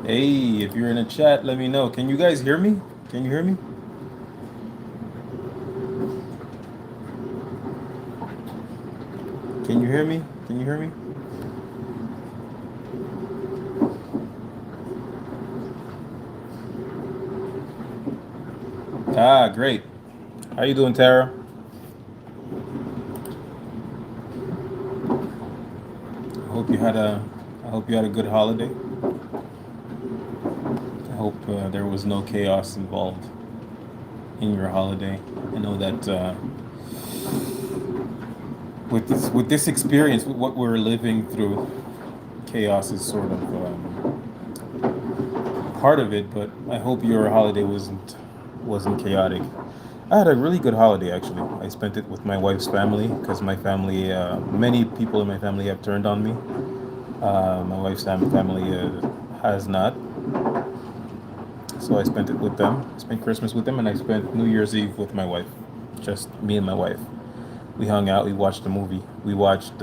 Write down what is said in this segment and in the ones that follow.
Hey, if you're in a chat, let me know. Can you guys hear me? Can you hear me? Can you hear me? Can you hear me? Ah, great. How you doing, Tara? I hope you had a I hope you had a good holiday. I hope there was no chaos involved in your holiday. I know that with this experience, with what we're living through, chaos is sort of part of it. But I hope your holiday wasn't chaotic. I had a really good holiday actually. I spent it with my wife's family because my family, many people in my family have turned on me. My wife's family has not, so I spent it with them. I spent Christmas with them, and I spent New Year's Eve with my wife. Just me and my wife. We hung out. We watched a movie. We watched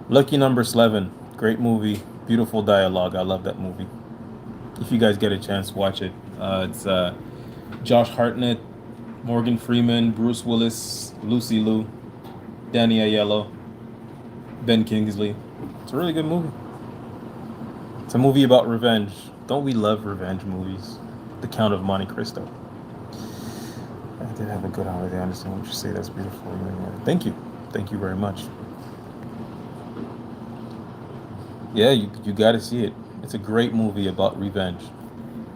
Lucky Number 11. Great movie. Beautiful dialogue. I love that movie. If you guys get a chance, watch it. It's Josh Hartnett, Morgan Freeman, Bruce Willis, Lucy Liu, Danny Aiello, Ben Kingsley. It's a really good movie. It's a movie about revenge. Don't we love revenge movies? The Count of Monte Cristo. I did have a good holiday. I understand what you say. That's beautiful. Thank you. Thank you very much. Yeah, you got to see it. It's a great movie about revenge.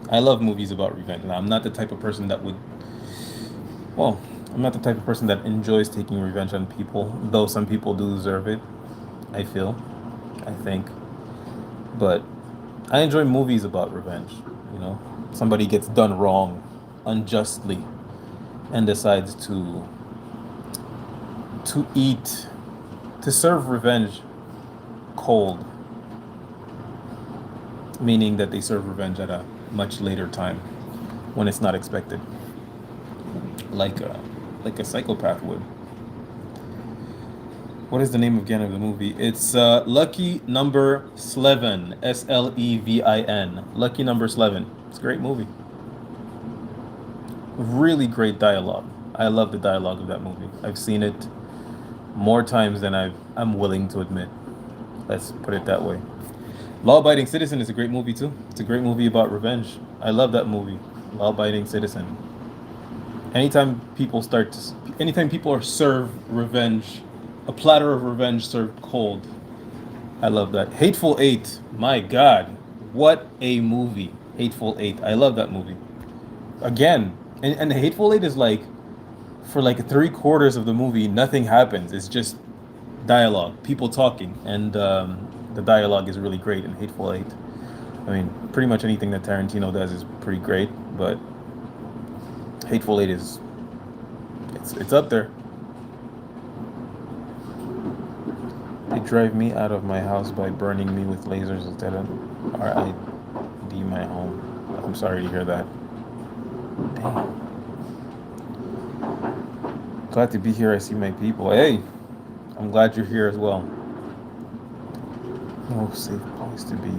I love movies about revenge, and I'm not the type of person that would. Well, I'm not the type of person that enjoys taking revenge on people, though some people do deserve it. I feel, I think, but I enjoy movies about revenge. You know, somebody gets done wrong, unjustly, and decides to eat, to serve revenge cold, meaning that they serve revenge at a much later time when it's not expected, like a psychopath would. What is the name again of the movie? It's Lucky Number Slevin, Slevin. Lucky Number Slevin. It's a great movie. Really great dialogue. I love the dialogue of that movie. I've seen it more times than I'm willing to admit. Let's put it that way. Law Abiding Citizen is a great movie too. It's a great movie about revenge. I love that movie. Law Abiding Citizen. Anytime people are served revenge, a platter of revenge served cold. I love that. Hateful Eight. My God, what a movie! Hateful Eight. I love that movie. Again, and Hateful Eight is like, for like 3/4 of the movie, nothing happens. It's just dialogue, people talking, and the dialogue is really great in Hateful Eight. I mean, pretty much anything that Tarantino does is pretty great, but Hateful Eight is it's up there. They drive me out of my house by burning me with lasers instead of RID my home. I'm sorry to hear that. Dang. Glad to be here. I see my people. Hey, I'm glad you're here as well. No safe place to be.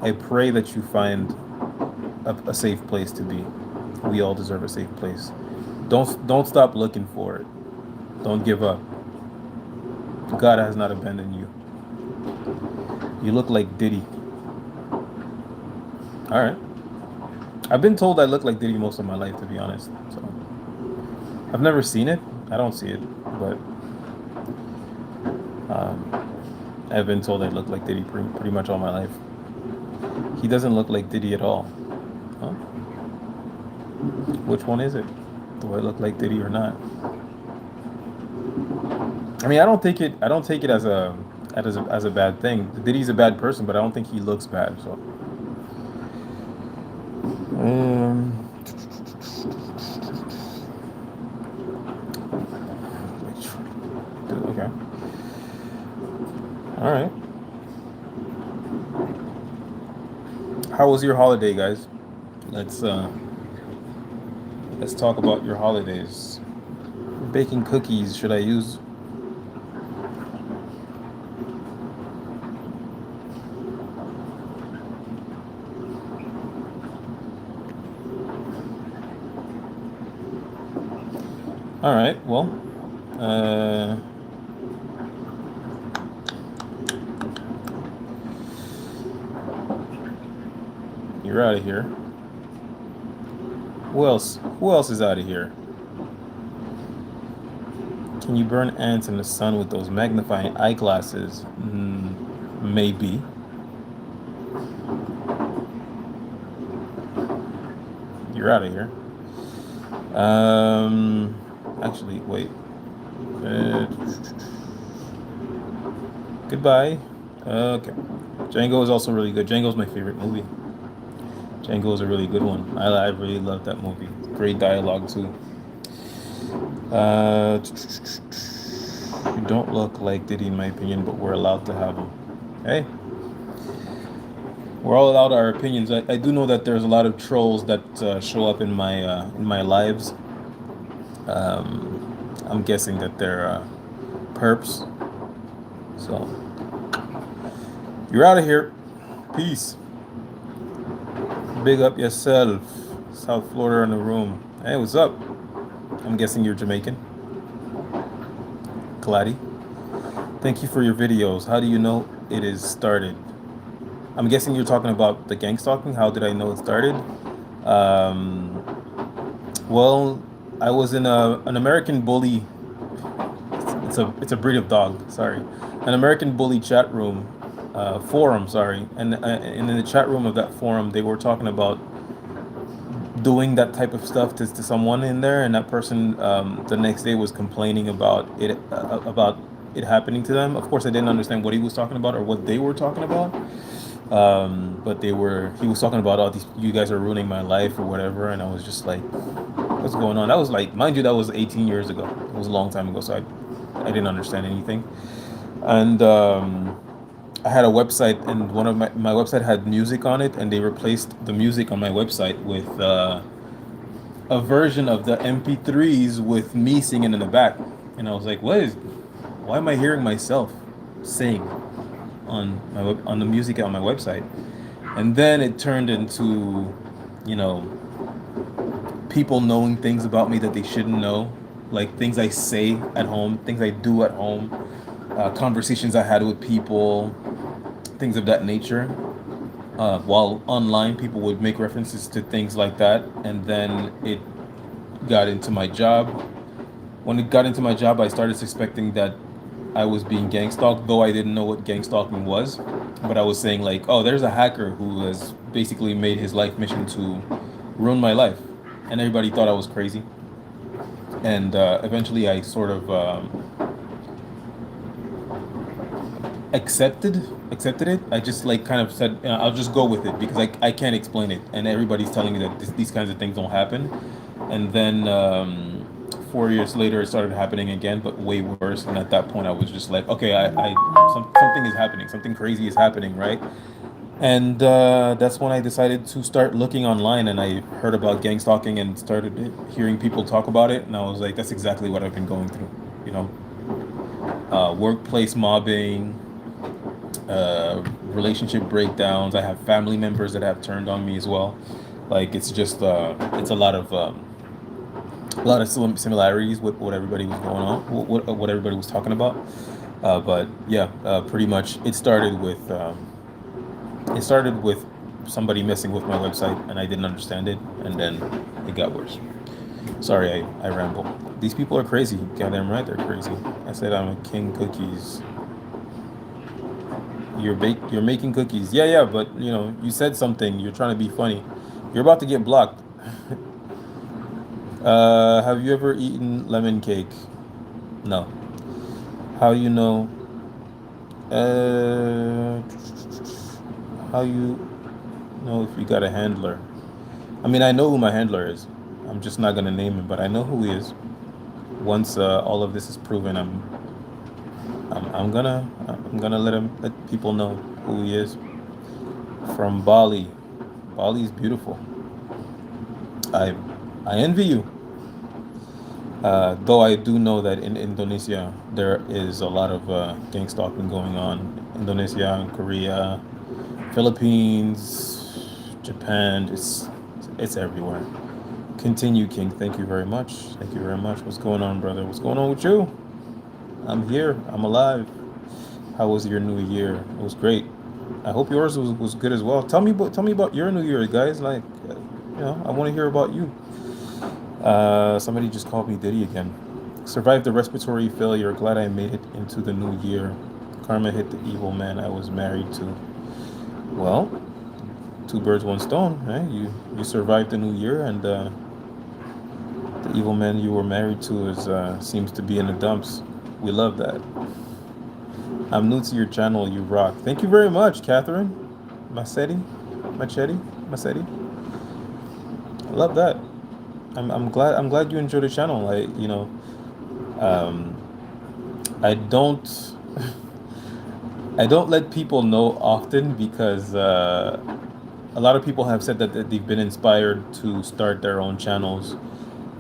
I pray that you find a safe place to be. We all deserve a safe place. Don't stop looking for it. Don't give up. God has not abandoned you. You look like Diddy. All right. I've been told I look like Diddy most of my life, to be honest. So I've never seen it. I don't see it, but I've been told I look like Diddy pretty much all my life. He doesn't look like Diddy at all. Huh? Which one is it? Do I look like Diddy or not? I mean, I don't take it. I don't take it as a bad thing. Diddy's a bad person, but I don't think he looks bad. So, um, okay, all right. How was your holiday, guys? Let's uh, let's talk about your holidays. Baking cookies. Should I use? All right. Well, uh, you're out of here. Who else? Who else is out of here? Can you burn ants in the sun with those magnifying eyeglasses? Maybe. You're out of here. Actually, wait. Uh, Goodbye. Okay. Django is also really good. Django's my favorite movie. Django is a really good one. I really love that movie. Great dialogue too. You don't look like Diddy in my opinion, but we're allowed to have him. Hey, we're all allowed our opinions. I do know that there's a lot of trolls that show up in my lives. I'm guessing that they're perps. So you're out of here. Peace. Big up yourself. South Florida in the room. Hey, what's up? I'm guessing you're Jamaican. Kaladi. Thank you for your videos. How do you know it is started? I'm guessing you're talking about the gang stalking. How did I know it started? Um, well, I was in an American bully. It's a breed of dog. Sorry, an American bully chat room, forum. Sorry, and in the chat room of that forum, they were talking about doing that type of stuff to someone in there, and that person the next day was complaining about it happening to them. Of course, I didn't understand what he was talking about or what they were talking about. But he was talking about, all these, you guys are ruining my life or whatever, and I was just like, what's going on? That was like, mind you, that was 18 years ago. It was a long time ago, so I didn't understand anything. And I had a website, and one of my website had music on it, and they replaced the music on my website with a version of the MP3s with me singing in the back. And I was like, why am I hearing myself sing on the music on my website? And then it turned into, you know, people knowing things about me that they shouldn't know, like things I say at home, things I do at home, conversations I had with people, things of that nature. While online, people would make references to things like that, and then it got into my job. When it got into my job, I started suspecting that I was being gang stalked, though I didn't know what gang stalking was. But I was saying like, oh, there's a hacker who has basically made his life mission to ruin my life, and everybody thought I was crazy. And eventually, I sort of accepted it. I just like kind of said, I'll just go with it because I can't explain it, and everybody's telling me that these kinds of things don't happen. And then 4 years later, it started happening again, but way worse. And at that point, I was just like, okay, something is happening, something crazy is happening, right? And that's when I decided to start looking online, and I heard about gang stalking and started hearing people talk about it, and I was like, that's exactly what I've been going through, you know, workplace mobbing, relationship breakdowns. I have family members that have turned on me as well. Like it's just it's a lot of similarities with what everybody was going on, what everybody was talking about. But yeah, pretty much it started with somebody messing with my website, and I didn't understand it, and then it got worse. Sorry, I ramble. These people are crazy. Goddamn right, they're crazy. I said I'm a king cookies. You're making cookies. Yeah, yeah, but you said something. You're trying to be funny. You're about to get blocked. Have you ever eaten lemon cake? No. How you know? Uh, how you know if you got a handler? I mean, I know who my handler is. I'm just not gonna name him, but I know who he is. Once all of this is proven, I'm gonna let people know who he is. From Bali. Bali is beautiful. I I envy you. Though I do know that in Indonesia there is a lot of gang stalking going on. Indonesia, Korea, Philippines, Japan. It's everywhere. Continue, King. Thank you very much. Thank you very much. What's going on, brother? What's going on with you? I'm here. I'm alive. How was your new year? It was great. I hope yours was good as well. Tell me about your new year, guys. Like, I want to hear about you. Somebody just called me Diddy again. Survived the respiratory failure. Glad I made it into the new year. Karma hit the evil man I was married to. Well, two birds, one stone. Right? You survived the new year, and the evil man you were married to is seems to be in the dumps. We love that. I'm new to your channel. You rock. Thank you very much, Catherine. Machetti. I love that. I'm glad you enjoy the channel. Um, I don't I don't let people know often because a lot of people have said that they've been inspired to start their own channels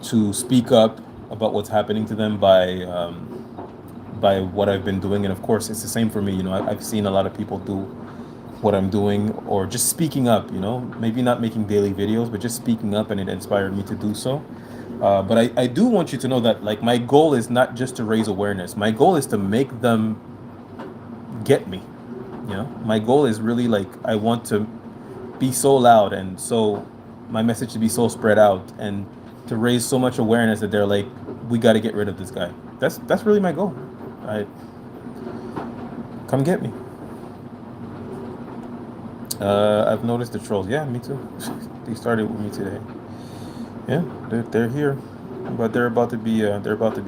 to speak up about what's happening to them by what I've been doing, and of course it's the same for me. I've seen a lot of people do what I'm doing or just speaking up. Maybe not making daily videos, but just speaking up, and it inspired me to do so. But I do want you to know that like my goal is not just to raise awareness. My goal is to make them get me. My goal is really like I want to be so loud and so my message to be so spread out and to raise so much awareness that they're like, we got to get rid of this guy. That's really my goal. I come get me. I've noticed the trolls. Yeah, me too. They started with me today. Yeah, they're here, but they're about to be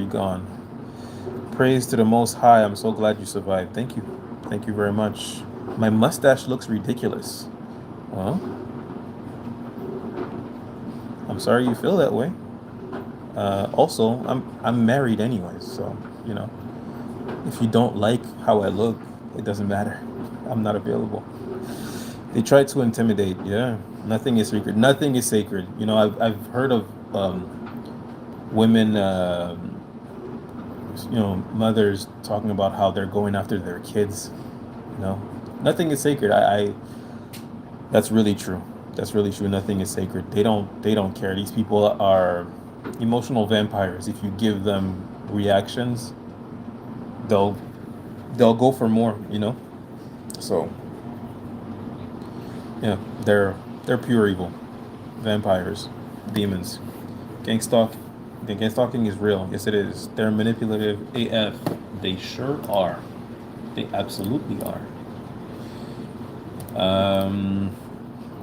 gone. Praise to the Most High. I'm so glad you survived. Thank you very much. My mustache looks ridiculous. Well, I'm sorry you feel that way. Also, I'm married anyways, so if you don't like how I look, it doesn't matter. I'm not available. They try to intimidate. Yeah, nothing is sacred. Nothing is sacred. I've heard of women, mothers talking about how they're going after their kids. Nothing is sacred. That's really true. That's really true. Nothing is sacred. They don't care. These people are emotional vampires. If you give them reactions, they'll go for more. So yeah, they're pure evil, vampires, demons. Gangstalk, the gangstalking is real. Yes, it is. They're manipulative AF. They sure are. They absolutely are.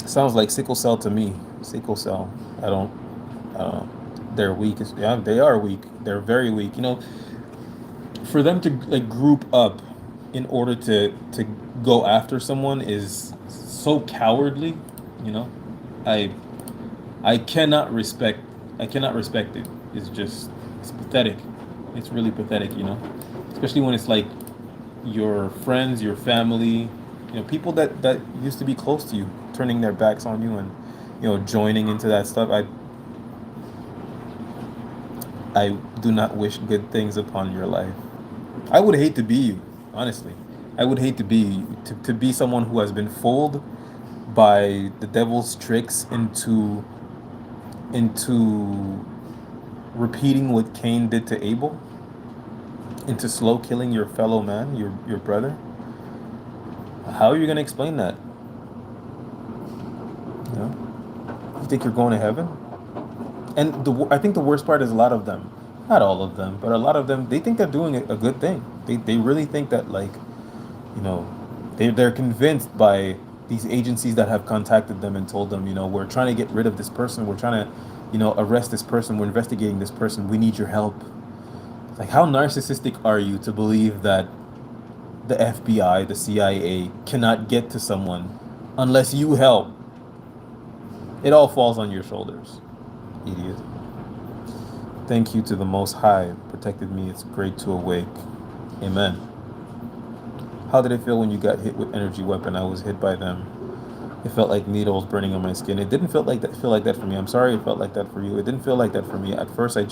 Sounds like sickle cell to me. Sickle cell. I don't. They're weak. Yeah, they are weak. They're very weak. For them to like group up in order to go after someone is so cowardly. I I cannot respect. I cannot respect it. It's pathetic. It's really pathetic. Especially when it's like your friends, your family, people that used to be close to you, turning their backs on you and joining into that stuff. I do not wish good things upon your life. I would hate to be you, honestly. I would hate to be to be someone who has been fooled by the devil's tricks into repeating what Cain did to Abel, into slow killing your fellow man, your brother. How are you gonna explain that? You think you're going to heaven? And I think the worst part is a lot of them, not all of them, but a lot of them, they think they're doing a good thing. They really think that, like, you know, They're convinced by these agencies that have contacted them and told them, we're trying to get rid of this person. We're trying to, arrest this person. We're investigating this person. We need your help. Like, how narcissistic are you to believe that the FBI, the CIA cannot get to someone unless you help? It all falls on your shoulders, idiot. Thank you to the Most High, protected me. It's great to awake. Amen. How did it feel when you got hit with energy weapon? I was hit by them. It felt like needles burning on my skin. It didn't feel like that for me. I'm sorry it felt like that for you. It didn't feel like that for me. At first, I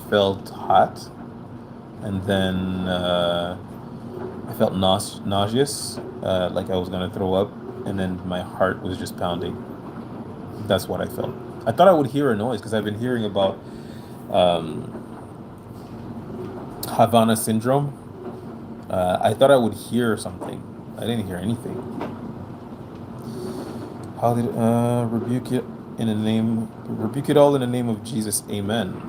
felt hot, and then I felt nauseous, like I was gonna throw up, and then my heart was just pounding. That's what I felt. I thought I would hear a noise because I've been hearing about um, Havana syndrome. I thought I would hear something. I didn't hear anything. How did rebuke it in the name? Rebuke it all in the name of Jesus. Amen.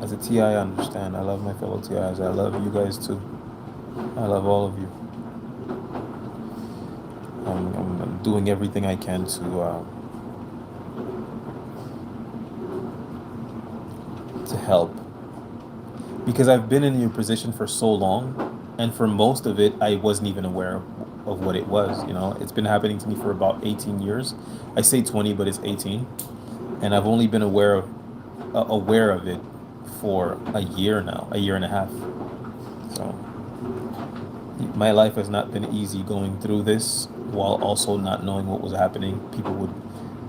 As a TI, I understand. I love my fellow TIs. I love you guys too. I love all of you. I'm doing everything I can to help, because I've been in your position for so long, and for most of it, I wasn't even aware of what it was. It's been happening to me for about 18 years. I say 20, but it's 18, and I've only been aware of it for a year now, a year and a half. So my life has not been easy going through this while also not knowing what was happening. People would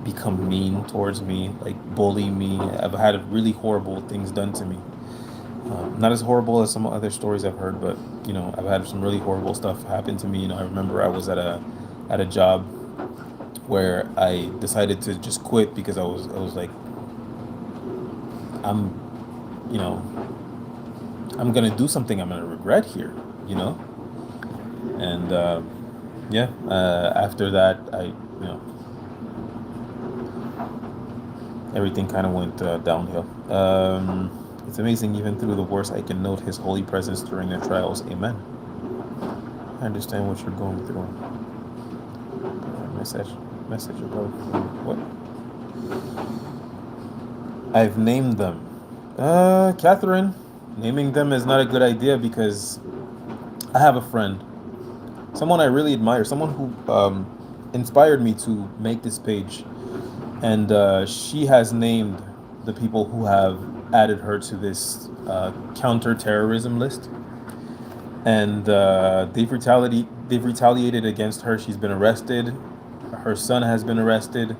become mean towards me, like bully me. I've had really horrible things done to me. Not as horrible as some other stories I've heard, but I've had some really horrible stuff happen to me. I remember I was at a job where I decided to just quit because I was like, I'm I'm gonna do something I'm gonna regret here, and yeah. After that, everything kind of went downhill. It's amazing, even through the worst, I can note His holy presence during their trials. Amen. I understand what you're going through. Message above. What? I've named them. Catherine, naming them is not a good idea because I have a friend, someone I really admire, someone who inspired me to make this page, and she has named the people who have added her to this counter-terrorism list, and they've retaliated against her. She's been arrested. Her son has been arrested.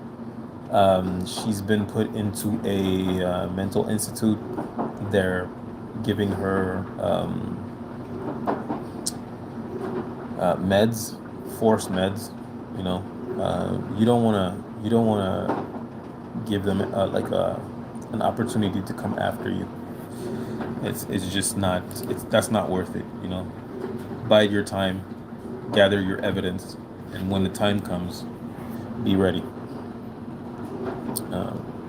She's been put into a mental institute. They're giving her meds, forced meds. You don't wanna give them an opportunity to come after you. It's just not. That's not worth it. Bide your time, gather your evidence, and when the time comes, be ready.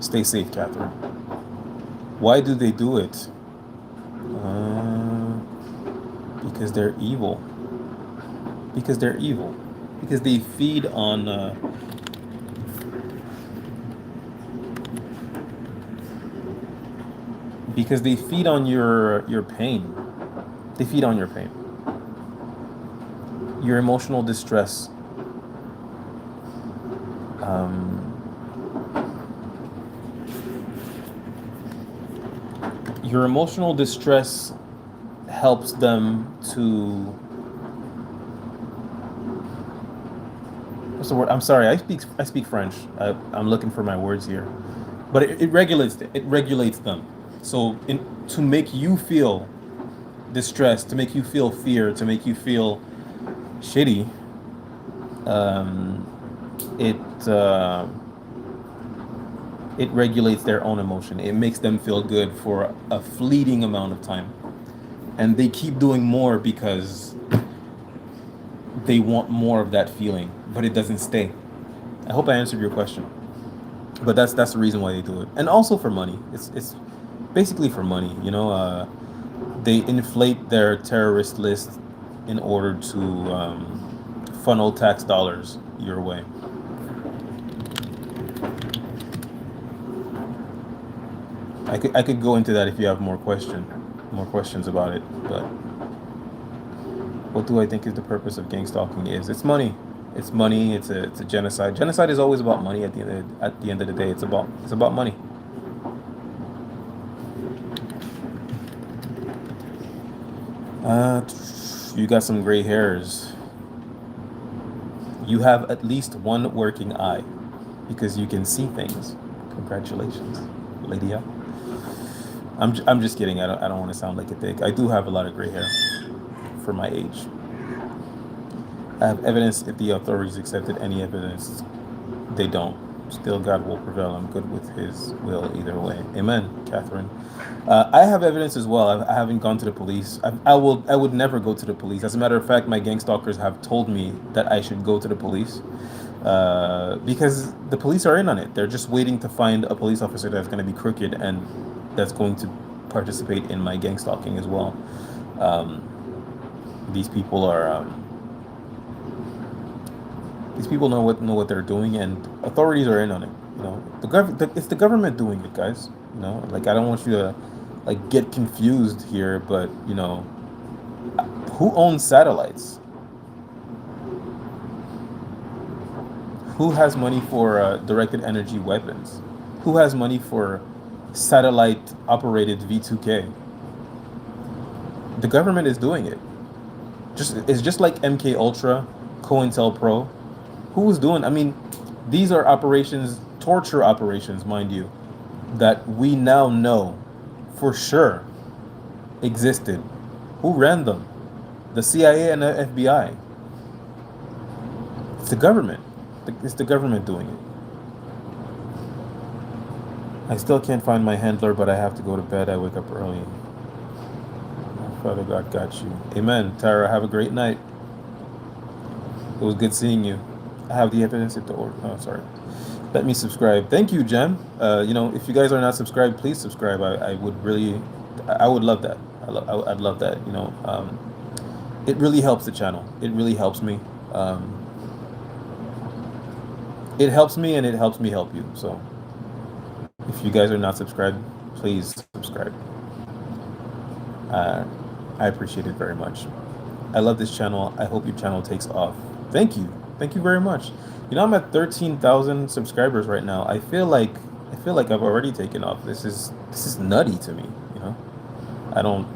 Stay safe, Catherine. Why do they do it? Because they're evil. Because they're evil. Because they feed on. Because they feed on your pain. They feed on your pain. Your emotional distress. Your emotional distress helps them to. What's the word? I'm sorry. I speak French. I'm looking for my words here, but it regulates them. So to make you feel distress, to make you feel fear, to make you feel shitty, it regulates their own emotion. It makes them feel good for a fleeting amount of time, and they keep doing more because they want more of that feeling, but it doesn't stay. I hope I answered your question, but that's the reason why they do it, and also for money. It's basically for money. They inflate their terrorist list in order to funnel tax dollars your way. I could go into that if you have more questions about it. But what do I think is the purpose of gang stalking? Is it's money. It's money. It's a genocide. Genocide is always about money. At the end of the day, it's about money. Uh, you got some gray hairs. You have at least one working eye because you can see things. Congratulations, Lydia. I'm just kidding. I don't want to sound like a dick. I do have a lot of gray hair for my age. I have evidence if the authorities accepted any evidence. They don't. Still, God will prevail. I'm good with His will either way. Amen, Catherine. I have evidence as well. I haven't gone to the police. I would never go to the police. As a matter of fact, my gang stalkers have told me that I should go to the police because the police are in on it. They're just waiting to find a police officer that's going to be crooked and that's going to participate in my gang stalking as well. Um, these people are. These people know what they're doing, and authorities are in on it. It's the government doing it, guys. Like I don't want you to like get confused here, but who owns satellites? Who has money for directed energy weapons? Who has money for satellite operated V2K? The government is doing it. It's just like MK Ultra, COINTELPRO. Who's doing? I mean, these are operations, torture operations, mind you, that we now know for sure existed. Who ran them? The CIA and the FBI. It's the government. It's the government doing it. I still can't find my handler, but I have to go to bed. I wake up early. Father God got you. Amen. Tara, have a great night. It was good seeing you. I have the evidence at the order. Oh, sorry. Let me subscribe. Thank you, Jem. If you guys are not subscribed, please subscribe. I would really, I would love that. I'd love that. It really helps the channel. It really helps me. It helps me and it helps me help you. So if you guys are not subscribed, please subscribe. I appreciate it very much. I love this channel. I hope your channel takes off. Thank you. Thank you very much. I'm at 13,000 subscribers right now. I feel like I've already taken off. This is nutty to me, I don't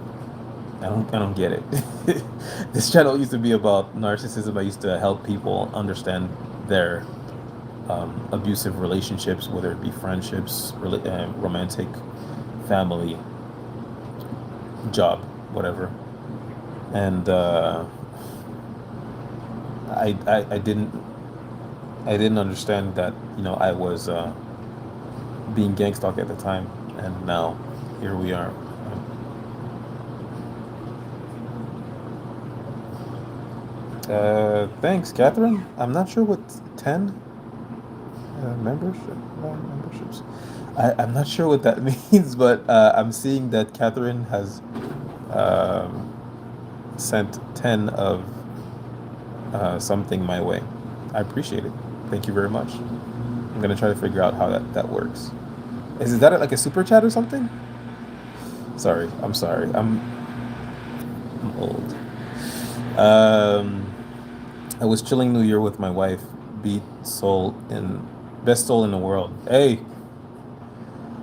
get it. This channel used to be about narcissism. I used to help people understand their abusive relationships, whether it be friendships, romantic, family, job, whatever. And I didn't understand that I was being gang stalked at the time, and now here we are. Thanks, Catherine. I'm not sure what 10 memberships. I'm not sure what that means, but I'm seeing that Catherine has sent 10 of something my way. I appreciate it. Thank you very much. I'm gonna try to figure out how that works. Is that like a super chat or something? Sorry, I'm sorry. I'm old. I was chilling New Year with my wife. Best soul in the world. Hey,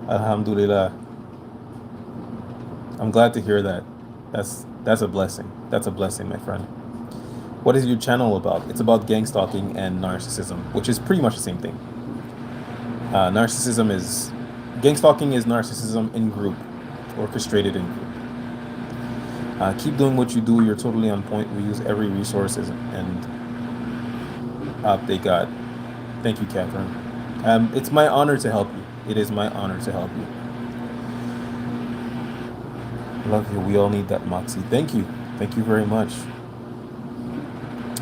Alhamdulillah. I'm glad to hear that. That's a blessing. That's a blessing, my friend. What is your channel about? It's about gang stalking and narcissism, which is pretty much the same thing. Gang stalking is narcissism in group, orchestrated in group. Keep doing what you do. You're totally on point. We use every resources and they got. Thank you, Catherine. It's my honor to help you. It is my honor to help you. Love you. We all need that moxie. Thank you. Thank you very much.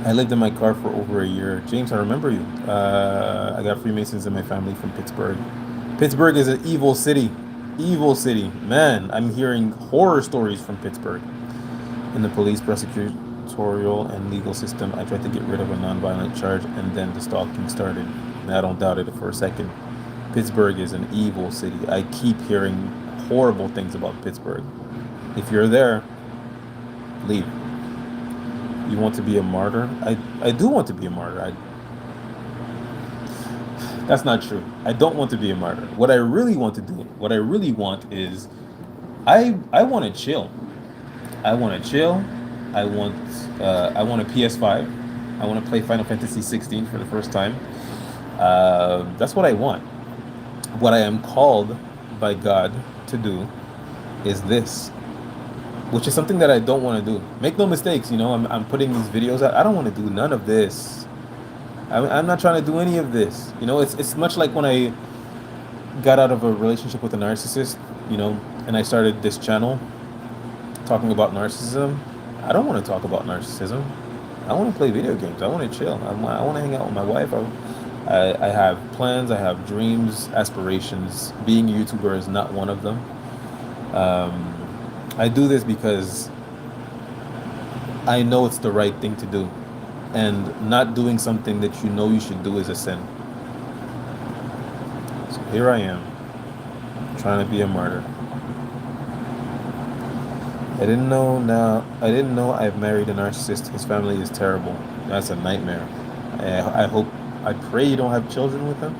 I lived in my car for over a year. James, I remember you. I got Freemasons in my family from Pittsburgh. Pittsburgh is an evil city. Evil city. Man, I'm hearing horror stories from Pittsburgh. And the police prosecutorial and legal system. I tried to get rid of a nonviolent charge, and then the stalking started. And I don't doubt it for a second. Pittsburgh is an evil city. I keep hearing horrible things about Pittsburgh. If you're there, leave. You want to be a martyr? I do want to be a martyr. That's not true. I don't want to be a martyr. What I really want to do, what I really want is, I want to chill. I want to chill. I want a PS5. I want to play Final Fantasy 16 for the first time. That's what I want. What I am called by God to do is this, which is something that I don't want to do. Make no mistakes, I'm putting these videos out. I don't want to do none of this. I'm not trying to do any of this. It's much like when I got out of a relationship with a narcissist, and I started this channel talking about narcissism. I don't want to talk about narcissism. I want to play video games. I want to chill. I want to hang out with my wife. I have plans. I have dreams, aspirations. Being a YouTuber is not one of them. I do this because I know it's the right thing to do. And not doing something that you know you should do is a sin. So here I am, trying to be a martyr. I didn't know I've married a narcissist. His family is terrible. That's a nightmare. I pray you don't have children with him.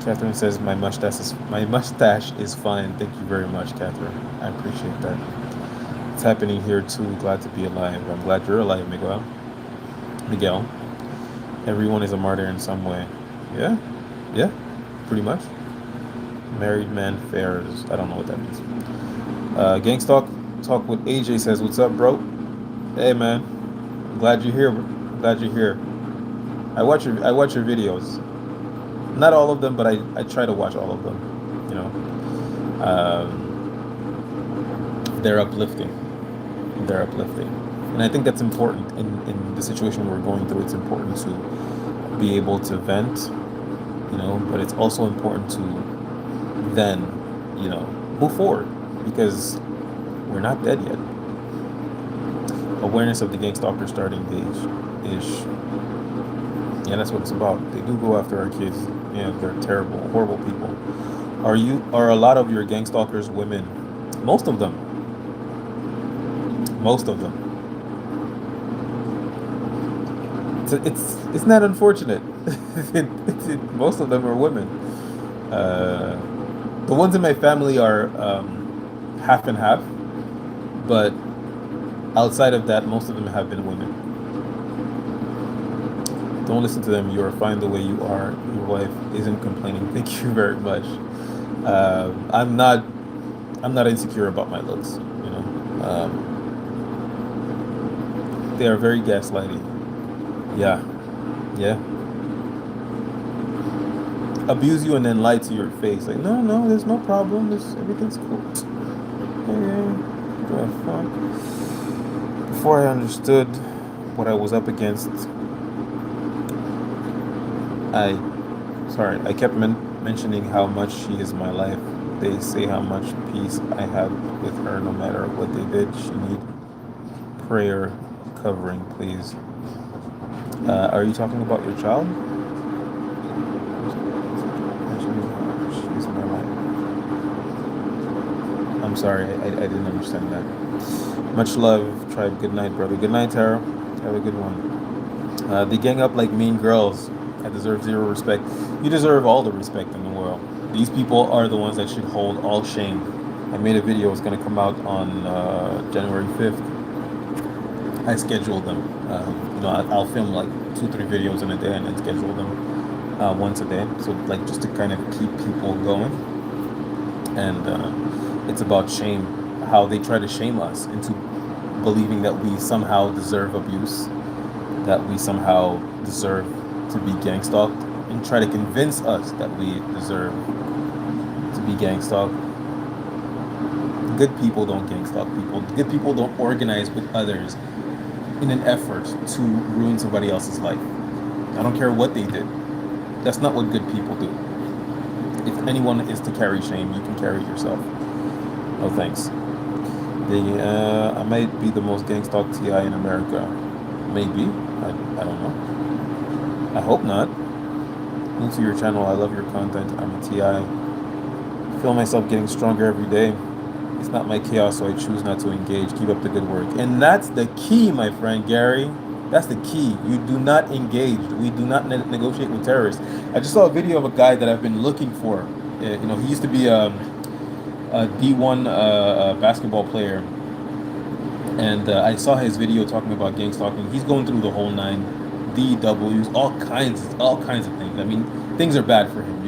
Catherine says my mustache is fine. Thank you very much, Catherine. I appreciate that. It's happening here too. Glad to be alive. I'm glad you're alive, Miguel. Everyone is a martyr in some way. Yeah, pretty much. Married man fares. I don't know what that means. Gangstalk talk with AJ says, "What's up, bro? Hey, man. I'm glad you're here. Glad you're here. I watch your videos. Not all of them, but I try to watch all of them. They're uplifting. And I think that's important in the situation we're going through. It's important to be able to vent, but it's also important to then, move forward, because we're not dead yet. Awareness of the Gangstalker starting ish. Yeah, that's what it's about. They do go after our kids. Yeah, they're terrible, horrible people. Are a lot of your Gangstalkers women? Most of them. It's not unfortunate. Most of them are women. The ones in my family are half and half, but outside of that, most of them have been women. Don't listen to them. You are fine the way you are. Your wife isn't complaining. Thank you very much. I'm not insecure about my looks. They are very gaslighting. Yeah. Abuse you and then lie to your face. Like, no, there's no problem. Everything's cool. Fuck. Before I understood what I was up against, I kept mentioning how much she is my life. They say how much peace I have with her no matter what they did. She need prayer covering, please. Are you talking about your child? She's my life. I'm sorry, I didn't understand that. Much love, tribe. Good night, brother. Good night, Tara. Have a good one. They gang up like mean girls. I deserve zero respect. You deserve all the respect in the world. These people are the ones that should hold all shame. I made a video. It's going to come out on January 5th. I scheduled them. I'll film like 2-3 videos in a day and then schedule them once a day. So like just to kind of keep people going. And it's about shame. How they try to shame us into believing that we somehow deserve abuse, that we somehow deserve to be gangstalked, and try to convince us that we deserve to be gangstalked. Good people don't gangstalk people. Good people don't organize with others in an effort to ruin somebody else's life. I don't care what they did. That's not what good people do. If anyone is to carry shame, you can carry it yourself. No thanks. I might be the most gangstalk TI in America. Maybe. I don't know. I hope not. New to your channel. I love your content. I'm a TI. Feel myself getting stronger every day. It's not my chaos, so I choose not to engage. Keep up the good work. And that's the key, my friend Gary. That's the key. You do not engage. We do not negotiate with terrorists. I just saw a video of a guy that I've been looking for. He used to be a D1 basketball player, and I saw his video talking about gang stalking. He's going through the whole nine, DWs, all kinds of things. I mean, things are bad for him,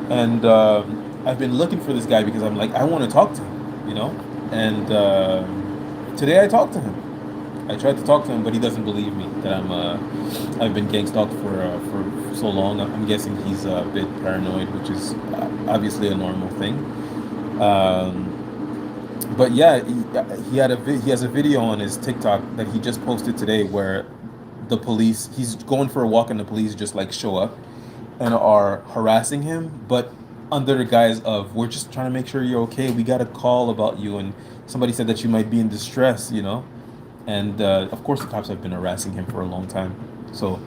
And I've been looking for this guy because I'm like, I want to talk to him. And today I talked to him. I tried to talk to him, but he doesn't believe me that I've been gang stalked for so long. I'm guessing he's a bit paranoid, which is obviously a normal thing. But yeah, he has a video on his TikTok that he just posted today where he's going for a walk and the police just like show up and are harassing him, but under the guise of we're just trying to make sure you're okay. We got a call about you, and somebody said that you might be in distress. And of course, the cops have been harassing him for a long time. So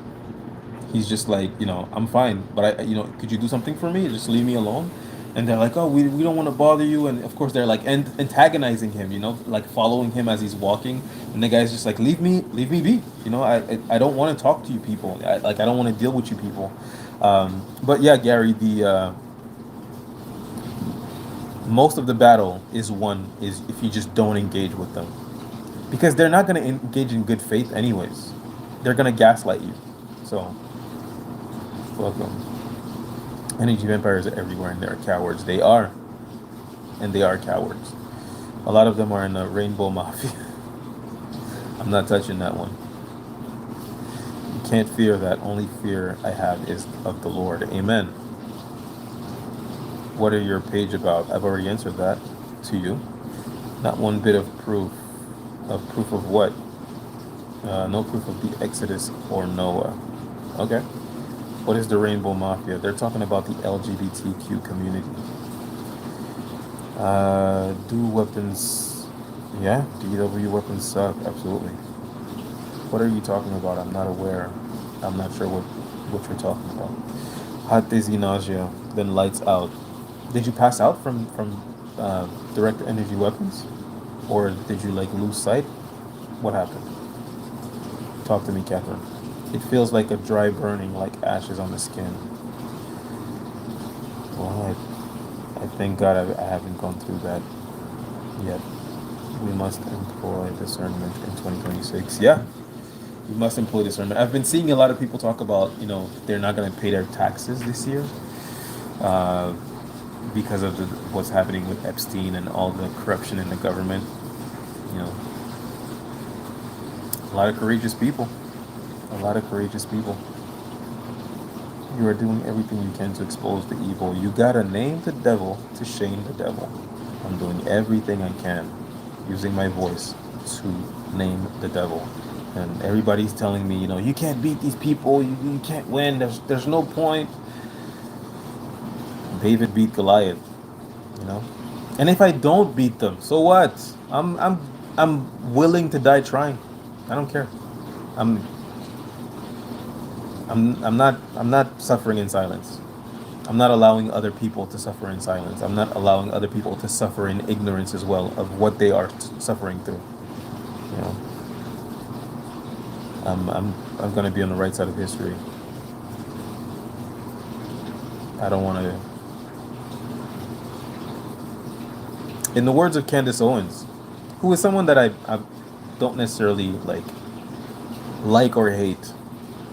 he's just like, I'm fine, but could you do something for me? Just leave me alone. And they're like, oh, we don't want to bother you. And of course, they're like antagonizing him, like following him as he's walking. And the guy's just like, leave me be. I don't want to talk to you people. I don't want to deal with you people. But yeah, Gary, the most of the battle is if you just don't engage with them, because they're not going to engage in good faith anyways. They're going to gaslight you. So welcome. Energy vampires are everywhere and they're cowards. They are. And they are cowards. A lot of them are in the rainbow mafia. I'm not touching that one. You can't fear that. Only fear I have is of the Lord. Amen. What are your page about? I've already answered that to you. Not one bit of proof. Of proof of what? No proof of the Exodus or Noah. Okay. What is the Rainbow Mafia? They're talking about the LGBTQ community. Do weapons... Yeah, DW weapons suck. Absolutely. What are you talking about? I'm not aware. I'm not sure what you're talking about. Hot dizzy nausea, then lights out. Did you pass out from direct energy weapons? Or did you lose sight? What happened? Talk to me, Catherine. It feels like a dry burning, like ashes on the skin. Well, I thank God I haven't gone through that yet. We must employ discernment in 2026. Yeah, we must employ discernment. I've been seeing a lot of people talk about, they're not going to pay their taxes this year because of what's happening with Epstein and all the corruption in the government. A lot of courageous people. A lot of courageous people. You are doing everything you can to expose the evil. You gotta name the devil to shame the devil. I'm doing everything I can using my voice to name the devil. And everybody's telling me, you can't beat these people. You can't win. There's no point. David beat Goliath. And if I don't beat them, so what? I'm willing to die trying. I don't care. I'm not suffering in silence. I'm not allowing other people to suffer in silence. I'm not allowing other people to suffer in ignorance as well of what they are suffering through. I'm gonna be on the right side of history. I don't want to. In the words of Candace Owens, who is someone that I don't necessarily like or hate.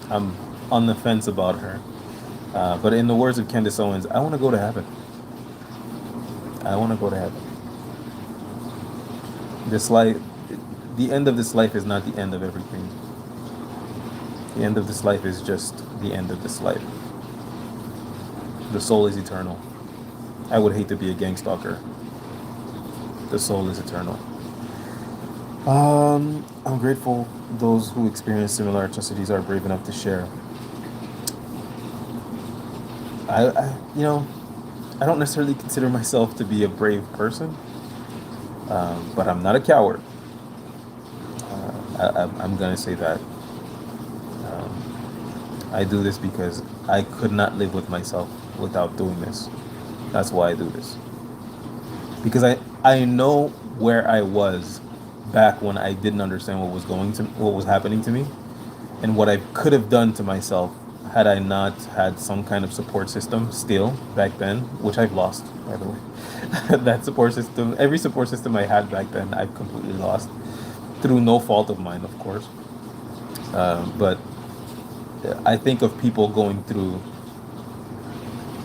I'm on the fence about her. But in the words of Candace Owens, I want to go to heaven. I want to go to heaven. This life, the end of this life is not the end of everything. The end of this life is just the end of this life. The soul is eternal. I would hate to be a gang stalker. The soul is eternal. I'm grateful those who experience similar atrocities are brave enough to share. I don't necessarily consider myself to be a brave person. But I'm not a coward. I'm gonna say that. I do this because I could not live with myself without doing this. That's why I do this. Because I know where I was back when I didn't understand what was happening to me, and what I could have done to myself had I not had some kind of support system still back then, which I've lost, by the way. That support system, every support system I had back then, I've completely lost through no fault of mine, of course. But I think of people going through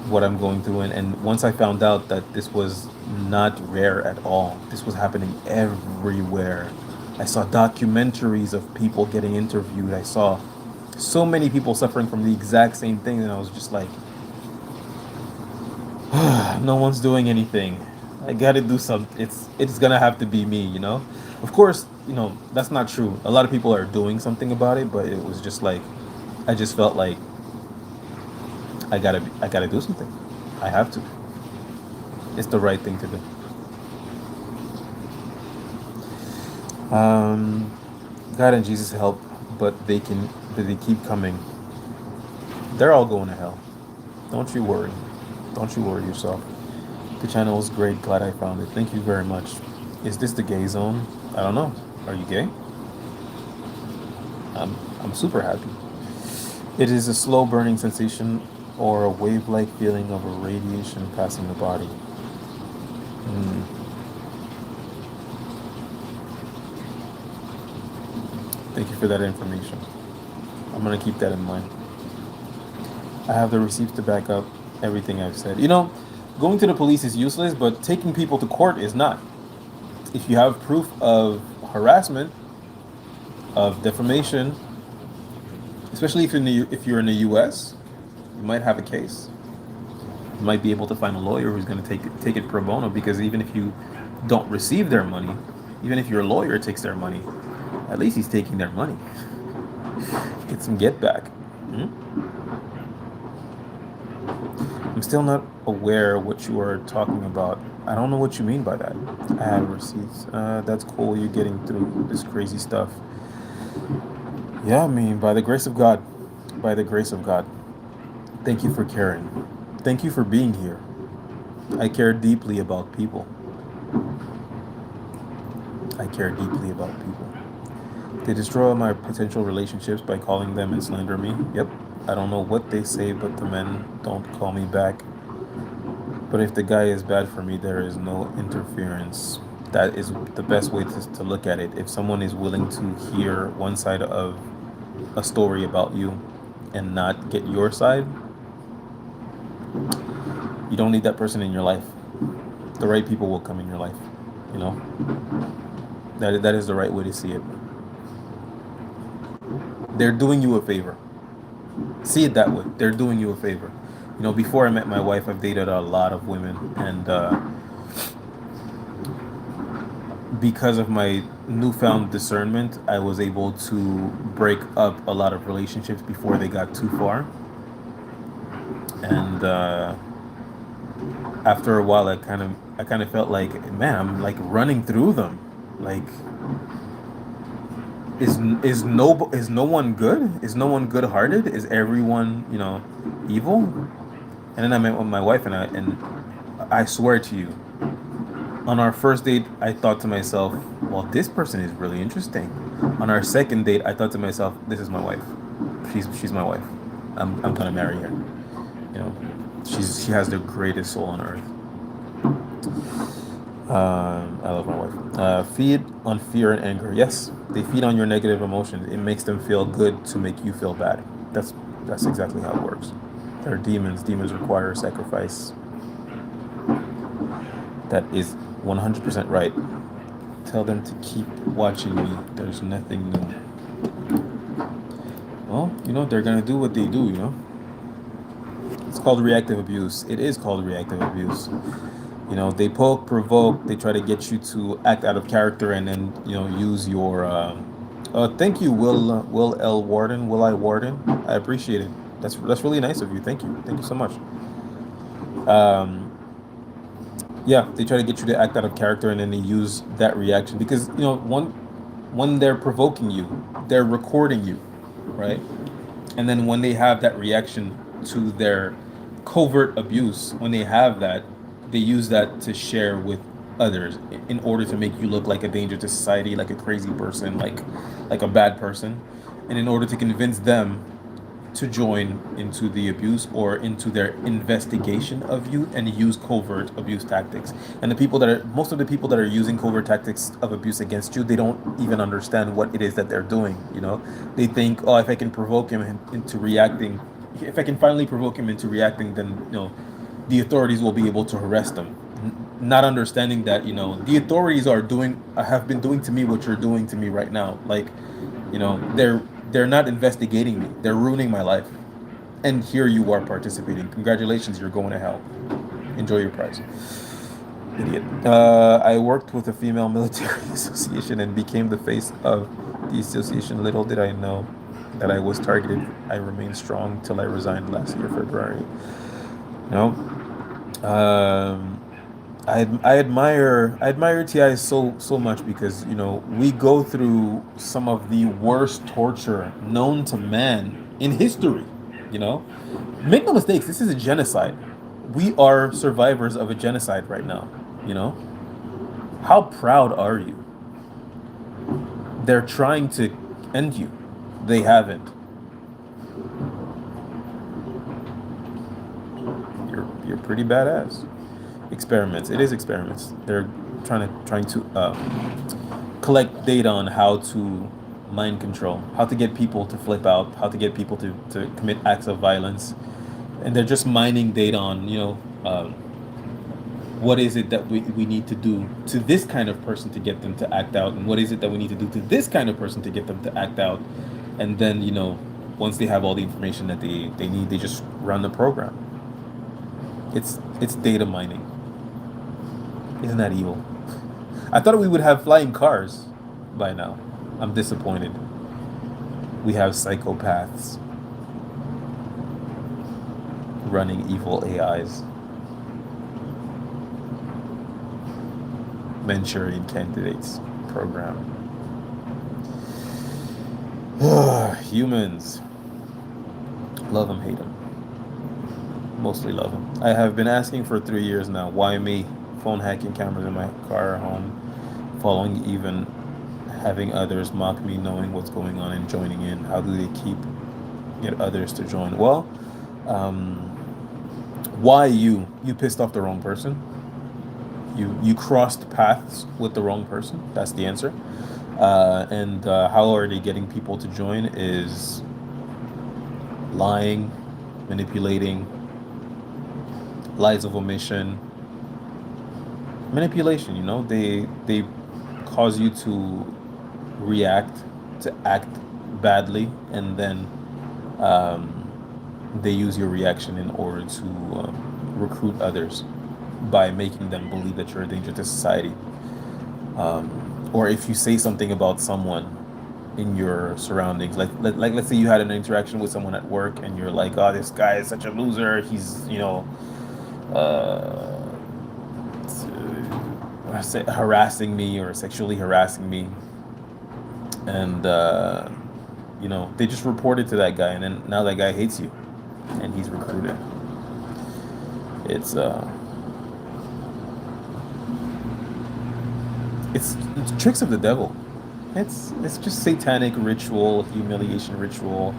what I'm going through, and once I found out that this was not rare at all, this was happening everywhere. I saw documentaries of people getting interviewed. I saw so many people suffering from the exact same thing, and I was just like, no one's doing anything. I gotta do something. It's gonna have to be me, you know. Of course, that's not true. A lot of people are doing something about it, but it was just like I just felt like I gotta do something. I have to. It's the right thing to do. Um, God and Jesus help, but they keep coming. They're all going to hell. Don't you worry. Don't you worry yourself. The channel is great. Glad I found it. Thank you very much. Is this the gay zone? I don't know. Are you gay? I'm super happy. It is a slow burning sensation or a wave-like feeling of a radiation passing the body. Thank you for that information. I'm gonna keep that in mind. I have the receipts to back up everything I've said. Going to the police is useless, but taking people to court is not. If you have proof of harassment, of defamation, especially if you're in the U.S., you might have a case. You might be able to find a lawyer who's going to take it pro bono, because even if you don't receive their money, even if your lawyer takes their money, at least he's taking their money. Get some get back. I'm still not aware what you are talking about. I don't know what you mean by that. I have receipts. That's cool. You're getting through this crazy stuff. Yeah, I mean, by the grace of God. By the grace of God. Thank you for caring. Thank you for being here. I care deeply about people. I care deeply about people. They destroy my potential relationships by calling them and slander me. Yep. I don't know what they say, but the men don't call me back. But if the guy is bad for me, there is no interference. That is the best way to look at it. If someone is willing to hear one side of a story about you and not get your side, you don't need that person in your life. The right people will come in your life. You know, that is the right way to see it. They're doing you a favor. See it that way. They're doing you a favor. Before I met my wife, I've dated a lot of women, and because of my newfound discernment, I was able to break up a lot of relationships before they got too far. And after a while, I kind of felt like, man, I'm like running through them. Like, is no one good? Is no one good-hearted? Is everyone evil? And then I met with my wife, and I swear to you, on our first date, I thought to myself, well, this person is really interesting. On our second date, I thought to myself, this is my wife. She's my wife. I'm gonna marry her. She has the greatest soul on earth. I love my wife. Feed on fear and anger. Yes, they feed on your negative emotions. It makes them feel good to make you feel bad. That's exactly how it works. They're demons. Demons require sacrifice. That is 100% right. Tell them to keep watching me. There's nothing new. Well, they're gonna do what they do. It's called reactive abuse. It is called reactive abuse. They poke, provoke, they try to get you to act out of character, and then use your. Thank you, Will L. Warden, Will I Warden. I appreciate it. That's really nice of you. Thank you so much. Um, Yeah, they try to get you to act out of character, and then they use that reaction because when they're provoking you, they're recording you, right? And then when they have that reaction to their covert abuse, when they have that, they use that to share with others in order to make you look like a danger to society, like a crazy person, like a bad person, and in order to convince them to join into the abuse or into their investigation of you and use covert abuse tactics. And the people that are most of the people that are using covert tactics of abuse against you, they don't even understand what it is that they're doing, you know? They think, "Oh, if I can provoke him into reacting, if I can finally provoke him into reacting, then, the authorities will be able to arrest him." Not understanding that, the authorities have been doing to me what you're doing to me right now. Like, they're not investigating me. They're ruining my life. And here you are participating. Congratulations, you're going to hell. Enjoy your prize. Idiot. I worked with a female military association and became the face of the association. Little did I know that I was targeted. I remained strong till I resigned last year, February. No. Um, I admire Ti so much because we go through some of the worst torture known to man in history. You know, make no mistakes. This is a genocide. We are survivors of a genocide right now. You know, how proud are you? They're trying to end you. They haven't. You're pretty badass. Experiments. It is experiments. They're trying to collect data on how to mind control, how to get people to flip out, how to get people to commit acts of violence, and they're just mining data on what is it that we need to do to this kind of person to get them to act out, and what is it that we need to do to this kind of person to get them to act out, and then once they have all the information that they need, they just run the program. It's data mining. Isn't that evil? I thought we would have flying cars by now. I'm disappointed. We have psychopaths running evil AIs. Manchurian candidates program. Humans. Love them, hate them. Mostly love them. I have been asking for 3 years now. Why me? Phone hacking, cameras in my car, home, following, even having others mock me, knowing what's going on and joining in. How do they get others to join? Well, um, why you? You pissed off the wrong person. You crossed paths with the wrong person. That's the answer. And how are they getting people to join? Is lying, manipulating, lies of omission, manipulation. They cause you to react, to act badly, and then they use your reaction in order to recruit others by making them believe that you're a danger to society. Or if you say something about someone in your surroundings, like let's say you had an interaction with someone at work, and you're like, "Oh, this guy is such a loser. He's uh, harassing me or sexually harassing me," and they just reported to that guy, and then now that guy hates you, and he's recruited. It's it's tricks of the devil. It's just satanic ritual, humiliation ritual,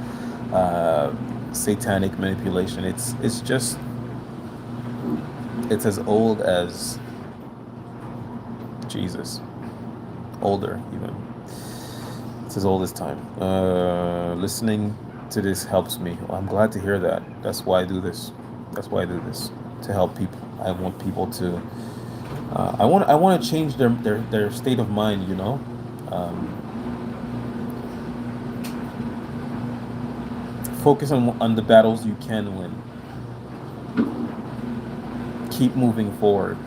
satanic manipulation. It's as old as Jesus, older even. It's as old as time. Listening to this helps me. Well, I'm glad to hear that. That's why I do this. That's why I do this, to help people. I want people to. I want to change their state of mind. Focus on the battles you can win. Keep moving forward.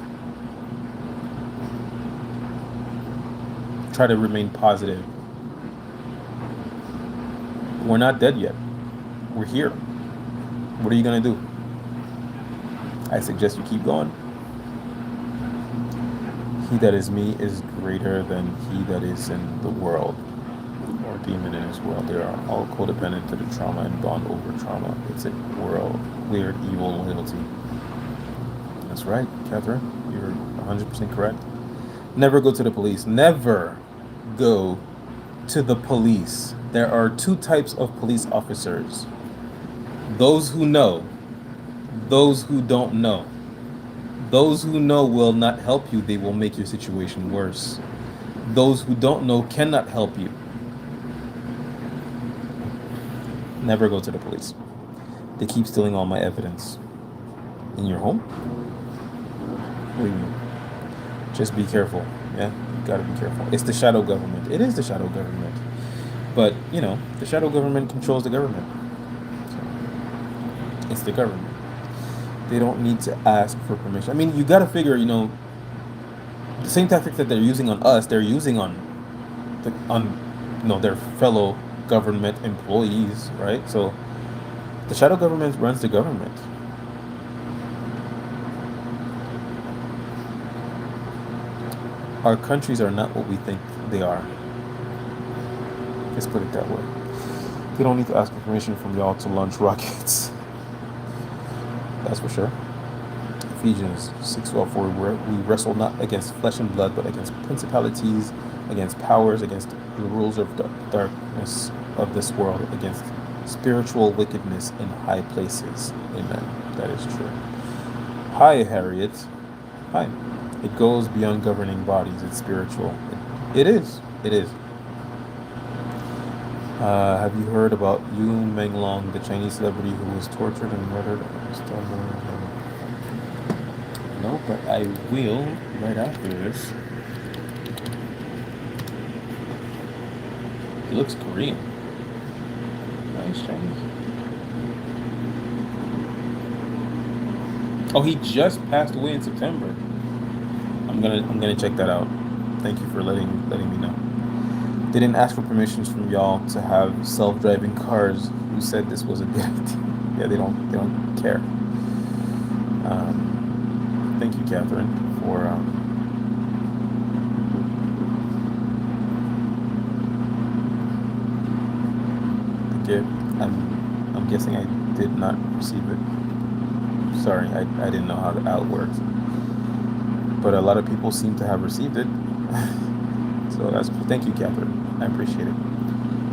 Try to remain positive. We're not dead yet. We're here. What are you gonna do? I suggest you keep going. He that is me is greater than he that is in the world, or demon in his world. They are all codependent to the trauma and bond over trauma. It's a world, weird, evil loyalty. That's right, Catherine. You're 100% correct. Never go to the police. Never go to the police. There are two types of police officers: those who know, those who don't know. Those who know will not help you, they will make your situation worse. Those who don't know cannot help you. Never go to the police. They keep stealing all my evidence. In your home? What do you mean? Just be careful. Yeah, you gotta be careful. It's the shadow government. It is the shadow government. But, the shadow government controls the government. So, it's the government. They don't need to ask for permission. I mean, you gotta figure, the same tactics that they're using on us, they're using on their fellow government employees, right? So the shadow government runs the government. Our countries are not what we think they are. Let's put it that way. They don't need to ask for permission from y'all to launch rockets. That's for sure. Ephesians 6:12, for we wrestle not against flesh and blood, but against principalities, against powers, against the rules of darkness of this world, against spiritual wickedness in high places. Amen. That is true. Hi, Harriet. Hi. It goes beyond governing bodies. It's spiritual. It is. It is. Have you heard about Yu Menglong, the Chinese celebrity who was tortured and murdered? No, but I will right after this. He looks Korean. Nice Chinese. Oh, he just passed away in September. I'm gonna check that out. Thank you for letting me know. They didn't ask for permissions from y'all to have self-driving cars. Who said this was a good idea? Yeah, they don't care. Thank you, Catherine, for the gift. I'm guessing I did not receive it. Sorry, I didn't know how it worked. But a lot of people seem to have received it. So thank you, Catherine. I appreciate it.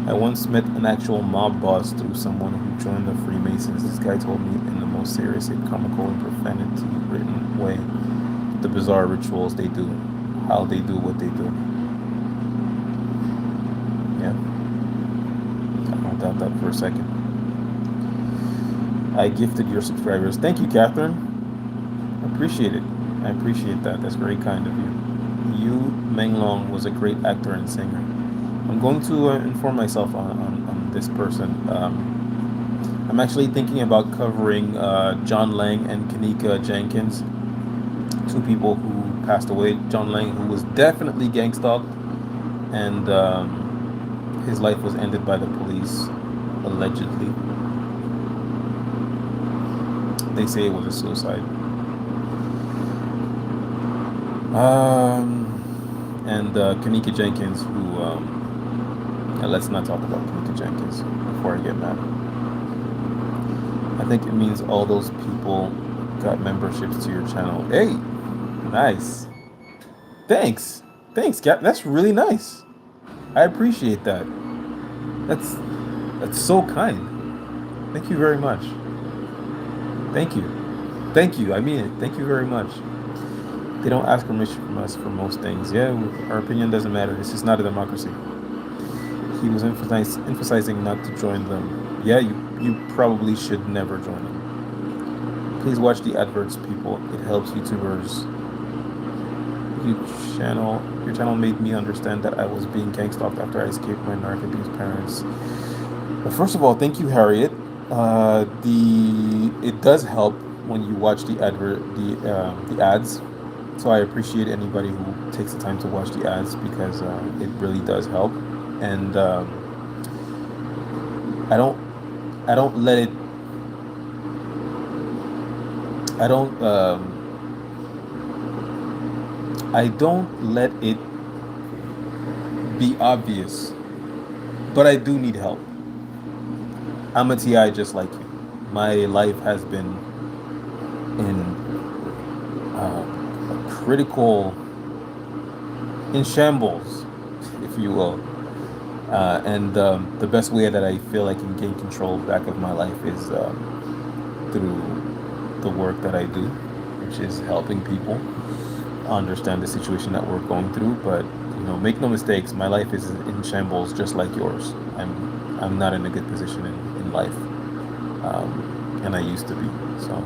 I once met an actual mob boss through someone who joined the Freemasons. This guy told me in the most serious and comical and profanity-ridden way the bizarre rituals they do, how they do what they do. Yeah, I don't doubt that for a second. I gifted your subscribers. Thank you, Catherine. I appreciate it. I appreciate that. That's very kind of you. Yu Menglong was a great actor and singer. I'm going to inform myself on this person. I'm actually thinking about covering John Lang and Kanika Jenkins, two people who passed away. John Lang, who was definitely gang-stalked, and his life was ended by the police, allegedly. They say it was a suicide. And Kanika Jenkins, who let's not talk about Kanika Jenkins before I get mad. I think it means all those people got memberships to your channel. Hey, nice. Thanks, Cap. That's really nice. I appreciate that. That's so kind. Thank you very much. Thank you. I mean it. Thank you very much. They don't ask permission from us for most things. Yeah, our opinion doesn't matter. This is not a democracy. He was emphasizing not to join them. Yeah, you probably should never join them. Please watch the adverts, people. It helps YouTubers. Your channel made me understand that I was being gang-stalked after I escaped my narc-abused parents. Well, first of all, thank you, Harriet. It does help when you watch the ads. So I appreciate anybody who takes the time to watch the ads, because it really does help. And I don't let it. I don't I don't let it be obvious, but I do need help. I'm a TI just like you. My life has been in a critical, in shambles, if you will. And the best way that I feel I can gain control back of my life is through the work that I do, which is helping people understand the situation that we're going through. But make no mistakes, my life is in shambles just like yours. I'm not in a good position in life, and I used to be. So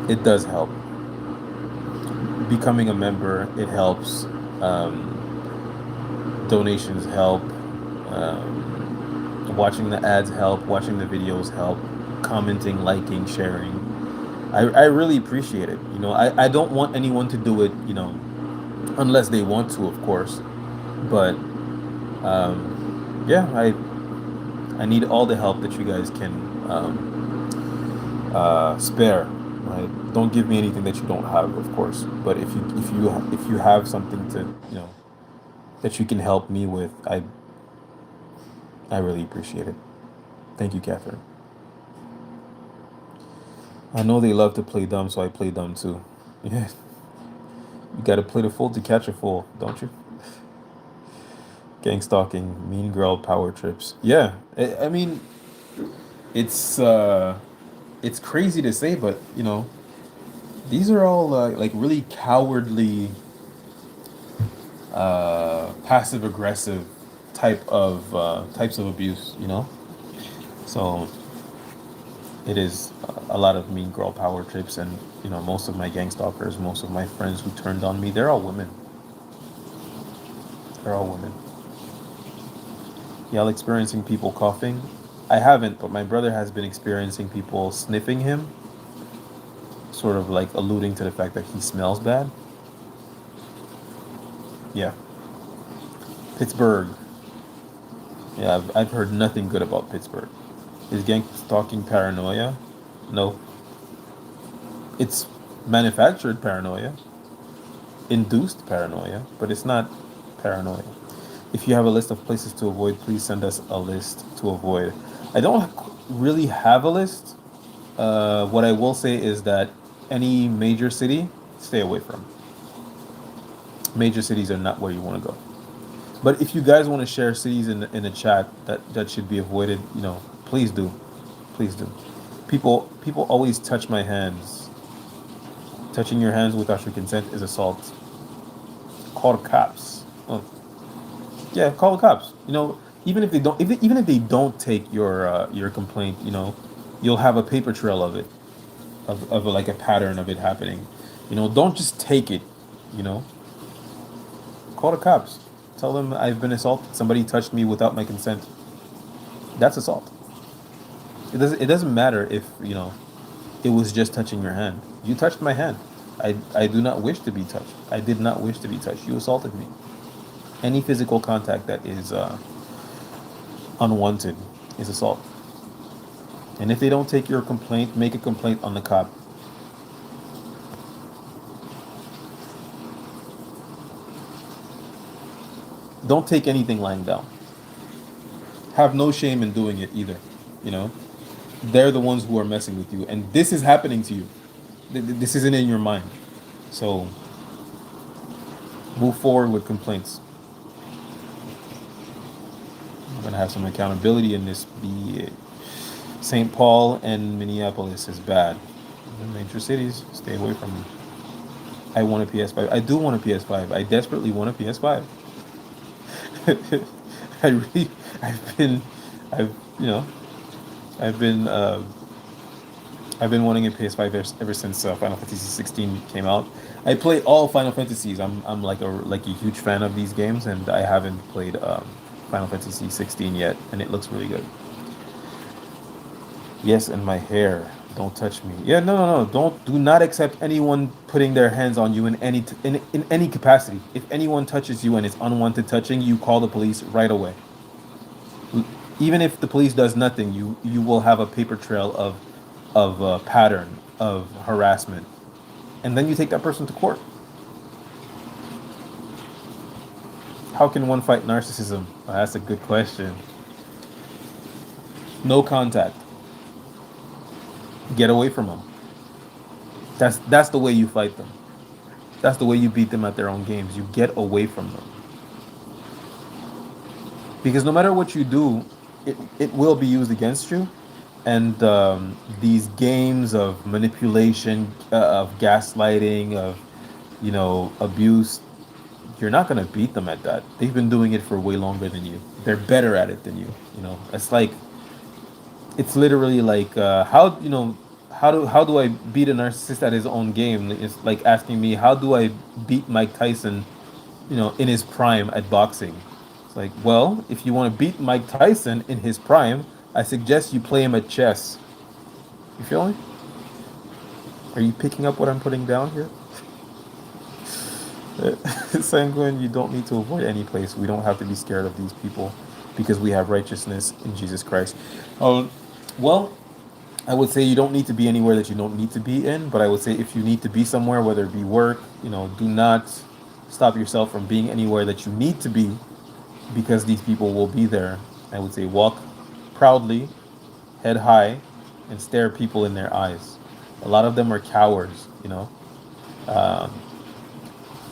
it does help. Becoming a member, it helps. Donations help. Watching the ads help. Watching the videos help. Commenting, liking, sharing. I really appreciate it. I don't want anyone to do it, unless they want to, of course. But yeah, I need all the help that you guys can spare. Right? Don't give me anything that you don't have, of course. But if you have something to that you can help me with, I really appreciate it. Thank you, Catherine. I know they love to play dumb, so I play dumb too. Yeah, you got to play the fool to catch a fool, don't you? Gang stalking, mean girl power trips. Yeah, I mean, it's uh, it's crazy to say, but these are all like really cowardly, passive aggressive types of abuse. So it is a lot of mean girl power trips, and most of my gang stalkers, most of my friends who turned on me, they're all women. They're all women. Y'all experiencing people coughing? I haven't, but my brother has been experiencing people sniffing him, sort of like alluding to the fact that he smells bad. Yeah. Pittsburgh. Yeah, I've heard nothing good about Pittsburgh. Is gang stalking paranoia? No. It's manufactured paranoia, induced paranoia, but it's not paranoia. If you have a list of places to avoid, please send us a list to avoid. I don't really have a list. What I will say is that any major city, stay away from. Major cities are not where you want to go. But if you guys want to share cities in the chat that should be avoided, please do, please do. People always touch my hands. Touching your hands without your consent is assault. Call the cops. Oh, yeah, call the cops. Even if they don't, even if they don't take your complaint, you'll have a paper trail of it, of like a pattern of it happening. Don't just take it. You know, call the cops. Tell them I've been assaulted. Somebody touched me without my consent. That's assault. It doesn't matter if it was just touching your hand. You touched my hand. I do not wish to be touched. I did not wish to be touched. You assaulted me. Any physical contact that is unwanted is assault. And if they don't take your complaint, make a complaint on the cop. Don't take anything lying down. Have no shame in doing it either. You know, they're the ones who are messing with you, and this is happening to you. This isn't in your mind. So move forward with complaints. I'm gonna have some accountability in this. Be St. Paul and Minneapolis is bad. The major cities, stay away from me. I want a PS5. I do want a PS5. I desperately want a PS5. I really, I've been, I've, you know, I've been, uh, I've been wanting a PS5 ever since Final Fantasy 16 came out. I play all Final Fantasies. I'm like a huge fan of these games, and I haven't played Final Fantasy 16 yet, and it looks really good. Yes, and my hair. Don't touch me. Yeah, no, no, no. Do not accept anyone putting their hands on you in any capacity. If anyone touches you and it's unwanted touching, you call the police right away. Even if the police does nothing, you will have a paper trail of pattern of harassment. and then you take that person to court. How can one fight narcissism? That's a good question. No contact. Get away from them. That's the way you fight them. That's the way you beat them at their own games. You get away from them. Because no matter what you do, it will be used against you. And these games of manipulation, of gaslighting, of abuse, you're not gonna beat them at that. They've been doing it for way longer than you. They're better at it than you. It's like it's literally like how do I beat a narcissist at his own game? It's like asking me how do I beat Mike Tyson, in his prime at boxing. It's like, well, if you want to beat Mike Tyson in his prime, I suggest you play him at chess. You feel me? Are you picking up what I'm putting down here? Sanguine, you don't need to avoid any place. We don't have to be scared of these people because we have righteousness in Jesus Christ. Oh, well, I would say you don't need to be anywhere that you don't need to be in, but I would say if you need to be somewhere, whether it be work, do not stop yourself from being anywhere that you need to be because these people will be there. I would say walk proudly, head high, and stare people in their eyes. A lot of them are cowards. Um,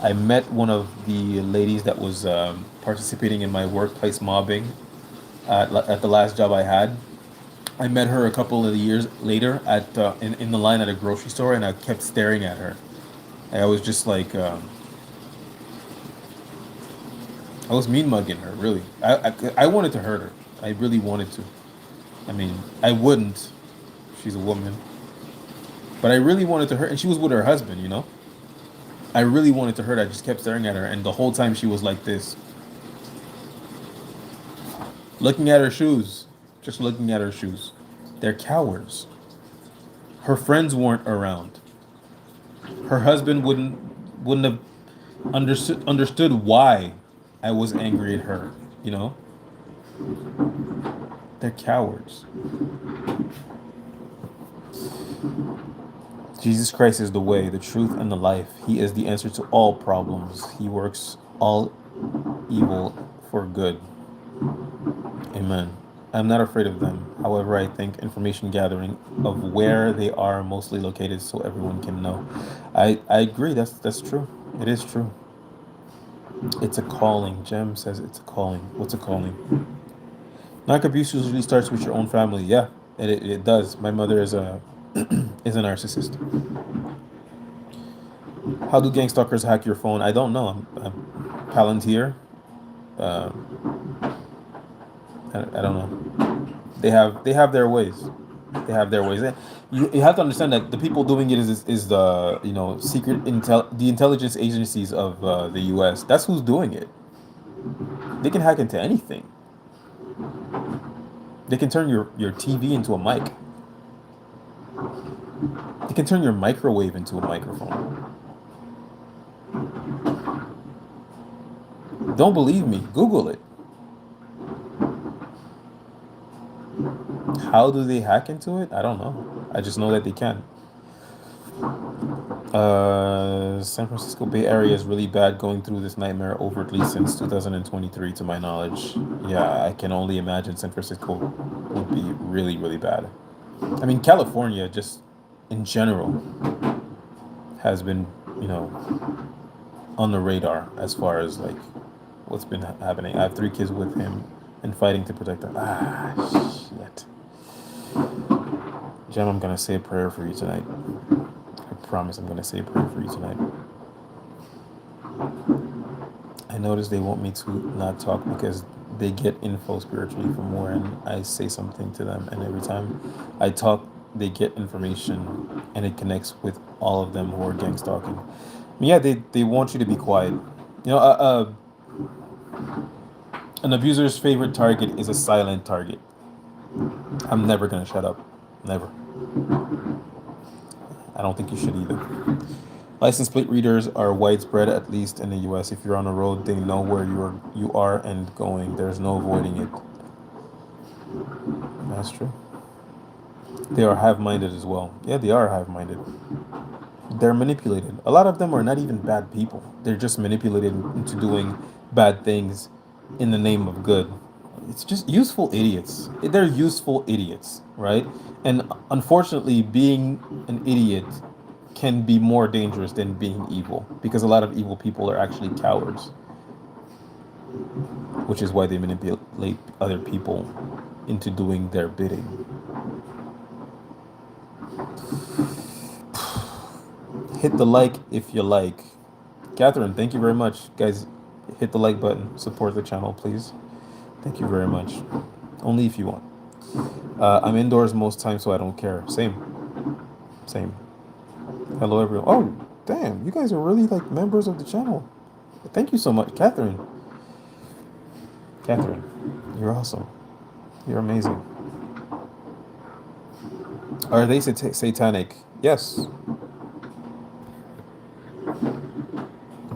I met one of the ladies that was participating in my workplace mobbing at the last job I had. I met her a couple of years later in the line at a grocery store, and I kept staring at her. I was just like, I was mean mugging her, really. I wanted to hurt her. I really wanted to. I mean, I wouldn't. She's a woman. But I really wanted to hurt, and she was with her husband. I really wanted to hurt her. I just kept staring at her, and the whole time she was like this, looking at her shoes, just looking at her shoes. They're cowards. Her friends weren't around. Her husband wouldn't have understood why I was angry at her. You know, they're cowards. Jesus Christ is the way, the truth, and the life. He is the answer to all problems. He works all evil for good. Amen. I'm not afraid of them. However, I think information gathering of where they are mostly located so everyone can know. I agree. That's true. It is true. It's a calling. Jem says it's a calling. What's a calling? Knock abuse usually starts with your own family. Yeah, it does. My mother is a is a narcissist. How do gang stalkers hack your phone? I don't know. I'm Palantir. Uh, I don't know. They have their ways. They have their ways. You have to understand that the people doing it is the the intelligence agencies of the U.S. That's who's doing it. They can hack into anything. They can turn your TV into a mic. They can turn your microwave into a microphone. Don't believe me? Google it. How do they hack into it? I don't know. I just know that they can. San Francisco Bay Area is really bad going through this nightmare overtly since 2023, to my knowledge. Yeah, I can only imagine San Francisco would be really, really bad. I mean, California, just in general, has been, you know, on the radar as far as like what's been happening. I have 3 kids with him and fighting to protect them. Shit. Jem, I'm gonna say a prayer for you tonight. I promise I'm gonna say a prayer for you tonight. I notice they want me to not talk because they get info spiritually from when I say something to them, and every time I talk, they get information, and it connects with all of them who are gang stalking. Yeah, they want you to be quiet. An abuser's favorite target is a silent target. I'm never gonna shut up. Never. I don't think you should either. License plate readers are widespread, at least in the U.S. If you're on a road, they know where you are and going. There's no avoiding it. That's true. They are hive-minded as well. Yeah, they are hive-minded. They're manipulated. A lot of them are not even bad people. They're just manipulated into doing bad things in the name of good. It's just useful idiots. They're useful idiots, right? And unfortunately, being an idiot can be more dangerous than being evil because a lot of evil people are actually cowards, which is why they manipulate other people into doing their bidding. Hit the like if you like. Catherine, thank you very much. Guys, hit the like button. Support the channel, please. Thank you very much. Only if you want. I'm indoors most times, so I don't care. Same. Same. Hello, everyone. Oh, damn. You guys are really like members of the channel. Thank you so much. Catherine. Catherine, you're awesome. You're amazing. Are they satanic? Yes.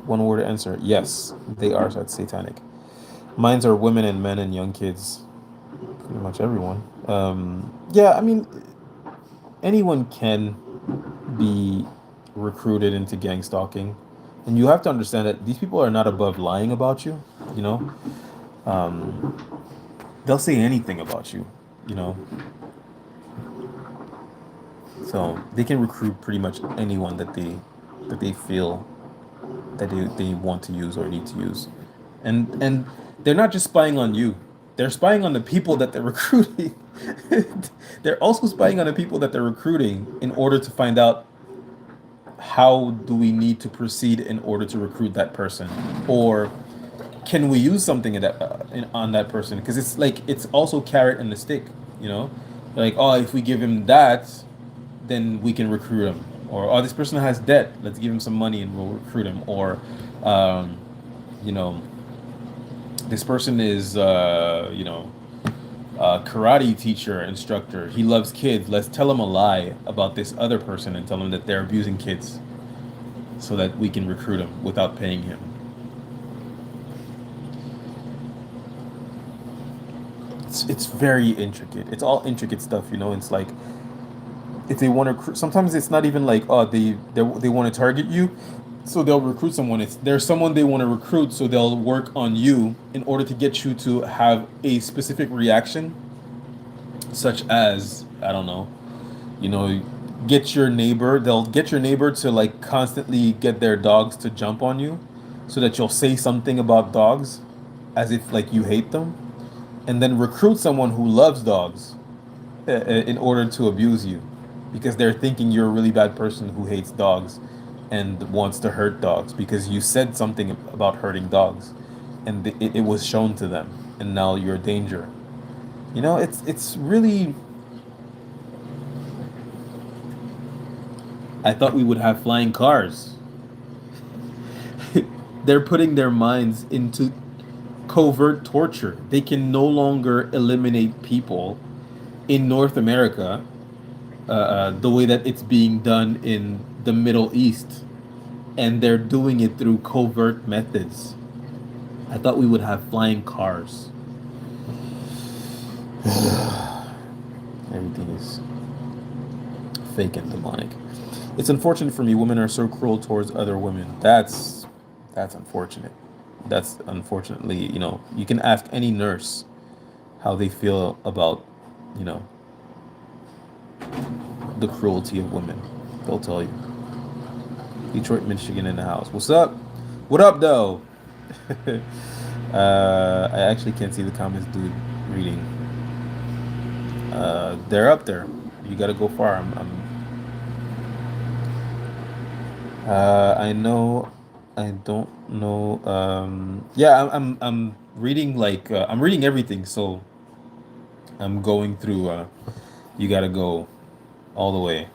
One word answer. Yes, they are satanic. Mines are women and men and young kids. Pretty much everyone. Yeah, I mean, anyone can be recruited into gang stalking. And you have to understand that these people are not above lying about you, you know? Um, they'll say anything about you, you know? So they can recruit pretty much anyone that they feel that they want to use or need to use. And they're not just spying on you. They're spying on the people that they're recruiting. They're also spying on the people that they're recruiting in order to find out how do we need to proceed in order to recruit that person, or can we use something on that person, because it's like it's also carrot and the stick, you know, like, oh, if we give him that, then we can recruit him, or oh, this person has debt, let's give him some money and we'll recruit him, or um, you know, this person is a karate teacher instructor, he loves kids, let's tell him a lie about this other person and tell him that they're abusing kids so that we can recruit him without paying him. It's very intricate. It's all intricate stuff, you know. It's like if they want to recruit, sometimes it's not even like, oh, they want to target you, so they'll recruit someone. It's there's someone they want to recruit, so they'll work on you in order to get you to have a specific reaction, such as, I don't know, you know, get your neighbor. They'll get your neighbor to like constantly get their dogs to jump on you, so that you'll say something about dogs, as if like you hate them, and then recruit someone who loves dogs in order to abuse you, because they're thinking you're a really bad person who hates dogs and wants to hurt dogs because you said something about hurting dogs, and it was shown to them, and now you're a danger. You know, it's really. I thought we would have flying cars. They're putting their minds into covert torture. They can no longer eliminate people in North America the way that it's being done in the Middle East, and they're doing it through covert methods. I thought we would have flying cars. Everything is fake and demonic. It's unfortunate for me. Women are so cruel towards other women. That's unfortunate. That's unfortunately, you know, you can ask any nurse how they feel about, you know, the cruelty of women. They'll tell you. Detroit, Michigan in the house. What's up? What up, though? I actually can't see the comments, dude, reading. They're up there. You gotta go far. I know. I don't know. Yeah, I'm reading like I'm reading everything. So I'm going through. You gotta go all the way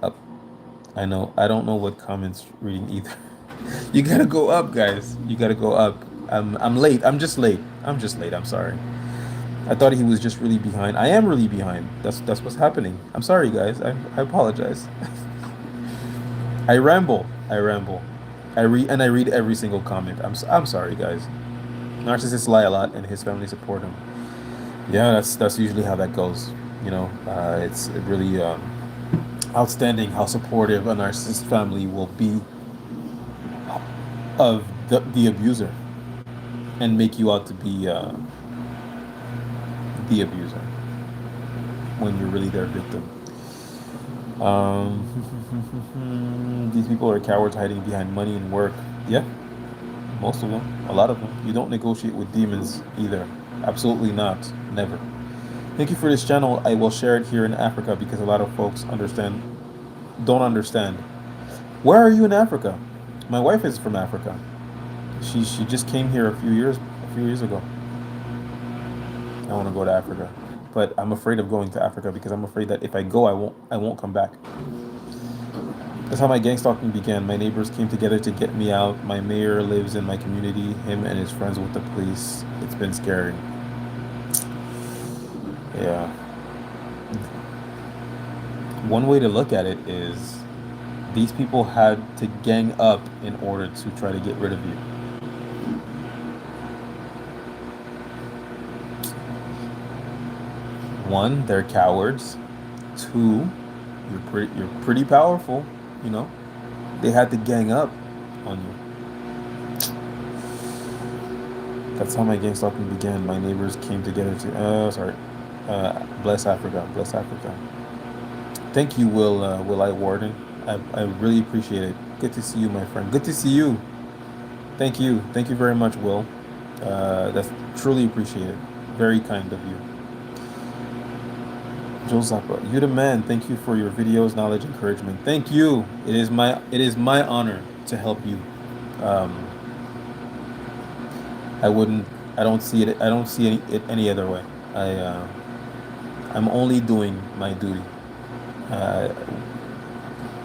up. I know. I don't know what comments reading either. You gotta go up, guys. You gotta go up. I'm late. I'm just late. I'm just late. I'm sorry. I thought he was just really behind. I am really behind. That's what's happening. I'm sorry, guys. I apologize. I ramble. I ramble. I read every single comment. I'm sorry, guys. Narcissists lie a lot, and his family support him. Yeah, that's usually how that goes. You know, it's really outstanding how supportive a narcissist family will be of the abuser and make you out to be the abuser when you're really their victim. These people are cowards hiding behind money and work. Yeah, most of them, a lot of them. You don't negotiate with demons either. Absolutely not. Never. Thank you for this channel. I will share it here in Africa because a lot of folks don't understand. Where are you in Africa? My wife is from Africa. She just came here a few years ago. I want to go to Africa, but I'm afraid of going to Africa because I'm afraid that if I go, I won't come back. That's how my gang stalking began. My neighbors came together to get me out. My mayor lives in my community. Him and his friends with the police. It's been scary. Yeah. One way to look at it is these people had to gang up in order to try to get rid of you. One, they're cowards. Two, you're pretty powerful, you know. They had to gang up on you. That's how my gang stalking began. My neighbors came together to bless Africa, bless Africa. Thank you, Will I Warden. I really appreciate it. Good to see you, my friend. Good to see you. Thank you very much, Will. That's truly appreciated. Very kind of you. Joe Zappa, you the man. Thank you for your videos, knowledge, encouragement. Thank you. It is my honor to help you. I wouldn't. I don't see it. I don't see any other way. I'm only doing my duty.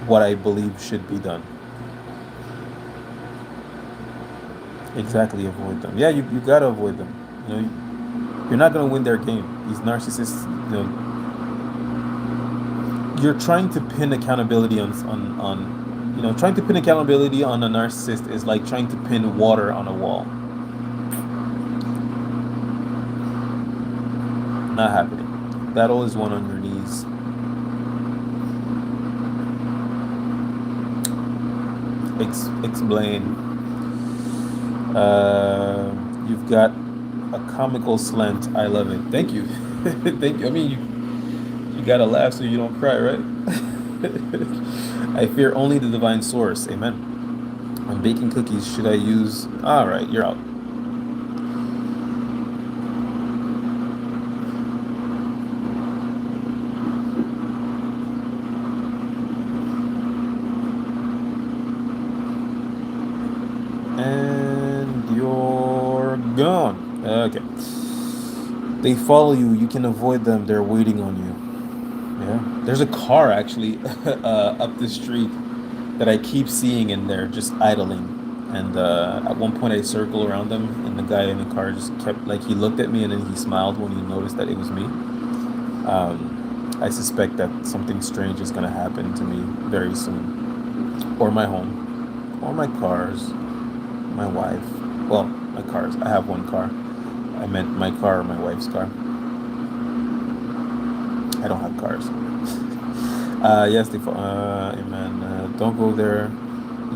What I believe should be done. Exactly, avoid them. Yeah, you gotta avoid them. You know, you're not gonna win their game. These narcissists, you know, you're trying to pin accountability on you know, trying to pin accountability on a narcissist is like trying to pin water on a wall. Not happening. Battle is one on your knees. Explain. You've got a comical slant. I love it. Thank you. Thank you. I mean, you gotta laugh so you don't cry, right? I fear only the divine source. Amen. I'm baking cookies. Should I use... All right, you're out. And you're gone. Okay. They follow you. You can avoid them. They're waiting on you. Yeah. There's a car actually up the street that I keep seeing in there just idling. And at one point I circle around them and the guy in the car just kept, like, he looked at me and then he smiled when he noticed that it was me. I suspect that something strange is going to happen to me very soon. Or my home. Or my cars. My wife. Well, my cars. I have one car. I meant my car or my wife's car. I don't have cars. Yes, amen. Don't go there.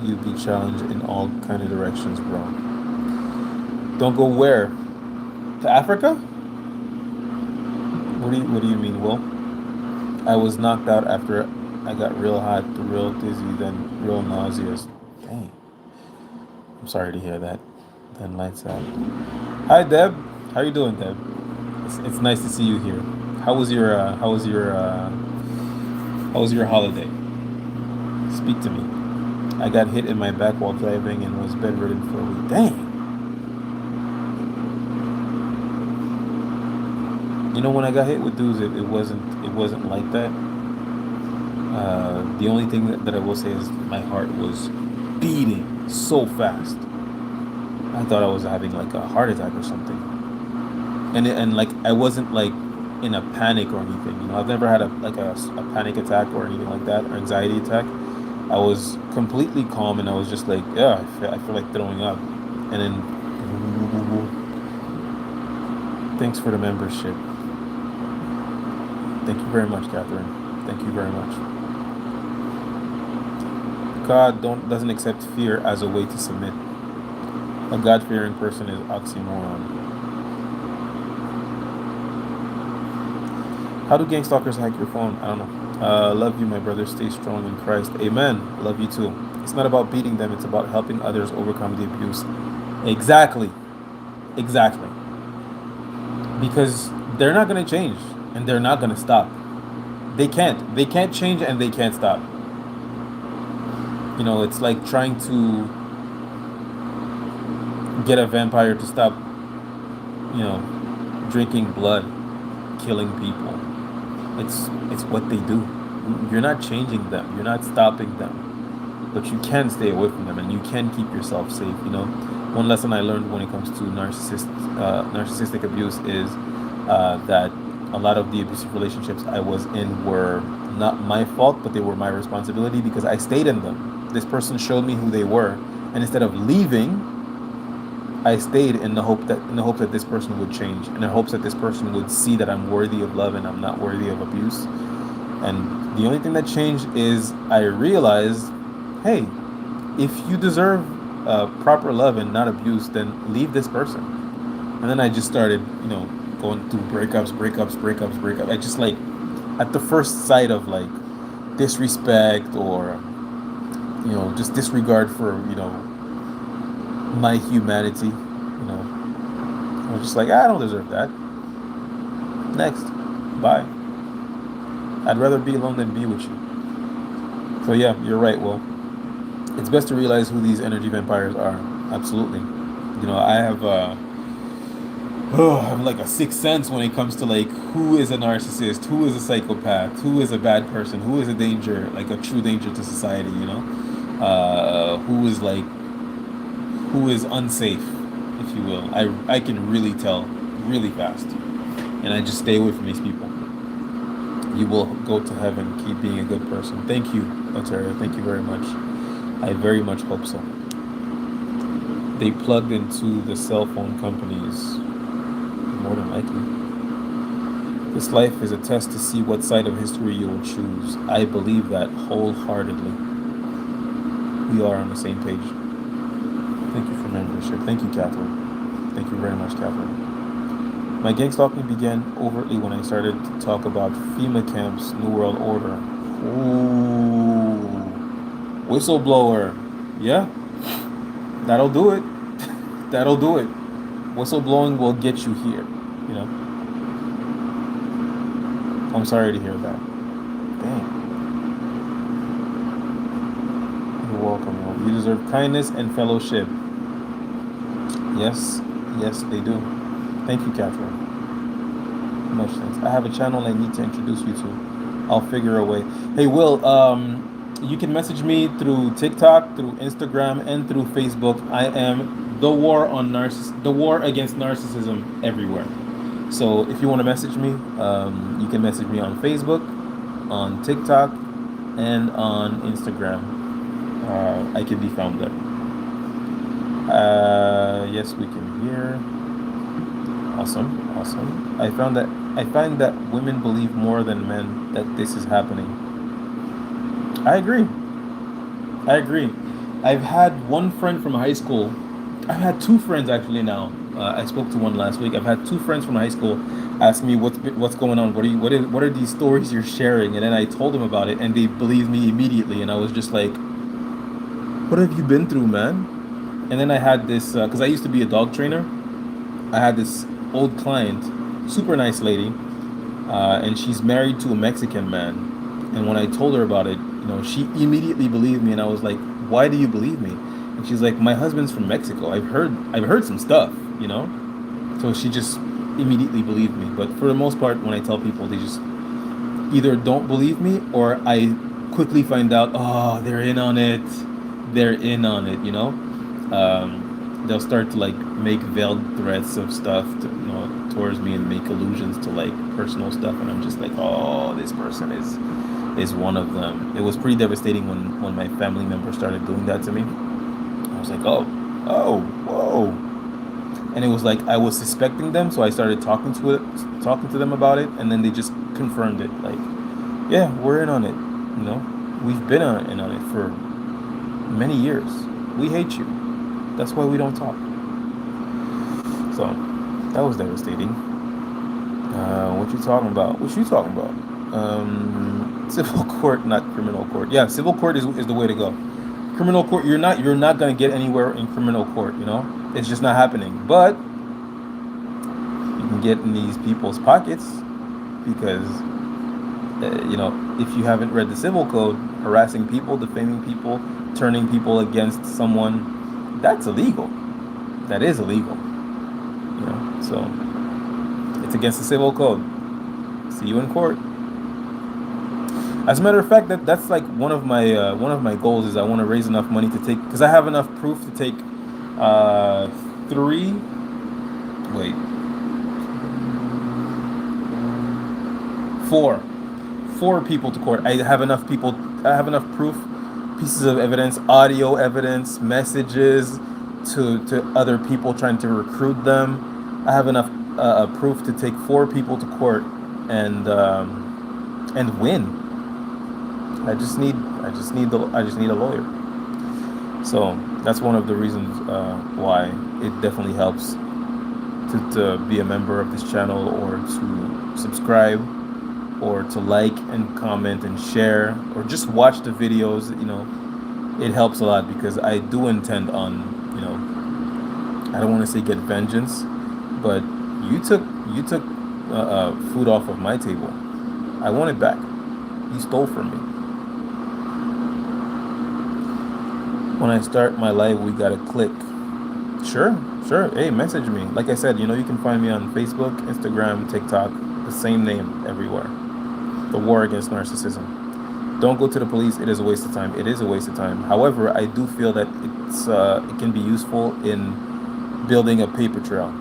You be challenged in all kind of directions, bro. Don't go where? To Africa? What do you mean, Will? I was knocked out after I got real hot, real dizzy, then real nauseous. Dang. I'm sorry to hear that. Then lights out. Hi, Deb. How you doing, Deb? It's nice to see you here. How was your holiday? Speak to me. I got hit in my back while driving and was bedridden for a week. Dang. You know, when I got hit with dudes, it wasn't like that. The only thing that I will say is my heart was beating so fast. I thought I was having like a heart attack or something. And like I wasn't like in a panic or anything. You know, I've never had a panic attack or anything like that, or anxiety attack. I was completely calm and I was just like, yeah, I feel like throwing up. And then, thanks for the membership. Thank you very much, Catherine. Thank you very much. God doesn't accept fear as a way to submit. A God-fearing person is oxymoron. How do gang stalkers hack your phone? I don't know. Love you, my brother. Stay strong in Christ. Amen. Love you too. It's not about beating them. It's about helping others overcome the abuse. Exactly. Exactly. Because they're not going to change and they're not going to stop. They can't. They can't change and they can't stop. You know, it's like trying to get a vampire to stop, you know, drinking blood, killing people. It's what they do. You're not changing them. You're not stopping them. But you can stay away from them and you can keep yourself safe, you know. One lesson I learned when it comes to narcissistic abuse is that a lot of the abusive relationships I was in were not my fault, but they were my responsibility because I stayed in them. This person showed me who they were, and instead of leaving, I stayed in the hope that this person would change, in the hopes that this person would see that I'm worthy of love and I'm not worthy of abuse. And the only thing that changed is I realized, hey, if you deserve proper love and not abuse, then leave this person. And then I just started, you know, going through breakups. I just like, at the first sight of like disrespect or, you know, just disregard for, you know, my humanity, you know, I was just like, I don't deserve that. Next. Bye. I'd rather be alone than be with you. So yeah, you're right. Well, it's best to realize who these energy vampires are. Absolutely. You know, I have I'm like a sixth sense when it comes to like who is a narcissist, who is a psychopath, who is a bad person, who is a danger, like a true danger to society, you know, who is unsafe, if you will. I can really tell really fast, and I just stay away from these people. You will go to heaven. Keep being a good person. Thank you, Ontario. Thank you very much. I very much hope so. They plugged into the cell phone companies, more than likely. This life is a test to see what side of history you will choose. I believe that wholeheartedly. We are on the same page. Thank you for membership. Thank you, Catherine. Thank you very much, Catherine. My gang stalking began overtly when I started to talk about FEMA camps, New World Order. Ooh. Whistleblower. Yeah. That'll do it. That'll do it. Whistleblowing will get you here, you know. I'm sorry to hear that. Dang. You're welcome. You deserve kindness and fellowship. Yes, yes, they do. Thank you, Catherine. Much thanks. I have a channel I need to introduce you to. I'll figure a way. Hey, Will, you can message me through TikTok, through Instagram, and through Facebook. I am the war against narcissism everywhere. So if you want to message me, you can message me on Facebook, on TikTok, and on Instagram. I can be found there. Yes, we can hear. Awesome. I find that women believe more than men that this is happening. I agree. I've had one friend from high school. I've had two friends actually now. I spoke to one last week. I've had two friends from high school ask me what's going on. What are these stories you're sharing? And then I told them about it, and they believed me immediately. And I was just like, "What have you been through, man?" And then I had this because I used to be a dog trainer. I had this old client, super nice lady, and she's married to a Mexican man. And when I told her about it, you know, she immediately believed me, and I was like, "Why do you believe me?" And she's like, "My husband's from Mexico. I've heard some stuff, you know." So she just immediately believed me. But for the most part, when I tell people, they just either don't believe me, or I quickly find out, oh, they're in on it. You know. They'll start to like make veiled threats of stuff towards me and make allusions to like personal stuff, and I'm just like, oh, this person is one of them. It was pretty devastating when my family members started doing that to me. I was like, oh, whoa, and it was like I was suspecting them, so I started talking to them about it, and then they just confirmed it. Like, yeah, we're in on it. You know, we've been in on it for Many years. We hate you. That's why we don't talk. So that was devastating. What you talking about? What you talking about? Civil court, not criminal court. Yeah, civil court is the way to go. Criminal court, you're not gonna get anywhere in criminal court. It's just not happening. But you can get in these people's pockets because if you haven't read the civil code, harassing people, defaming people, turning people against someone, that's illegal. That is illegal. So it's against the civil code. See you in court. As a matter of fact, that's like one of my goals is I want to raise enough money to take, because I have enough proof to take three wait four people to court. I have enough proof, pieces of evidence, audio evidence, messages to other people trying to recruit them. I have enough proof to take four people to court and win. I just need a lawyer. So that's one of the reasons why it definitely helps to be a member of this channel, or to subscribe, or to like and comment and share, or just watch the videos. It helps a lot, because I do intend on, I don't want to say get vengeance, but you took food off of my table. I want it back. You stole from me. When I start my live, we gotta click. Sure. Hey, message me. Like I said, you can find me on Facebook, Instagram, TikTok, the same name everywhere. The War Against Narcissism. Don't go to the police. It is a waste of time. It is a waste of time. However, I do feel that it can be useful in building a paper trail,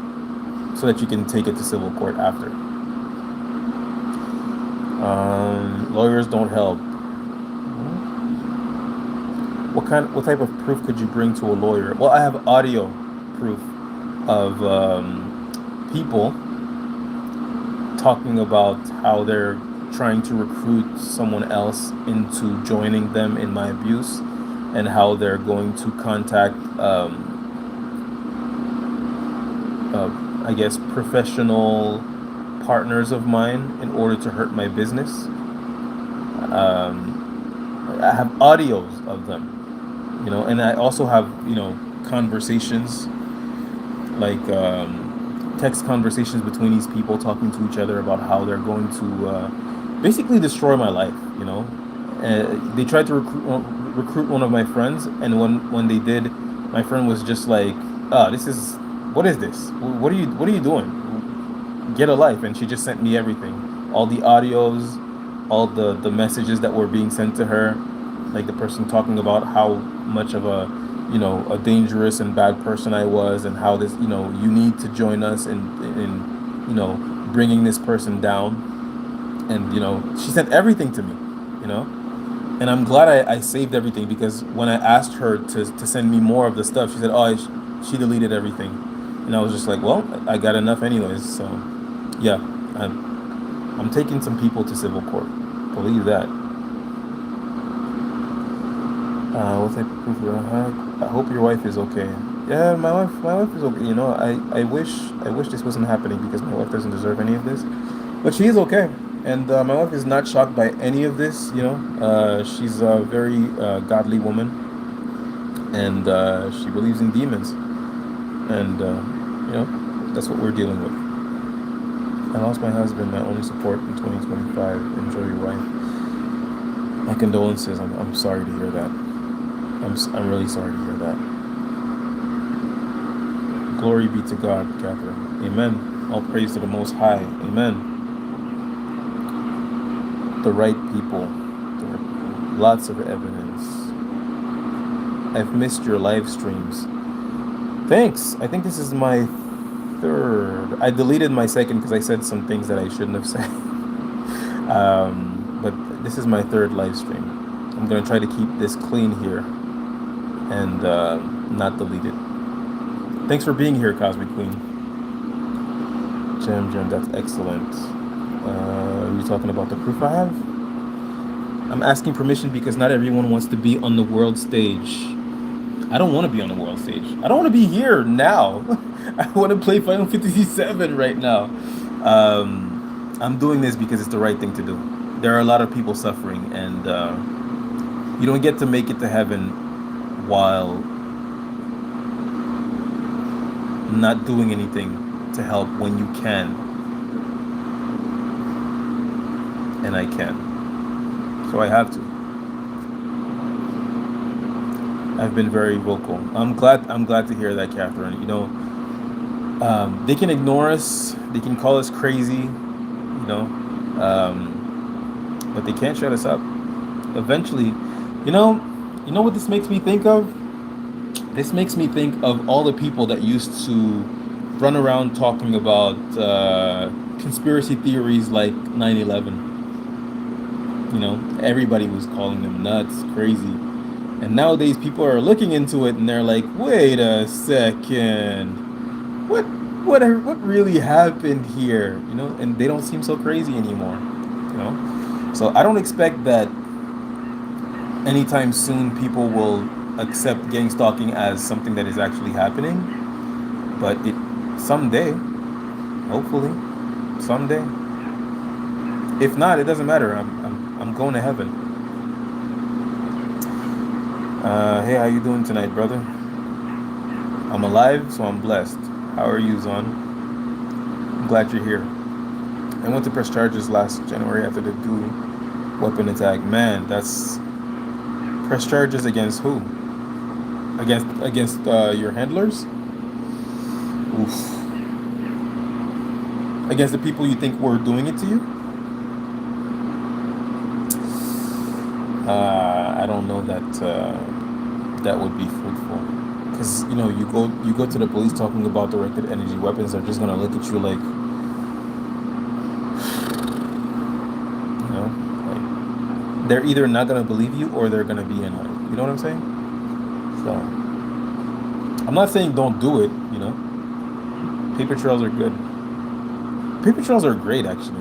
so that you can take it to civil court after. Lawyers don't help. What type of proof could you bring to a lawyer? Well, I have audio proof of people talking about how they're trying to recruit someone else into joining them in my abuse, and how they're going to contact, I guess, professional partners of mine in order to hurt my business. I have audios of them. And I also have, conversations, like text conversations between these people talking to each other about how they're going to basically destroy my life. They tried to recruit one of my friends, and when they did, my friend was just like, what is this? What are you doing? Get a life. And she just sent me everything, all the audios, all the messages that were being sent to her, like the person talking about how much of a dangerous and bad person I was, and how this, you need to join us in bringing this person down. And she sent everything to me, and I'm glad I saved everything, because when I asked her to send me more of the stuff, she said, oh, she deleted everything. And I was just like, well, I got enough anyways. So yeah, I'm taking some people to civil court. Believe that. What type of proof do I have? I hope your wife is okay. Yeah, my wife is okay. I wish this wasn't happening, because my wife doesn't deserve any of this, but she is okay. And my wife is not shocked by any of this. She's a very godly woman, and she believes in demons, and that's what we're dealing with. I lost my husband, my only support in 2025. Enjoy your wife. My condolences. I'm sorry to hear that. I'm really sorry to hear that. Glory be to God, Catherine. Amen. All praise to the Most High. Amen. The right people. Lots of evidence. I've missed your live streams. Thanks. I think this is my third. I deleted my second because I said some things that I shouldn't have said. But this is my third live stream. I'm going to try to keep this clean here and not delete it. Thanks for being here, Cosmic Queen. Gem, that's excellent. Are you talking about the proof I have? I'm asking permission because not everyone wants to be on the world stage. I don't want to be on the world stage. I don't want to be here now. I want to play Final Fantasy VII right now. I'm doing this because it's the right thing to do. There are a lot of people suffering, and you don't get to make it to heaven while not doing anything to help when you can, and I can. So I have to. I've been very vocal. I'm glad. I'm glad to hear that, Catherine. They can ignore us. They can call us crazy. But they can't shut us up. Eventually, you know, you know what this makes me think of? This makes me think of all the people that used to run around talking about conspiracy theories like 9/11. Everybody was calling them nuts, crazy. And nowadays people are looking into it and they're like, wait a second. What really happened here? And they don't seem so crazy anymore. So I don't expect that anytime soon people will accept gang stalking as something that is actually happening. But it someday, hopefully, someday. If not, it doesn't matter. I'm going to heaven. Hey, how you doing tonight, brother? I'm alive, so I'm blessed. How are you, Zon? I'm glad you're here. I went to press charges last January after the Goo weapon attack. Man, that's press charges against who? Against your handlers? Oof. Against the people you think were doing it to you? I don't know that that would be fruitful, because you go to the police talking about directed energy weapons. They're just gonna look at you like, like they're either not gonna believe you or they're gonna be in on it. You know what I'm saying? So I'm not saying don't do it. Paper trails are good. Paper trails are great, actually.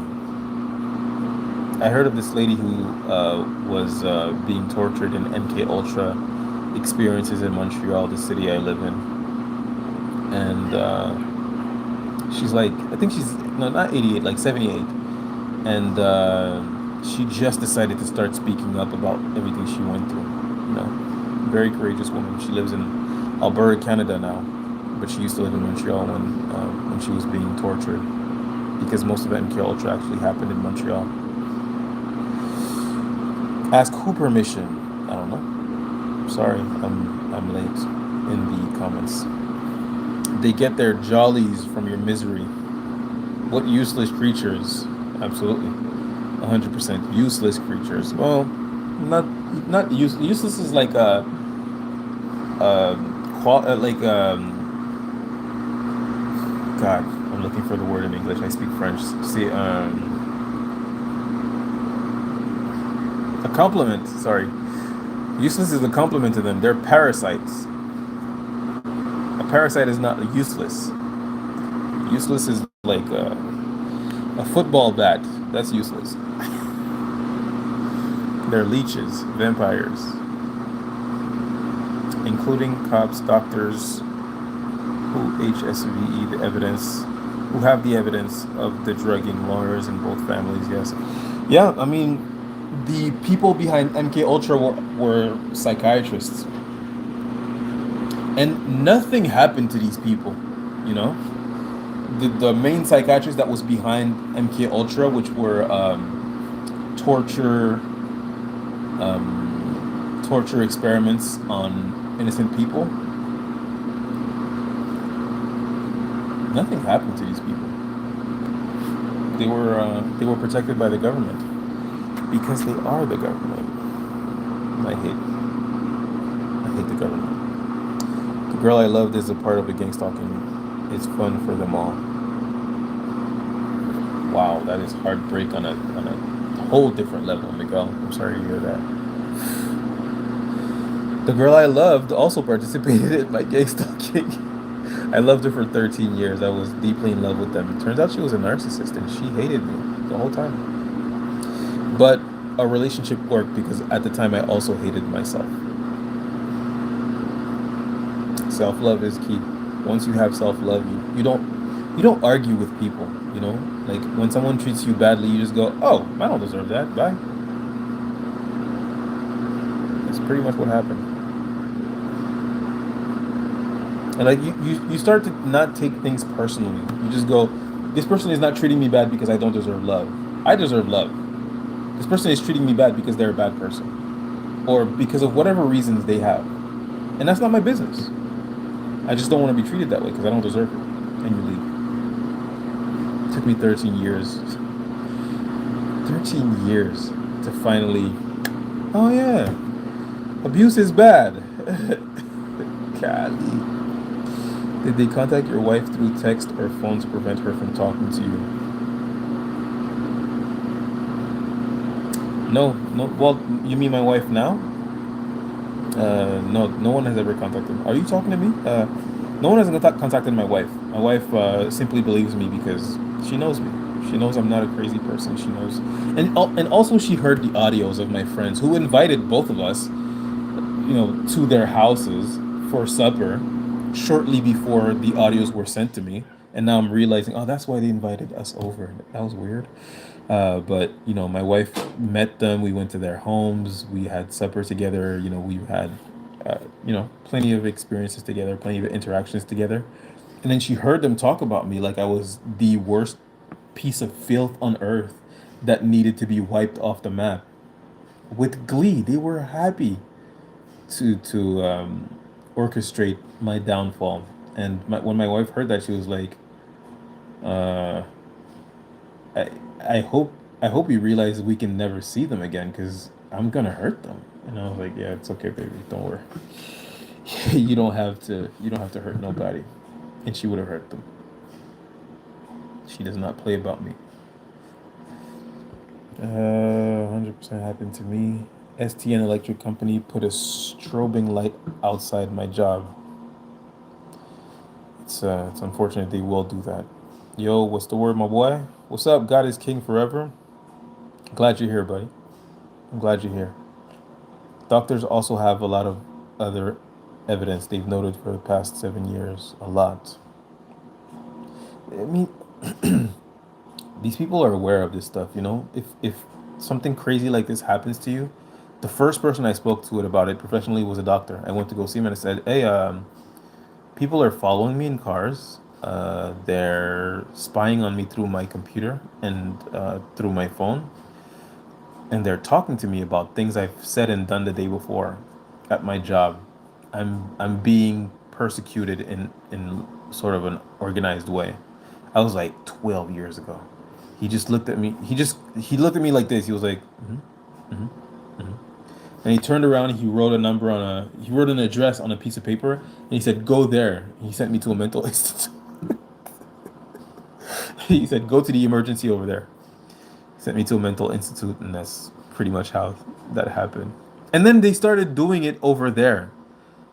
I heard of this lady who was being tortured in MK Ultra experiences in Montreal, the city I live in, and she's like, I think she's no, not 88, like 78, and she just decided to start speaking up about everything she went through. Very courageous woman. She lives in Alberta, Canada now, but she used to live in Montreal when she was being tortured, because most of MK Ultra actually happened in Montreal. Ask who permission? I don't know. Sorry, I'm late in the comments. They get their jollies from your misery. What useless creatures? Absolutely, 100% useless creatures. Well, not useless. Useless is like God. I'm looking for the word in English. I speak French. See, a compliment. Sorry. Useless is a compliment to them. They're parasites. A parasite is not useless. Useless is like a football bat. That's useless. They're leeches, vampires, including cops, doctors, who have the evidence of the drugging, lawyers in both families. Yes. Yeah, I mean, the people behind MK Ultra were psychiatrists, and nothing happened to these people. The main psychiatrist that was behind MK Ultra, which were torture experiments on innocent people. Nothing happened to these people. They were protected by the government, because they are the government. I hate the government. The girl I loved is a part of the gang stalking. It's fun for them all. Wow, that is heartbreak on a whole different level, Miguel. I'm sorry to hear that. The girl I loved also participated in my gang stalking. I loved her for 13 years. I was deeply in love with them. It turns out she was a narcissist and she hated me the whole time. But a relationship worked because at the time I also hated myself. Self-love is key. Once you have self-love, you don't argue with people, you know? Like when someone treats you badly, you just go, "Oh, I don't deserve that. Bye." That's pretty much what happened. And like you start to not take things personally. You just go, "This person is not treating me bad because I don't deserve love. I deserve love. This person is treating me bad because they're a bad person or because of whatever reasons they have." And that's not my business. I just don't want to be treated that way because I don't deserve it. And you leave. It took me 13 years. 13 years to finally, oh yeah, abuse is bad. Golly. Did they contact your wife through text or phone to prevent her from talking to you? No, no. Well, you mean my wife now? No, no one has ever contacted me. Are you talking to me? No one has contacted my wife. My wife simply believes me because she knows me. She knows I'm not a crazy person. She knows, and also she heard the audios of my friends who invited both of us, to their houses for supper shortly before the audios were sent to me. And now I'm realizing, oh, that's why they invited us over. That was weird. But my wife met them. We went to their homes. We had supper together. We had, plenty of experiences together, plenty of interactions together. And then she heard them talk about me like I was the worst piece of filth on earth that needed to be wiped off the map. With glee, they were happy to orchestrate my downfall. And when my wife heard that, she was like, uh, I I hope you realize we can never see them again because I'm gonna hurt them. And I was like, yeah, it's okay, baby, don't worry. You don't have to hurt nobody. And she would have hurt them. She does not play about me. 100% happened to me. STN Electric Company put a strobing light outside my job. It's unfortunate they will do that. Yo, what's the word, my boy? What's up? God is king forever. Glad you're here, buddy. I'm glad you're here. Doctors also have a lot of other evidence they've noted for the past 7 years. A lot. I mean, these people are aware of this stuff. If something crazy like this happens to you, the first person I spoke to it about it professionally was a doctor. I went to go see him and I said, "Hey, people are following me in cars. They're spying on me through my computer and through my phone, and they're talking to me about things I've said and done the day before at my job. I'm being persecuted in sort of an organized way." I was like 12 years ago. He just looked at me. He looked at me like this. He was like, mm-hmm, mm-hmm. And he turned around and he wrote an address on a piece of paper and he said, "Go there." He sent me to a mental institute. He said, "Go to the emergency over there." Sent me to a mental institute, and that's pretty much how that happened. And then they started doing it over there.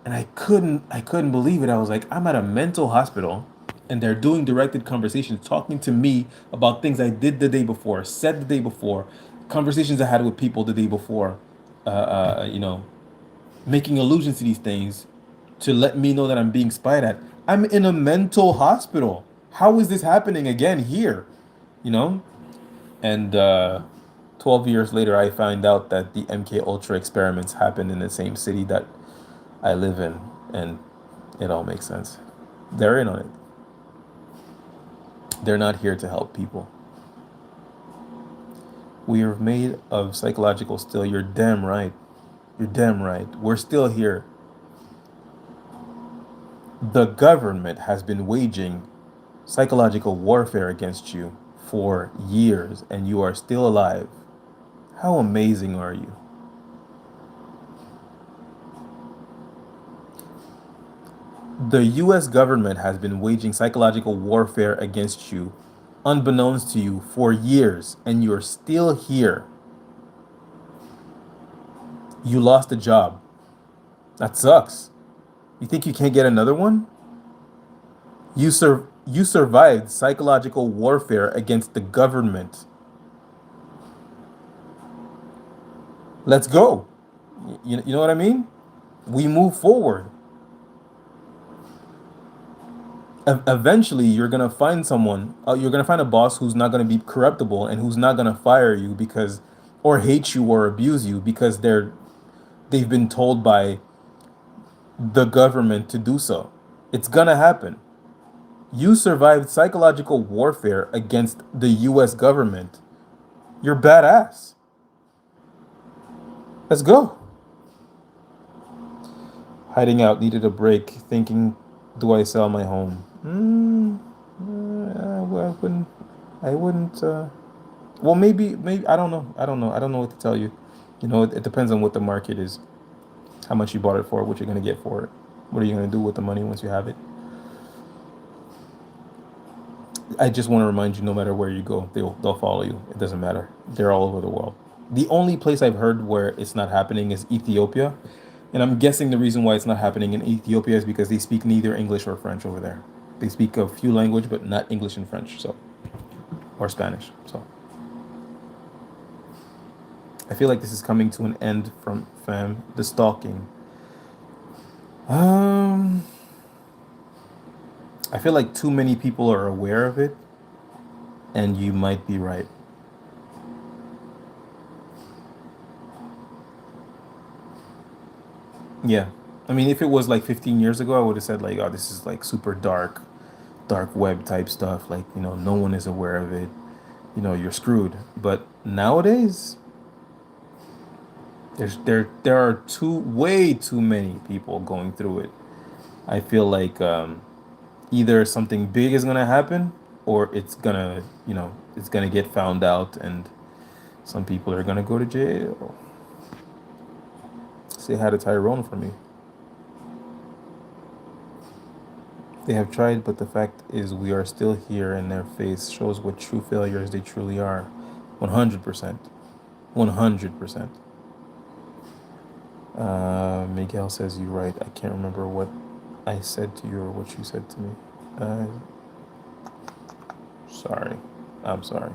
And I couldn't believe it. I was like, I'm at a mental hospital and they're doing directed conversations, talking to me about things I did the day before, said the day before, conversations I had with people the day before, uh, uh, you know, making allusions to these things to let me know that I'm being spied at. I'm in a mental hospital. How is this happening again here? You know? And 12 years later, I find out that the MK Ultra experiments happened in the same city that I live in, and it all makes sense. They're in on it. They're not here to help people. We are made of psychological steel. You're damn right. You're damn right. We're still here. The government has been waging psychological warfare against you for years, and you are still alive. How amazing are you? The US government has been waging psychological warfare against you, unbeknownst to you, for years, and you're still here. You lost a job. That sucks. You think you can't get another one? You survived psychological warfare against the government. Let's go. You know what I mean? We move forward. Eventually you're gonna find someone. You're gonna find a boss who's not gonna be corruptible and who's not gonna fire you because, or hate you or abuse you because they've been told by the government to do so. It's gonna happen. You survived psychological warfare against the US government. You're badass. Let's go. Hiding out, needed a break, thinking, do I sell my home? Well, I wouldn't. Well, maybe, I don't know what to tell you. It depends on what the market is, how much you bought it for, what you're going to get for it. What are you going to do with the money once you have it? I just want to remind you, no matter where you go, they'll follow you. It doesn't matter. They're all over the world. The only place I've heard where it's not happening is Ethiopia, and I'm guessing the reason why it's not happening in Ethiopia is because they speak neither English or French over there. They speak a few language, but not English and French, so or Spanish. So I feel like this is coming to an end from fam. The stalking. Um, I feel like too many people are aware of it, and you might be right. Yeah. I mean, if it was like 15 years ago, I would have said like, oh, this is like super dark web type stuff. Like, no one is aware of it. You're screwed. But nowadays, there are way too many people going through it. I feel like either something big is gonna happen, or it's gonna get found out, and some people are gonna go to jail. Say hi to Tyrone for me. They have tried, but the fact is we are still here, and their face shows what true failures they truly are. 100%. 100%. Miguel says you're right. I can't remember what I said to you or what you said to me. Uh, Sorry. I'm sorry.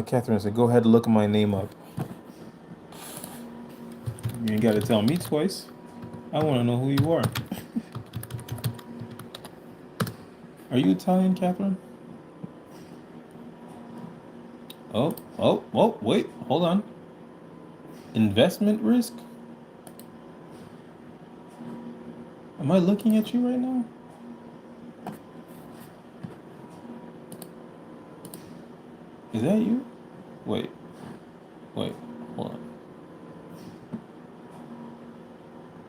Catherine said, go ahead and look my name up. You ain't got to tell me twice. I want to know who you are. Are you Italian, Catherine? Oh, wait, hold on. Investment risk? Am I looking at you right now? Is that you? Wait, wait, hold on.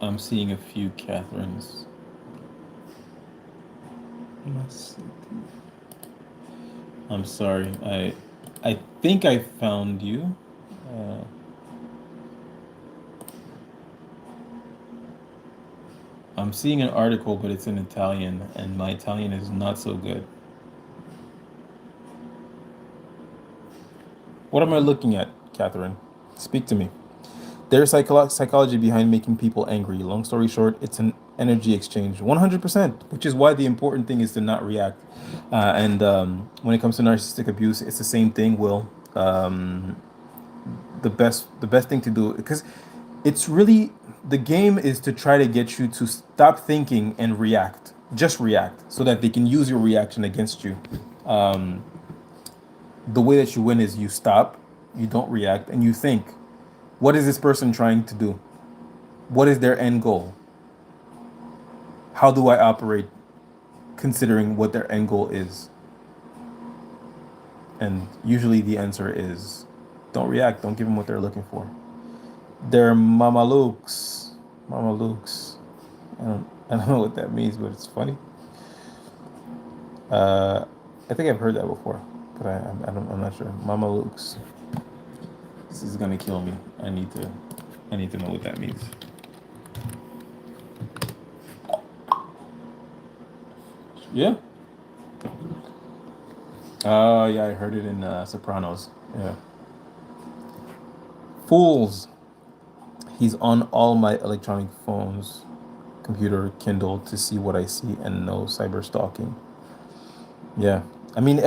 I'm seeing a few Catherines. I'm sorry. I think I found you. Uh, I'm seeing an article, but it's in Italian, and my Italian is not so good. What am I looking at, Catherine? Speak to me. There's psychology behind making people angry. Long story short, it's an energy exchange. 100%, which is why the important thing is to not react. And when it comes to narcissistic abuse, it's the same thing, Will. The best thing to do, because it's really, the game is to try to get you to stop thinking and react. Just react so that they can use your reaction against you. Um, the way that you win is you stop, you don't react, and you think, what is this person trying to do? What is their end goal? How do I operate considering what their end goal is? And usually the answer is don't react, don't give them what they're looking for. They're mamalukes. Mamalukes. I don't know what that means, but it's funny. Uh, I think I've heard that before, but I'm not sure. Mamalukes. This is gonna kill me. I need to know what that means. Yeah. Yeah, I heard it in Sopranos. Yeah. Fools. He's on all my electronic phones, computer, Kindle to see what I see and no cyber stalking. Yeah. I mean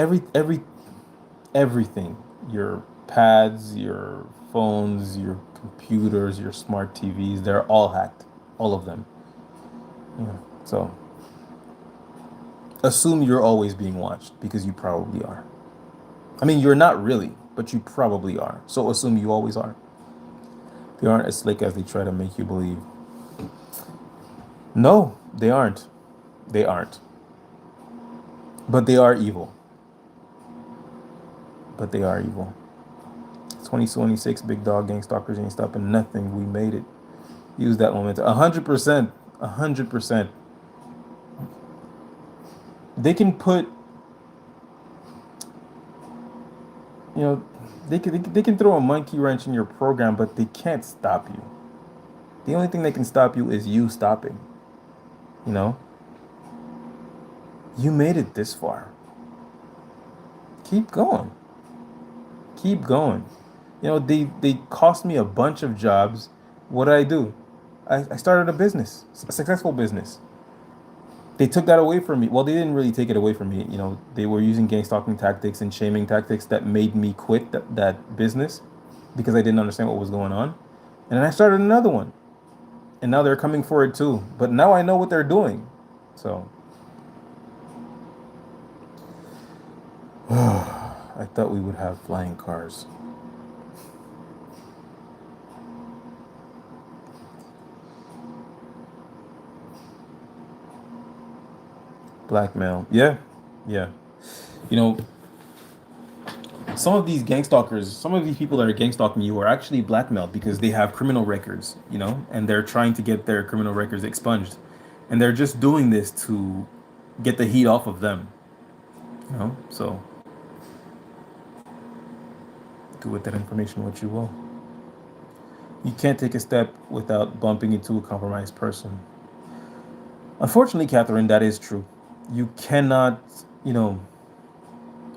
everything. Your pads, your phones, your computers, your smart TVs, they're all hacked. All of them. Yeah. So assume you're always being watched because you probably are. I mean, you're not really, but you probably are. So assume you always are. They aren't as slick as they try to make you believe. No, they aren't. They aren't. But they are evil. But they are evil. 2026, big dog, gang stalkers ain't stopping nothing. We made it. Use that moment. 100%. 100%. They can put, you know, they can throw a monkey wrench in your program, but they can't stop you. The only thing that can stop you is you stopping. You know, you made it this far. Keep going. Keep going. You know, they cost me a bunch of jobs. What did I do? I started a business, a successful business. They took that away from me. Well, they didn't really take it away from me. You know, they were using gang stalking tactics and shaming tactics that made me quit that business because I didn't understand what was going on. And then I started another one. And now they're coming for it too. But now I know what they're doing. So I thought we would have flying cars. Blackmail. Yeah. Yeah. You know, some of these gang stalkers, some of these people that are gang stalking you are actually blackmailed because they have criminal records, you know, and they're trying to get their criminal records expunged. And they're just doing this to get the heat off of them, you know? So do with that information what you will. You can't take a step without bumping into a compromised person. Unfortunately, Catherine, that is true. You cannot, you know,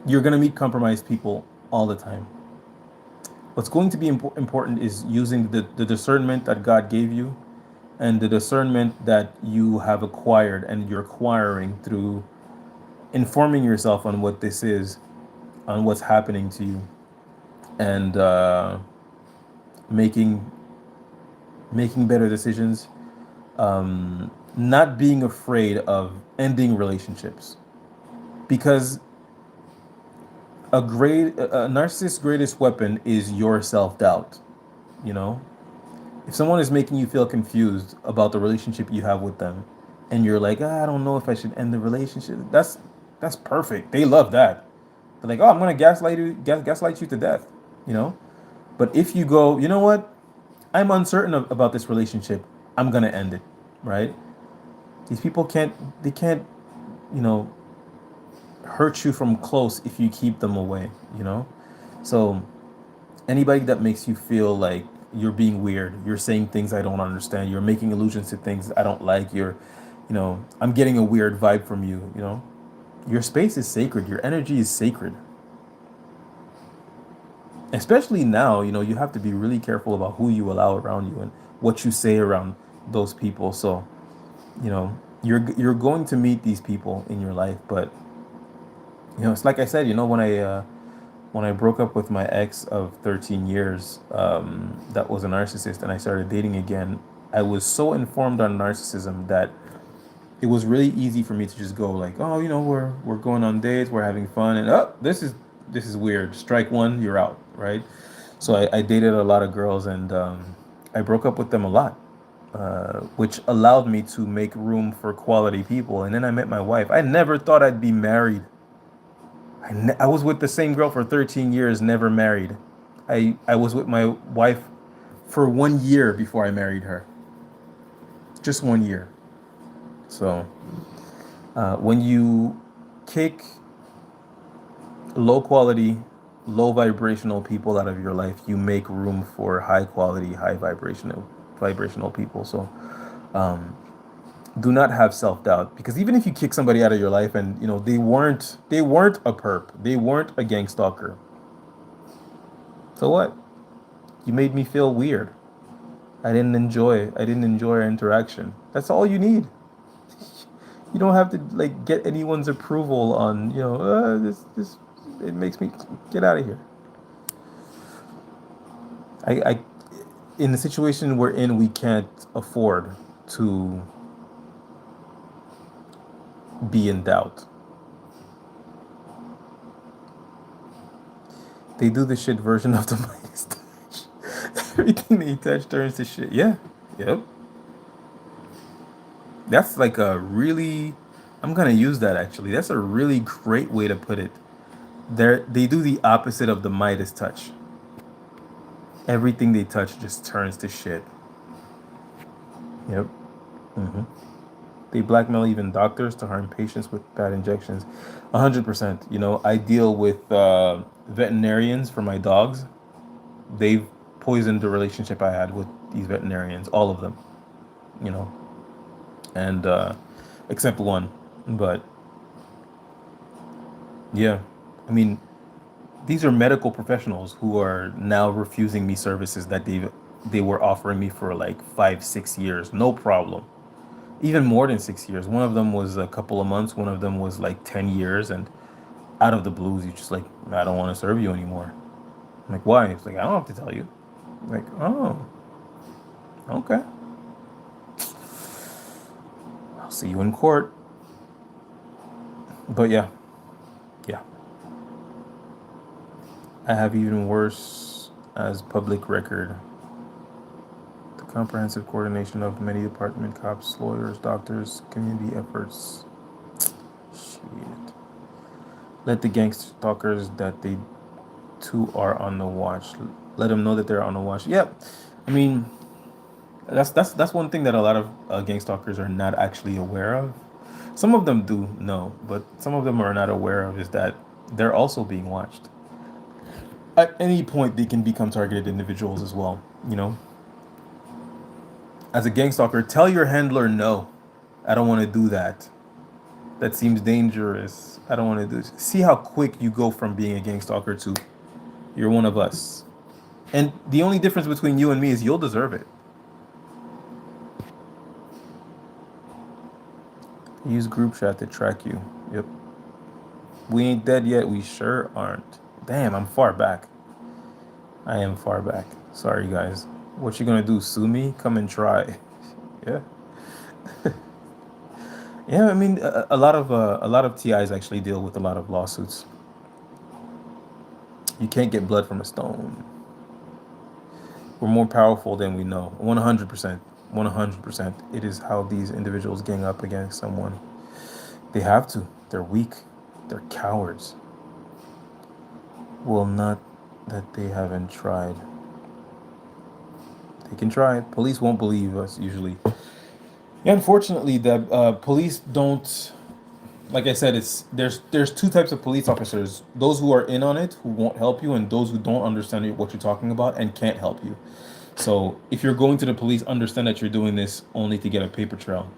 you're going to meet compromised people all the time. What's going to be important is using the discernment that God gave you and the discernment that you have acquired and you're acquiring through informing yourself on what this is, on what's happening to you, and making making better decisions. Not being afraid of ending relationships because a narcissist's greatest weapon is your self-doubt. You know, if someone is making you feel confused about the relationship you have with them and you're like, I don't know if I should end the relationship, that's perfect. They love that. They're like, oh, I'm gonna gaslight you to death, you know. But if you go, you know what, I'm uncertain about this relationship, I'm gonna end it, right? These people can't, you know, hurt you from close if you keep them away, you know. So anybody that makes you feel like you're being weird, you're saying things I don't understand, you're making allusions to things I don't like, you know, I'm getting a weird vibe from you, you know. Your space is sacred, your energy is sacred. Especially now, you know, you have to be really careful about who you allow around you and what you say around those people. So, you know, you're going to meet these people in your life, but you know, it's like I said, you know, when I broke up with my ex of 13 years, that was a narcissist, and I started dating again, I was so informed on narcissism that it was really easy for me to just go like, oh, you know, we're going on dates, we're having fun, and oh, this is weird. Strike one, you're out, right? So I dated a lot of girls, and I broke up with them a lot, which allowed me to make room for quality people. And then I met my wife. I never thought I'd be married. I was with the same girl for 13 years, never married. I was with my wife for 1 year before I married her. Just 1 year. So when you kick low quality, low vibrational people out of your life, you make room for high quality, high vibrational people. So do not have self doubt because even if you kick somebody out of your life and you know they weren't a perp, they weren't a gang stalker. So what? You made me feel weird. I didn't enjoy our interaction. That's all you need. You don't have to like get anyone's approval on, you know, this it makes me get out of here. I in the situation we're in, we can't afford to be in doubt. They do the shit version of the Midas touch. Everything they touch turns to shit. Yeah. Yep. That's like a really, I'm gonna use that actually. That's a really great way to put it. They do the opposite of the Midas touch. Everything they touch just turns to shit. Yep. Hmm. They blackmail even doctors to harm patients with bad injections. 100%. You know, I deal with veterinarians for my dogs. They've poisoned the relationship I had with these veterinarians, all of them. You know, and except one. But yeah, I mean, these are medical professionals who are now refusing me services that they were offering me for like 5, 6 years, no problem. Even more than 6 years. One of them was a couple of months. One of them was like 10 years. And out of the blues, you just like, I don't want to serve you anymore. I'm like, why? It's like, I don't have to tell you. I'm like, oh, okay. I'll see you in court. But yeah, yeah. I have even worse as public record. The comprehensive coordination of many department cops, lawyers, doctors, community efforts. Shit. Let the gangster stalkers that they too are on the watch. Let them know that they're on the watch. Yep. I mean, that's one thing that a lot of gang stalkers are not actually aware of. Some of them do know, but some of them are not aware of is that they're also being watched. At any point, they can become targeted individuals as well. You know, as a gang stalker, tell your handler no. I don't want to do that. That seems dangerous. I don't want to do this. See how quick you go from being a gang stalker to you're one of us. And the only difference between you and me is you'll deserve it. Use group chat to track you. Yep. We ain't dead yet. We sure aren't. Damn, I'm far back. I am far back. Sorry, guys. What you gonna do? Sue me? Come and try. Yeah. Yeah. I mean, a lot of TIs actually deal with a lot of lawsuits. You can't get blood from a stone. We're more powerful than we know. 100%. 100%. It is how these individuals gang up against someone. They have to. They're weak. They're cowards. Well, not that they haven't tried. They can try. Police won't believe us usually. Yeah, unfortunately, the police don't. Like I said, it's there's two types of police officers: those who are in on it, who won't help you, and those who don't understand what you're talking about and can't help you. So if you're going to the police, understand that you're doing this only to get a paper trail.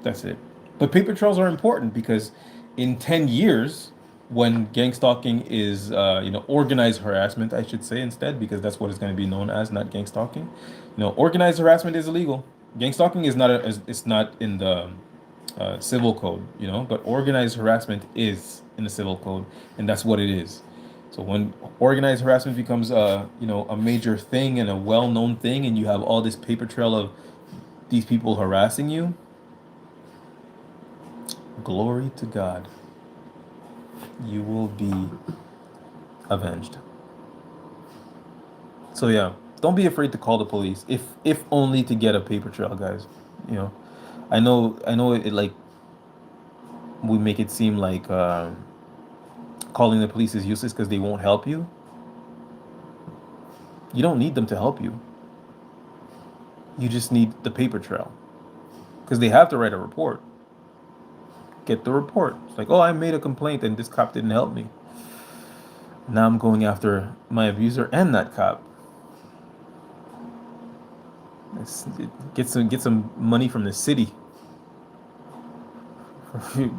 That's it. But paper trails are important because in 10 years, when gang stalking is, organized harassment, I should say instead, because that's what it's going to be known as, not gang stalking. Organized harassment is illegal. Gang stalking is not it's not in the civil code, but organized harassment is in the civil code, and that's what it is. So when organized harassment becomes a major thing and a well-known thing, and you have all this paper trail of these people harassing you, glory to God, you will be avenged. So yeah, don't be afraid to call the police, if only to get a paper trail, guys. You know, I know it like we make it seem like calling the police is useless because they won't help you. You don't need them to help you. You just need the paper trail because they have to write a report. Get the report. It's like, oh, I made a complaint and this cop didn't help me. Now I'm going after my abuser and that cop. Get some money from the city.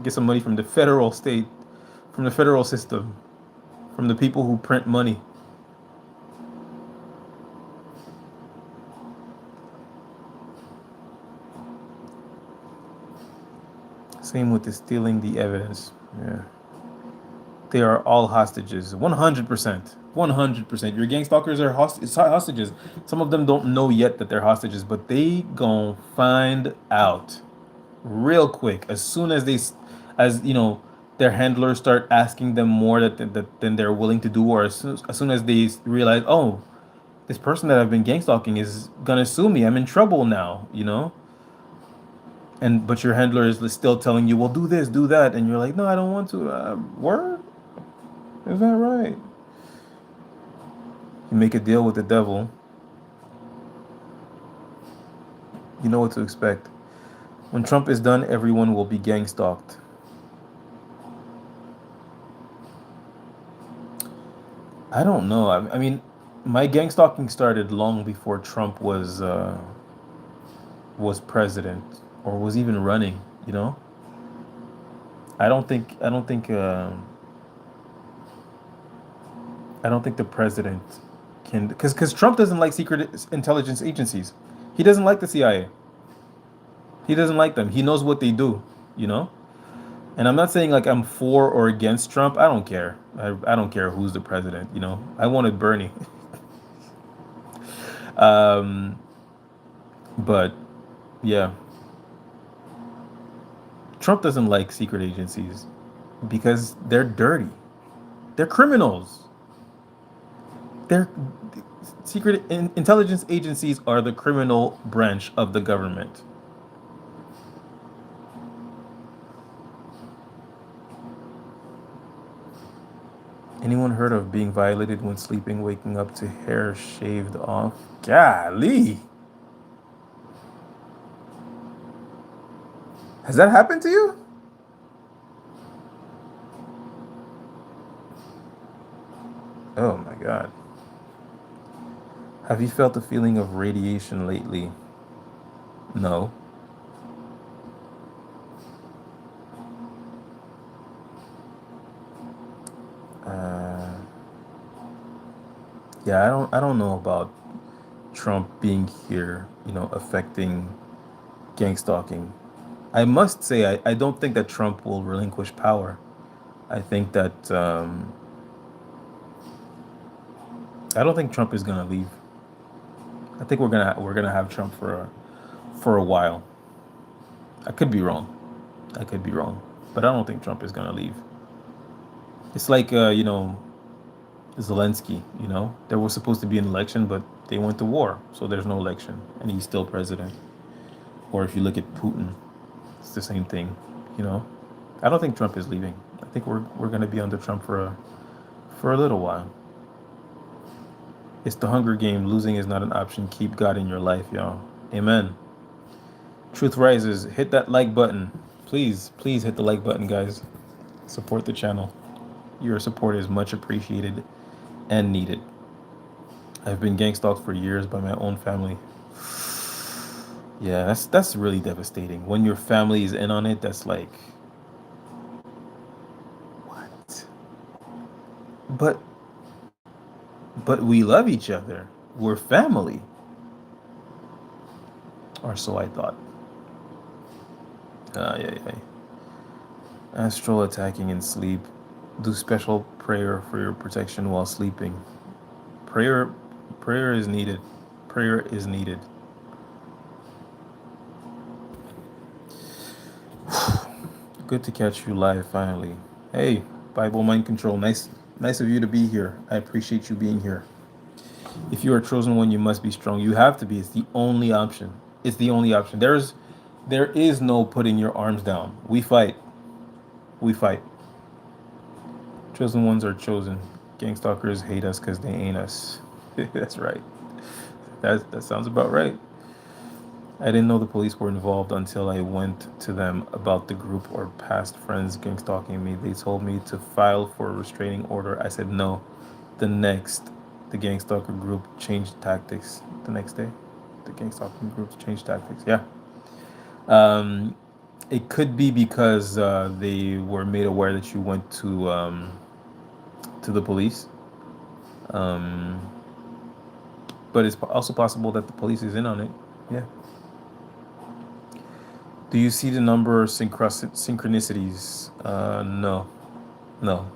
Get some money from the federal state, from the federal system, from the people who print money. Same with the stealing the evidence. Yeah. They are all hostages. 100%. 100%. Your gang stalkers are hostages. Some of them don't know yet that they're hostages, but they gon' find out real quick as soon as as their handlers start asking them more than they're willing to do, or as soon as they realize, oh, this person that I've been gang stalking is gonna sue me. I'm in trouble now. And but your handler is still telling you, well, do this, do that, and you're like, no, I don't want to. Word, is that right? You make a deal with the devil, you know what to expect. When Trump is done, everyone will be gang stalked. I don't know. I mean, my gang stalking started long before Trump was president or was even running. You know, I don't think the president can, because Trump doesn't like secret intelligence agencies. He doesn't like the CIA. He doesn't like them. He knows what they do. You know. And I'm not saying like I'm for or against Trump. I don't care. I don't care who's the president. I wanted Bernie. um, but yeah, Trump doesn't like secret agencies because they're dirty. They're criminals. They're intelligence agencies are the criminal branch of the government. Anyone heard of being violated when sleeping, waking up to hair shaved off? Golly. Has that happened to you? Oh my God. Have you felt the feeling of radiation lately? No. Uh, yeah, I don't know about Trump being here, affecting gang stalking. I must say, I don't think that Trump will relinquish power. I think that I don't think Trump is gonna leave. I think we're gonna have Trump for a while. I could be wrong. I could be wrong, but I don't think Trump is gonna leave. It's like Zelensky. There was supposed to be an election, but they went to war, so there's no election, and he's still president. Or if you look at Putin, it's the same thing. You know, I don't think Trump is leaving. I think we're gonna be under Trump for a little while. It's the Hunger Game. Losing is not an option. Keep God in your life, y'all. Amen. Truth rises. Hit that like button. Please, please hit the like button, guys. Support the channel. Your support is much appreciated and needed. I've been gang stalked for years by my own family. Yeah, that's really devastating. When your family is in on it, that's like, what? But we love each other. We're family. Or so I thought. Yeah, yeah. Astral attacking in sleep. Do special prayer for your protection while sleeping. Prayer prayer is needed. Prayer is needed. Good to catch you live finally. Hey, Bible Mind Control. Nice of you to be here. I appreciate you being here. If you are chosen one, you must be strong. You have to be. It's the only option. It's the only option. There is no putting your arms down. We fight. We fight. Chosen ones are chosen. Gang stalkers hate us because they ain't us. That's right. That sounds about right. I didn't know the police were involved until I went to them about the group or past friends gang stalking me. They told me to file for a restraining order. I said no. The gang stalker group changed tactics the next day. The gang stalking groups changed tactics. Yeah. Um, it could be because they were made aware that you went to the police. Um, but it's also possible that the police is in on it. Yeah. Do you see the number of synchronicities? No, no.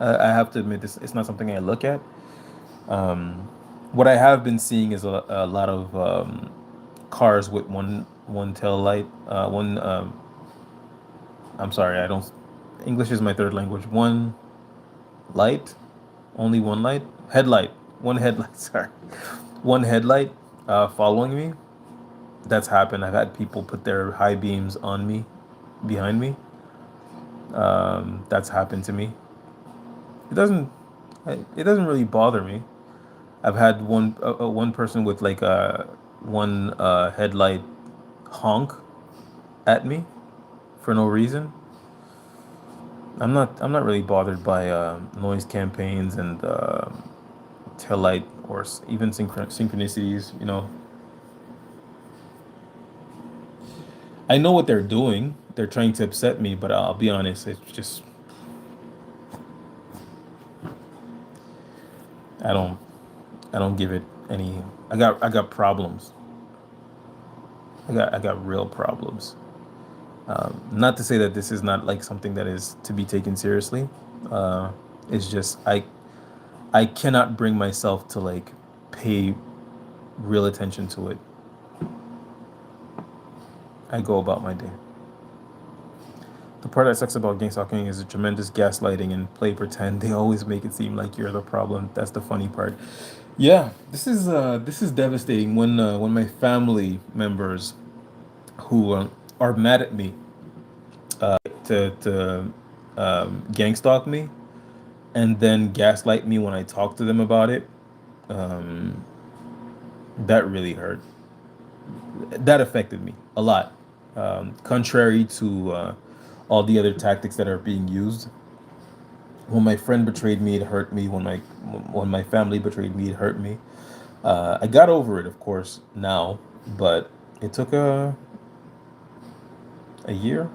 I have to admit this. It's not something I look at. Um, what I have been seeing is a lot of cars with one tail light. One. I'm sorry. I don't. English is my third language. One light. Only one light. Headlight. One headlight. Sorry. One headlight. Following me. That's happened. I've had people put their high beams on me, behind me. That's happened to me. It doesn't. It doesn't really bother me. I've had one person with like one headlight honk at me for no reason. I'm not really bothered by noise campaigns and tail light or even synchronicities. I know what they're doing. They're trying to upset me, but I'll be honest. It's just I don't I don't give it any. I got problems. I got real problems. Not to say that this is not like something that is to be taken seriously. Uh, it's just I cannot bring myself to like pay real attention to it. I go about my day. The part that sucks about gang stalking is the tremendous gaslighting and play pretend. They always make it seem like you're the problem. That's the funny part. Yeah, this is devastating when my family members who are mad at me to gang stalk me and then gaslight me when I talk to them about it. Um, that really hurt. That affected me a lot. Contrary to all the other tactics that are being used. When my friend betrayed me, it hurt me. When my family betrayed me, it hurt me. I got over it, of course, now, but it took a year.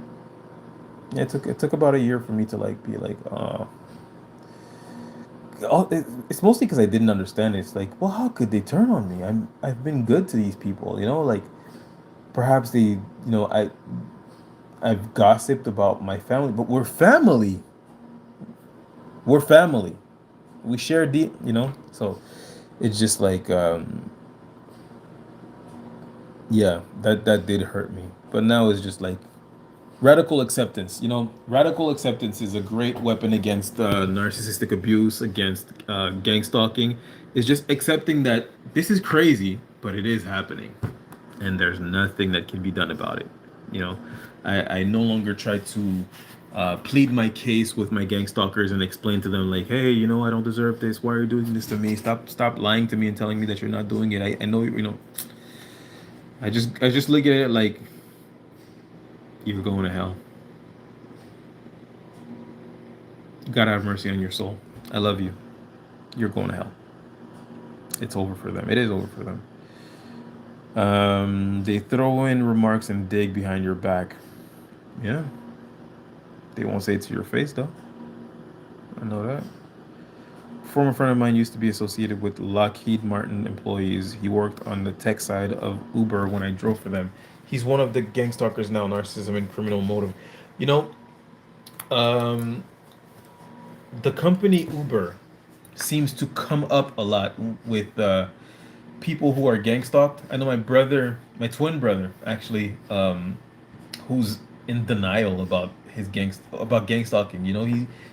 Yeah, it took about a year for me to like be like, it's mostly because I didn't understand it. It's like, well, how could they turn on me? I've been good to these people, like perhaps I've gossiped about my family, but we're family. We're family. We share deep. So it's just like, yeah, that did hurt me. But now it's just like radical acceptance. Radical acceptance is a great weapon against narcissistic abuse, against gang stalking. It's just accepting that this is crazy, but it is happening, and there's nothing that can be done about it. You know, I no longer try to plead my case with my gang stalkers and explain to them like, hey, I don't deserve this. Why are you doing this to me? Stop lying to me and telling me that you're not doing it. I know. I just look at it like you're going to hell. God have mercy on your soul. I love you. You're going to hell. It's over for them. It is over for them. They throw in remarks and dig behind your back. Yeah. They won't say it to your face though. I know that. A former friend of mine used to be associated with Lockheed Martin employees. He worked on the tech side of Uber when I drove for them. He's one of the gang stalkers now, narcissism and criminal motive. You know, um, the company Uber seems to come up a lot with people who are gang stalked. I know my twin brother, actually, who's in denial about gang stalking. He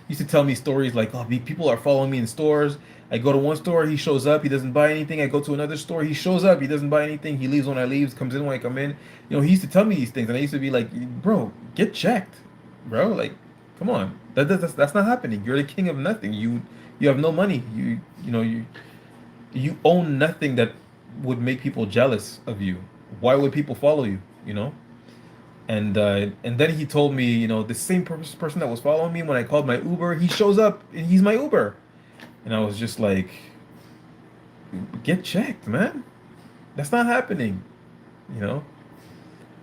used to tell me stories like, "Oh, people are following me in stores. I go to one store, he shows up, he doesn't buy anything. I go to another store, he shows up, he doesn't buy anything. He leaves when I leave, comes in when I come in." He used to tell me these things, and I used to be like, "Bro, get checked, bro. Like, come on, that's not happening. You're the king of nothing. You have no money. You own nothing that would make people jealous of you. Why would people follow you? You know." And then he told me, the same person that was following me when I called my Uber, he shows up and he's my Uber. And I was just like, get checked, man. That's not happening, you know?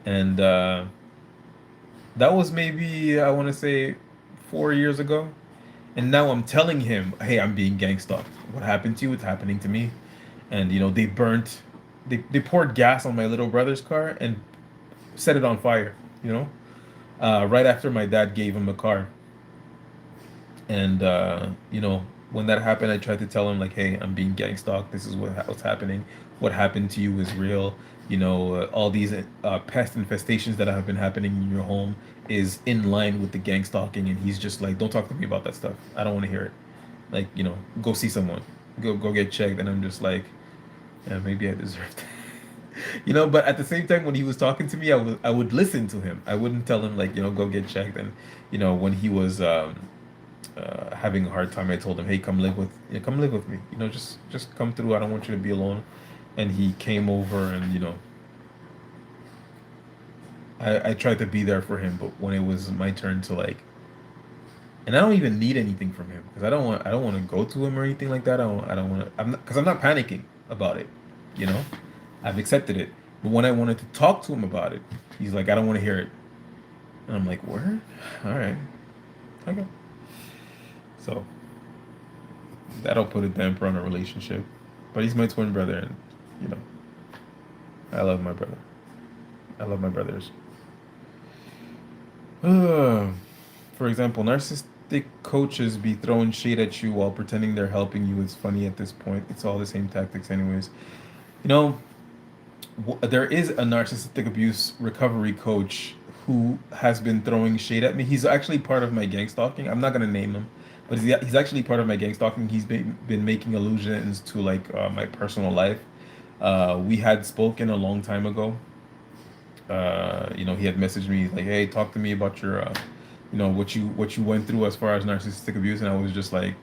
And that was maybe, I want to say, 4 years ago. And now I'm telling him, hey, I'm being gang stalked. What happened to you? It's happening to me. And, they poured gas on my little brother's car and set it on fire, right after my dad gave him a car. And when that happened, I tried to tell him like, "Hey, I'm being gang stalked. This is what's happening. What happened to you is real. All these pest infestations that have been happening in your home is in line with the gang stalking." And he's just like, "Don't talk to me about that stuff. I don't want to hear it. Like, go see someone. Go get checked." And I'm just like, "Yeah, maybe I deserve that." But at the same time, when he was talking to me, I would listen to him. I wouldn't tell him like, go get checked. And when he was having a hard time, I told him, "Hey, come live with me. Just come through. I don't want you to be alone." And he came over, and I tried to be there for him. But when it was my turn to like, and I don't even need anything from him because I don't want to go to him or anything like that. I don't want to. I'm not panicking about it. You know, I've accepted it. But when I wanted to talk to him about it, he's like, "I don't want to hear it." And I'm like, "Word? All right, okay." So that'll put a damper on a relationship. But he's my twin brother, and you know, I love my brother. I love my brothers. For example, narcissistic coaches be throwing shade at you while pretending they're helping you. It's funny at this point. It's all the same tactics, anyways. You know, there is a narcissistic abuse recovery coach who has been throwing shade at me. He's actually part of my gang stalking. I'm not gonna name him, but he's actually part of my gang stalking. He's been making allusions to like my personal life. We had spoken a long time ago. He had messaged me like, "Hey, talk to me about your, what you went through as far as narcissistic abuse," and I was just like,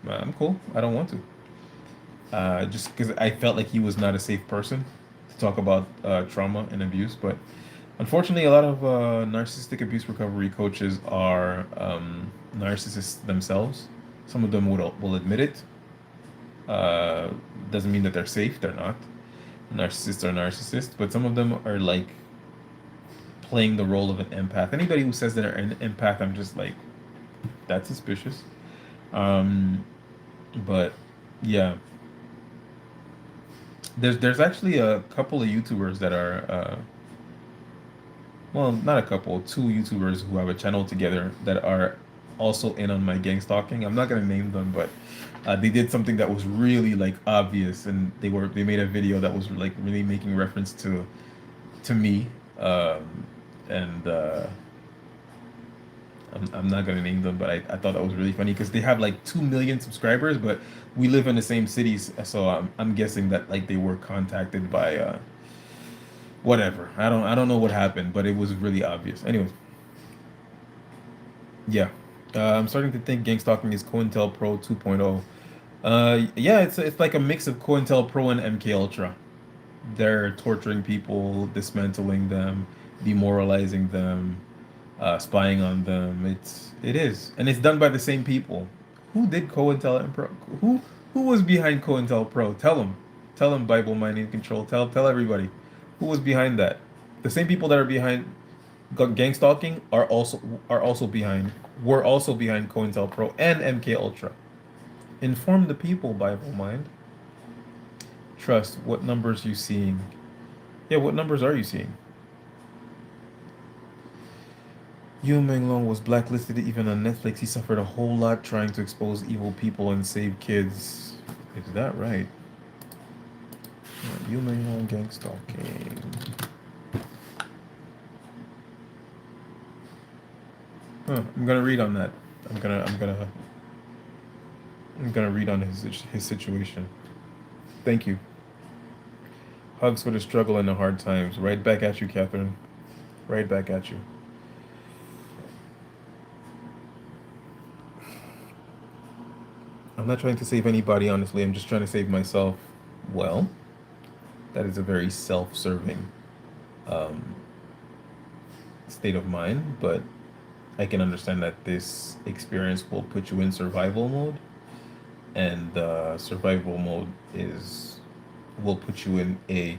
"I'm cool. I don't want to." Just because I felt like he was not a safe person to talk about trauma and abuse. But unfortunately, a lot of narcissistic abuse recovery coaches are narcissists themselves. Some of them will admit it. Uh, doesn't mean that they're safe. They're not. Narcissists are narcissists, but some of them are like playing the role of an empath. Anybody who says they're an empath, I'm just like, that's suspicious. Um, but yeah, there's actually a couple of YouTubers that are well, not a couple, two YouTubers who have a channel together that are also in on my gang stalking. I'm not gonna name them, but they did something that was really like obvious, and they made a video that was like really making reference to me, and I'm not gonna name them, but I thought that was really funny because they have like 2 million subscribers, but we live in the same cities, so I'm guessing that like they were contacted by whatever. I don't know what happened, but it was really obvious. Anyways, yeah, I'm starting to think gang stalking is COINTELPRO 2.0. Yeah, it's like a mix of COINTELPRO and MK Ultra. They're torturing people, dismantling them, demoralizing them, spying on them. It is, and it's done by the same people. Who did COINTELPRO? Who was behind COINTELPRO? Tell them Bible Mining Control. Tell everybody who was behind that. The same people that are behind gang stalking are also behind were also behind COINTELPRO and MK Ultra. Inform the people, Bible Mind. Trust. What numbers you seeing? Yeah, what numbers are you seeing? Yu Long was blacklisted even on Netflix. He suffered a whole lot trying to expose evil people and save kids. Is that right? Yu Long gang stalking. Huh, I'm gonna read on that. I'm gonna read on his situation. Thank you. Hugs for the struggle and the hard times. Right back at you, Catherine. Right back at you. I'm not trying to save anybody, honestly. I'm just trying to save myself. Well, that is a very self-serving um, state of mind, but I can understand that this experience will put you in survival mode, and survival mode is will put you in a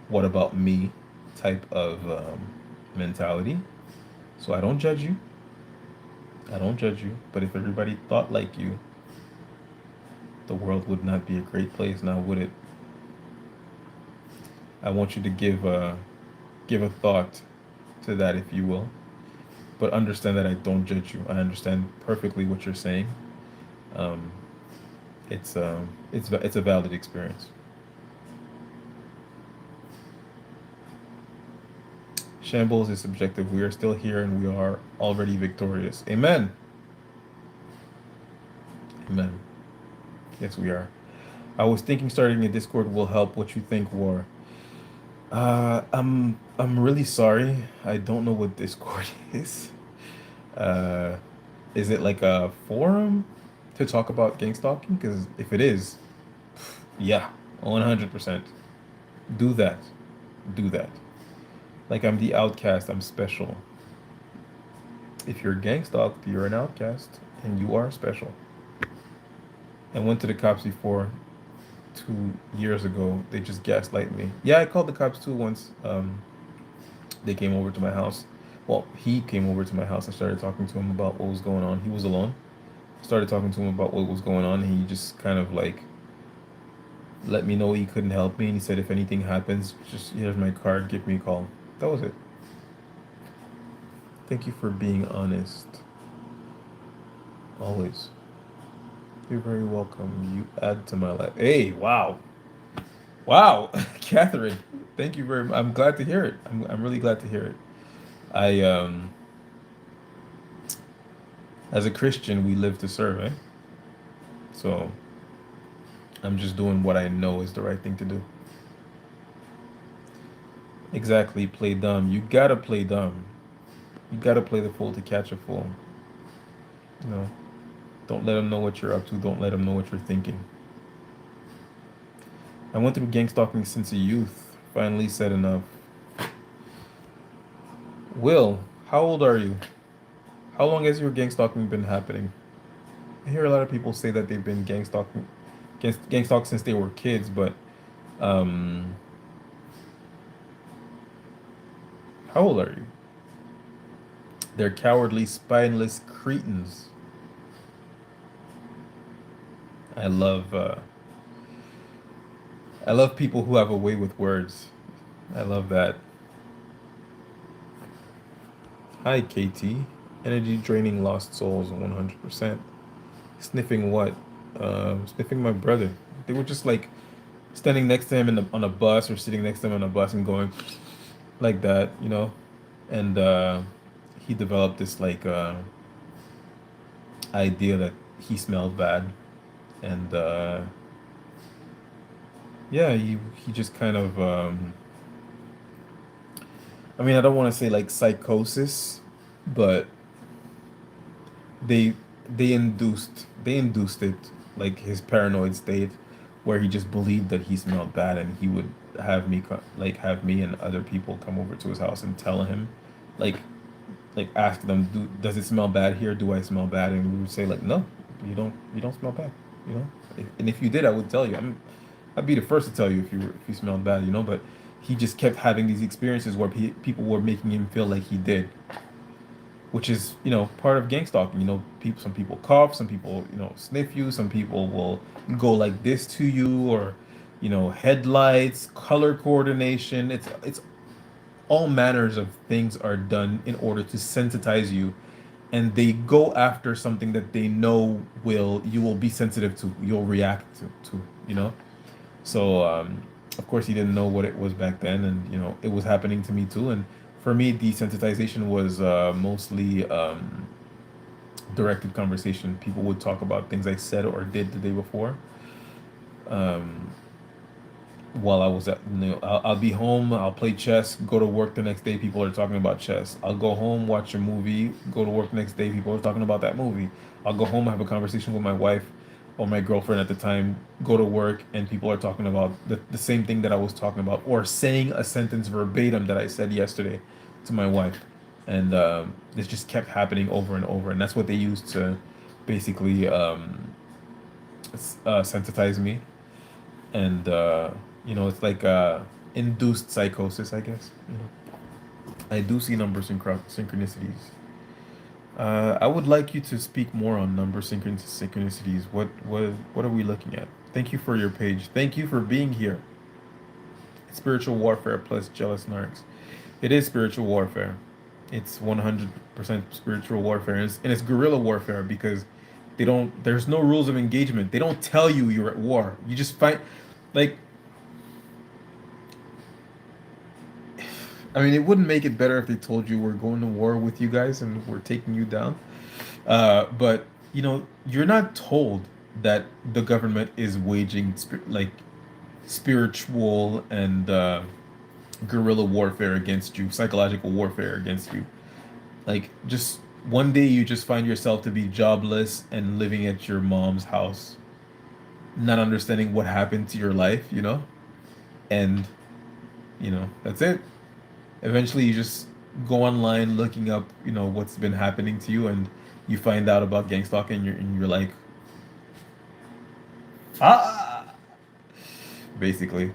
"what about me" type of mentality. So I don't judge you. I don't judge you. But if everybody thought like you, the world would not be a great place now, would it? I want you to give a thought to that, if you will. but understand that I don't judge you. I understand perfectly what you're saying. Um, it's a valid experience. Shambles is subjective. We are still here and we are already victorious. Amen. Amen. Yes, we are. I was thinking starting a Discord will help. What you think, War? I'm really sorry. I don't know what Discord is. Uh, is it like a forum to talk about gang stalking? Because if it is, yeah, 100%. Do that. Do that. Like I'm the outcast. I'm special. If you're gang stalked, you're an outcast, and you are special. I went to the cops before 2 years ago. They just gaslight me. Yeah, I called the cops too once. They came over to my house. Well, he came over to my house. I started talking to him about what was going on. He was alone. Started talking to him about what was going on. And he just kind of like let me know he couldn't help me. And he said, if anything happens, just here's my card. Give me a call. That was it. Thank you for being honest. Always. You're very welcome. You add to my life. Hey, wow. Wow. Catherine, thank you very much. I'm glad to hear it. I'm really glad to hear it. I, as a Christian, we live to serve, eh? So I'm just doing what I know is the right thing to do. Exactly, play dumb. You gotta play dumb. You gotta play the fool to catch a fool. You know, don't let them know what you're up to. Don't let them know what you're thinking. I went through gang stalking since a youth. Finally said enough. Will, how old are you? How long has your gang stalking been happening? I hear a lot of people say that they've been gang stalked since they were kids, but um, how old are you? They're cowardly, spineless cretins. I love uh, I love people who have a way with words. I love that. Hi, KT. Energy draining lost souls 100%. Sniffing what? Sniffing my brother. They were just like standing next to him on a bus or sitting next to him on a bus and going like that, you know? And he developed this like idea that he smelled bad. And yeah, he just kind of I mean, I don't want to say like psychosis, but they they induced it, like his paranoid state where he just believed that he smelled bad and he would have me and other people come over to his house and tell him like ask them, does it smell bad here? Do I smell bad? And we would say like, no, you don't smell bad, you know. And if you did, I would tell you. I'd be the first to tell you if you smelled bad, you know. But he just kept having these experiences where people were making him feel like he did, which is, part of gang stalking. Some people cough, some people, sniff you, some people will go like this to you, or headlights, color coordination. It's all manners of things are done in order to sensitize you, and they go after something that they know will you will be sensitive to, you'll react to, you know. So of course he didn't know what it was back then, and it was happening to me too. And for me, desensitization was mostly directed conversation. People would talk about things I said or did the day before. Um, while I was I'll be home, I'll play chess, go to work the next day, people are talking about chess. I'll go home, watch a movie, go to work the next day, people are talking about that movie. I'll go home, have a conversation with my wife or my girlfriend at the time, go to work, and people are talking about the same thing that I was talking about, or saying a sentence verbatim that I said yesterday to my wife. And this just kept happening over and over. And that's what they used to basically sensitize me. And it's like induced psychosis, I guess. I do see number synchronicities. I would like you to speak more on number synchronicities. What are we looking at? Thank you for your page. Thank you for being here. Spiritual warfare plus jealous narcs. It is spiritual warfare. It's 100% spiritual warfare, and it's guerrilla warfare because they don't. There's no rules of engagement. They don't tell you you're at war. You just fight. Like, I mean, it wouldn't make it better if they told you we're going to war with you guys and we're taking you down. But you're not told that the government is waging spiritual and guerrilla warfare against you, psychological warfare against you. Like, just one day you just find yourself to be jobless and living at your mom's house, not understanding what happened to your life, and that's it. Eventually you just go online looking up, what's been happening to you, and you find out about gang stalking, and you're like, ah, basically.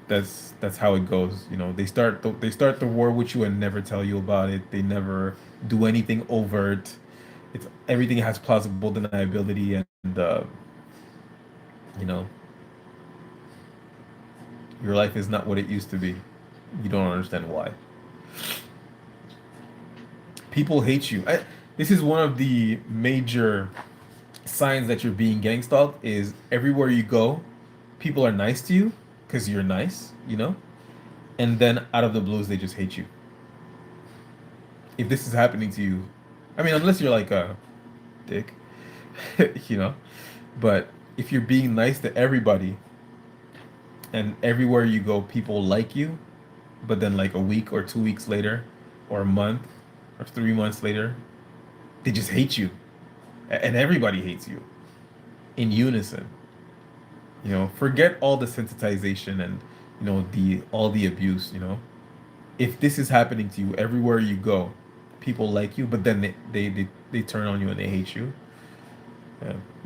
That's how it goes. They start the war with you and never tell you about it. They never do anything overt. It's everything has plausible deniability, and you know your life is not what it used to be. You don't understand why. People hate you. This is one of the major signs that you're being gang stalked. Is everywhere you go, people are nice to you because you're nice, and then out of the blues they just hate you. If this is happening to you, I mean, unless you're like a dick, you know, but if you're being nice to everybody and everywhere you go, people like you, but then like a week or 2 weeks later, or a month or 3 months later, they just hate you, and everybody hates you in unison. Forget all the sensitization and the all the abuse. If this is happening to you everywhere you go, people like you, but then they turn on you and they hate you.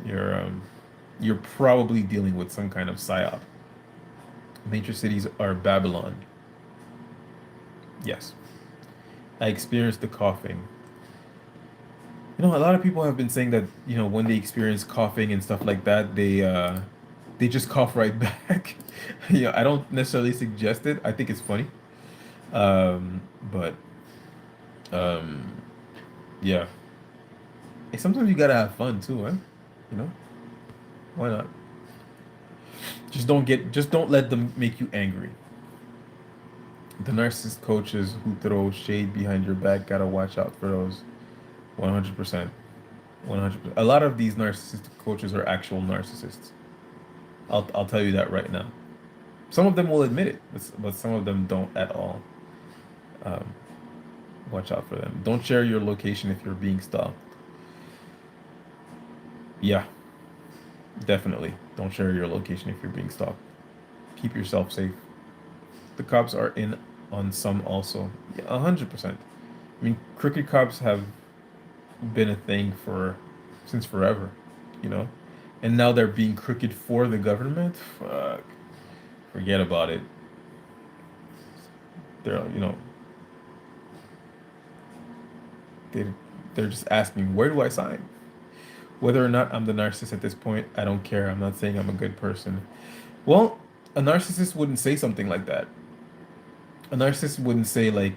Yeah, you're probably dealing with some kind of psyop. Major cities are Babylon. Yes, I experienced the coughing. A lot of people have been saying that when they experience coughing and stuff like that, they just cough right back. I don't necessarily suggest it. I think it's funny. But um, yeah. Hey, sometimes you gotta have fun too, huh? You know, why not? Just don't let them make you angry. The narcissist coaches who throw shade behind your back gotta watch out for those. 100%. 100%. A lot of these narcissistic coaches are actual narcissists. I'll tell you that right now. Some of them will admit it, but some of them don't at all. Um, Watch out for them. Don't share your location if you're being stalked. Yeah, definitely. Don't share your location if you're being stalked. Keep yourself safe. The cops are in on some also. Yeah, 100%. I mean, crooked cops have been a thing for since forever, you know, and now they're being crooked for the government. Fuck, forget about it. They're they they're just asking, where do I sign? Whether or not I'm the narcissist at this point, I don't care. I'm not saying I'm a good person. Well, a narcissist wouldn't say something like that. A narcissist wouldn't say like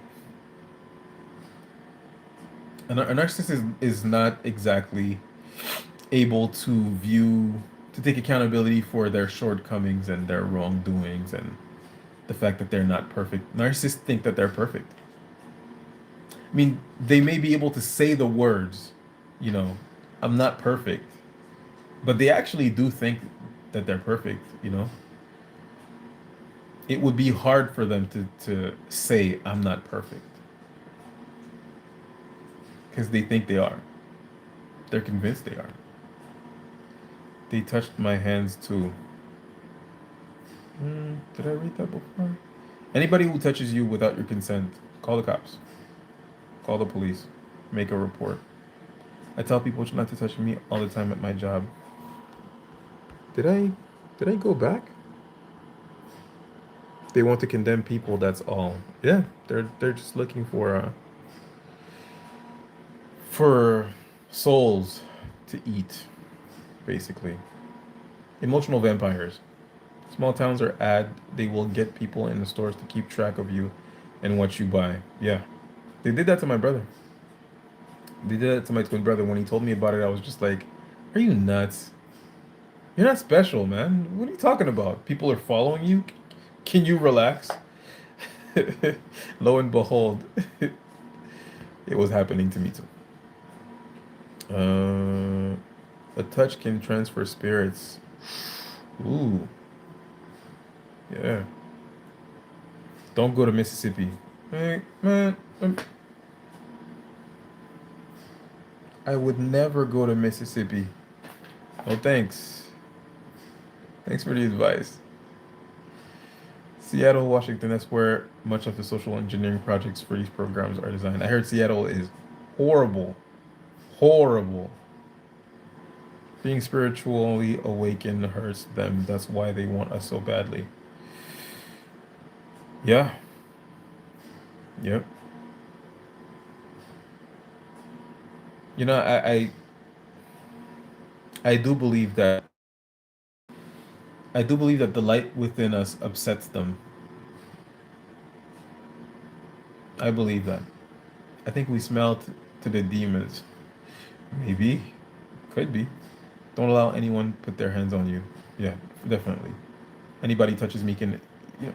a narcissist is not exactly able to take accountability for their shortcomings and their wrongdoings and the fact that they're not perfect. Narcissists think that they're perfect. I mean, they may be able to say the words, you know, I'm not perfect, but they actually do think that they're perfect. It would be hard for them to say, I'm not perfect, because they think they are. They're convinced they are. They touched my hands too. Did I read that before? Anybody who touches you without your consent, call the cops, call the police, make a report. I tell people not to touch me all the time at my job. Did I did I go back? They want to condemn people, that's all. Yeah, they're just looking for souls to eat, basically. Emotional vampires. Small towns are ad. They will get people in the stores to keep track of you and what you buy. Yeah, They did that to my brother. They did that to my twin brother. When he told me about it, I was just like, "Are you nuts? You're not special, man. What are you talking about? People are following you. Can you relax?" Lo and behold, it was happening to me too. A touch can transfer spirits. Ooh, yeah. Don't go to Mississippi. Hey, man, I would never go to Mississippi. No thanks. Thanks for the advice. Seattle, Washington, that's where much of the social engineering projects for these programs are designed. I heard Seattle is horrible. Horrible. Being spiritually awakened hurts them. That's why they want us so badly. Yeah. Yep. You know, I do believe that the light within us upsets them. I believe that. I think we smell to the demons. Maybe. Could be. Don't allow anyone put their hands on you. Yeah, definitely. Anybody touches me can,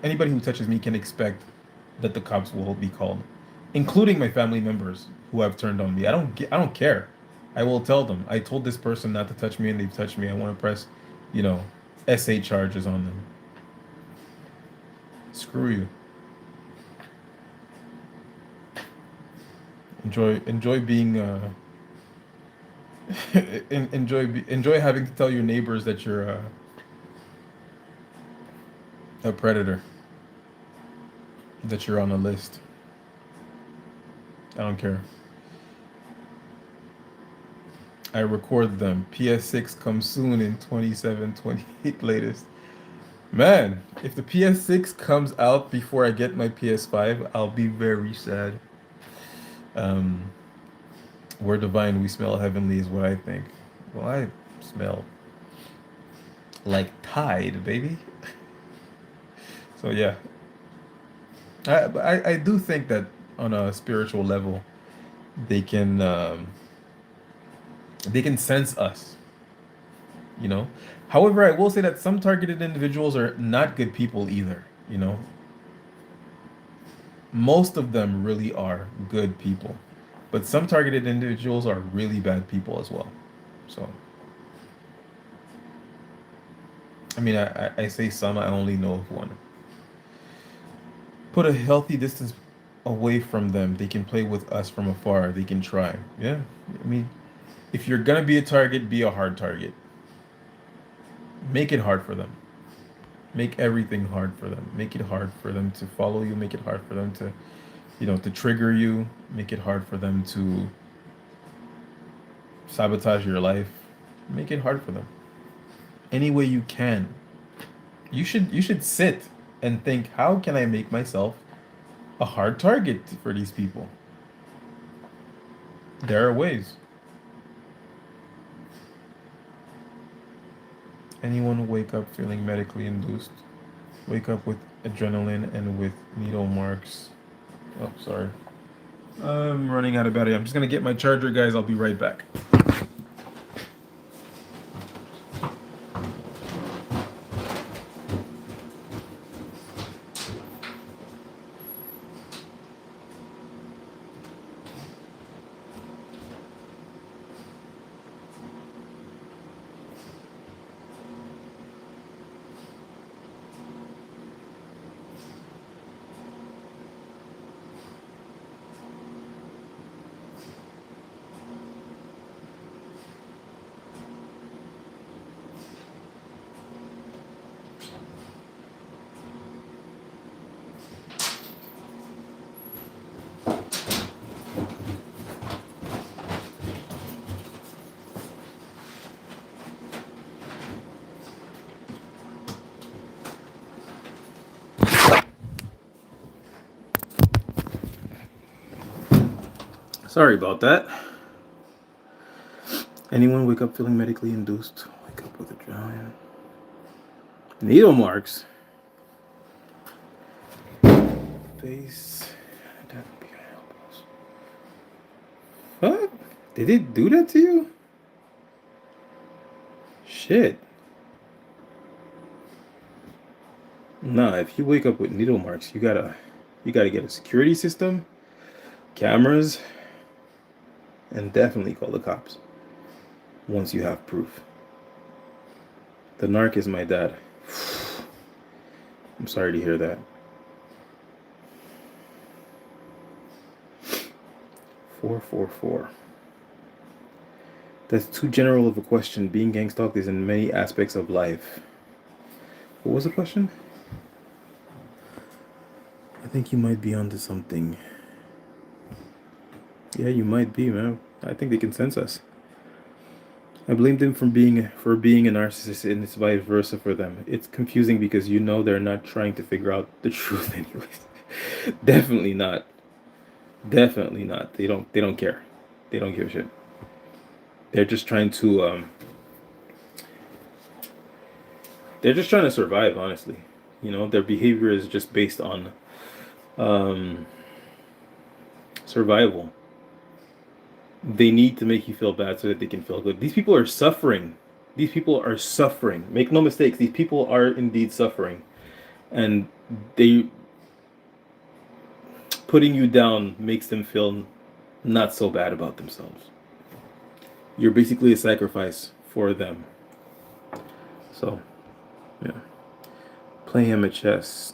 anybody who touches me can expect that the cops will be called, including my family members who have turned on me. I don't care. I will tell them. I told this person not to touch me and they've touched me. I want to press, you know, SA charges on them. Screw you. Enjoy being enjoy having to tell your neighbors that you're a predator, that you're on a list. I don't care. I record them. PS6 comes soon in 27, 28 latest. Man, if the PS6 comes out before I get my PS5, I'll be very sad. Um, we're divine, we smell heavenly, is what I think. Well, I smell like Tide, baby. So yeah, I do think that on a spiritual level, they can um, they can sense us. You know. However, I will say that some targeted individuals are not good people either. You know, most of them really are good people, but some targeted individuals are really bad people as well. So, I mean, I say some, I only know of one. Put a healthy distance away from them. They can play with us from afar. They can try. Yeah. I mean, if you're gonna be a target, be a hard target. Make it hard for them. Make everything hard for them. Make it hard for them to follow you. Make it hard for them to, to trigger you. Make it hard for them to sabotage your life. Make it hard for them. Any way you can. You should sit and think, how can I make myself a hard target for these people? There are ways. Anyone wake up feeling medically induced? Wake up with adrenaline and with needle marks. Oh, sorry. I'm running out of battery. I'm just gonna get my charger, guys. I'll be right back. Sorry about that. Anyone wake up feeling medically induced? Wake up with adrenaline. Needle marks. Face. Fuck? Did it do that to you? Shit. Nah, if you wake up with needle marks, you gotta get a security system, cameras, and definitely call the cops once you have proof. The narc is my dad. I'm sorry to hear that. 444. That's too general of a question. Being gang stalked is in many aspects of life. What was the question? I think you might be onto something. Yeah, you might be, man. I think they can sense us. I blamed him for being a narcissist, and it's vice versa for them. It's confusing because you know they're not trying to figure out the truth, anyways. Definitely not. Definitely not. They don't care. They don't give a shit. They're just trying to survive, honestly. Their behavior is just based on um, survival. They need to make you feel bad so that they can feel good. These people are suffering. These people are suffering. Make no mistakes. These people are indeed suffering, and they putting you down makes them feel not so bad about themselves. You're basically a sacrifice for them. So, yeah. Play him at chess.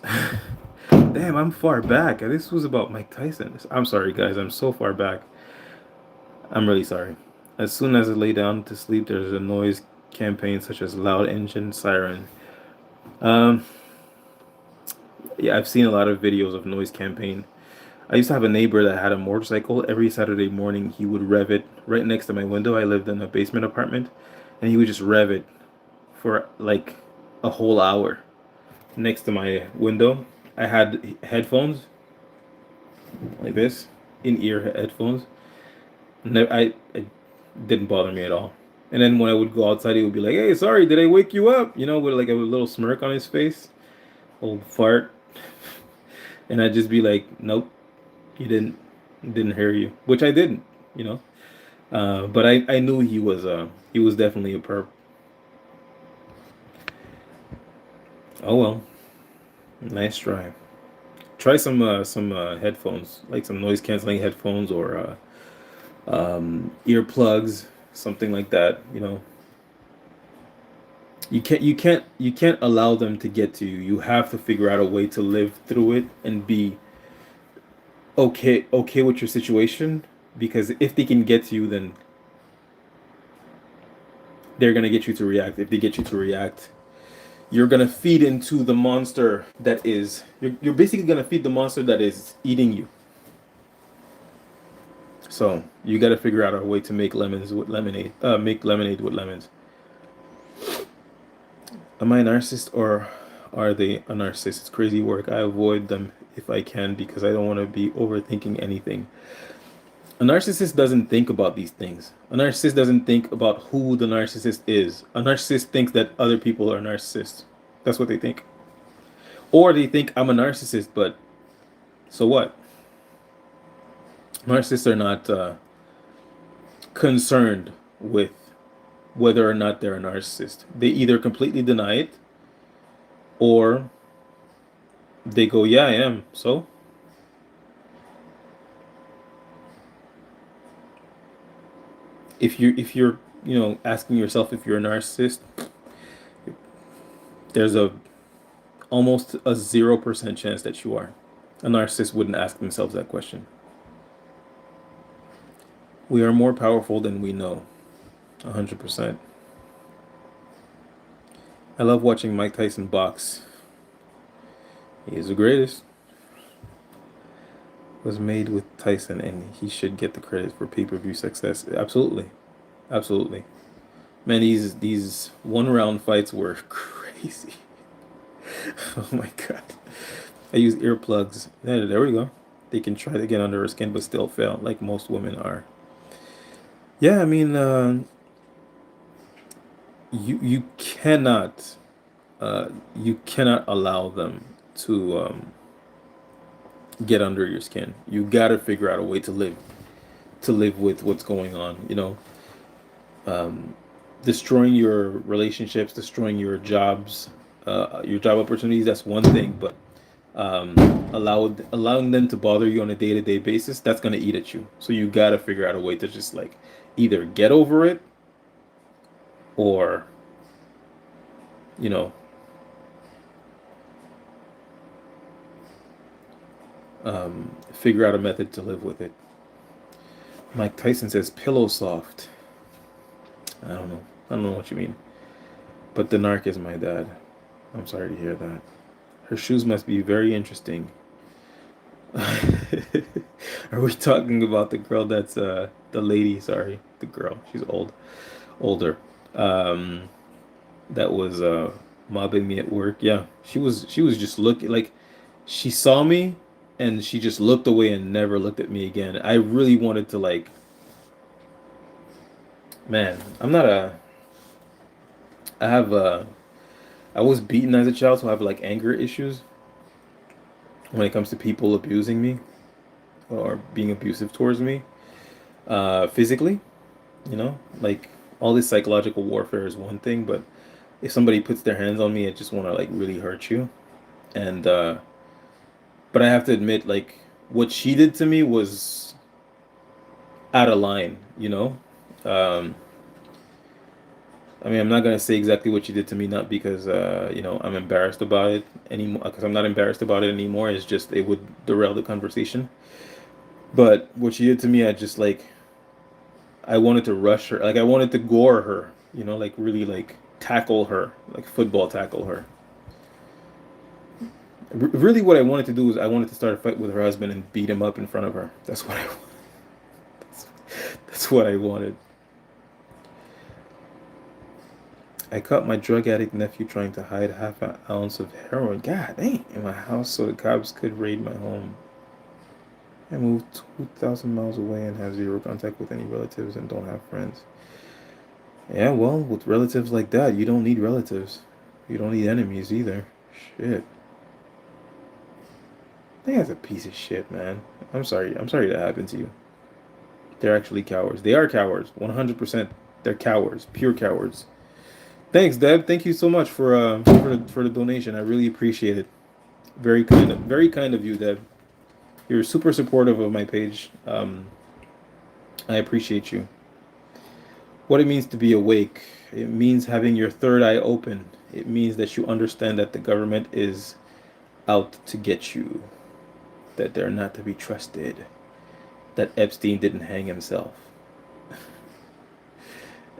Damn, I'm far back. This was about Mike Tyson. I'm sorry, guys. I'm so far back. I'm really sorry. As soon as I lay down to sleep, there's a noise campaign such as loud engine siren. Um, yeah, I've seen a lot of videos of noise campaign. I used to have a neighbor that had a motorcycle. Every Saturday morning, he would rev it right next to my window. I lived in a basement apartment, and he would just rev it for like a whole hour next to my window. I had headphones like this, in-ear headphones. It didn't bother me at all. And then when I would go outside, he would be like, "Hey, sorry, did I wake you up?" With like a little smirk on his face, old fart. And I'd just be like, "Nope, you didn't hear you," which I didn't, you know. But I knew he was definitely a perp. Oh well, nice try. Try some headphones, like some noise canceling headphones or earplugs, something like that. You can't allow them to get to you. You have to figure out a way to live through it and be okay with your situation, because if they can get to you, then they're gonna get you to react. If they get you to react, you're gonna feed into the monster that is you're basically gonna feed the monster that is eating you. So you got to figure out a way to make lemons with lemonade. Make lemonade with lemons. Am I a narcissist, or are they a narcissist? It's crazy work. I avoid them if I can because I don't want to be overthinking anything. A narcissist doesn't think about these things. A narcissist doesn't think about who the narcissist is. A narcissist thinks that other people are narcissists. That's what they think. Or they think I'm a narcissist, but so what? Narcissists are not concerned with whether or not they're a narcissist. They either completely deny it, or they go, "Yeah, I am." So if you're asking yourself if you're a narcissist, there's a almost a 0% chance that you are. A narcissist wouldn't ask themselves that question. We are more powerful than we know. 100%. I love watching Mike Tyson box. He is the greatest. Was made with Tyson, and he should get the credit for pay-per-view success. Absolutely, absolutely. Man, these one-round fights were crazy. Oh my god. I use earplugs. There we go. They can try to get under her skin but still fail, like most women are. Yeah, I mean, you cannot allow them to get under your skin. You gotta figure out a way to live to live with what's going on. Um, Destroying your relationships, destroying your job opportunities. That's one thing, but um, allowing them to bother you on a day-to-day basis, that's gonna eat at you. So you gotta figure out a way to just like either get over it or you know figure out a method to live with it. Mike Tyson says pillow soft. I don't know. I don't know what you mean. But the narc is my dad. I'm sorry to hear that. Her shoes must be very interesting. Are we talking about the girl that's the lady, sorry, the girl. She's older. Um that was mobbing me at work. Yeah. She was just looking like she saw me and she just looked away and never looked at me again. I really wanted to like, man, I have I was beaten as a child, so I have like anger issues when it comes to people abusing me or being abusive towards me, physically. Like all this psychological warfare is one thing, but if somebody puts their hands on me, I just want to like really hurt you. And but I have to admit, like what she did to me was out of line. Um, I mean, I'm not gonna say exactly what she did to me, not because I'm embarrassed about it anymore, because I'm not embarrassed about it anymore. It's just it would derail the conversation. But what she did to me, I wanted to rush her, like I wanted to gore her, like really like tackle her, like football tackle her. Really, what I wanted to do is I wanted to start a fight with her husband and beat him up in front of her. That's, that's what I wanted. I caught my drug addict nephew trying to hide half an ounce of heroin. God dang, in my house so the cops could raid my home. I moved 2,000 miles away and have zero contact with any relatives and don't have friends. Yeah, well, with relatives like that, you don't need relatives. You don't need enemies either. Shit. That guy's a piece of shit, man. I'm sorry. I'm sorry that happened to you. They're actually cowards. They are cowards. 100%. They're cowards. Pure cowards. Thanks, Deb. Thank you so much for the donation. I really appreciate it. Very kind of you, Deb. You're super supportive of my page. I appreciate you. What it means to be awake. It means having your third eye open. It means that you understand that the government is out to get you, that they're not to be trusted, that Epstein didn't hang himself,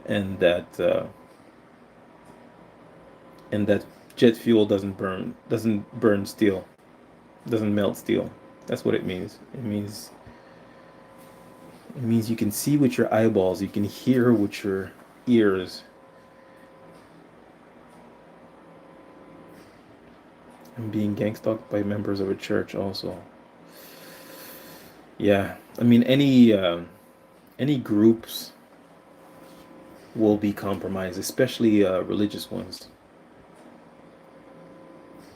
and that jet fuel doesn't burn steel, doesn't melt steel. That's what it means. It means you can see with your eyeballs, you can hear with your ears, and being gangstalked by members of a church also. Yeah, I mean any groups will be compromised, especially religious ones.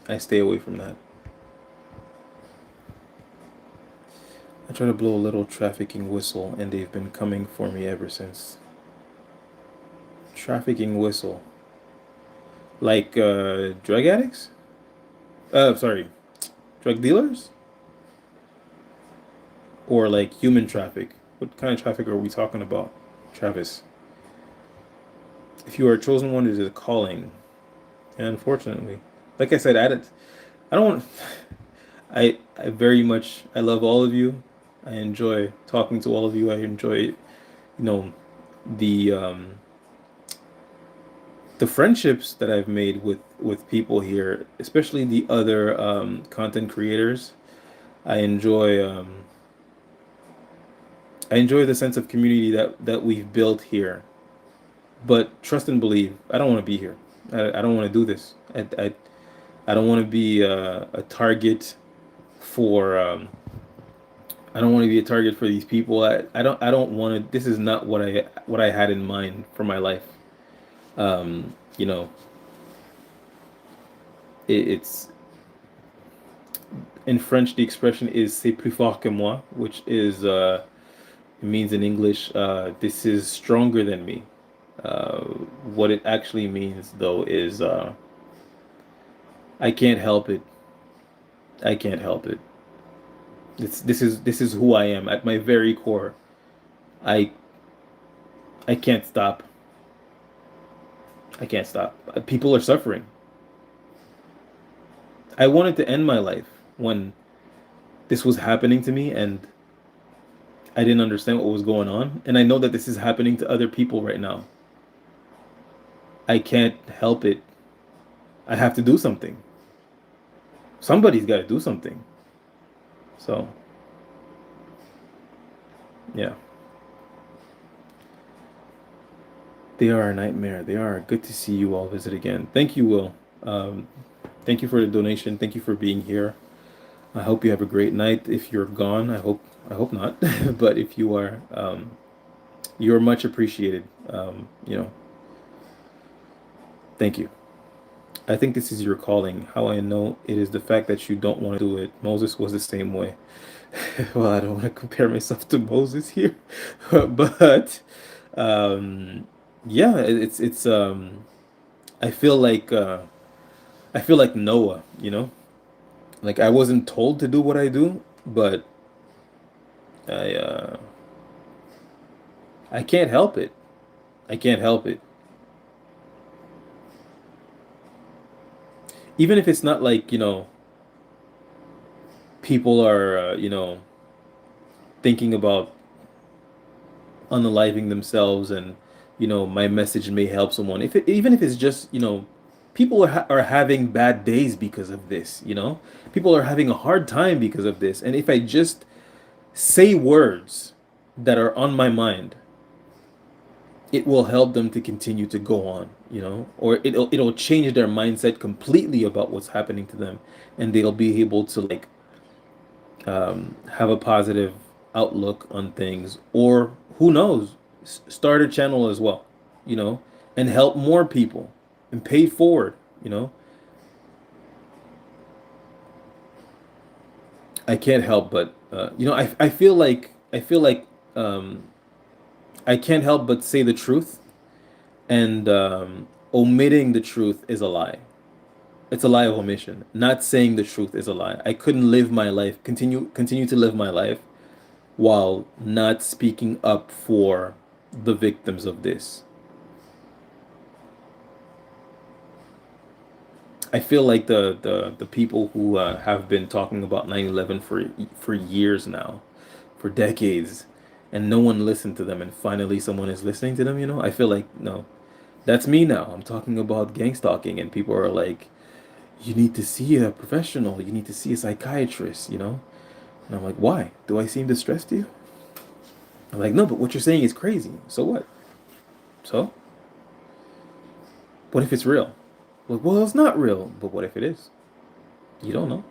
I stay away from that. I try to blow a little trafficking whistle, and they've been coming for me ever since. Trafficking whistle, like drug addicts? Sorry, drug dealers, or like human traffic? What kind of traffic are we talking about, Travis? If you are a chosen one, it is a calling. And unfortunately, like I said, I don't want. I very much I love all of you. I enjoy talking to all of you. I enjoy, know, the the friendships that I've made with people here, especially the other content creators. I enjoy um, I enjoy the sense of community that we've built here. But trust and believe, I don't want to be here. I don't want to do this. I don't want to be a target for I don't want to be a target for these people. I don't want to. This is not what I had in mind for my life. Um, you know, it's in French the expression is "c'est plus fort que moi," which is It means in English, this is stronger than me. Uh, what it actually means, though, is I can't help it. I can't help it. This is who I am at my very core. I I can't stop. I can't stop. People are suffering. I wanted to end my life when this was happening to me, and I didn't understand what was going on. And I know that this is happening to other people right now. I can't help it. I have to do something. Somebody's got to do something. So, yeah, they are a nightmare. They are. Good to see you all visit again. Thank you, Will. Um, thank you for the donation. Thank you for being here. I hope you have a great night. If you're gone, I hope not. But if you are, you're much appreciated. Thank you. I think this is your calling. How I know it is the fact that you don't want to do it. Moses was the same way. Well, I don't want to compare myself to Moses here, but um, yeah, it's. I feel like Noah. Like I wasn't told to do what I do, but I uh, I can't help it. I can't help it. Even if it's not like people are thinking about unaliving themselves, and my message may help someone. Even if it's just people are having bad days because of this. People are having a hard time because of this, and if I just say words that are on my mind, it will help them to continue to go on, or it'll change their mindset completely about what's happening to them, and they'll be able to like have a positive outlook on things, or who knows, start a channel as well, you know, and help more people and pay forward, you know. I can't help but I feel like um, I can't help but say the truth, and omitting the truth is a lie. It's a lie of omission. Not saying the truth is a lie. I couldn't live my life, continue to live my life while not speaking up for the victims of this. I feel like the people who have been talking about 9/11 for years now, for decades, and no one listened to them, and finally someone is listening to them, I feel like, no, that's me now. I'm talking about gang stalking, and people are like, you need to see a professional, you need to see a psychiatrist. And I'm like, why? Do I seem distressed to you? I'm like, no, but what you're saying is crazy. So what? So what if it's real? Like, well, it's not real. But what if it is? You don't know.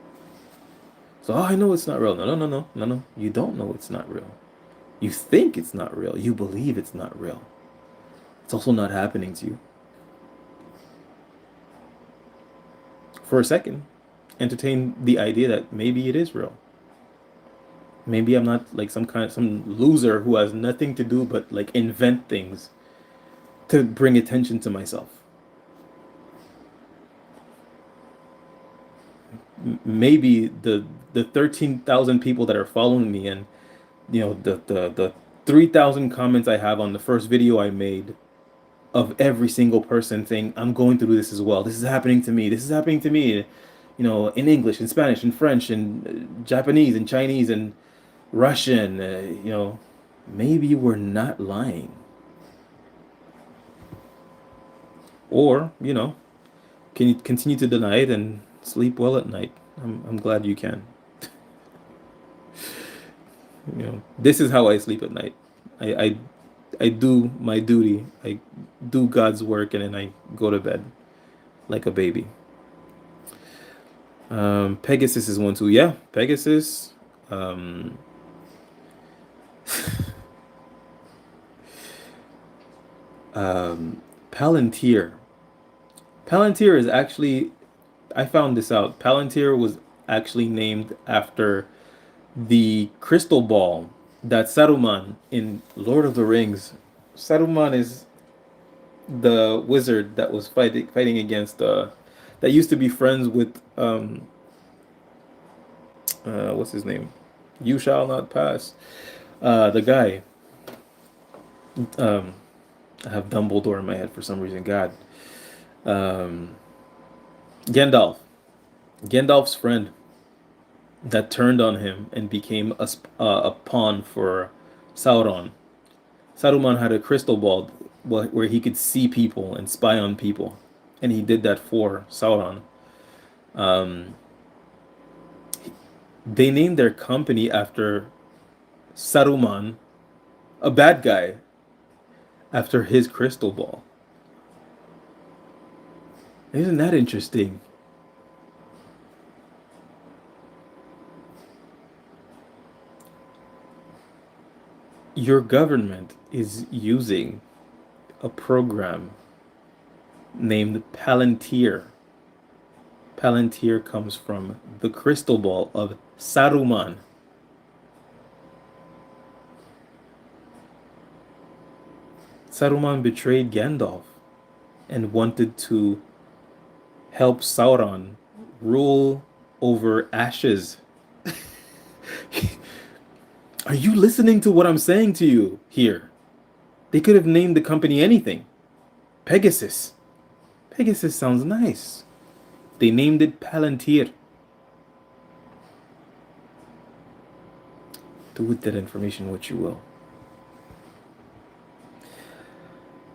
So, oh, I know it's not real. No, no, no, no, no, no. You don't know it's not real. You think it's not real. You believe it's not real. It's also not happening to you. For a second, entertain the idea that maybe it is real. Maybe I'm not like some loser who has nothing to do but like invent things to bring attention to myself. Maybe the 13,000 people that are following me, and the 3,000 comments I have on the first video I made, of every single person saying, I'm going through this as well. This is happening to me. This is happening to me. In English, in Spanish, in French, and Japanese, and Chinese, and Russian. Maybe we're not lying. Or, can you continue to deny it and sleep well at night? I'm glad you can. This is how I sleep at night. I, I I do my duty. I do God's work, and then I go to bed like a baby. Pegasus is one too. Yeah, Pegasus. Um, Palantir. Palantir is actually. I found this out. Palantir was actually named after the crystal ball that Saruman in Lord of the Rings, Saruman is the wizard that was fighting against that used to be friends with what's his name? You shall not pass. The guy. Um, I have Dumbledore in my head for some reason. God. Um, Gandalf. Gandalf's friend that turned on him and became a pawn for Sauron. Saruman had a crystal ball where he could see people and spy on people, and he did that for Sauron. Um, they named their company after Saruman, a bad guy, after his crystal ball. Isn't that interesting? Your government is using a program named Palantir. Palantir comes from the crystal ball of Saruman. Saruman betrayed Gandalf and wanted to help Sauron rule over ashes. Are you listening to what I'm saying to you here? They could have named the company anything. Pegasus. Pegasus sounds nice. They named it Palantir. Do with that information what you will.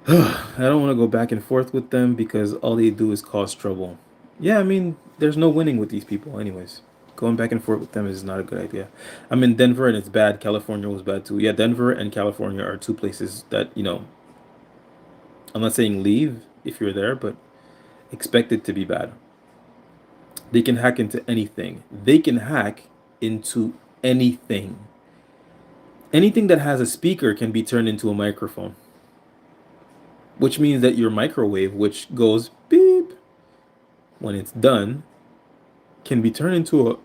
I don't want to go back and forth with them because all they do is cause trouble. Yeah, I mean, there's no winning with these people, anyways. Going back and forth with them is not a good idea. I'm in Denver and it's bad. California was bad too. Yeah, Denver and California are two places that, I'm not saying leave if you're there, but expect it to be bad. They can hack into anything. They can hack into anything. Anything that has a speaker can be turned into a microphone, which means that your microwave, which goes beep when it's done, can be turned into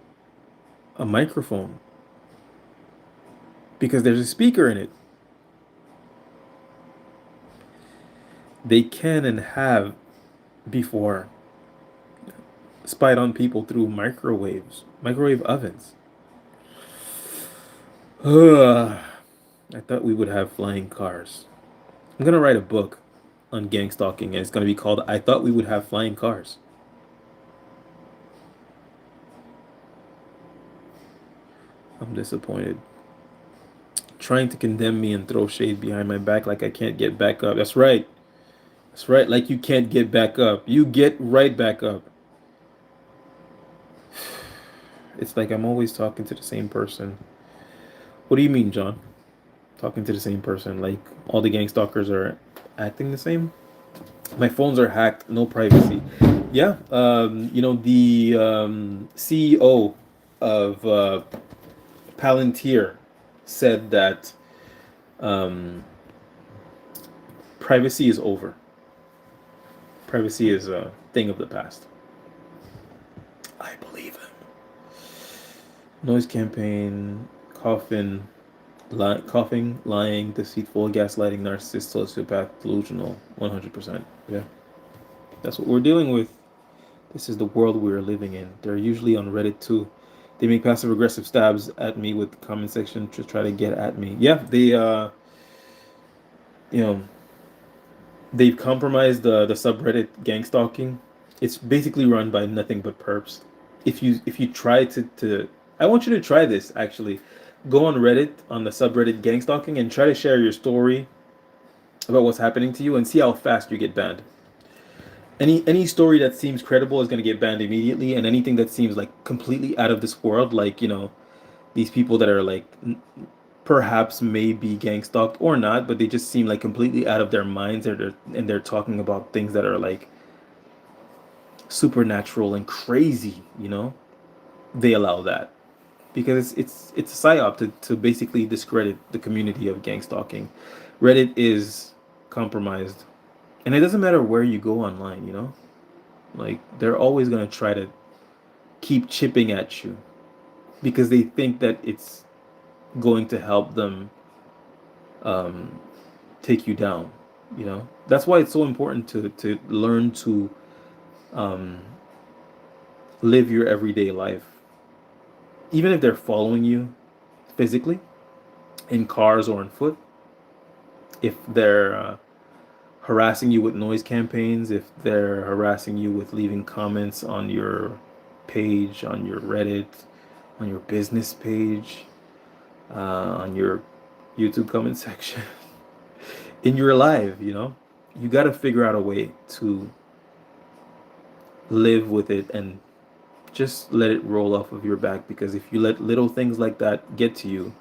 a microphone because there's a speaker in it. They can and have before spied on people through microwave ovens. I thought we would have flying cars. I'm gonna write a book on gangstalking, and it's gonna be called "I Thought We Would Have Flying Cars." I'm disappointed. Trying to condemn me and throw shade behind my back like I can't get back up. That's right. That's right. Like you can't get back up. You get right back up. It's like I'm always talking to the same person. What do you mean, John? Talking to the same person? Like all the gang stalkers are acting the same? My phones are hacked. No privacy. Yeah. The CEO of Palantir said that um, privacy is over. Privacy is a thing of the past. I believe him. Noise campaign, coughing, lying, deceitful, gaslighting, narcissist, sociopath, delusional, 100%. Yeah, that's what we're dealing with. This is the world we're living in. They're usually on Reddit too. They make passive aggressive stabs at me with the comment section to try to get at me. Yeah, you know, they've compromised the subreddit Gangstalking. It's basically run by nothing but perps. If you try to I want you to try this actually. Go on Reddit on the subreddit Gangstalking and try to share your story about what's happening to you and see how fast you get banned. Any story that seems credible is going to get banned immediately, and anything that seems like completely out of this world, like these people that are like perhaps may be gang stalked or not, but they just seem like completely out of their minds, and they're talking about things that are like supernatural and crazy. They allow that because it's a psyop to basically discredit the community of gang stalking. Reddit is compromised, and it doesn't matter where you go online. Like they're always gonna try to keep chipping at you because they think that it's going to help them um, take you down. You know, that's why it's so important to learn to um, live your everyday life, even if they're following you physically in cars or on foot. If they're harassing you with noise campaigns, if they're harassing you with leaving comments on your page, on your Reddit, on your business page, on your YouTube comment section, in your life, you know, you got to figure out a way to live with it and just let it roll off of your back, because if you let little things like that get to you,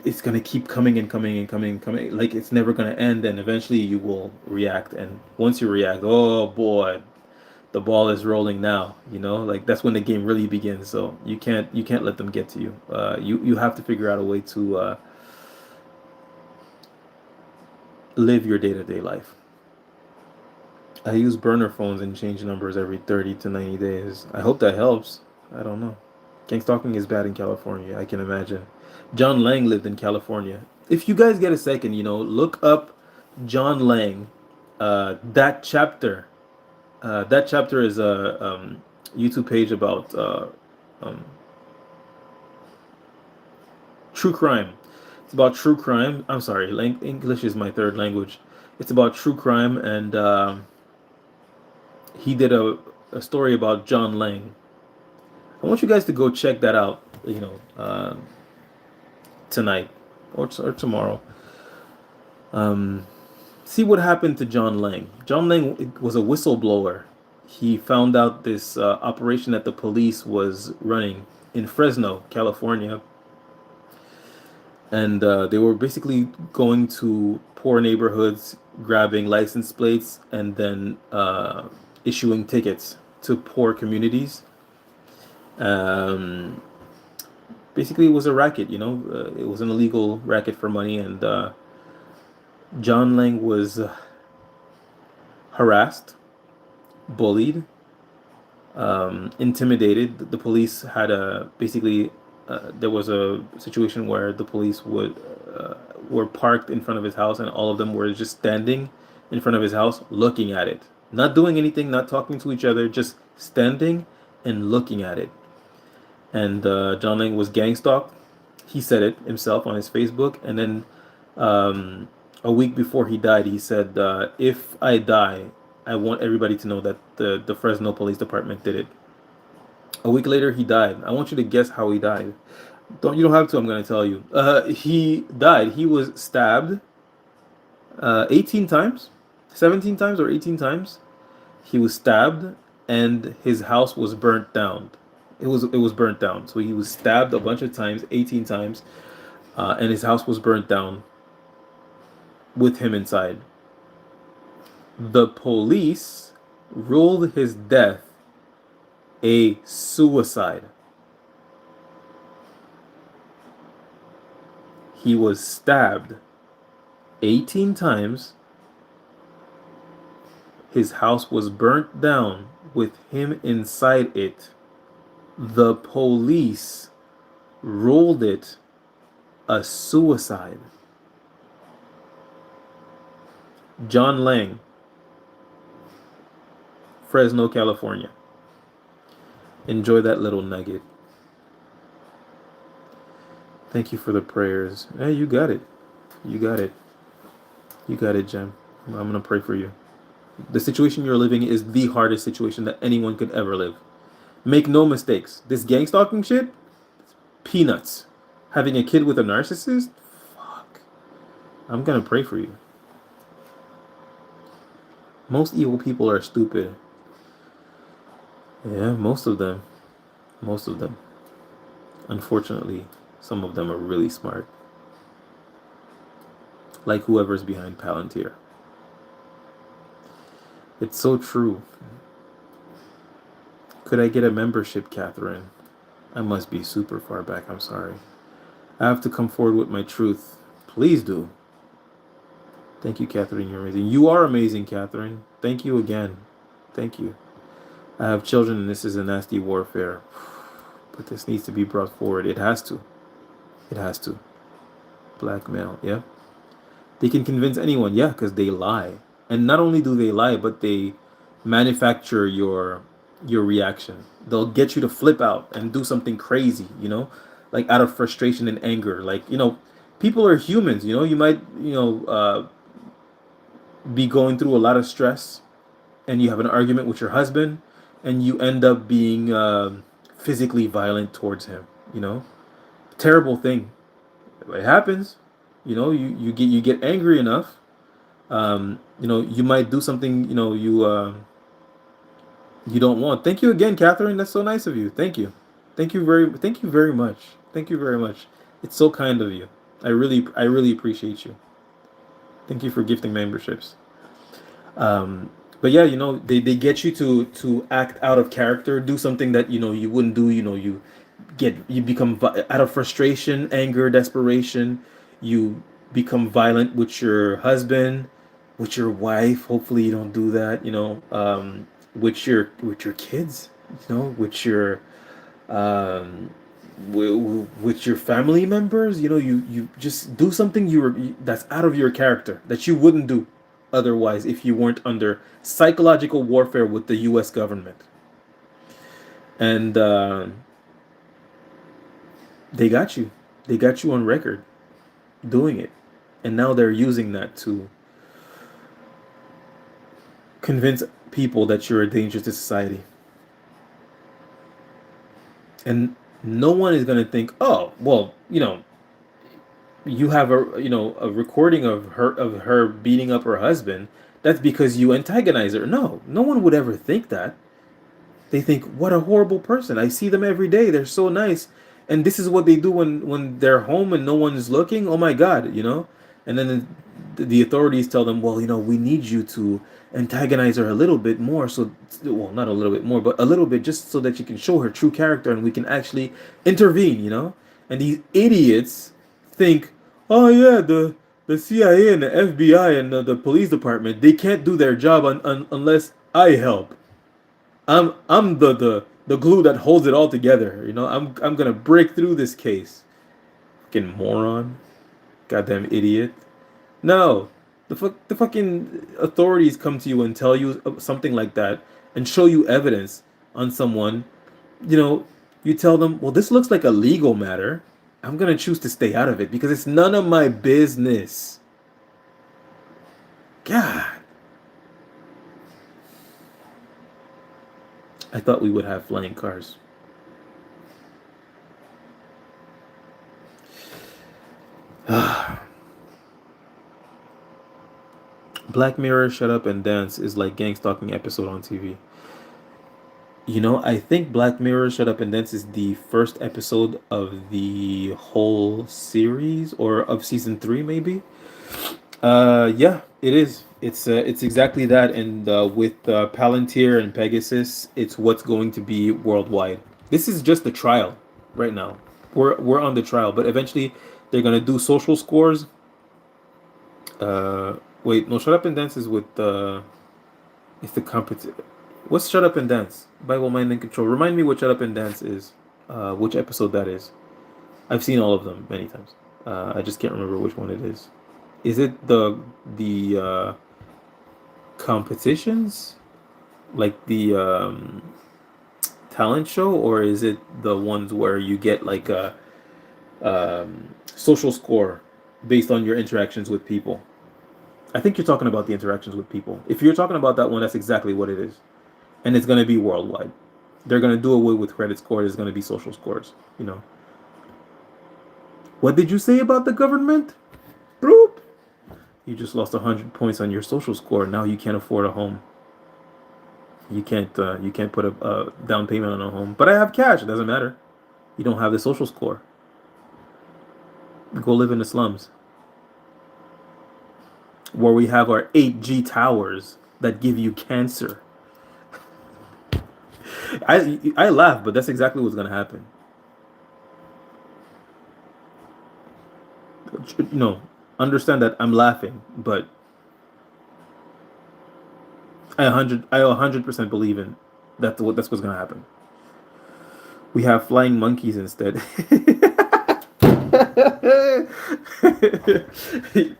it's gonna keep coming and coming and coming and coming. Like it's never gonna end, and eventually you will react. And once you react, oh boy, the ball is rolling now. You know, like that's when the game really begins. So you can't let them get to you. You have to figure out a way to live your day-to-day life. I use burner phones and change numbers every 30 to 90 days. I hope that helps. I don't know. Gangstalking is bad in California, I can imagine. John Lang lived in California. If you guys get a second, you know, look up John Lang. That chapter. That chapter is a YouTube page about um, true crime. It's about true crime. I'm sorry, English is my third language. It's about true crime, and he did a story about John Lang. I want you guys to go check that out. You know, tonight or tomorrow. Um, See what happened to John Lang. John Lang was a whistleblower. He found out this operation that the police was running in Fresno, California, and they were basically going to poor neighborhoods, grabbing license plates, and then issuing tickets to poor communities. Um, Basically, it was a racket. You know, it was an illegal racket for money, and John Lang was harassed, bullied, intimidated. The police had a basically there was a situation where the police would were parked in front of his house, and all of them were just standing in front of his house, looking at it, not doing anything, not talking to each other, just standing and looking at it. And John Lang was gang stalked. He said it himself on his Facebook, and then a week before he died, he said, "If I die, I want everybody to know that the Fresno Police Department did it." A week later, he died. I want you to guess how he died. You don't have to. I'm going to tell you. He died. He was stabbed 18 times, 17 times, or 18 times. He was stabbed, and his house was burnt down. It was burnt down. So he was stabbed a bunch of times, 18 times, and his house was burnt down with him inside. The police ruled his death a suicide. He was stabbed 18 times. His house was burnt down with him inside it. The police ruled it a suicide. John Lang, Fresno, California. Enjoy that little nugget. Thank you for the prayers. Hey, you got it. You got it. You got it, Jem. I'm going to pray for you. The situation you're living is the hardest situation that anyone could ever live. Make no mistakes. This gang stalking shit, peanuts. Having a kid with a narcissist, fuck. I'm going to pray for you. Most evil people are stupid. Yeah, most of them. Most of them. Unfortunately, some of them are really smart. Like whoever's behind Palantir. It's so true. Could I get a membership, Catherine? I must be super far back, I'm sorry. I have to come forward with my truth. Please do. Thank you, Catherine. You're amazing. You are amazing, Catherine. Thank you again. Thank you. I have children, and this is a nasty warfare. But this needs to be brought forward. It has to. It has to. Blackmail. Yeah. They can convince anyone. Yeah, because they lie. And not only do they lie, but they manufacture your reaction. They'll get you to flip out and do something crazy, like out of frustration and anger. Like, people are humans, you might, be going through a lot of stress and you have an argument with your husband and you end up being physically violent towards him, you know? Terrible thing. It happens. You get angry enough. You might do something, you don't want. Thank you again, Catherine. That's so nice of you. Thank you very much. Thank you very much. It's so kind of you. I really appreciate you. Thank you for gifting memberships. Um, but yeah, they get you to act out of character, do something that you wouldn't do. You become out of frustration, anger, desperation. You become violent with your husband, with your wife. Hopefully, you don't do that. With your kids. With your um, with your family members. You just do something that's out of your character that you wouldn't do otherwise if you weren't under psychological warfare with the U.S. government. And they got you. They got you on record doing it. And now they're using that to convince people that you're a danger to society. And no one is going to think, oh, well, you have a recording of her beating up her husband. That's because you antagonize her. No, no one would ever think that. They think, what a horrible person. I see them every day. They're so nice. And this is what they do when they're home and no one is looking. Oh my God. And then the authorities tell them, well, we need you to antagonize her a little bit more. So, well, not a little bit more, but a little bit just so that you can show her true character and we can actually intervene. And these idiots think, oh yeah, the CIA and the FBI and the police department, they can't do their job unless I help. I'm the glue that holds it all together. I'm gonna break through this case. Fucking moron, goddamn idiot. No, the fucking authorities come to you and tell you something like that and show you evidence on someone. You know, you tell them, well, this looks like a legal matter. I'm gonna choose to stay out of it because it's none of my business. God, I thought we would have flying cars. Black Mirror, Shut Up and Dance is like Gangstalking episode on TV. I think Black Mirror, Shut Up and Dance is the first episode of the whole series or of season three, maybe. Yeah, it is. It's exactly that, and with Palantir and Pegasus, it's what's going to be worldwide. This is just the trial right now. We're on the trial, but eventually they're gonna do social scores. Wait, no, Shut Up and Dance is with it's the competition. What's Shut Up and Dance? Bible Mind and Control. Remind me what Shut Up and Dance is. Which episode that is? I've seen all of them many times. I just can't remember which one it is. Is it the competitions, like the talent show, or is it the ones where you get like a social score based on your interactions with people? I think you're talking about the interactions with people. If you're talking about that one, that's exactly what it is, and it's going to be worldwide. They're going to do away with credit scores. It's going to be social scores. What did you say about the government? Broop. You just lost 100 points on your social score. Now you can't afford a home. You can't put a down payment on a home. But I have cash. It doesn't matter. You don't have the social score. Go live in the slums where we have our 8G towers that give you cancer. I laugh, but that's exactly what's gonna happen. You know, Understand that I'm laughing, but I 100% believe in that's what's gonna happen. We have flying monkeys instead.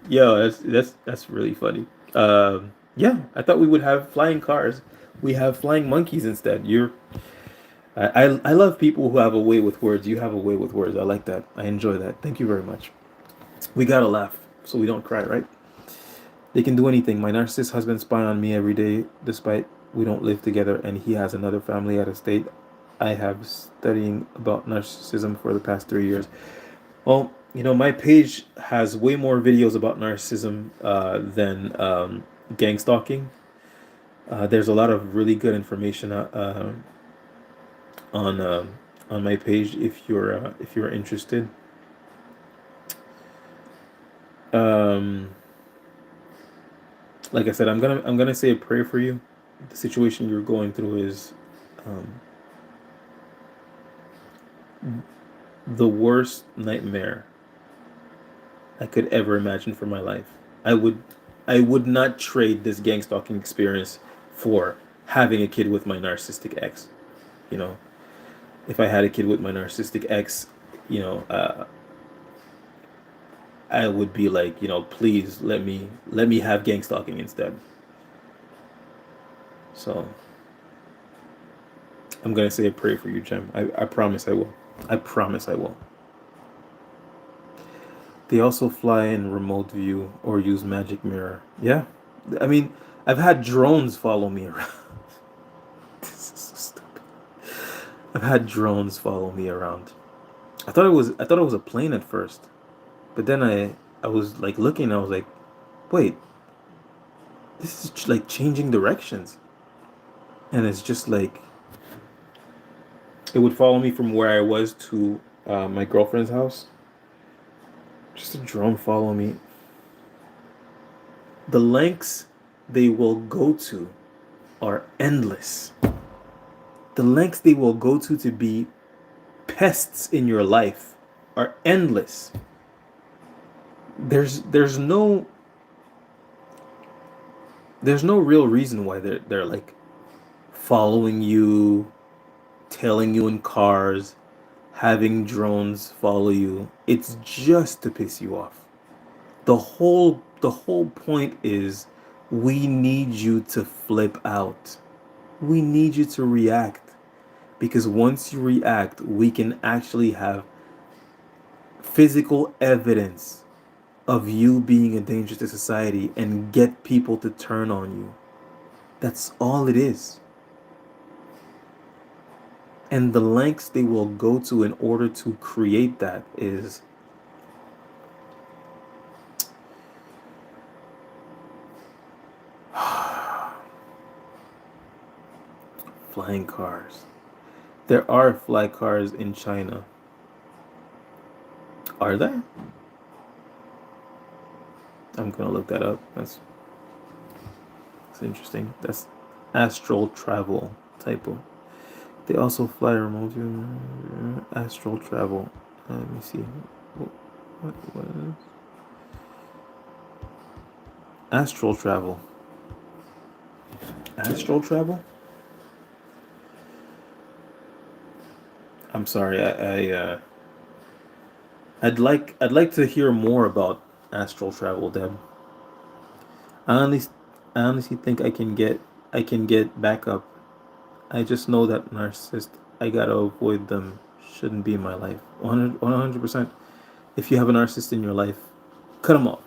Yo, that's really funny. Yeah, I thought we would have flying cars. We have flying monkeys instead. I love people who have a way with words. You have a way with words. I like that. I enjoy that. Thank you very much. We gotta laugh so we don't cry, right? They can do anything. My narcissist husband spy on me every day, despite we don't live together, and he has another family out of state. I have studying about narcissism for the past 3 years. Well, my page has way more videos about narcissism than gang stalking. There's a lot of really good information on on my page if you're interested. Um, like I said, I'm gonna say a prayer for you. The situation you're going through is um, the worst nightmare I could ever imagine for my life. I would I would not trade this gang stalking experience for having a kid with my narcissistic ex. You know, if I had a kid with my narcissistic ex, you know, I would be like, please let me have gang stalking instead. So I'm gonna say a prayer for you, Jim. I promise I will. I promise I will. They also fly in remote view or use magic mirror. Yeah. I mean, I've had drones follow me around. This is so stupid. I've had drones follow me around. I thought it was a plane at first. But then I was like looking, I was like, wait, this is like changing directions. And it's just like it would follow me from where I was to my girlfriend's house. Just a drone follow me. The lengths they will go to are endless. The lengths they will go to be pests in your life are endless. There's no real reason why they're like following you, tailing you in cars, having drones follow you. It's just to piss you off. The whole point is we need you to flip out. We need you to react because once you react, we can actually have physical evidence of you being a danger to society and get people to turn on you. That's all it is. And the lengths they will go to in order to create that is flying cars. There are fly cars in China. Are there? I'm gonna look that up. That's interesting. That's astral travel typo. They also fly remote astral travel. Let me see. What is astral travel? Astral travel? I'm sorry. I'd like to hear more about astral travel, Deb. I honestly I honestly think I can get backup. I just know that narcissist. I gotta avoid them. Shouldn't be in my life. 100%. If you have a narcissist in your life, cut them off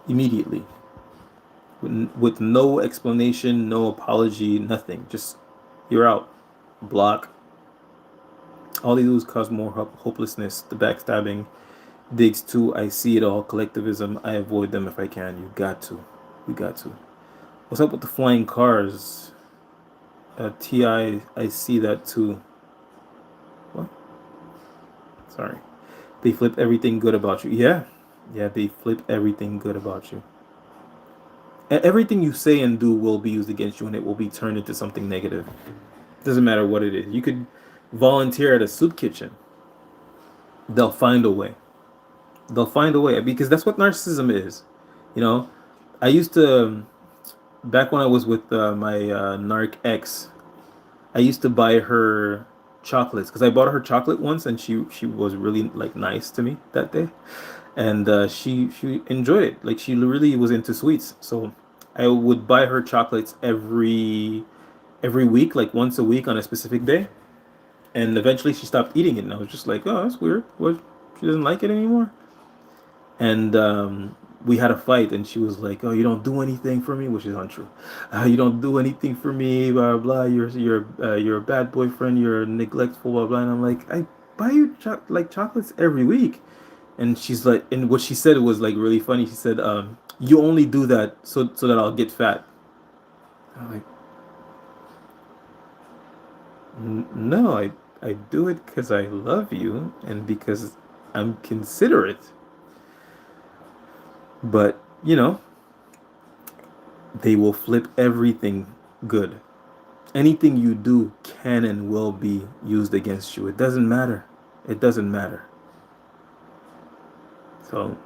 immediately, with no explanation, no apology, nothing. Just you're out. Block. All they do is cause more hopelessness. The backstabbing digs too. I see it all. Collectivism. I avoid them if I can. You got to. We got to. What's up with the flying cars? Ti, I see that too. What? Sorry. They flip everything good about you. Yeah. Yeah, they flip everything good about you. Everything you say and do will be used against you and it will be turned into something negative. Doesn't matter what it is. You could volunteer at a soup kitchen. They'll find a way. They'll find a way because that's what narcissism is. You know, I used to, back when I was with my narc ex, I used to buy her chocolates because I bought her chocolate once and she was really like nice to me that day, and she enjoyed it. Like she really was into sweets, so I would buy her chocolates every week, like once a week on a specific day, and eventually she stopped eating it, and I was just like, oh, that's weird. What? She doesn't like it anymore? And we had a fight, and she was like, "Oh, you don't do anything for me," which is untrue. You don't do anything for me, blah blah. You're a bad boyfriend. You're neglectful, blah blah. And I'm like, I buy you like chocolates every week, and she's like, and what she said was like really funny. She said, "You only do that so that I'll get fat." I'm like, No, I do it because I love you and because I'm considerate." But they will flip everything good. Anything you do can and will be used against you. It doesn't matter. It doesn't matter. So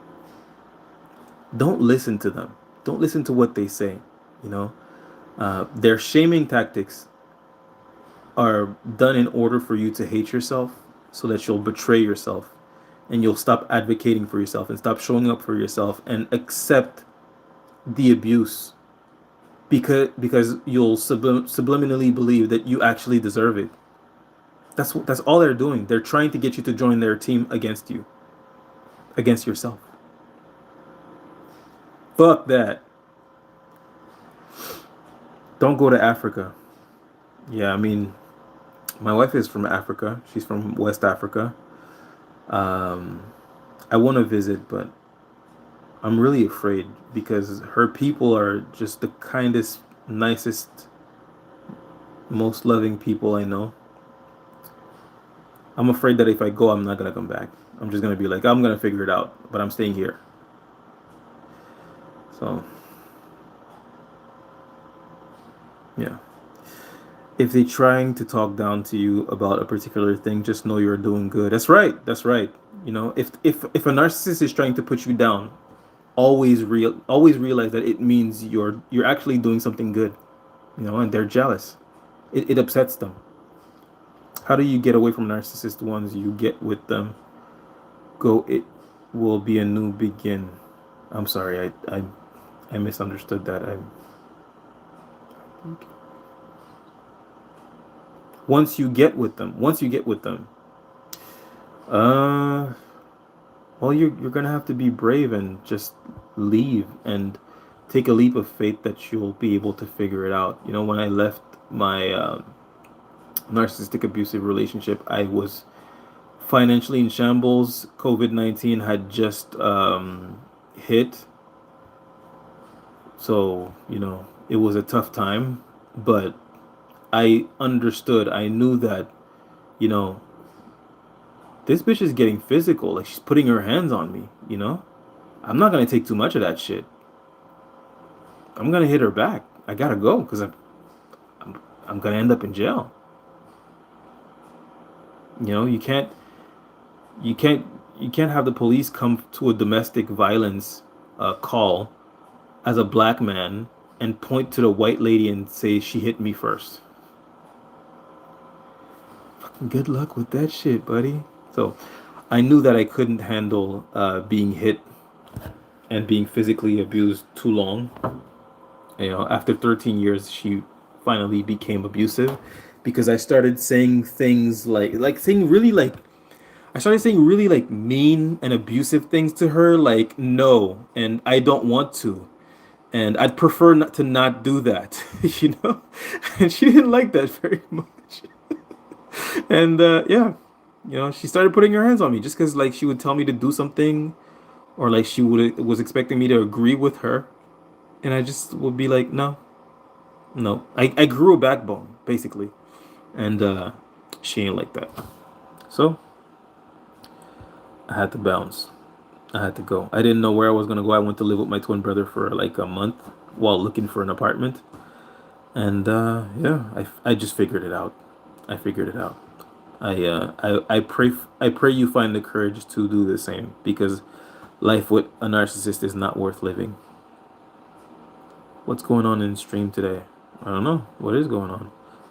don't listen to them. Don't listen to what they say. You know, their shaming tactics are done in order for you to hate yourself so that you'll betray yourself and you'll stop advocating for yourself and stop showing up for yourself and accept the abuse because you'll subliminally believe that you actually deserve it. That's all they're doing. They're trying to get you to join their team against you, against yourself. Fuck that. Don't go to Africa. Yeah, I mean, my wife is from Africa. She's from West Africa. Um, I want to visit, but I'm really afraid because her people are just the kindest, nicest, most loving people I know. I'm afraid that if I go, I'm not gonna come back. I'm just gonna be like, I'm gonna figure it out, but I'm staying here. So, yeah. If they're trying to talk down to you about a particular thing, just know you're doing good. That's right. That's right. If a narcissist is trying to put you down, always realize that it means you're actually doing something good. And they're jealous. It upsets them. How do you get away from narcissist ones? You get with them. Go. It will be a new begin. I'm sorry. I misunderstood that. I once you get with them, uh well, you're gonna have to be brave and just leave and take a leap of faith that you'll be able to figure it out. When I left my narcissistic abusive relationship, I was financially in shambles. COVID-19 had just hit, so it was a tough time, but I understood. I knew that you know this bitch is getting physical. Like she's putting her hands on me. I'm not gonna take too much of that shit. I'm gonna hit her back. I gotta go because I'm gonna end up in jail. You can't you can't have the police come to a domestic violence call as a black man and point to the white lady and say she hit me first. Good luck with that shit, buddy. So I knew that I couldn't handle being hit and being physically abused too long. After 13 years, she finally became abusive because I started saying things like saying really like I started saying really like mean and abusive things to her, like no, and I don't want to, and I'd prefer not do that, and she didn't like that very much. And yeah, she started putting her hands on me just because like she would tell me to do something, or like she would was expecting me to agree with her, and I just would be like, no, no. I grew a backbone basically, and she ain't like that. So I had to bounce. I had to go. I didn't know where I was gonna go. I went to live with my twin brother for like a month while looking for an apartment, and yeah, I just figured it out. I figured it out. I pray you find the courage to do the same because life with a narcissist is not worth living. What's going on in stream today? I don't know. What is going on?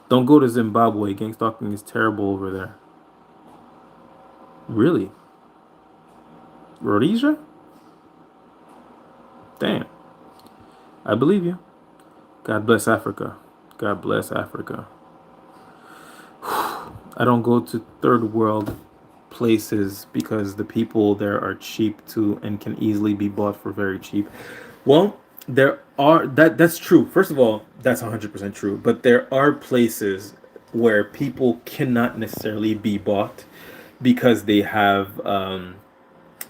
Don't go to Zimbabwe. Gangstalking is terrible over there. Really? Rhodesia? Damn. I believe you. God bless Africa. God bless Africa. I don't go to third world places because the people there are cheap too and can easily be bought for very cheap. Well, there are that's true. First of all, that's 100% true, but there are places where people cannot necessarily be bought because they have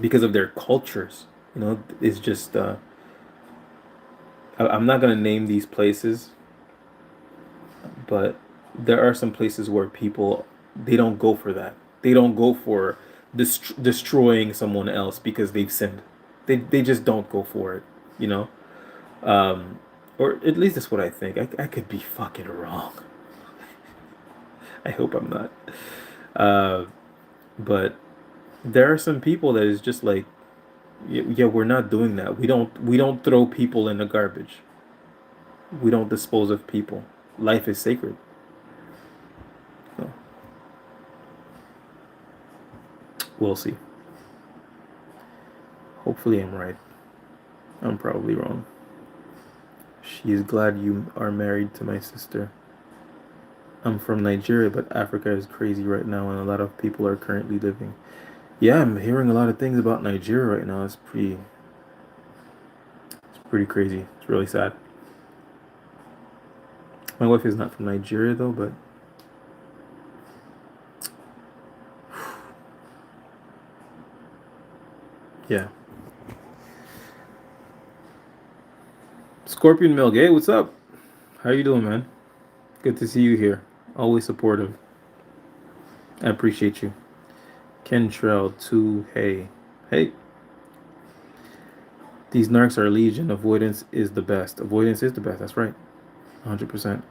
because of their cultures. You know, it's just I'm not going to name these places, but there are some places where people they don't go for that. They don't go for destroying someone else because they've sinned. They just don't go for it, you know. Um, or at least that's what I think. I could be fucking wrong. I hope I'm not. Uh, but there are some people that is just like, yeah, we're not doing that. We don't throw people in the garbage. We don't dispose of people. Life is sacred. So, we'll see. Hopefully, I'm right. I'm probably wrong. She is glad you are married to my sister. I'm from Nigeria, but Africa is crazy right now, and a lot of people are currently living. Yeah, I'm hearing a lot of things about Nigeria right now. It's pretty crazy. It's really sad. My wife is not from Nigeria though, but yeah. Scorpion Milk, hey, what's up? How you doing, man? Good to see you here. Always supportive. I appreciate you. Kentrell, too. Hey, hey. These narcs are legion. Avoidance is the best. Avoidance is the best. That's right. 100%.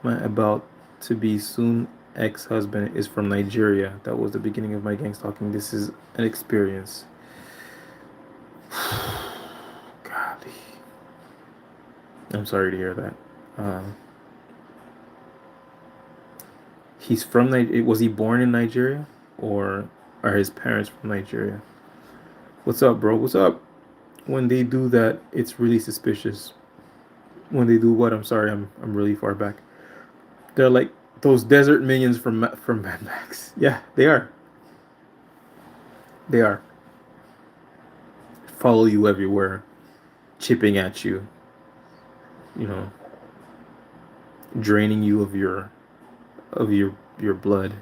My about to be soon ex-husband is from Nigeria. That was the beginning of my gang stalking. This is an experience. Golly. I'm sorry to hear that. He's from Nigeria. Was he born in Nigeria? Or are his parents from Nigeria? What's up, bro? What's up? When they do that, it's really suspicious. When they do what? I'm sorry, I'm really far back. They're like those desert minions from Mad Max. Yeah, they are. They are. Follow you everywhere, chipping at you. You know, draining you of your blood,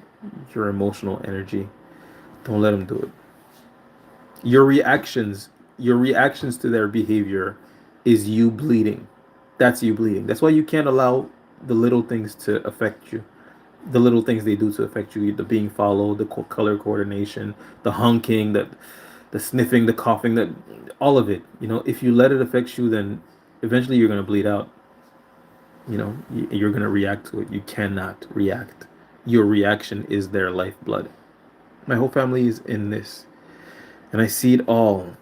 your emotional energy. Don't let them do it. Your reactions, your reactions to their behavior, is you bleeding. That's you bleeding. That's why you can't allow the little things to affect you. The little things they do to affect you, the being followed, the color coordination, the honking, the sniffing, the coughing, that all of it. You know, if you let it affect you, then eventually you're gonna bleed out. You know, you're gonna react to it. You cannot react. Your reaction is their lifeblood. My whole family is in this, and I see it all.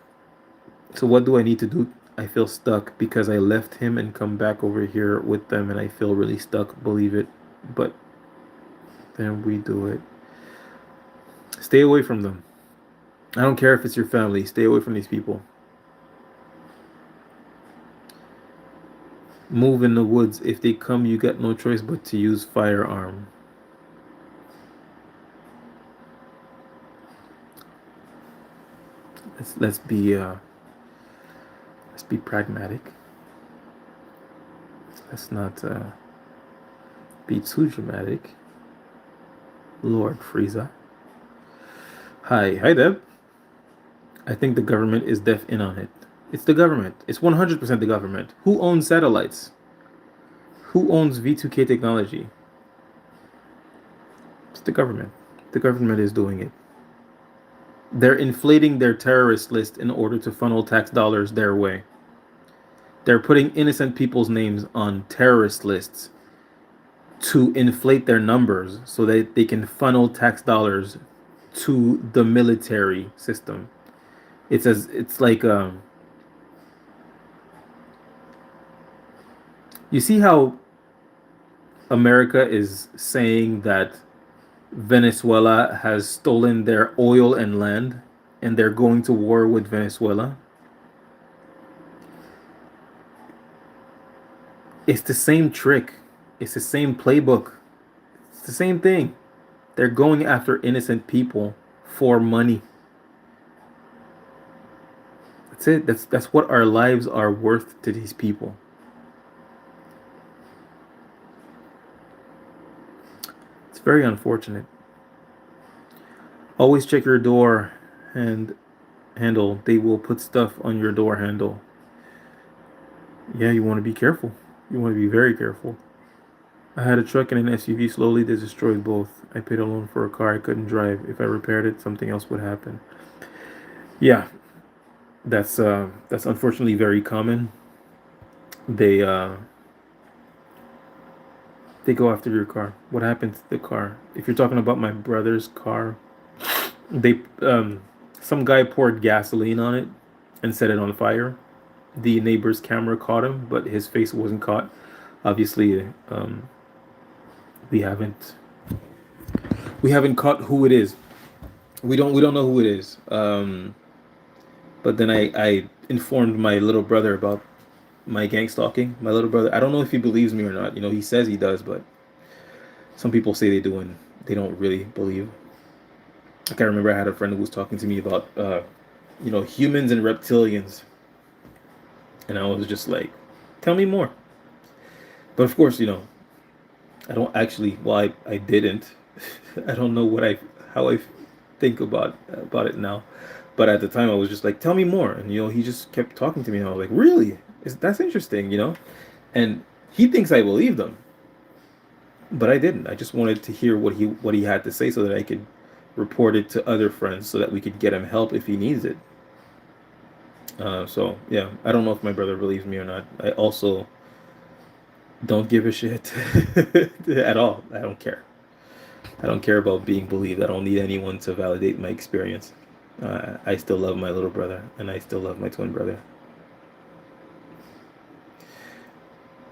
So what do I need to do? I feel stuck because I left him and come back over here with them, and I feel really stuck. Believe it, but then we do it. Stay away from them. I don't care if it's your family. Stay away from these people. Move in the woods. If they come, you got no choice but to use firearm. Let's be pragmatic. Let's not be too dramatic. Lord Frieza. Hi Deb. I think the government is deaf in on it. It's the government. It's 100% the government. Who owns satellites? Who owns V2K technology? It's the government. The government is doing it. They're inflating their terrorist list in order to funnel tax dollars their way. They're putting innocent people's names on terrorist lists to inflate their numbers so that they can funnel tax dollars to the military system. It's like you see how America is saying that Venezuela has stolen their oil and land and they're going to war with Venezuela. It's the same trick. It's the same playbook. It's the same thing. They're going after innocent people for money. That's it. That's what our lives are worth to these people. It's very unfortunate. Always check your door and handle. They will put stuff on your door handle. Yeah, you want to be careful. You want to be very careful. I had a truck and an SUV. Slowly they destroyed both. I paid alone for a car I couldn't drive. If I repaired it, something else would happen. Yeah, that's unfortunately very common. They uh they go after your car. What happened to the car? If you're talking about my brother's car, they some guy poured gasoline on it and set it on fire. The neighbor's camera caught him, but his face wasn't caught. Obviously, we haven't we haven't caught who it is. We don't know who it is. But then I informed my little brother about my gang stalking. My little brother, I don't know if he believes me or not. You know, he says he does, but some people say they do and they don't really believe. Like I remember I had a friend who was talking to me about humans and reptilians, and I was just like, tell me more. But of course, I don't actually. Well, I didn't. I don't know how I think about it now. But at the time, I was just like, tell me more. And he just kept talking to me, and I was like, really? That's interesting. And he thinks I believed him, but I didn't. I just wanted to hear what he had to say so that I could report it to other friends so that we could get him help if he needs it. So yeah, I don't know if my brother believes me or not. I also don't give a shit at all. I don't care. I don't care about being believed. I don't need anyone to validate my experience. I still love my little brother, and I still love my twin brother.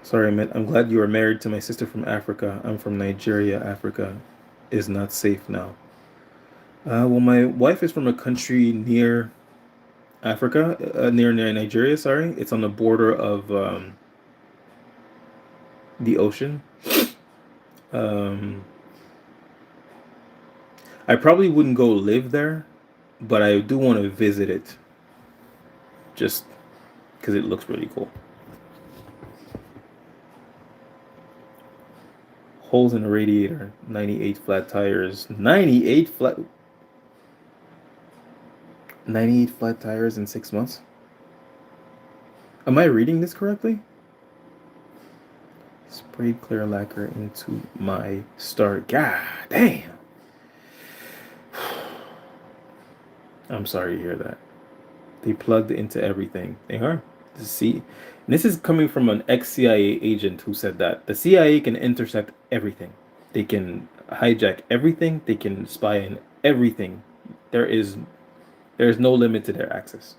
Sorry, I'm glad you are married to my sister from Africa. I'm from Nigeria. Africa is not safe now. Well, my wife is from a country near Africa, near Nigeria. Sorry, it's on the border of the ocean. Um, I probably wouldn't go live there, but I do want to visit it just because it looks really cool. Holes in the radiator, 98 flat tires, 98 flat tires in 6 months. Am I reading this correctly? Sprayed clear lacquer into my start. God damn. I'm sorry to hear that. They plugged into everything. They are. See, this is coming from an ex-CIA agent who said that the CIA can intercept everything. They can hijack everything. They can spy on everything. There is there is no limit to their access.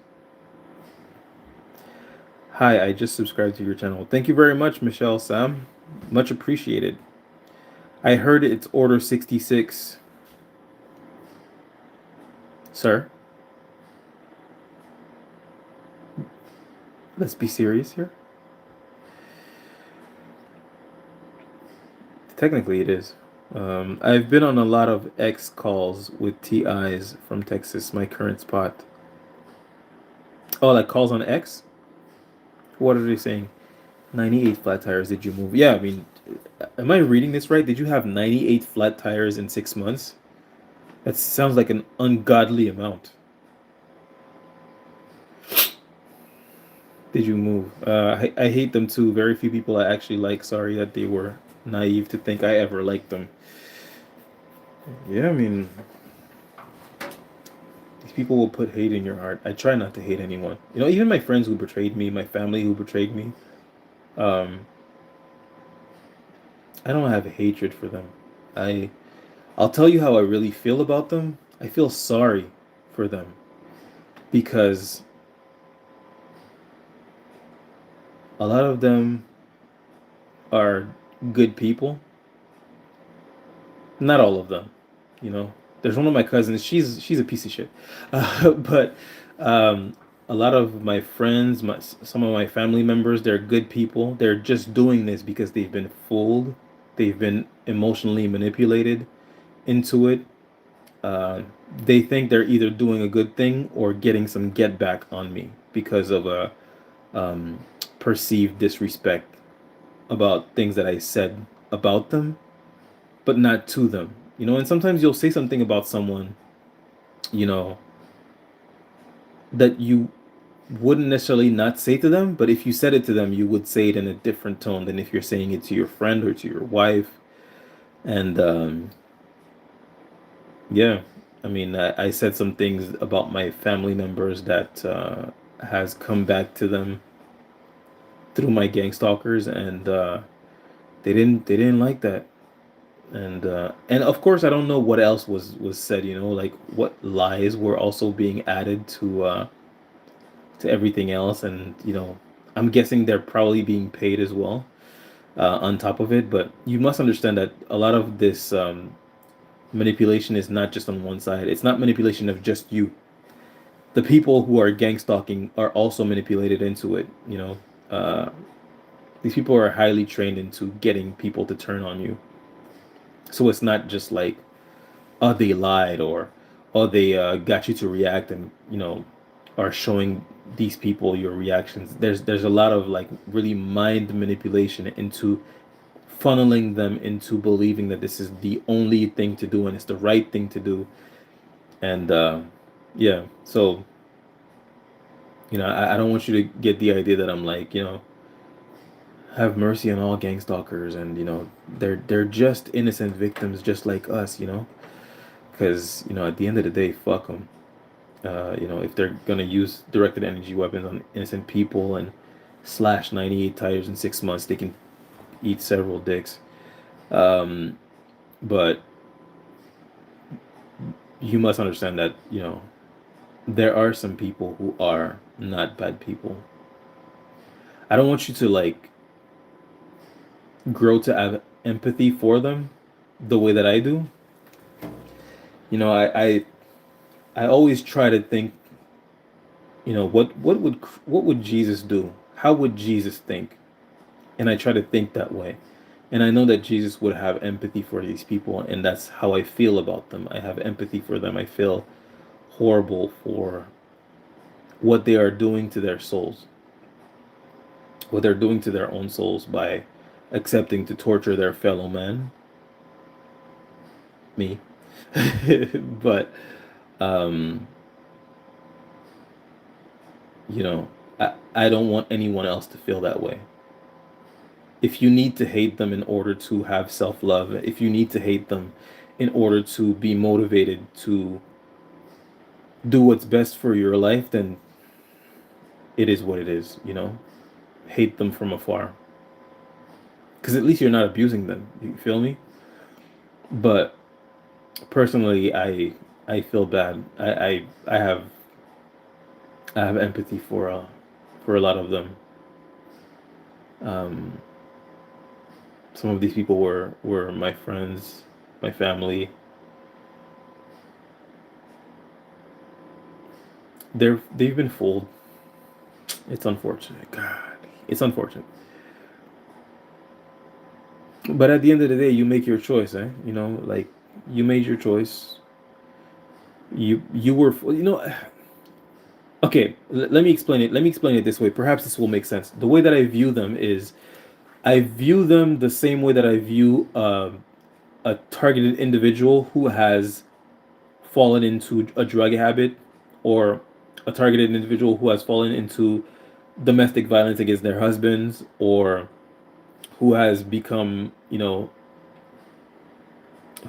Hi, I just subscribed to your channel. Thank you very much, Michelle Sam. Much appreciated. I heard it's Order 66. Sir, let's be serious here. Technically, it is. I've been on a lot of X calls with TIs from Texas, my current spot. Oh, like calls on X? What are they saying? 98 flat tires, did you move? Yeah, I mean, am I reading this right? Did you have 98 flat tires in 6 months? That sounds like an ungodly amount. Did you move? I hate them too. Very few people I actually like. Sorry that they were naive to think I ever liked them. Yeah, I mean, these people will put hate in your heart. I try not to hate anyone. Even my friends who betrayed me, my family who betrayed me, um, I don't have hatred for them. I I'll tell you how I really feel about them. I feel sorry for them because a lot of them are good people Not all of them, you know. There's one of my cousins. She's a piece of shit, but um, a lot of my friends, some of my family members, they're good people. They're just doing this because they've been fooled. They've been emotionally manipulated into it. Uh, they think they're either doing a good thing or getting some get back on me because of a um, perceived disrespect about things that I said about them, but not to them. You know, and sometimes you'll say something about someone, you know, that you wouldn't necessarily not say to them, but if you said it to them, you would say it in a different tone than if you're saying it to your friend or to your wife. And yeah, I mean, I said some things about my family members that has come back to them through my gang stalkers, and they didn't like that. And of course, I don't know what else was said. You know, like what lies were also being added to everything else, and you know, I'm guessing they're probably being paid as well on top of it. But you must understand that a lot of this manipulation is not just on one side. It's not manipulation of just you. The people who are gang stalking are also manipulated into it. You know, uh, these people are highly trained into getting people to turn on you. So it's not just like, oh, they lied, or oh, they got you to react, and you know, are showing these people your reactions. There's a lot of like really mind manipulation into funneling them into believing that this is the only thing to do and it's the right thing to do. And yeah, so you know, I don't want you to get the idea that I'm like, you know, have mercy on all gang stalkers, and you know, they're just innocent victims just like us, you know, because you know, at the end of the day, fuck them. You know, if they're gonna use directed energy weapons on innocent people and slash 98 tires in 6 months, they can eat several dicks. Um, but you must understand that, you know, there are some people who are not bad people. I don't want you to like grow to have empathy for them the way that I do. You know, I always try to think, you know, what would Jesus do? How would Jesus think? And I try to think that way. And I know that Jesus would have empathy for these people, and that's how I feel about them. I have empathy for them. I feel horrible for what they are doing to their souls, what they're doing to their own souls by accepting to torture their fellow man, me. But, um, you know, I don't want anyone else to feel that way. If you need to hate them in order to have self love, if you need to hate them in order to be motivated to do what's best for your life, then it is what it is, you know? Hate them from afar. Because at least you're not abusing them. You feel me? But personally, I feel bad. I have empathy for a lot of them. Um, some of these people were my friends, my family. They've been fooled. It's unfortunate. God, it's unfortunate. But at the end of the day, you make your choice, eh? You know, like you made your choice. You were, you know. Okay, let me explain it. Let me explain it this way. Perhaps this will make sense. The way that I view them is, I view them the same way that I view a targeted individual who has fallen into a drug habit, or a targeted individual who has fallen into domestic violence against their husbands, or who has become, you know,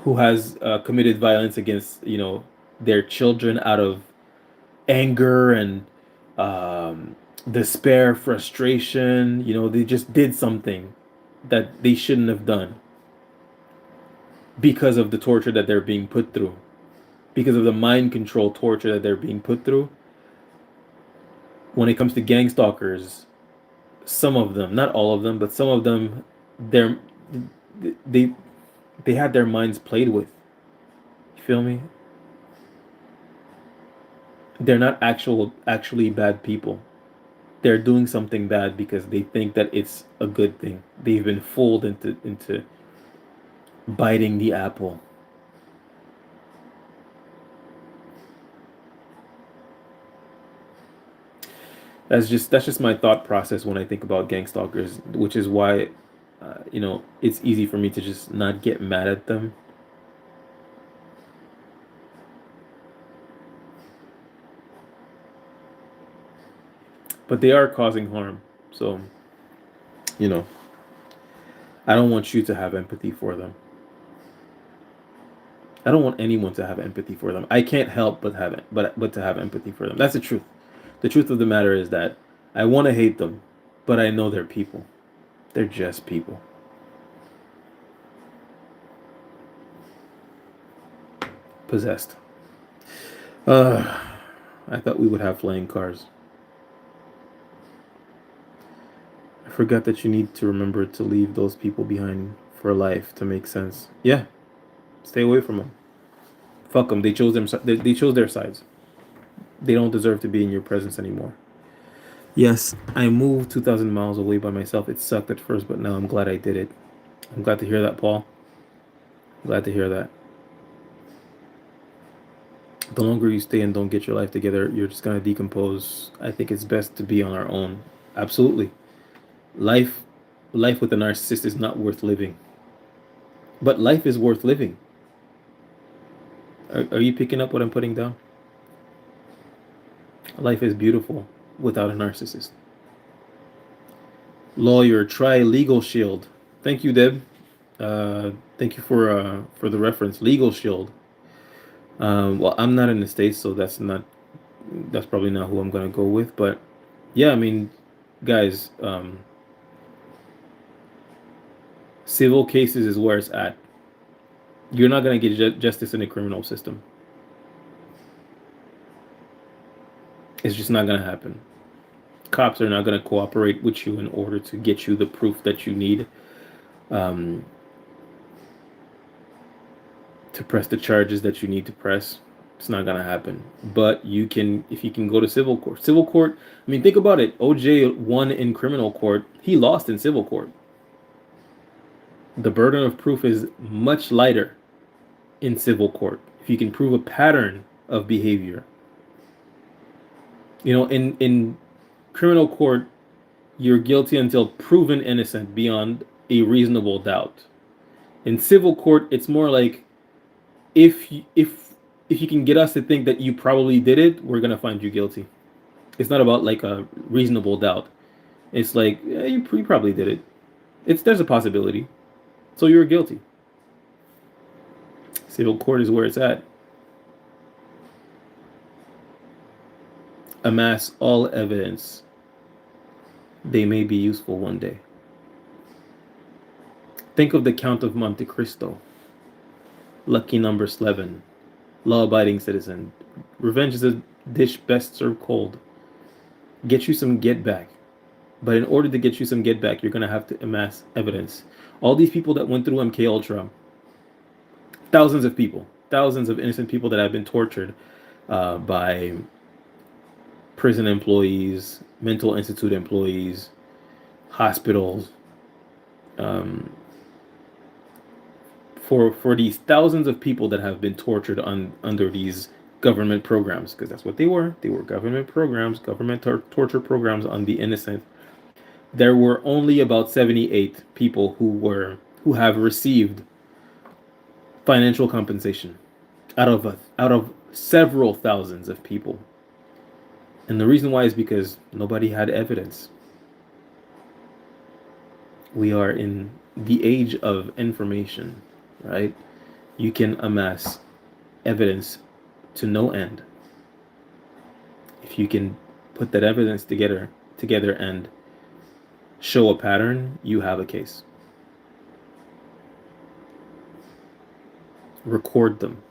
who has committed violence against, you know, their children out of anger and um, despair, frustration. You know, they just did something that they shouldn't have done because of the torture that they're being put through, because of the mind control torture that they're being put through. When it comes to gang stalkers, some of them, not all of them, but some of them, they're they They had their minds played with. You feel me? They're not actually bad people. They're doing something bad because they think that it's a good thing. They've been fooled into biting the apple. That's just my thought process when I think about gang stalkers, which is why, it's easy for me to just not get mad at them. But they are causing harm. So, you know, I don't want you to have empathy for them. I don't want anyone to have empathy for them. I can't help but have it, but to have empathy for them. That's the truth. The truth of the matter is that I want to hate them, but I know they're people. They're just people. Possessed. Uh, I thought we would have flying cars. I forgot that you need to remember to leave those people behind for life to make sense. Yeah, stay away from them. Fuck them. They chose them. They chose their sides. They don't deserve to be in your presence anymore. Yes, I moved 2,000 miles away by myself. It sucked at first, but now I'm glad I did it. I'm glad to hear that, Paul. Glad to hear that. The longer you stay and don't get your life together, you're just gonna decompose. I think it's best to be on our own. Absolutely. Life life with a narcissist is not worth living. But life is worth living. Are you picking up what I'm putting down? Life is beautiful without a narcissist. Lawyer, try Legal Shield. Thank you, Deb. Thank you for the reference. Legal Shield. Well, I'm not in the States, so that's probably not who I'm gonna go with. But yeah, I mean, guys, civil cases is where it's at. You're not gonna get justice in the criminal system. It's just not gonna happen. Cops are not gonna cooperate with you in order to get you the proof that you need, um, to press the charges that you need to press. It's not gonna happen. But if you can go to civil court. Civil court. I mean, think about it. OJ won in criminal court. He lost in civil court. The burden of proof is much lighter in civil court if you can prove a pattern of behavior. In criminal court, you're guilty until proven innocent beyond a reasonable doubt. In civil court, it's more like if you can get us to think that you probably did it, we're gonna find you guilty. It's not about like a reasonable doubt. It's like you probably did it. There's a possibility, so you're guilty. Civil court is where it's at. Amass all evidence. They may be useful one day. Think of the Count of Monte Cristo. Lucky number 11. Law-abiding citizen. Revenge is a dish best served cold. Get you some get back. But in order to get you some get back, you're gonna have to amass evidence. All these people that went through MK Ultra, thousands of people, thousands of innocent people that have been tortured by prison employees, mental institute employees, hospitals. Um, for these thousands of people that have been tortured under these government programs, because that's what they were. They were government programs, government torture programs on the innocent. There were only about 78 people who have received financial compensation out of several thousands of people. And the reason why is because nobody had evidence. We are in the age of information, right? You can amass evidence to no end. If you can put that evidence together and show a pattern, you have a case. Record them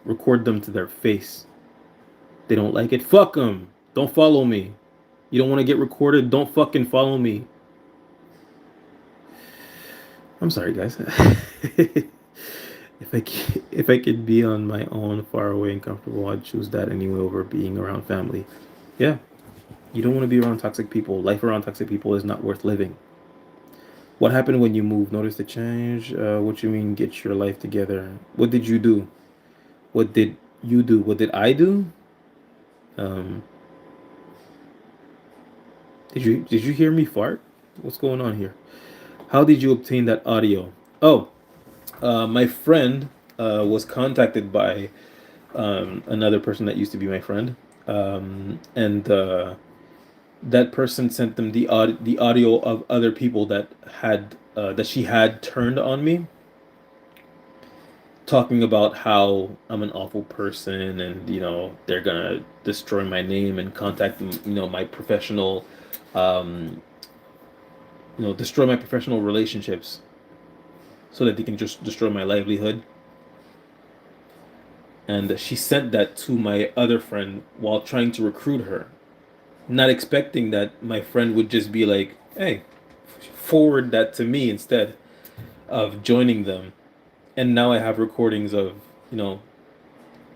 to their face. They don't like it, fuck them. Don't follow me. You don't want to get recorded, don't fucking follow me. I'm sorry, guys. If I could be on my own, far away and comfortable, I'd choose that anyway over being around family. Yeah, you don't want to be around toxic people. Life around toxic people is not worth living. What happened when you moved? Notice the change? What you mean, get your life together? What did you do? What did you do? What did I do? Um, did you hear me fart? What's going on here? How did you obtain that audio? Oh, my friend was contacted by another person that used to be my friend, and that person sent them the audio of other people that she had turned on me, talking about how I'm an awful person, and they're gonna destroy my name and contact my professional, um, destroy my professional relationships so that they can just destroy my livelihood. And she sent that to my other friend while trying to recruit her, not expecting that my friend would just be like, "Hey, forward that to me instead of joining them." And now I have recordings of, you know,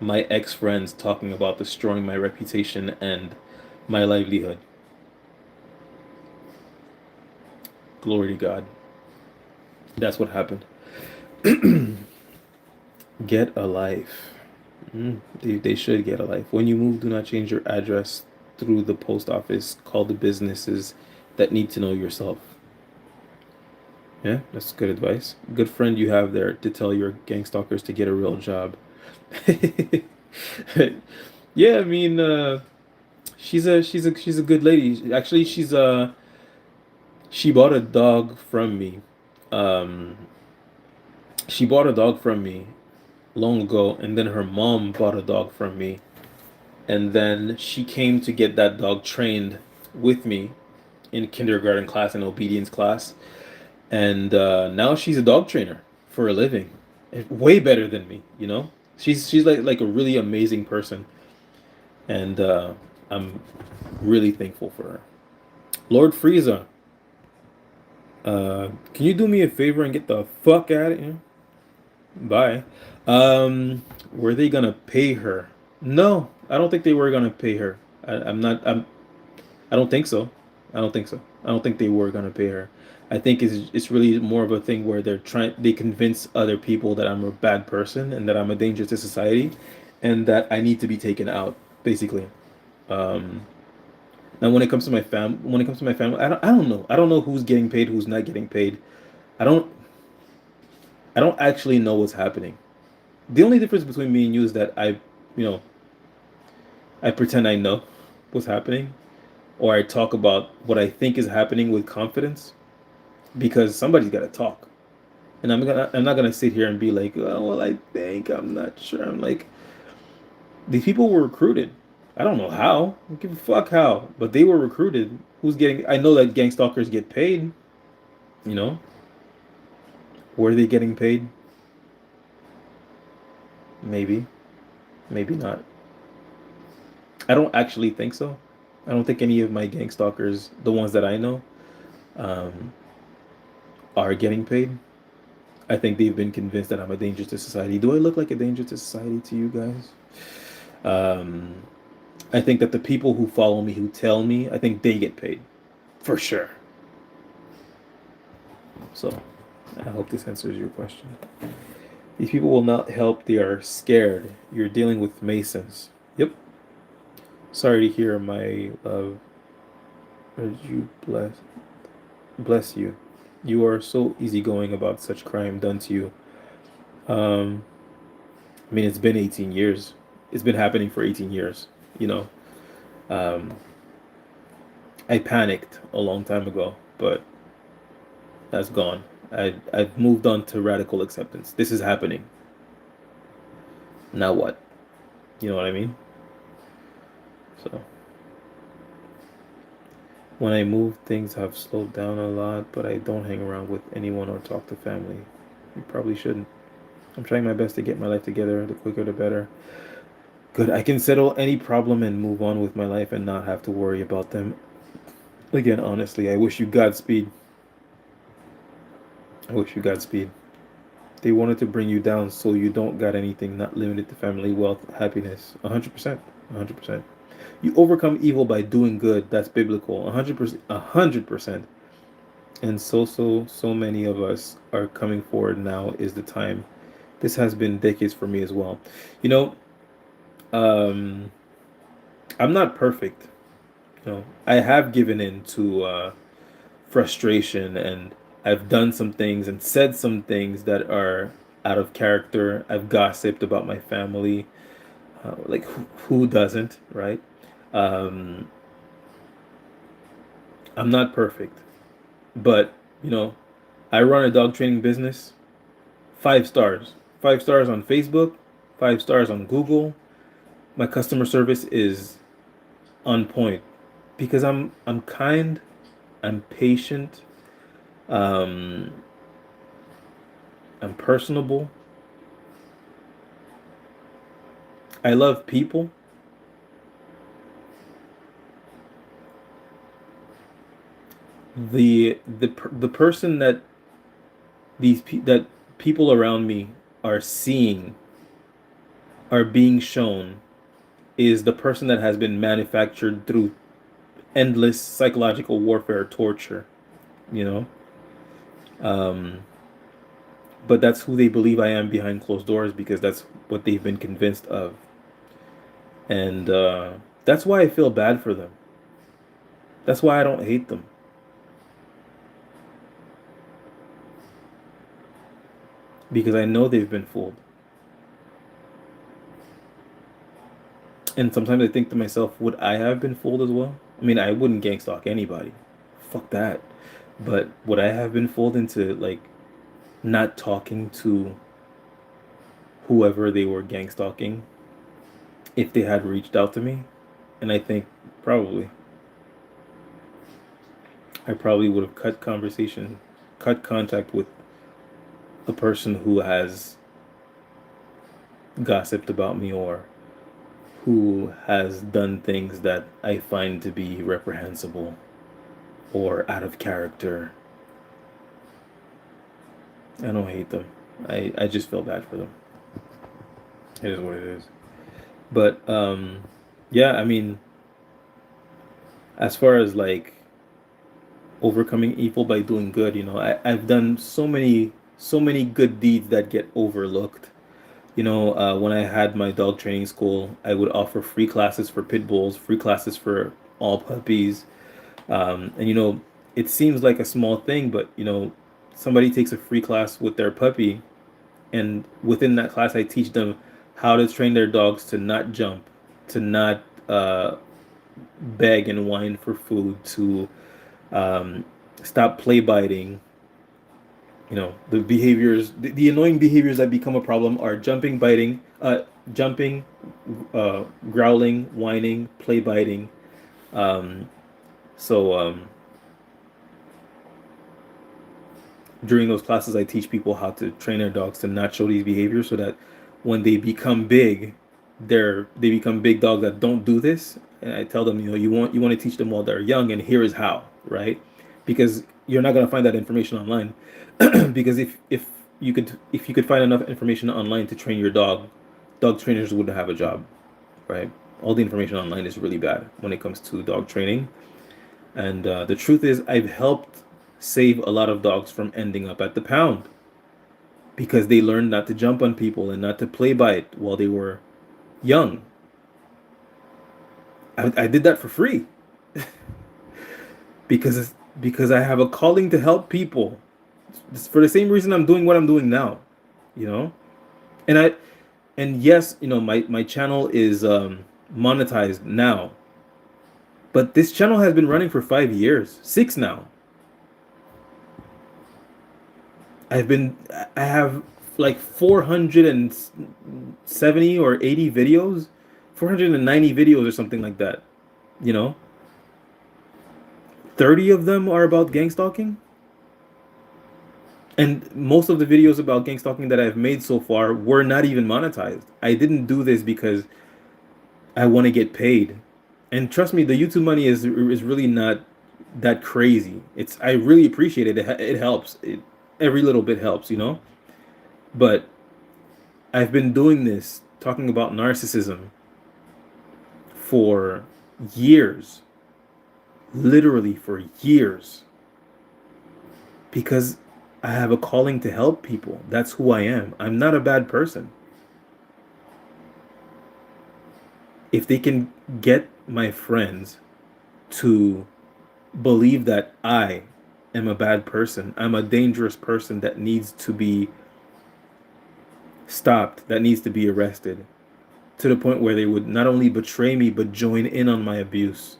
my ex-friends talking about destroying my reputation and my livelihood. Glory to God. That's what happened. Get a life. They should get a life. When you move, do not change your address through the post office. Call the businesses that need to know yourself. Yeah, that's good advice. Good friend you have there to tell your gang stalkers to get a real job. Yeah, I mean, she's a good lady. Actually, she bought a dog from me. Um, she bought a dog from me long ago, and then her mom bought a dog from me, and then she came to get that dog trained with me in kindergarten class and obedience class, and now she's a dog trainer for a living. Way better than me, you know. She's like a really amazing person, and I'm really thankful for her. Lord Frieza, can you do me a favor and get the fuck out of here? Bye. Were they gonna pay her? No, I don't think they were gonna pay her. I'm not. I don't think so. I don't think so. I don't think they were gonna pay her. I think it's really more of a thing where they convince other people that I'm a bad person and that I'm a danger to society, and that I need to be taken out, basically. Um, Now, when it comes to my family, I don't know. I don't know who's getting paid, who's not getting paid. I don't, I don't actually know what's happening. The only difference between me and you is that you know, I pretend I know what's happening, or I talk about what I think is happening with confidence, because somebody's got to talk. And I'm not gonna sit here and be like, oh, well, I think, I'm not sure. I'm like, these people were recruited. I don't know how. I don't give a fuck how, but they were recruited. Who's getting? I know that gang stalkers get paid. You know, were they getting paid? Maybe, maybe not. I don't actually think so. I don't think any of my gang stalkers, the ones that I know, um, are getting paid. I think they've been convinced that I'm a danger to society. Do I look like a danger to society to you guys? Um, I think that the people who follow me, who tell me, I think they get paid for sure. So, I hope this answers your question. These people will not help. They are scared. You're dealing with Masons. Yep. Sorry to hear, my love. You bless you. You are so easygoing about such crime done to you. Um, I mean, it's been 18 years. It's been happening for 18 years. You know, um, I panicked a long time ago, but that's gone. I've moved on to radical acceptance. This is happening. Now what? You know what I mean? So when I moved, things have slowed down a lot, but I don't hang around with anyone or talk to family. You probably shouldn't. I'm trying my best to get my life together. The quicker, the better. Good. I can settle any problem and move on with my life and not have to worry about them. Again, honestly, I wish you Godspeed. I wish you Godspeed. They wanted to bring you down so you don't got anything, not limited to family, wealth, happiness. 100%. 100%. You overcome evil by doing good. That's biblical. 100%. 100%. And so many of us are coming forward. Now is the time. This has been decades for me as well. You know, um, I'm not perfect. I have given in to frustration, and I've done some things and said some things that are out of character. I've gossiped about my family. Like, who doesn't, right? Um, I'm not perfect, but I run a dog training business. 5 stars, 5 stars on Facebook, 5 stars on Google. My customer service is on point because I'm kind, I'm patient, um, I'm personable. I love people. The person that that people around me are seeing, are being shown, is the person that has been manufactured through endless psychological warfare, torture, you know. Um, but that's who they believe I am behind closed doors because that's what they've been convinced of, and that's why I feel bad for them. That's why I don't hate them, because I know they've been fooled. And sometimes I think to myself, would I have been fooled as well? I mean, I wouldn't gang stalk anybody. Fuck that. But would I have been fooled into like not talking to whoever they were gang stalking if they had reached out to me? And I think probably. I probably would have cut contact with the person who has gossiped about me or who has done things that I find to be reprehensible or out of character. I don't hate them. I just feel bad for them. It is what it is. But yeah, I mean, as far as like overcoming evil by doing good, I've done so many good deeds that get overlooked. When I had my dog training school, I would offer free classes for pit bulls, free classes for all puppies. And it seems like a small thing, but somebody takes a free class with their puppy, and within that class, I teach them how to train their dogs to not jump, to not beg and whine for food, to um, stop play biting. The annoying behaviors that become a problem are jumping, biting, jumping, growling, whining, play biting. Um, so during those classes, I teach people how to train their dogs to not show these behaviors, so that when they become big, they become big dogs that don't do this. And I tell them, you want to teach them while they're young, and here is how, right? Because you're not gonna find that information online. Because if you could find enough information online to train your dog, dog trainers wouldn't have a job, right? All the information online is really bad when it comes to dog training. And the truth is, I've helped save a lot of dogs from ending up at the pound because they learned not to jump on people and not to play bite while they were young. I did that for free because I have a calling to help people. It's for the same reason I'm doing what I'm doing now, you know. And yes, my channel is monetized now, but this channel has been running for 5 years, six now. I have like 470 or 80 videos, 490 videos or something like that. You know, 30 of them are about gang stalking. And most of the videos about gang stalking that I've made so far were not even monetized. I didn't do this because I want to get paid. And trust me, the YouTube money is really not that crazy. I really appreciate it. It helps. Every little bit helps. But I've been doing this, talking about narcissism for years, literally for years, because I have a calling to help people. That's who I am. I'm not a bad person. If they can get my friends to believe that I am a bad person, I'm a dangerous person that needs to be stopped, that needs to be arrested, to the point where they would not only betray me, but join in on my abuse.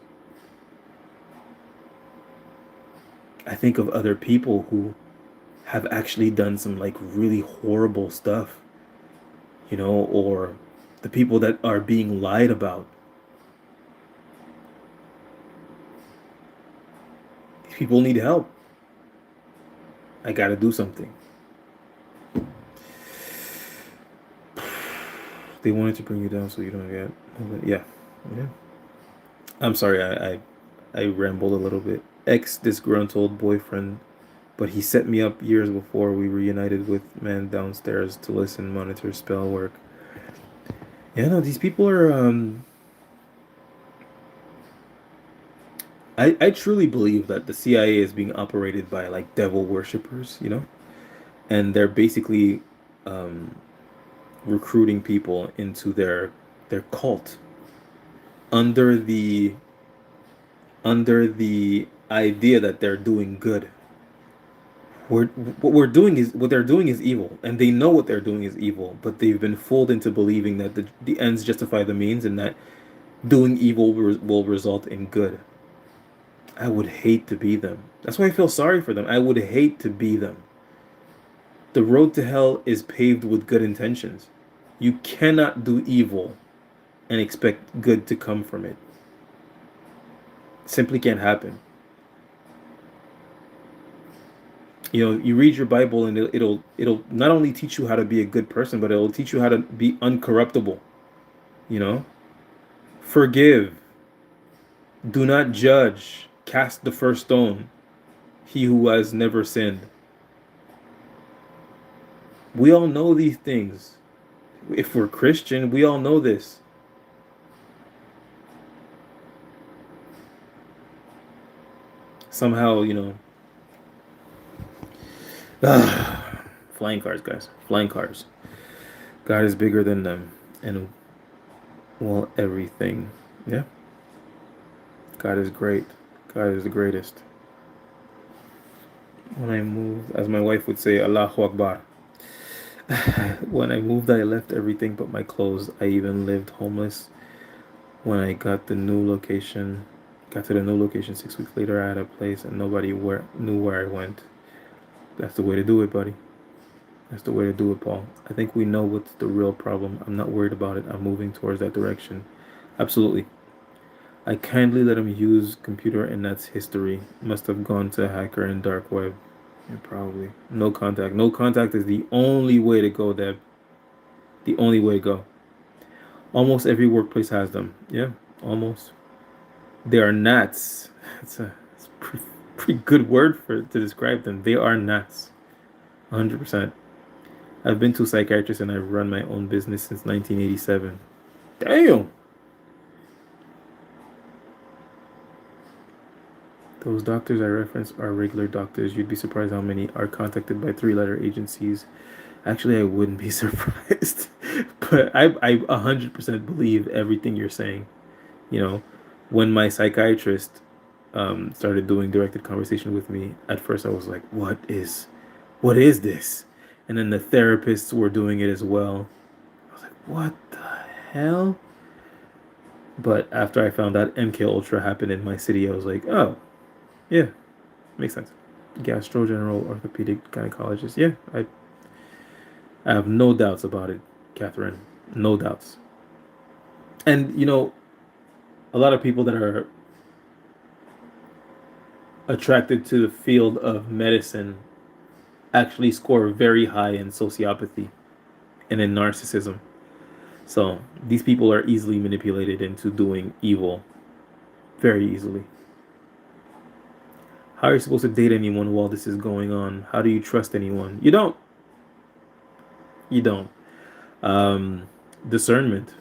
I think of other people who have actually done some like really horrible stuff, or the people that are being lied about. These people need help. I gotta do something. They wanted to bring you down so you don't get. Yeah, yeah. I'm sorry, I rambled a little bit. Ex disgruntled boyfriend, but he set me up years before we reunited with man downstairs to listen, monitor spell work. Yeah, no, these people are. I truly believe that the CIA is being operated by like devil worshippers, and they're basically um, recruiting people into their cult under the under the idea that they're doing good. What they're doing is evil, and they know what they're doing is evil, but they've been fooled into believing that the ends justify the means, and that doing evil will result in good. I would hate to be them. That's why I feel sorry for them. I would hate to be them. The road to hell is paved with good intentions. You cannot do evil and expect good to come from it. Simply can't happen. You read your Bible and it'll not only teach you how to be a good person, but it'll teach you how to be uncorruptible. You know, forgive, do not judge, cast the first stone. He who has never sinned. We all know these things. If we're Christian, we all know this. Somehow, flying cars, guys, flying cars. God is bigger than them, and well, everything. Yeah, God is great. God is the greatest. When I moved, as my wife would say, Allahu Akbar. When I moved, I left everything but my clothes. I even lived homeless. When I got to the new location 6 weeks later, I had a place and nobody knew where I went. That's the way to do it, buddy. That's the way to do it, Paul. I think we know what's the real problem. I'm not worried about it. I'm moving towards that direction. Absolutely. I kindly let him use computer and that's history. Must have gone to hacker and dark web. Yeah, probably. No contact. No contact is the only way to go, Deb. The only way to go. Almost every workplace has them. Yeah, almost. They are gnats. It's a pretty good word to describe them. They are gnats. 100%. I've been to a psychiatrist and I've run my own business since 1987. Damn! Those doctors I reference are regular doctors. You'd be surprised how many are contacted by three-letter agencies. Actually, I wouldn't be surprised. But I 100% believe everything you're saying. You know, when my psychiatrist started doing directed conversation with me, at first I was like, what is this? And then the therapists were doing it as well. I was like, what the hell? But after I found out MK Ultra happened in my city, I was like, oh, yeah, makes sense. Gastro general orthopedic gynecologist. Yeah, I have no doubts about it, Catherine. No doubts. And a lot of people that are attracted to the field of medicine actually score very high in sociopathy and in narcissism. So these people are easily manipulated into doing evil very easily. How are you supposed to date anyone while this is going on? How do you trust anyone? You don't. You don't. Um, Discernment.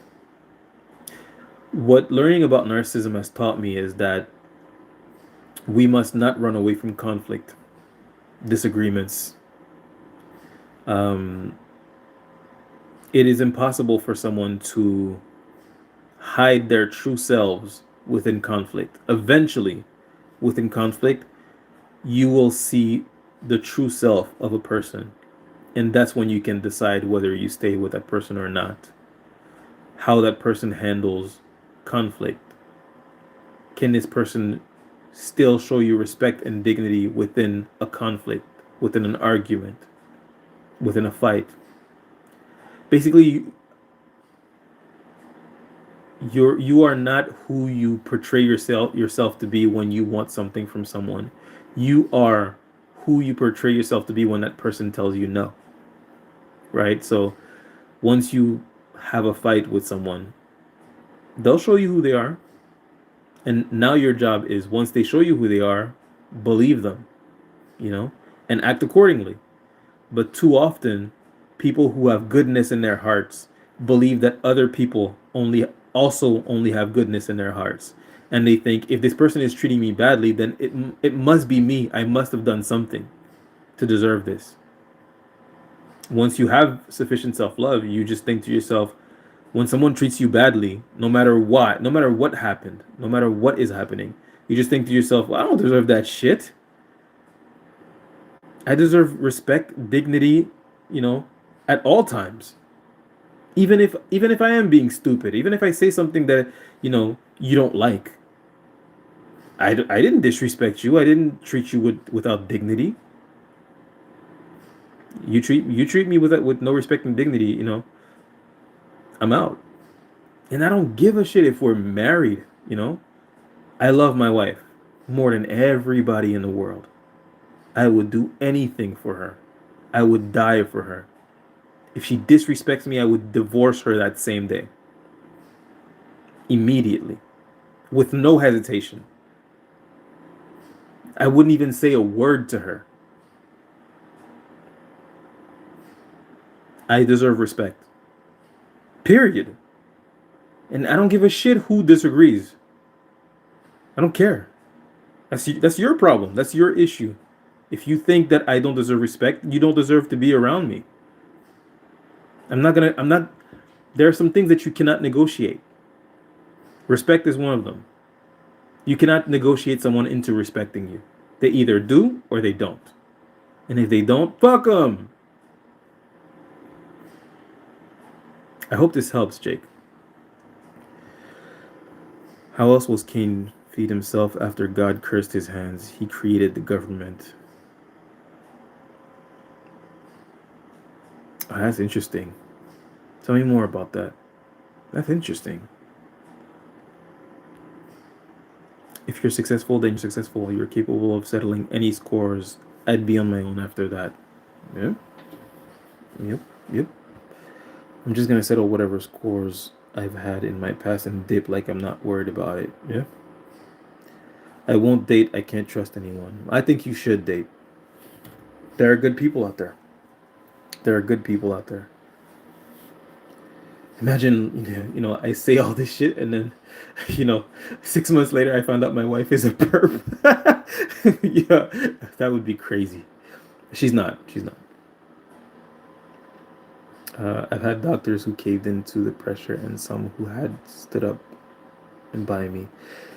What learning about narcissism has taught me is that we must not run away from conflict, disagreements. Um, it is impossible for someone to hide their true selves within conflict. Eventually, within conflict, you will see the true self of a person. And that's when you can decide whether you stay with that person or not. How that person handles conflict. Can this person still show you respect and dignity within a conflict, within an argument, within a fight? Basically, you are not who you portray yourself to be when you want something from someone. You are who you portray yourself to be when that person tells you no, right? So once you have a fight with someone, they'll show you who they are. And now your job is, once they show you who they are, believe them, you know, and act accordingly. But too often, people who have goodness in their hearts believe that other people only have goodness in their hearts. And they think, if this person is treating me badly, then it must be me. I must have done something to deserve this. Once you have sufficient self-love, you just think to yourself, when someone treats you badly, no matter what happened, no matter what is happening, you just think to yourself, well, I don't deserve that shit. I deserve respect, dignity, you know, at all times. Even if I am being stupid, even if I say something that, you don't like. I didn't disrespect you. I didn't treat you without dignity. You treat me with no respect and dignity, I'm out. And I don't give a shit if we're married. I love my wife more than everybody in the world. I would do anything for her. I would die for her. If she disrespects me, I would divorce her that same day. Immediately. With no hesitation. I wouldn't even say a word to her. I deserve respect. Period. And I don't give a shit who disagrees. I don't care. That's your problem. That's your issue. If you think that I don't deserve respect, you don't deserve to be around me. I'm not there are some things that you cannot negotiate. Respect is one of them. You cannot negotiate someone into respecting you. They either do or they don't. And if they don't, fuck them. I hope this helps, Jake. How else was Cain feed himself after God cursed his hands? He created the government. Oh, that's interesting. Tell me more about that. That's interesting. If you're successful, then you're successful. You're capable of settling any scores. I'd be on my own after that. Yeah. Yep. Yep. I'm just gonna settle whatever scores I've had in my past and dip like I'm not worried about it. Yeah. I won't date. I can't trust anyone. I think you should date. There are good people out there. There are good people out there. Imagine, I say all this shit and then, you know, 6 months later I found out my wife is a perp. Yeah, that would be crazy. She's not. She's not. I've had doctors who caved into the pressure and some who had stood up and by me.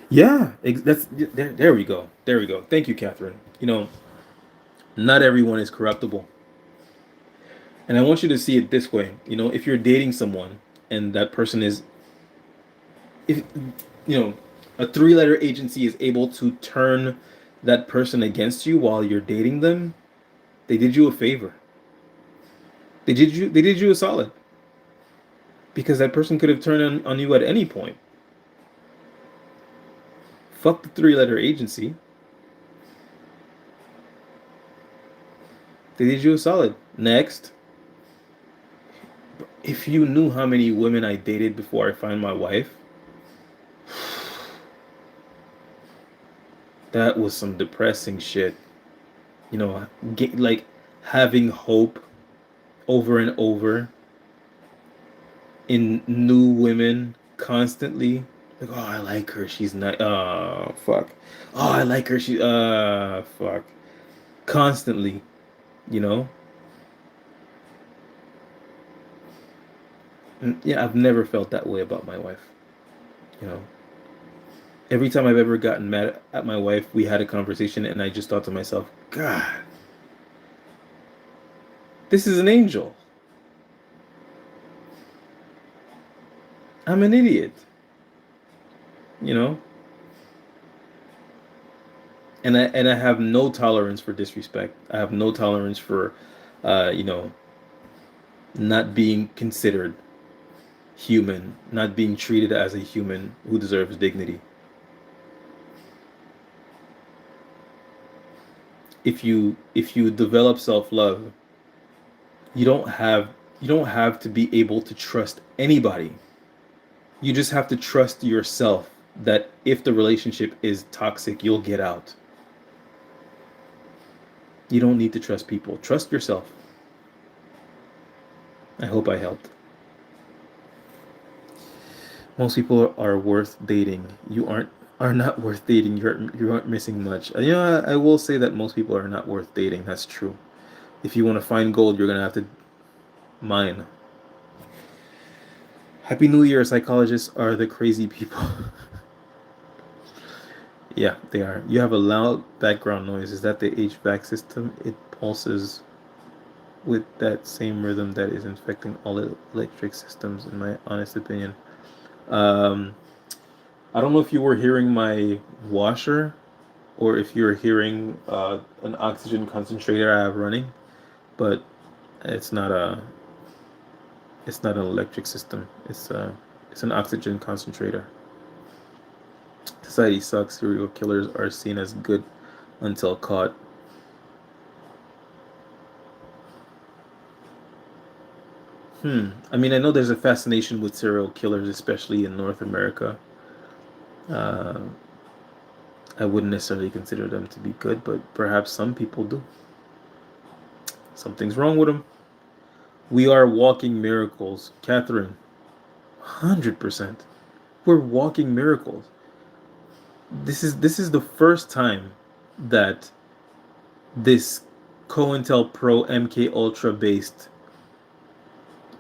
Yeah, that's there we go. There we go. Thank you, Catherine. Not everyone is corruptible. And I want you to see it this way. If you're dating someone and that person is, if, you know, a three-letter agency is able to turn that person against you while you're dating them, they did you a favor. They did you a solid. Because that person could have turned on you at any point. Fuck the three-letter agency. They did you a solid. Next. If you knew how many women I dated before I found my wife, that was some depressing shit. Like having hope over and over in new women constantly. Like, oh, I like her. She's not. Oh, fuck. Oh, I like her. Fuck. Constantly, you know? And yeah, I've never felt that way about my wife, you know? Every time I've ever gotten mad at my wife, we had a conversation and I just thought to myself, God, this is an angel. I'm an idiot, you know? And I have no tolerance for disrespect. I have no tolerance for you know, not being considered human, not being treated as a human who deserves dignity. If you develop self-love, you don't have you don't have to be able to trust anybody. You just have to trust yourself that if the relationship is toxic, you'll get out. You don't need to trust people. Trust yourself. I hope I helped. Most people are worth dating. You are not worth dating. You aren't missing much. You know, I will say that most people are not worth dating. That's true. If you want to find gold, you're gonna have to mine. Happy New Year, psychologists are the crazy people. Yeah, they are. You have a loud background noise. Is that the HVAC system? It pulses with that same rhythm that is infecting all electric systems, in my honest opinion. Um, I don't know if you were hearing my washer or if you're hearing an oxygen concentrator I have running, but it's not a it's not an electric system. It's an oxygen concentrator. Society sucks. Serial killers are seen as good until caught. I mean, I know there's a fascination with serial killers, especially in North America. Uh, I wouldn't necessarily consider them to be good, but perhaps some people do. Something's wrong with them. We are walking miracles, Catherine. 100%. We're walking miracles. This is the first time that this COINTELPRO MK Ultra based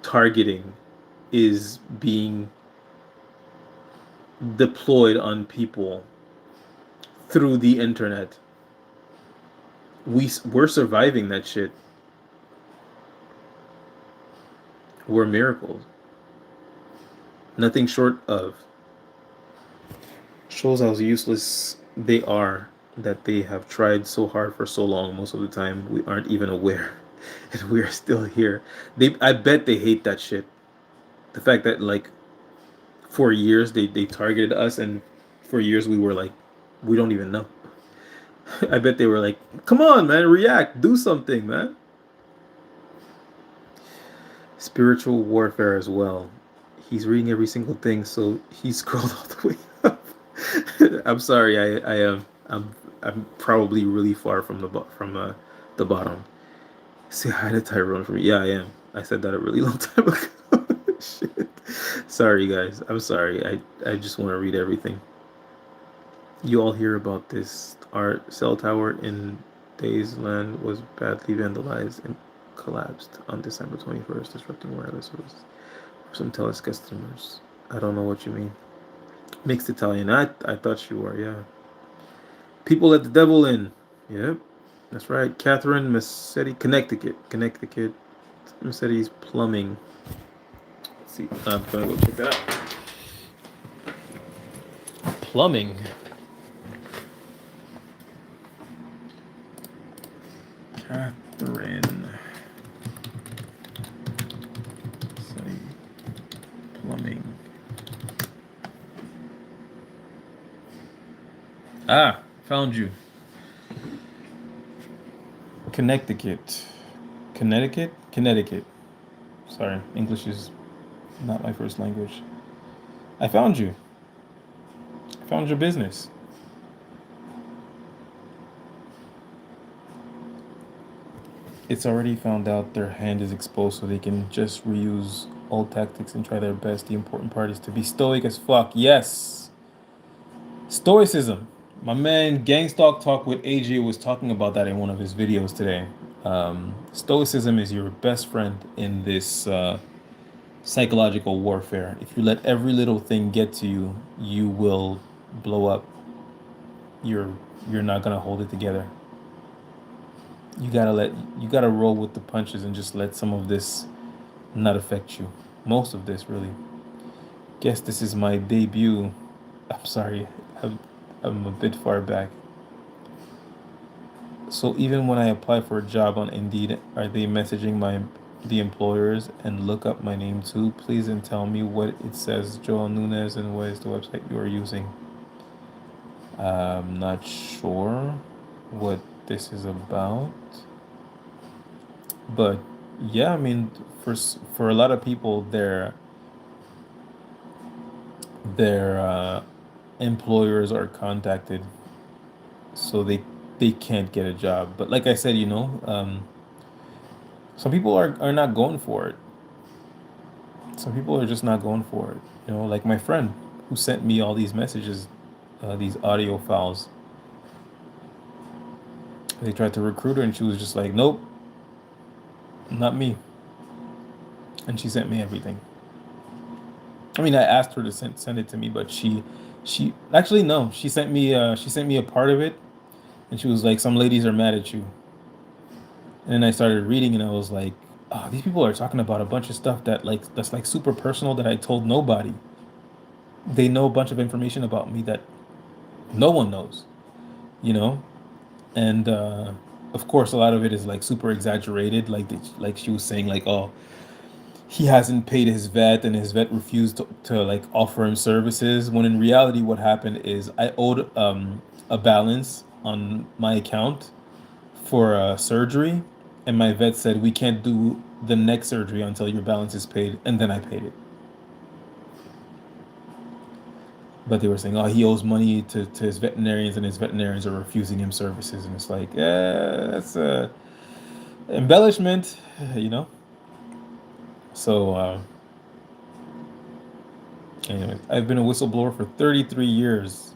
targeting is being deployed on people through the internet. We're surviving that shit. We're miracles. Nothing short of shows how useless they are, that they have tried so hard for so long. Most of the time we aren't even aware and we're still here. I bet they hate that shit. The fact that like for years they targeted us and for years we were like we don't even know. I bet they were like, come on man, react, do something man. Spiritual warfare as well. He's reading every single thing, so he scrolled all the way up. I'm sorry, I am I'm probably really far from the bottom. Say hi to Tyrone for me. Yeah, I am. I said that a really long time ago. Shit. Sorry guys. I'm sorry. I just want to read everything. You all hear about this. Our cell tower in Daysland was badly vandalized and collapsed on December 21st, disrupting wireless services for some Telus customers. I don't know what you mean. Mixed Italian. I thought you were, yeah. People let the devil in. Yep, that's right. Catherine Massetti, Connecticut. Connecticut. Massetti's Plumbing. Let's see. I'm gonna go check that out. Plumbing. Catherine. Massetti Plumbing. Ah, found you. Connecticut. Connecticut? Connecticut. Sorry, English is not my first language. I found you. I found your business. It's already found out their hand is exposed, so they can just reuse old tactics and try their best. The important part is to be stoic as fuck. Yes, stoicism. My man Gangstalk Talk with AJ was talking about that in one of his videos today. Stoicism is your best friend in this psychological warfare. If you let every little thing get to you, you will blow up. You're you're not gonna hold it together. You gotta roll with the punches and just let some of this not affect you. Most of this really. Guess this is my debut. I'm sorry, I'm, I'm a bit far back. So even when I apply for a job on Indeed, are they messaging the employers and look up my name too? Please and tell me what it says, Joel Nunez, and what is the website you are using. I'm not sure what this is about, but yeah, I mean, for a lot of people, their employers are contacted, so they can't get a job. But like I said, some people are not going for it. Some people are just not going for it. Like my friend who sent me all these messages, these audio files. They tried to recruit her, and she was just like, "Nope, not me." And she sent me everything. I mean, I asked her to send it to me, but she actually no, she sent me a part of it, and she was like, "Some ladies are mad at you." And then I started reading, and I was like, "Oh, these people are talking about a bunch of stuff that's like super personal that I told nobody. They know a bunch of information about me that no one knows, you know." And of course, a lot of it is like super exaggerated. Like she was saying, like, "Oh, he hasn't paid his vet and his vet refused to like offer him services," when in reality what happened is I owed a balance on my account for surgery, and my vet said we can't do the next surgery until your balance is paid, and then I paid it. But they were saying, oh, he owes money to his veterinarians, and his veterinarians are refusing him services, and it's like, that's a embellishment, you know. So anyway, I've been a whistleblower for 33 years.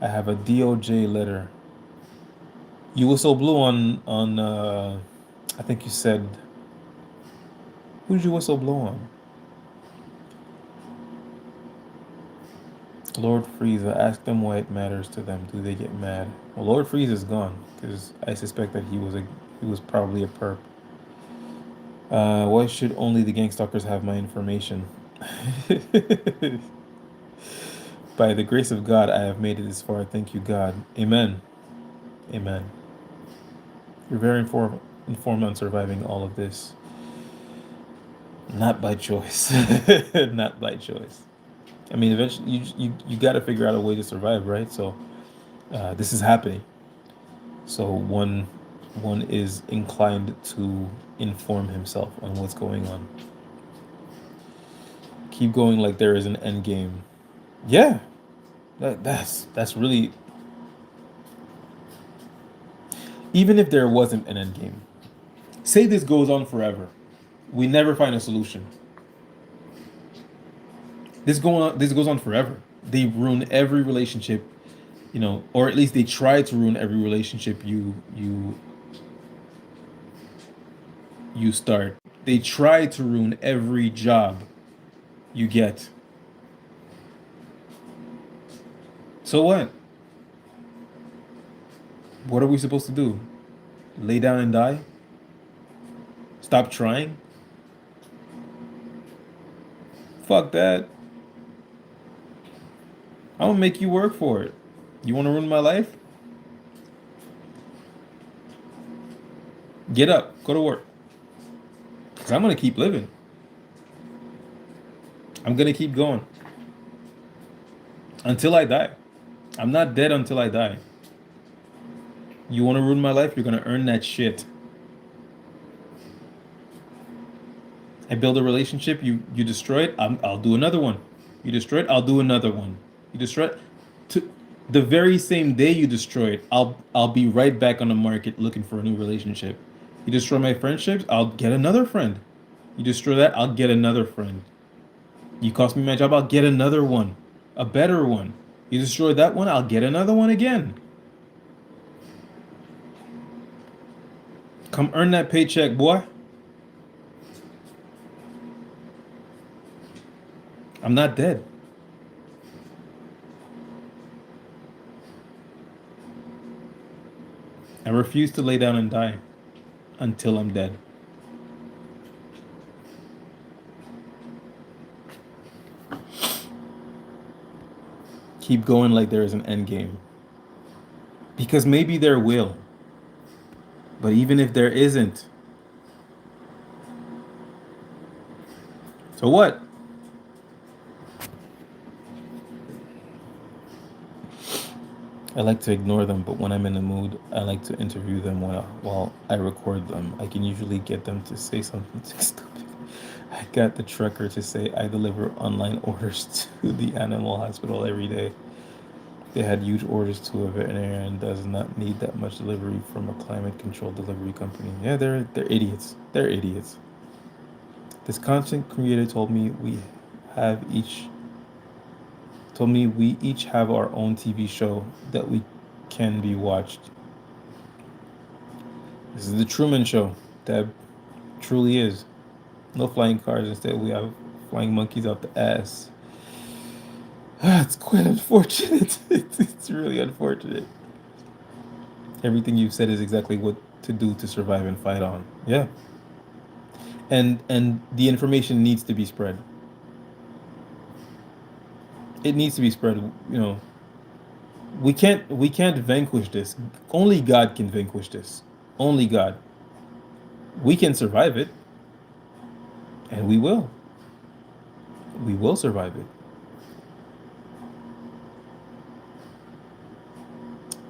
I have a DOJ letter. You whistle blew on I think you said, who did you whistle blow on? Lord Frieza. Ask them why it matters to them. Do they get mad? Well, Lord Frieza is gone because I suspect that he was probably a perp. Why should only the gangstalkers have my information? By the grace of God, I have made it this far. Thank you, God. Amen. Amen. You're very informed on surviving all of this. Not by choice. Not by choice. I mean, eventually, you got to figure out a way to survive, right? So, this is happening. So one is inclined to inform himself on what's going on. Keep going like there is an end game. Yeah, that's really, even if there wasn't an end game. Say this goes on forever. We never find a solution. This goes on forever. They ruin every relationship, or at least they try to ruin every relationship you start. They try to ruin every job you get. So what? What are we supposed to do? Lay down and die? Stop trying? Fuck that. I'm gonna make you work for it. You wanna ruin my life? Get up, go to work. Because I'm gonna keep living. I'm gonna keep going until I die. I'm not dead until I die. You wanna ruin my life? You're gonna earn that shit. I build a relationship, you destroy it, I'll do another one. You destroy it, I'll do another one. You destroy it. To the very same day you destroy it, I'll be right back on the market looking for a new relationship. You destroy my friendships, I'll get another friend. You destroy that, I'll get another friend. You cost me my job, I'll get another one. A better one. You destroy that one, I'll get another one again. Come earn that paycheck, boy. I'm not dead. I refuse to lay down and die until I'm dead. Keep going like there is an end game. Because maybe there will. But even if there isn't, so what? I like to ignore them, but when I'm in the mood, I like to interview them while I record them. I can usually get them to say something too stupid. I got the trucker to say I deliver online orders to the animal hospital every day. They had huge orders to a veterinarian does not need that much delivery from a climate controlled delivery company. Yeah, they're idiots. They're idiots. This content creator have each told me we each have our own TV show that we can be watched. This is the Truman Show. That truly is. No flying cars. Instead, we have flying monkeys out the ass. It's quite unfortunate. It's really unfortunate. Everything you've said is exactly what to do to survive and fight on. Yeah. And the information needs to be spread. It needs to be spread. We can't vanquish this. Only God can vanquish this. Only God. We can survive it, and we will. We will survive it.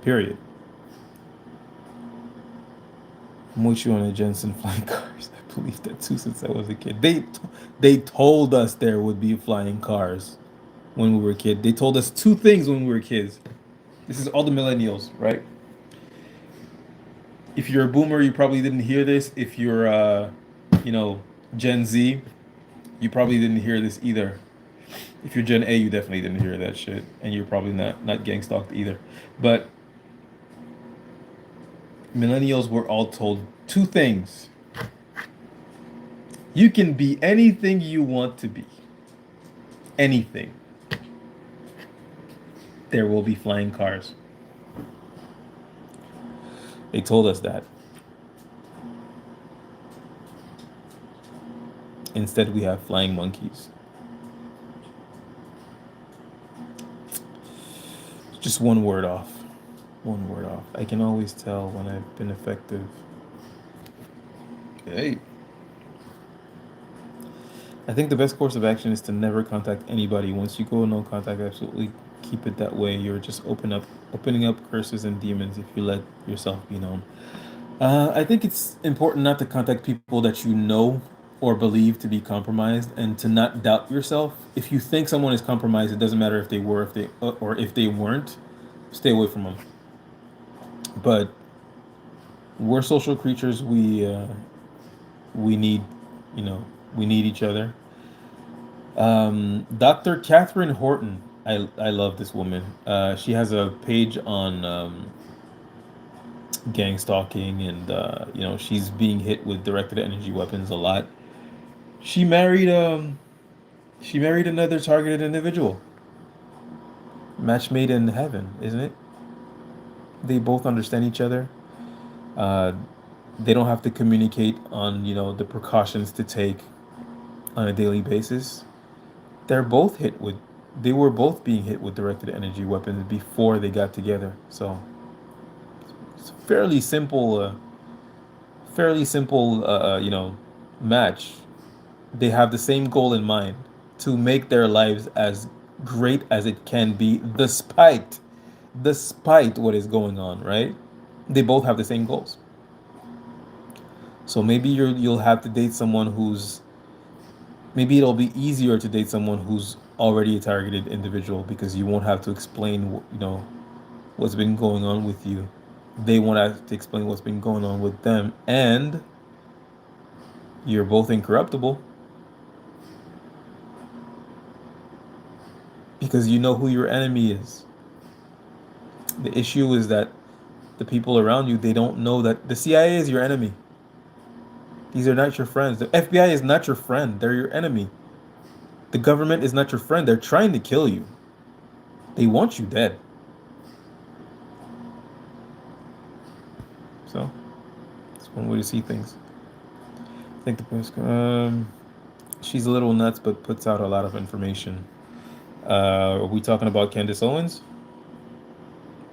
Period. I'm with you on the Jensen flying cars. I believe that too since I was a kid. They told us there would be flying cars when we were a kid. They told us two things when we were kids. This is all the millennials, right? If you're a boomer, you probably didn't hear this. If you're you know, Gen Z, you probably didn't hear this either. If you're Gen A, you definitely didn't hear that shit, and you're probably not gang stalked either. But millennials were all told two things: you can be anything you want to be, anything. There will be flying cars. They told us that. Instead, we have flying monkeys. Just one word off. One word off. I can always tell when I've been effective. Hey. I think the best course of action is to never contact anybody. Once you go no contact, absolutely keep it that way. You're just opening up curses and demons if you let yourself be known. I think it's important not to contact people that you know or believe to be compromised, and to not doubt yourself. If you think someone is compromised, it doesn't matter if they were, if they or if they weren't. Stay away from them. But we're social creatures. We need, we need each other. Dr. Catherine Horton. I love this woman. She has a page on gang stalking, and she's being hit with directed energy weapons a lot. She married another targeted individual. Match made in heaven, isn't it? They both understand each other. Uh, they don't have to communicate on the precautions to take on a daily basis. They're both hit with. They were both being hit with directed energy weapons before they got together. So it's a fairly simple match. They have the same goal in mind: to make their lives as great as it can be, despite what is going on, right? They both have the same goals. So maybe you'll have to date someone who's maybe it'll be easier to date someone who's already a targeted individual, because you won't have to explain what's been going on with you They won't to explain what's been going on with them, and you're both incorruptible because you know who your enemy is. The issue is that the people around you, they don't know that the CIA is your enemy. These are not your friends. The FBI is not your friend. They're your enemy. The government is not your friend. They're trying to kill you. They want you dead. So it's one way to see things. I think the police. She's a little nuts, but puts out a lot of information. Are we talking about Candace Owens?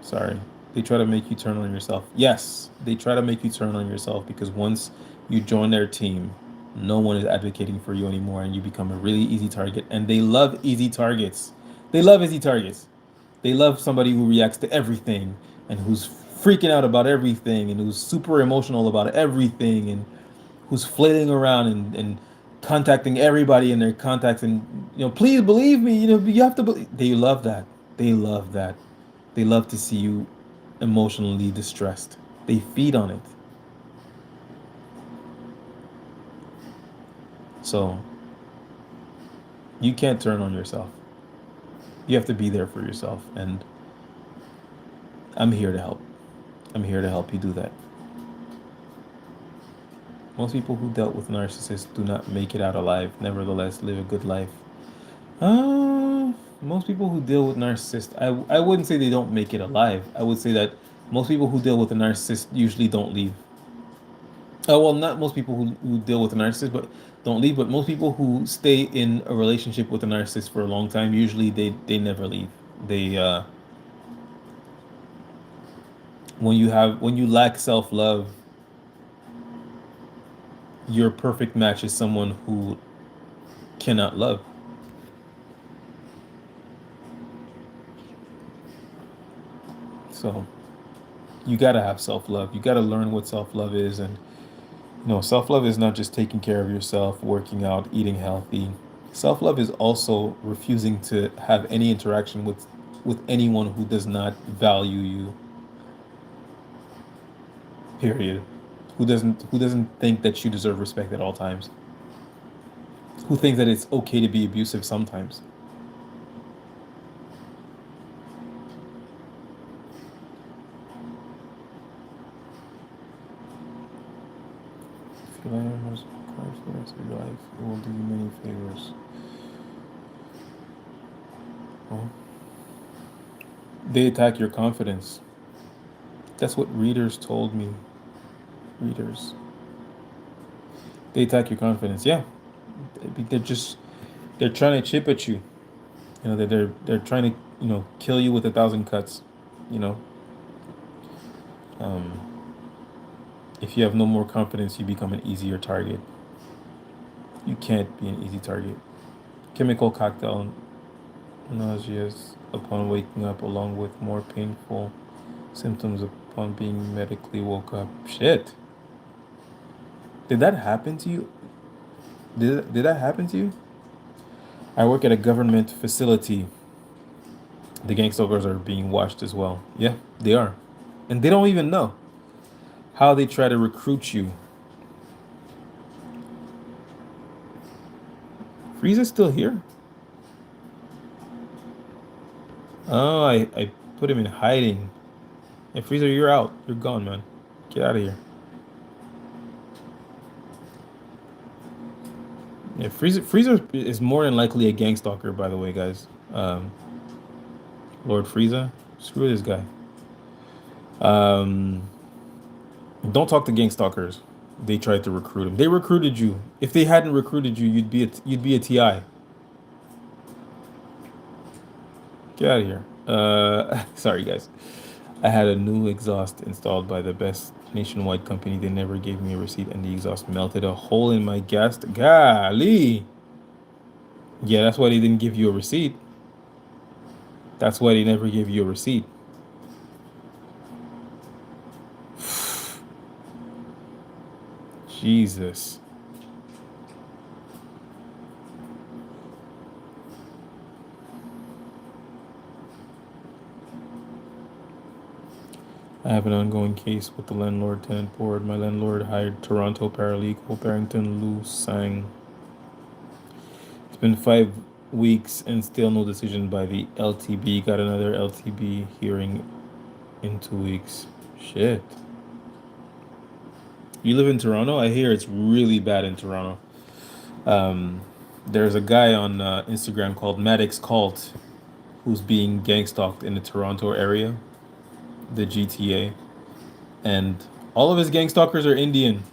Sorry. They try to make you turn on yourself. Yes, they try to make you turn on yourself because once you join their team, no one is advocating for you anymore and you become a really easy target. And they love easy targets. They love easy targets. They love somebody who reacts to everything and who's freaking out about everything and who's super emotional about everything and who's flailing around and contacting everybody in their contacts and please believe me, you have to believe. They love that. They love that. They love to see you emotionally distressed. They feed on it. So you can't turn on yourself. You have to be there for yourself. And I'm here to help. I'm here to help you do that. Most people who dealt with narcissists do not make it out alive, nevertheless, live a good life. Most people who deal with narcissists, I wouldn't say they don't make it alive. I would say that most people who deal with a narcissist usually don't leave. Oh, well, not most people who deal with a narcissist, but don't leave. But most people who stay in a relationship with a narcissist for a long time, usually they never leave. They when you lack self love, your perfect match is someone who cannot love. So you gotta have self love. You gotta learn what self love is, and self love is not just taking care of yourself, working out, eating healthy. Self love is also refusing to have any interaction with anyone who does not value you. Period. Who doesn't think that you deserve respect at all times. Who thinks that it's okay to be abusive sometimes. If you learn how to Christ the rest of your life, it will do you many favors. Well, they attack your confidence. That's what readers told me. Readers. They attack your confidence. Yeah. They're trying to chip at you. They're trying to kill you with 1,000 cuts. You know, um, if you have no more confidence, you become an easier target. You can't be an easy target. Chemical cocktail, nauseous upon waking up, along with more painful symptoms upon being medically woke up. Shit. Did that happen to you? Did that happen to you? I work at a government facility. The gangstalkers are being watched as well. Yeah, they are. And they don't even know how they try to recruit you. Frieza's still here. Oh, I put him in hiding. Yeah, Frieza, you're out. You're gone, man. Get out of here. Yeah, Frieza is more than likely a gangstalker, by the way, guys. Lord Frieza, screw this guy. Um, don't talk to gangstalkers. They tried to recruit him. They recruited you. If they hadn't recruited you, you'd be a TI. Get out of here. Sorry, guys. I had a new exhaust installed by the best nationwide company. They never gave me a receipt, and the exhaust melted a hole in my gas. Golly. Yeah, that's why they didn't give you a receipt. That's why they never gave you a receipt. Jesus. I have an ongoing case with the landlord-tenant board. My landlord hired Toronto paralegal Barrington Lu Sang. It's been 5 weeks and still no decision by the LTB. Got another LTB hearing in 2 weeks. Shit. You live in Toronto? I hear it's really bad in Toronto. Um, there's a guy on Instagram called Maddox Cult who's being gang stalked in the Toronto area, the GTA, and all of his gang stalkers are Indian.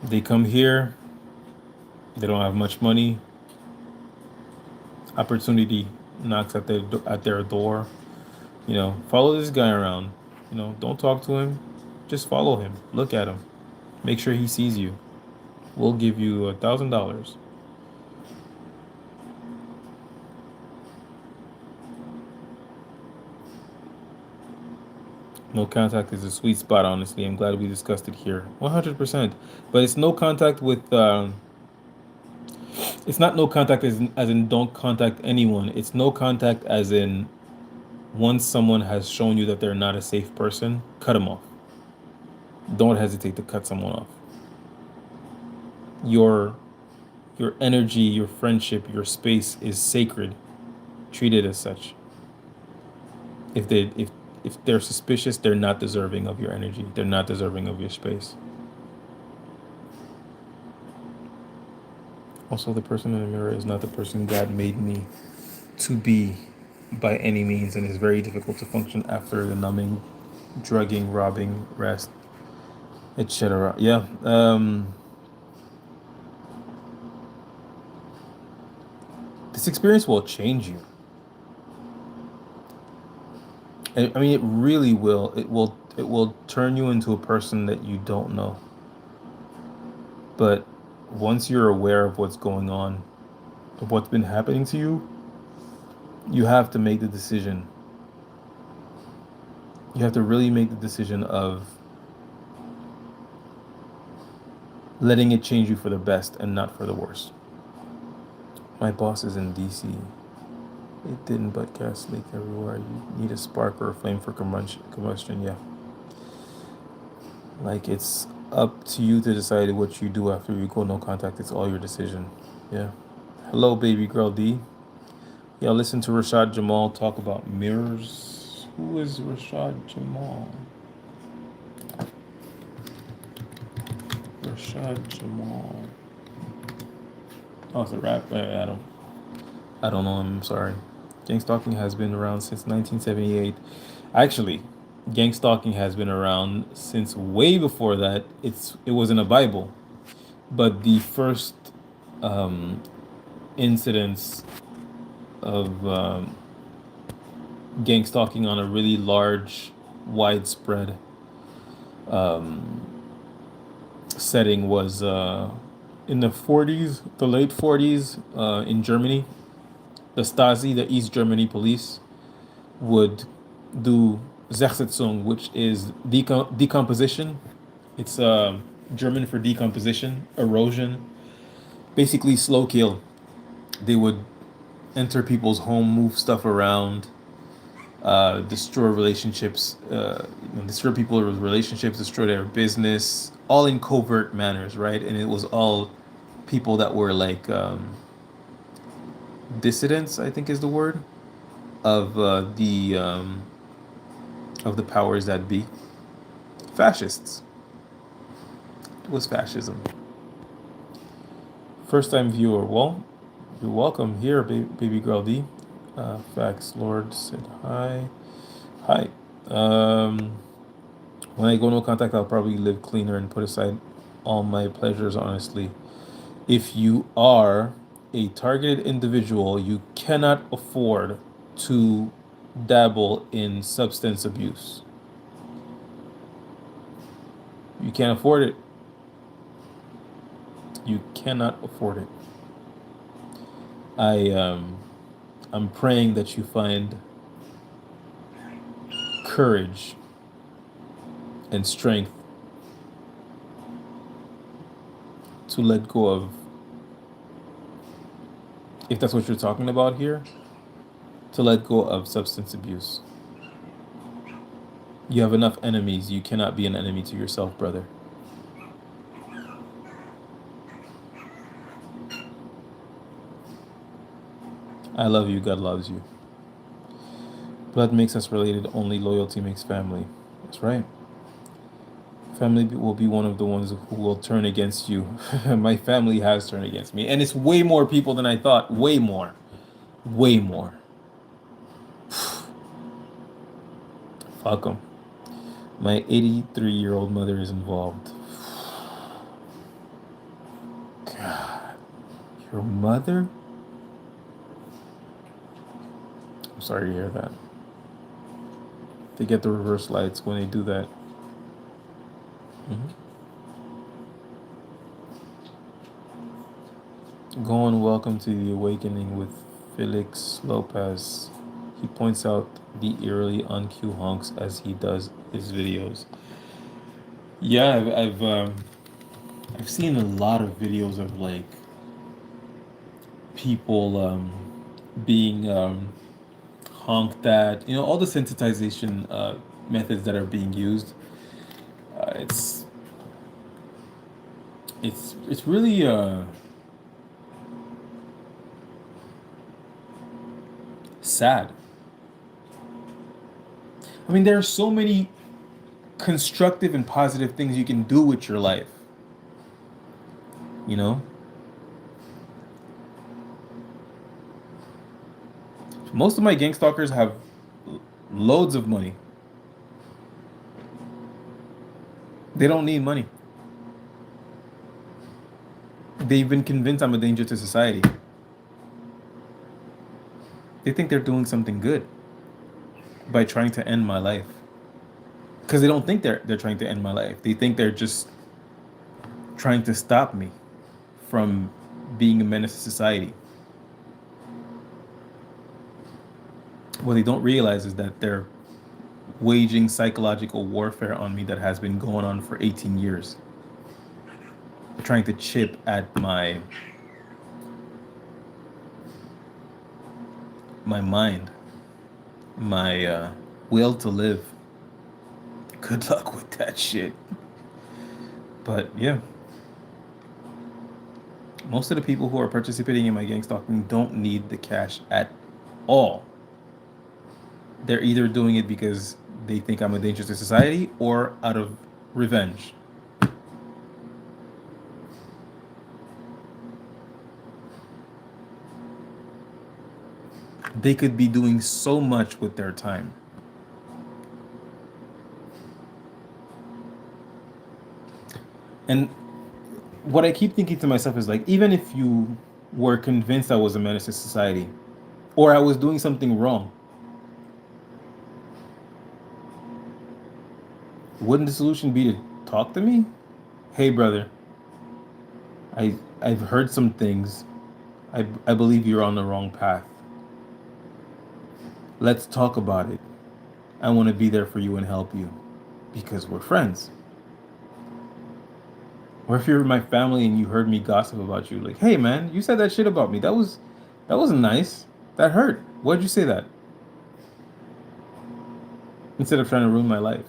They come here, they don't have much money. Opportunity knocks at their door. Follow this guy around. Don't talk to him, just follow him. Look at him. Make sure he sees you. We'll give you $1,000. No contact is a sweet spot, honestly. I'm glad we discussed it here. 100%. But it's no contact with, it's not no contact as in don't contact anyone. It's no contact as in once someone has shown you that they're not a safe person, cut them off. Don't hesitate to cut someone off. Your your energy, your friendship, your space is sacred. Treat it as such. If they're suspicious, they're not deserving of your energy. They're not deserving of your space. Also, the person in the mirror is not the person God made me to be by any means, and it's very difficult to function after the numbing, drugging, robbing, rest, etc. Yeah. This experience will change you. I mean, it really will. It will turn you into a person that you don't know. But once you're aware of what's going on, of what's been happening to you, you have to make the decision. You have to really make the decision of letting it change you for the best and not for the worst. My boss is in DC. It didn't, but gas leak everywhere. You need a spark or a flame for combustion. Yeah. Like, it's up to you to decide what you do after you go no contact. It's all your decision. Yeah. Hello, baby girl D. Yeah, listen to Rashad Jamal talk about mirrors. Who is Rashad Jamal? Rashad Jamal. Oh, it's a rap. I don't know him. I'm sorry. Gangstalking has been around since 1978. Actually, gangstalking has been around since way before that. It was in a Bible, but the first um, incidents of gangstalking on a really large, widespread setting was in the 40s, the late 40s in Germany. The Stasi, the East Germany police, would do Zersetzung, which is decomposition. It's German for decomposition, erosion, basically slow kill. They would enter people's home, move stuff around, destroy relationships, destroy people's relationships, destroy their business, all in covert manners, right? And it was all people that were like dissidents, I think is the word, of the powers that be. Fascists. It was fascism. First time viewer. Well, you're welcome here, baby girl D. Facts. Lord said hi. Hi. When I go no contact, I'll probably live cleaner and put aside all my pleasures, honestly. If you are a targeted individual, you cannot afford to dabble in substance abuse. You can't afford it. You cannot afford it. I'm praying that you find courage and strength to let go of, if that's what you're talking about here, to let go of substance abuse. You have enough enemies. You cannot be an enemy to yourself, brother. I love you. God loves you. Blood makes us related. Only loyalty makes family. That's right. Family will be one of the ones who will turn against you. My family has turned against me. And it's way more people than I thought. Way more. Way more. Fuck them. My 83-year-old mother is involved. God. Your mother? I'm sorry to hear that. They get the reverse lights when they do that. Mm-hmm. Go on, welcome to the awakening with Felix Lopez. He points out the eerily on-cue honks as he does his videos. Yeah, I've seen a lot of videos of like people being honked at. You know, all the sensitization methods that are being used. Uh, it's it's really sad. I mean, there are so many constructive and positive things you can do with your life. You know, most of my gang stalkers have loads of money. They don't need money. They've been convinced I'm a danger to society. They think they're doing something good by trying to end my life. Because they don't think they're trying to end my life. They think they're just trying to stop me from being a menace to society. What they don't realize is that they're waging psychological warfare on me that has been going on for 18 years. They're trying to chip at my mind, my will to live. Good luck with that shit. But yeah, most of the people who are participating in my gang stalking don't need the cash at all. They're either doing it because they think I'm a danger to society or out of revenge. They could be doing so much with their time. And what I keep thinking to myself is like, even if you were convinced I was a menace to society or I was doing something wrong, wouldn't the solution be to talk to me? Hey, brother, I've heard some things. I believe you're on the wrong path. Let's talk about it. I want to be there for you and help you because we're friends. Or if you're my family and you heard me gossip about you, like, hey man, you said that shit about me. That wasn't nice. That hurt. Why'd you say that? Instead of trying to ruin my life.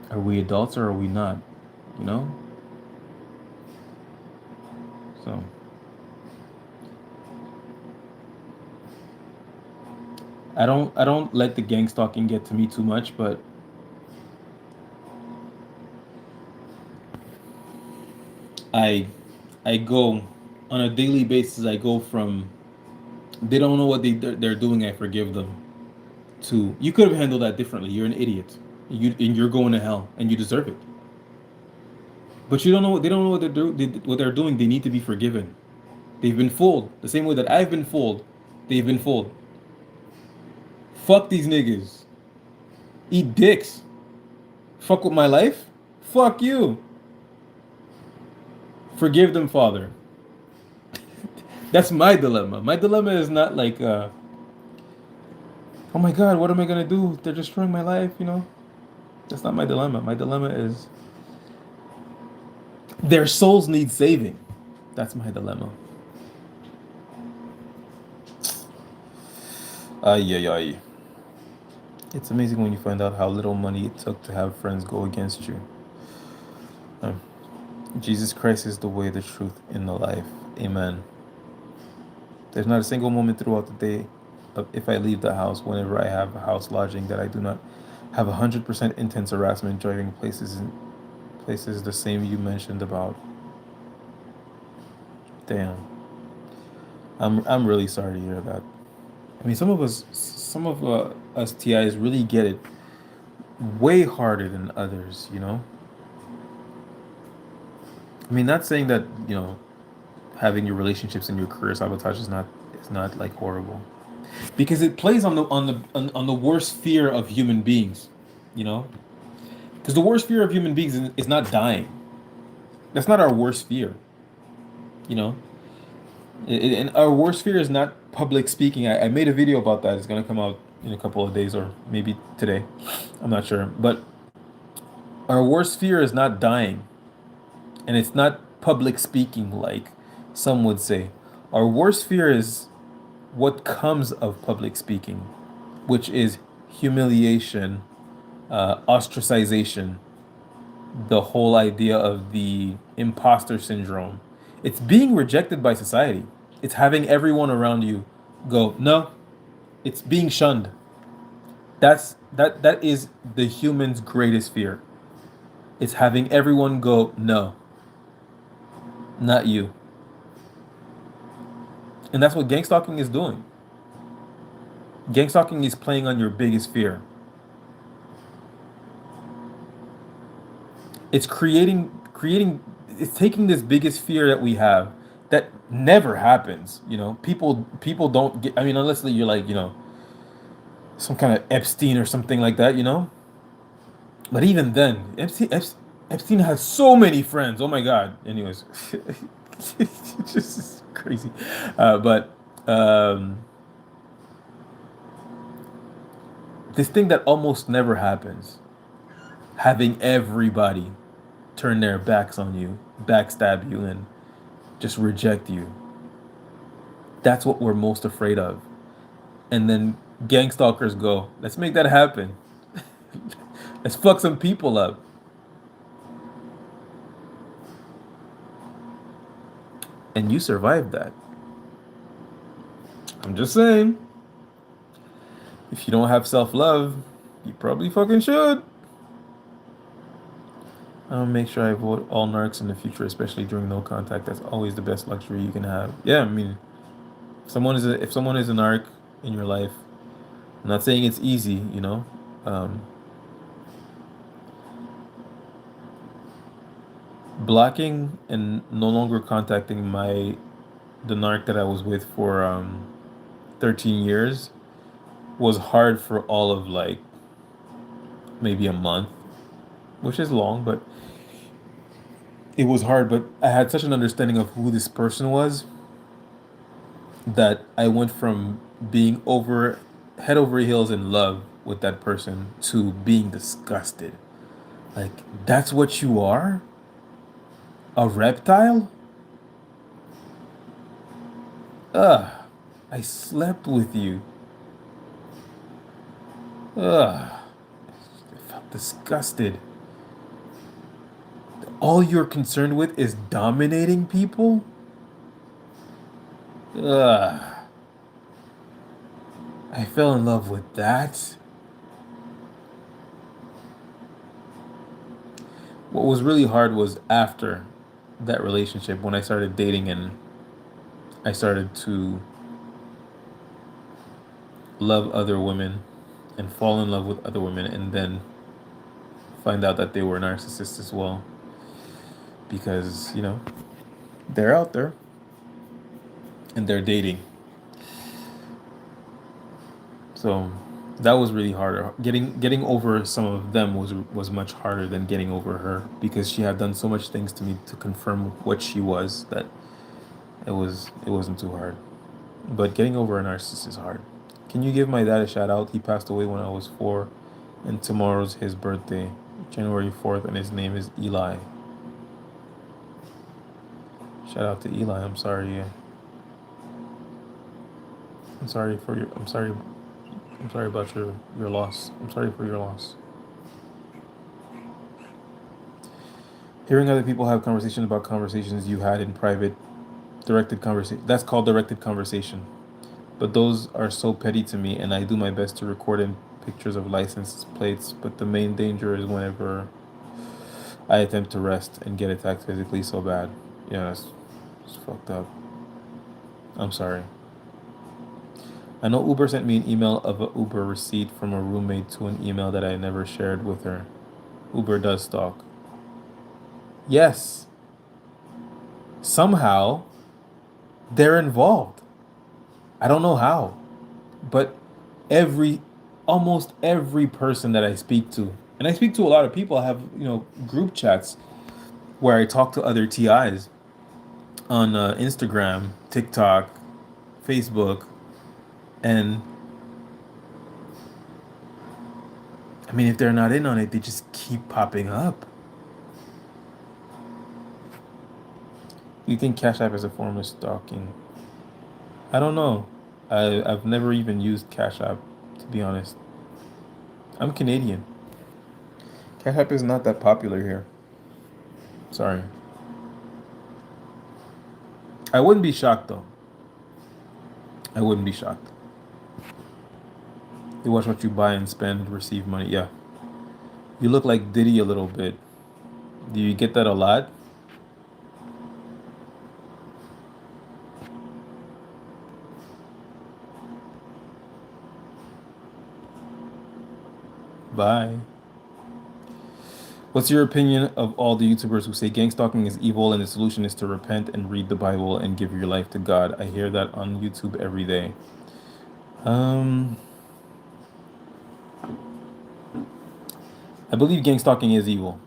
Are we adults or are we not? You know? So I don't let the gang stalking get to me too much, but I I go on a daily basis. I go from they don't know what they're doing. I forgive them. To you could have handled that differently. You're an idiot. You're going to hell and you deserve it. But you don't know what they don't know what they're doing. They need to be forgiven. They've been fooled the same way that I've been fooled. They've been fooled. Fuck these niggas. Eat dicks. Fuck with my life. Fuck you. Forgive them, Father. That's my dilemma. My dilemma is not like, oh my God, what am I gonna do? They're destroying my life. You know. That's not my dilemma. My dilemma is their souls need saving. That's my dilemma. Ay, ay, ay. It's amazing when you find out how little money it took to have friends go against you. Um, Jesus Christ is the way, the truth, and the life. Amen. There's not a single moment throughout the day if I leave the house, whenever I have a house lodging, that I do not have 100% intense harassment driving places the same you mentioned about. Damn. I'm really sorry to hear that. I mean, some of us TIs really get it way harder than others. I mean, not saying that having your relationships and your career sabotage is not like horrible, because it plays on the worst fear of human beings, you know. Because the worst fear of human beings is not dying. That's not our worst fear, you know. And our worst fear is not public speaking. I made a video about that. It's gonna come out in a couple of days or maybe today. I'm not sure. But our worst fear is not dying, and it's not public speaking like some would say. Our worst fear is what comes of public speaking, which is humiliation, ostracization, the whole idea of the imposter syndrome. It's being rejected by society. It's having everyone around you go, no. It's being shunned. That is the human's greatest fear. It's having everyone go, no, not you. And that's what gangstalking is doing. Gangstalking is playing on your biggest fear. It's it's taking this biggest fear that we have that never happens. People don't get, I mean, unless you're like, some kind of Epstein or something like that. But even then, Epstein has so many friends. Oh my God. Anyways, it's just crazy. But this thing that almost never happens, having everybody turn their backs on you, backstab you, and just reject you. That's what we're most afraid of. And then gang stalkers go, let's make that happen. Let's fuck some people up. And you survived that. I'm just saying. If you don't have self love, you probably fucking should. I'll make sure I avoid all narcs in the future, especially during no contact. That's always the best luxury you can have. Yeah, I mean, if someone is a narc in your life, I'm not saying it's easy. Um, Blocking and no longer contacting the narc that I was with for 13 years was hard for all of like maybe a month, which is long, but it was hard. But I had such an understanding of who this person was that I went from being over head over heels in love with that person to being disgusted. Like, that's what you are? A reptile? Ugh. I slept with you. Ugh. I felt disgusted. All you're concerned with is dominating people? Ugh. I fell in love with that. What was really hard was after that relationship, when I started dating and I started to love other women and fall in love with other women, and then find out that they were narcissists as well, because they're out there and they're dating. So that was really harder. Getting over some of them was much harder than getting over her, because she had done so much things to me to confirm what she was, that it wasn't too hard. But getting over a narcissist is hard. Can you give my dad a shout out? He passed away when I was 4, and tomorrow's his birthday, January 4th, and his name is Eli. Shout out to Eli. I'm sorry. I'm sorry for your. I'm sorry. I'm sorry about your loss. I'm sorry for your loss. Hearing other people have conversations about conversations you had in private, directed conversation. That's called directed conversation. But those are so petty to me, and I do my best to record in pictures of license plates. But the main danger is whenever I attempt to rest and get attacked physically so bad. Yeah, it's fucked up. I'm sorry. I know Uber sent me an email of a Uber receipt from a roommate to an email that I never shared with her. Uber does stalk. Yes, somehow they're involved. I don't know how, but every almost every person that I speak to, and I speak to a lot of people, I have, group chats where I talk to other TIs on Instagram, TikTok, Facebook, and I mean, if they're not in on it, they just keep popping up. You think Cash App is a form of stalking? I don't know. I've never even used Cash App, to be honest. I'm Canadian. Cash App is not that popular here. Sorry. I wouldn't be shocked though. I wouldn't be shocked. You watch what you buy and spend, receive money. Yeah. You look like Diddy a little bit. Do you get that a lot? Bye. What's your opinion of all the YouTubers who say gang stalking is evil and the solution is to repent and read the Bible and give your life to God? I hear that on YouTube every day. Um, I believe gang stalking is evil.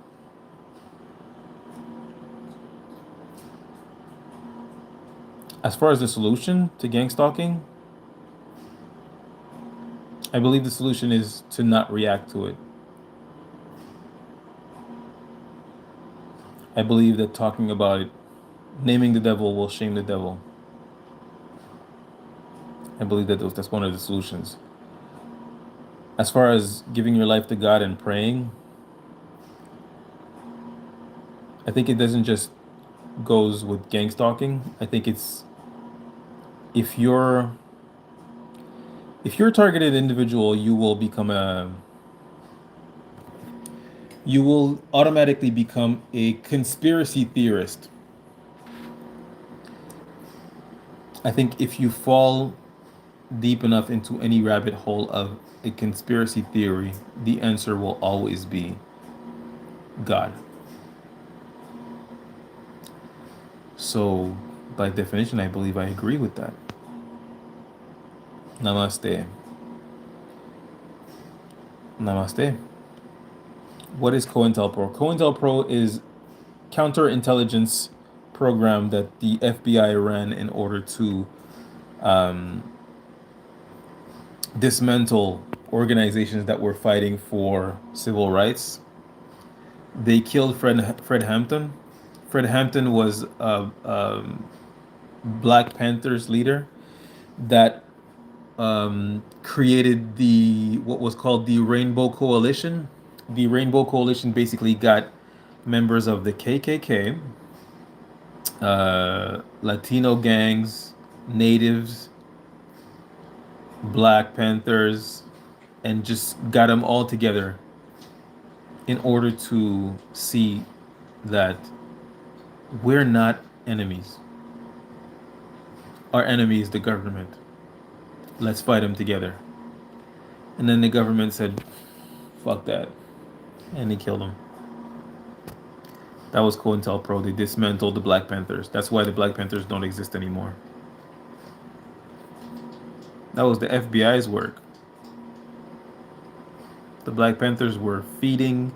As far as the solution to gang stalking, I believe the solution is to not react to it. I believe that talking about it, naming the devil will shame the devil. I believe that that's one of the solutions. As far as giving your life to God and praying, I think it doesn't just goes with gang stalking. I think it's if you're if you're a targeted individual, you will automatically become a conspiracy theorist. I think if you fall deep enough into any rabbit hole of a conspiracy theory, the answer will always be God. So, by definition, I believe I agree with that. Namaste. Namaste. What is COINTELPRO? COINTELPRO is counterintelligence program that the FBI ran in order to um, dismantle organizations that were fighting for civil rights. They killed Fred Hampton. Fred Hampton was a Black Panthers leader that created the what was called the Rainbow Coalition. The Rainbow Coalition basically got members of the KKK, Latino gangs, natives, Black Panthers, and just got them all together in order to see that we're not enemies. Our enemy is the government. Let's fight them together. And then the government said, fuck that. And they killed him. That was COINTELPRO. They dismantled the Black Panthers. That's why the Black Panthers don't exist anymore. That was the FBI's work. The Black Panthers were feeding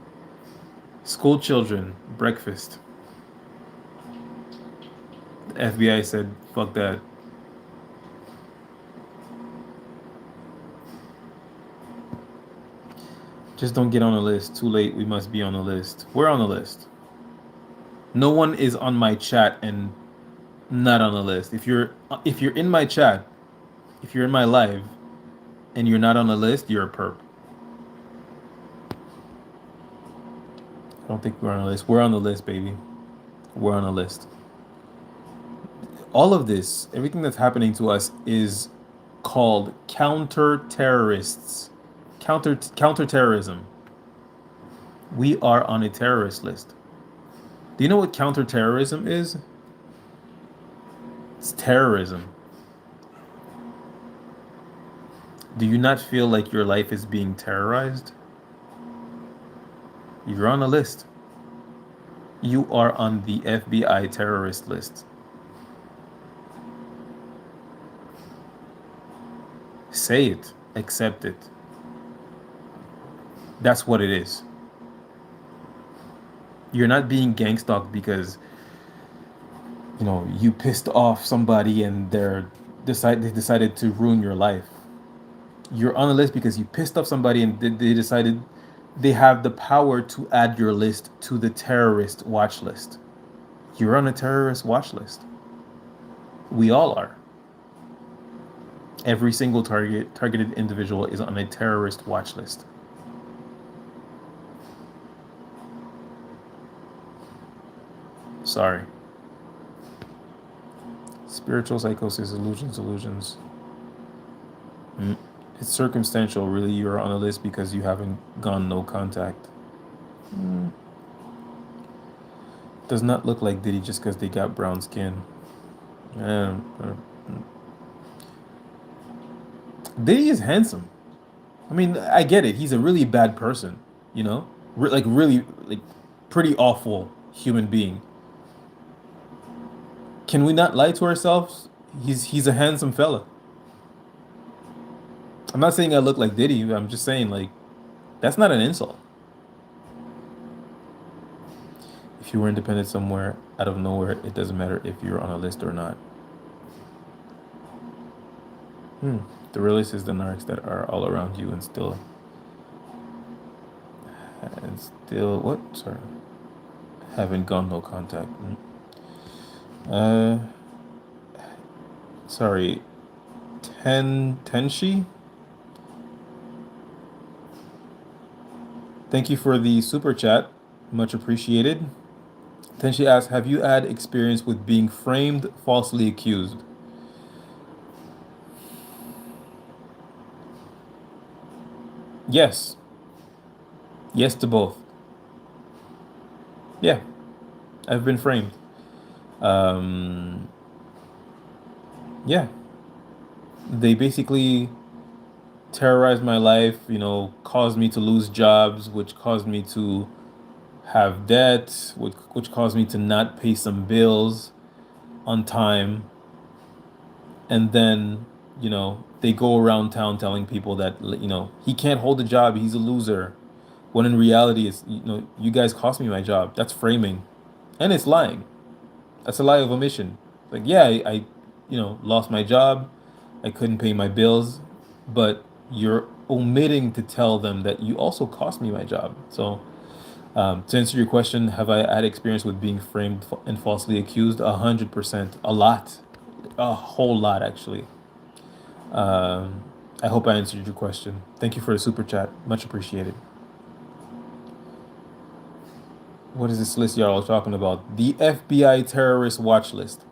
school children breakfast. The FBI said, fuck that. Just don't get on the list. Too late. We must be on the list. We're on the list. No one is on my chat and not on the list. If you're in my chat, if you're in my live, and you're not on the list, you're a perp. I don't think we're on the list. We're on the list, baby. We're on the list. All of this, everything that's happening to us is called counter terrorists. Counterterrorism. We are on a terrorist list. Do you know what counterterrorism is? It's terrorism. Do you not feel like your life is being terrorized? You're on a list. You are on the FBI terrorist list. Say it. Accept it. That's what it is. You're not being gangstalked because you pissed off somebody and they decided to ruin your life. You're on a list because you pissed off somebody and they decided they have the power to add your list to the terrorist watch list. You're on a terrorist watch list. We all are. Every single targeted individual is on a terrorist watch list. Sorry. Spiritual psychosis, illusions. It's circumstantial. Really, you're on a list because you haven't gone no contact. Does not look like Diddy just because they got brown skin. Diddy is handsome. I mean, I get it. He's a really bad person, you know? Really, like, pretty awful human being. Can we not lie to ourselves? He's a handsome fella. I'm not saying I look like Diddy. I'm just saying, like, that's not an insult. If you were independent somewhere out of nowhere, it doesn't matter if you're on a list or not. The realist is the narcs that are all around you and still what? Sorry, haven't gone no contact. Uh, sorry, Tenshi. Thank you for the super chat, much appreciated. Tenshi asks, "Have you had experience with being framed, falsely accused?" Yes, yes to both. Yeah, I've been framed. Um, yeah, they basically terrorized my life, caused me to lose jobs, which caused me to have debt, which caused me to not pay some bills on time. And then, they go around town telling people that, he can't hold a job, he's a loser. When in reality, it's, you guys cost me my job. That's framing. And it's lying. That's a lie of omission. Like, yeah, I lost my job. I couldn't pay my bills, but you're omitting to tell them that you also cost me my job. So, to answer your question, have I had experience with being framed and falsely accused? 100%, a lot, a whole lot actually. Um, I hope I answered your question. Thank you for the super chat, much appreciated. What is this list y'all are talking about? The FBI terrorist watch list.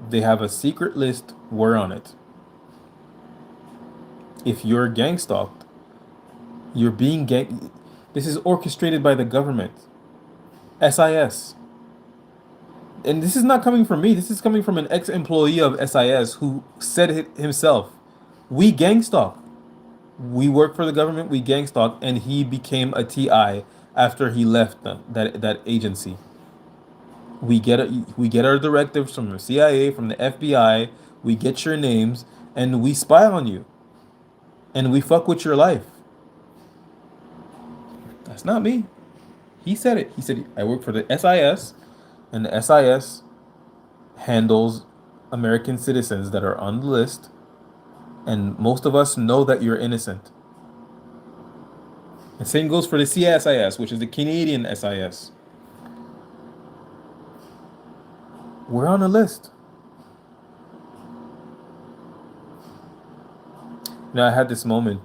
They have a secret list. We're on it. If you're gang stalked, you're being gang. This is orchestrated by the government. SIS. And this is not coming from me. This is coming from an ex-employee of SIS who said it himself. We gang stalk. We work for the government. We gang stalk, and he became a TI after he left that agency. We get our directives from the CIA, from the FBI. We get your names, and we spy on you, and we fuck with your life. That's not me. He said it. He said I work for the SIS, and the SIS handles American citizens that are on the list, and most of us know that you're innocent. The same goes for the CSIS, which is the Canadian SIS. We're on a list. I had this moment.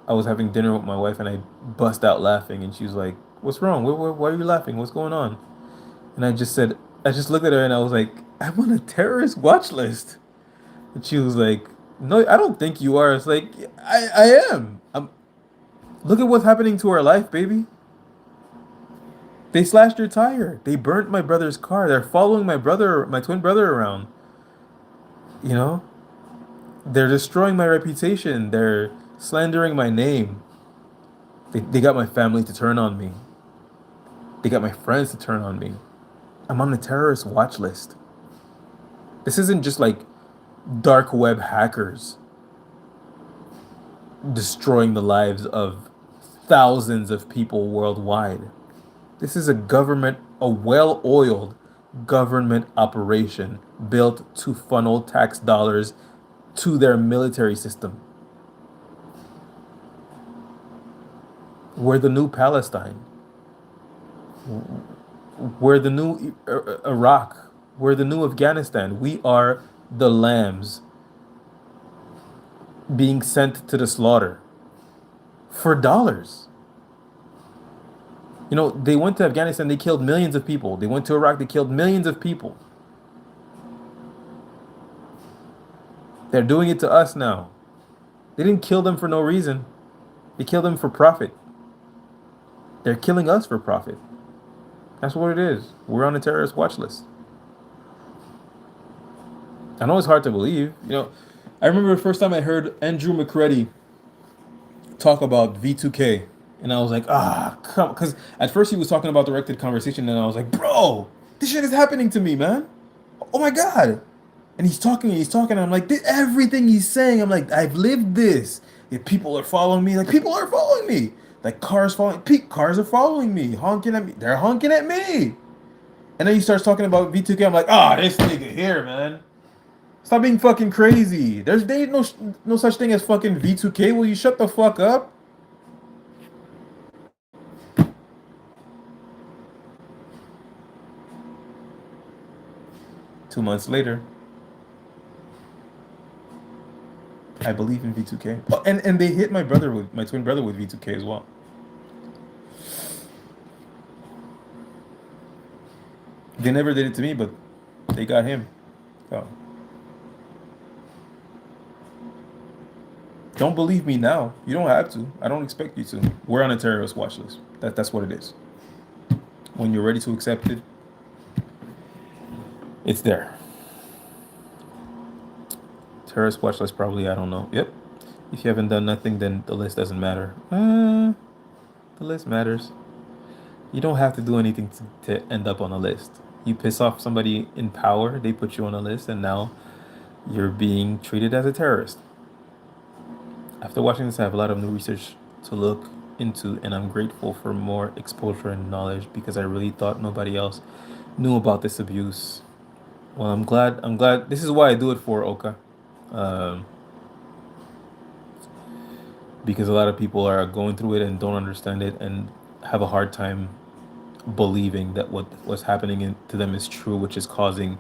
I was having dinner with my wife and I bust out laughing, and she was like, "What's wrong? Why are you laughing? What's going on?" And I just said, I just looked at her and I was like, "I'm on a terrorist watch list." And she was like, "No, I don't think you are." It's like, I am. Look at what's happening to our life, baby. They slashed your tire. They burnt my brother's car. They're following my brother, my twin brother around. You know, they're destroying my reputation. They're slandering my name. They got my family to turn on me. They got my friends to turn on me. I'm on the terrorist watch list. This isn't just like dark web hackers destroying the lives of thousands of people worldwide. This is a well oiled government operation built to funnel tax dollars to their military system. We're the new Palestine. We're the new Iraq. We're the new Afghanistan. We are the lambs being sent to the slaughter for dollars. They went to Afghanistan, they killed millions of people. They went to Iraq, they killed millions of people. They're doing it to us now. They didn't kill them for no reason. They killed them for profit. They're killing us for profit. That's what it is. We're on a terrorist watch list. I know it's hard to believe. I remember the first time I heard Andrew McCready talk about V2K, and I was like, come, because at first he was talking about directed conversation, and I was like, bro, this shit is happening to me, man. Oh my god. And he's talking, and I'm like, everything he's saying, I'm like, I've lived this. If people are following me, like people are following me. Like cars are following me, honking at me. They're honking at me. And then he starts talking about V2K. I'm like, this nigga here, man. Stop being fucking crazy. There ain't no such thing as fucking V2K. Will you shut the fuck up? 2 months later, I believe in V2K. Oh, and they hit my twin brother with V2K as well. They never did it to me, but they got him. Oh. Don't believe me now. You don't have to. I don't expect you to. We're on a terrorist watch list. That's what it is. When you're ready to accept it, it's there. Terrorist watch list probably, I don't know. Yep. If you haven't done nothing, then the list doesn't matter. The list matters. You don't have to do anything to end up on a list. You piss off somebody in power, they put you on a list, and now you're being treated as a terrorist. After watching this, I have a lot of new research to look into, and I'm grateful for more exposure and knowledge because I really thought nobody else knew about this abuse. Well, I'm glad. I'm glad. This is why I do it for Oka, um, because a lot of people are going through it and don't understand it and have a hard time believing that what's happening to them is true, which is causing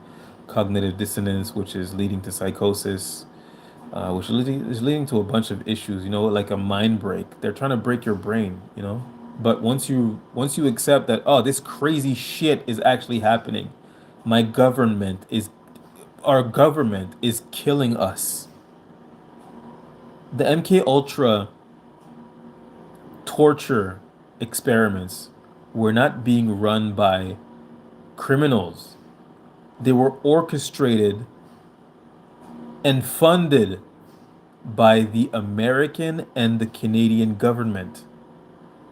cognitive dissonance, which is leading to psychosis, which is leading to a bunch of issues. Like a mind break. They're trying to break your brain. But once you accept that, this crazy shit is actually happening, my government is our government is killing us. The MK Ultra torture experiments were not being run by criminals. They were orchestrated and funded by the American and the Canadian government.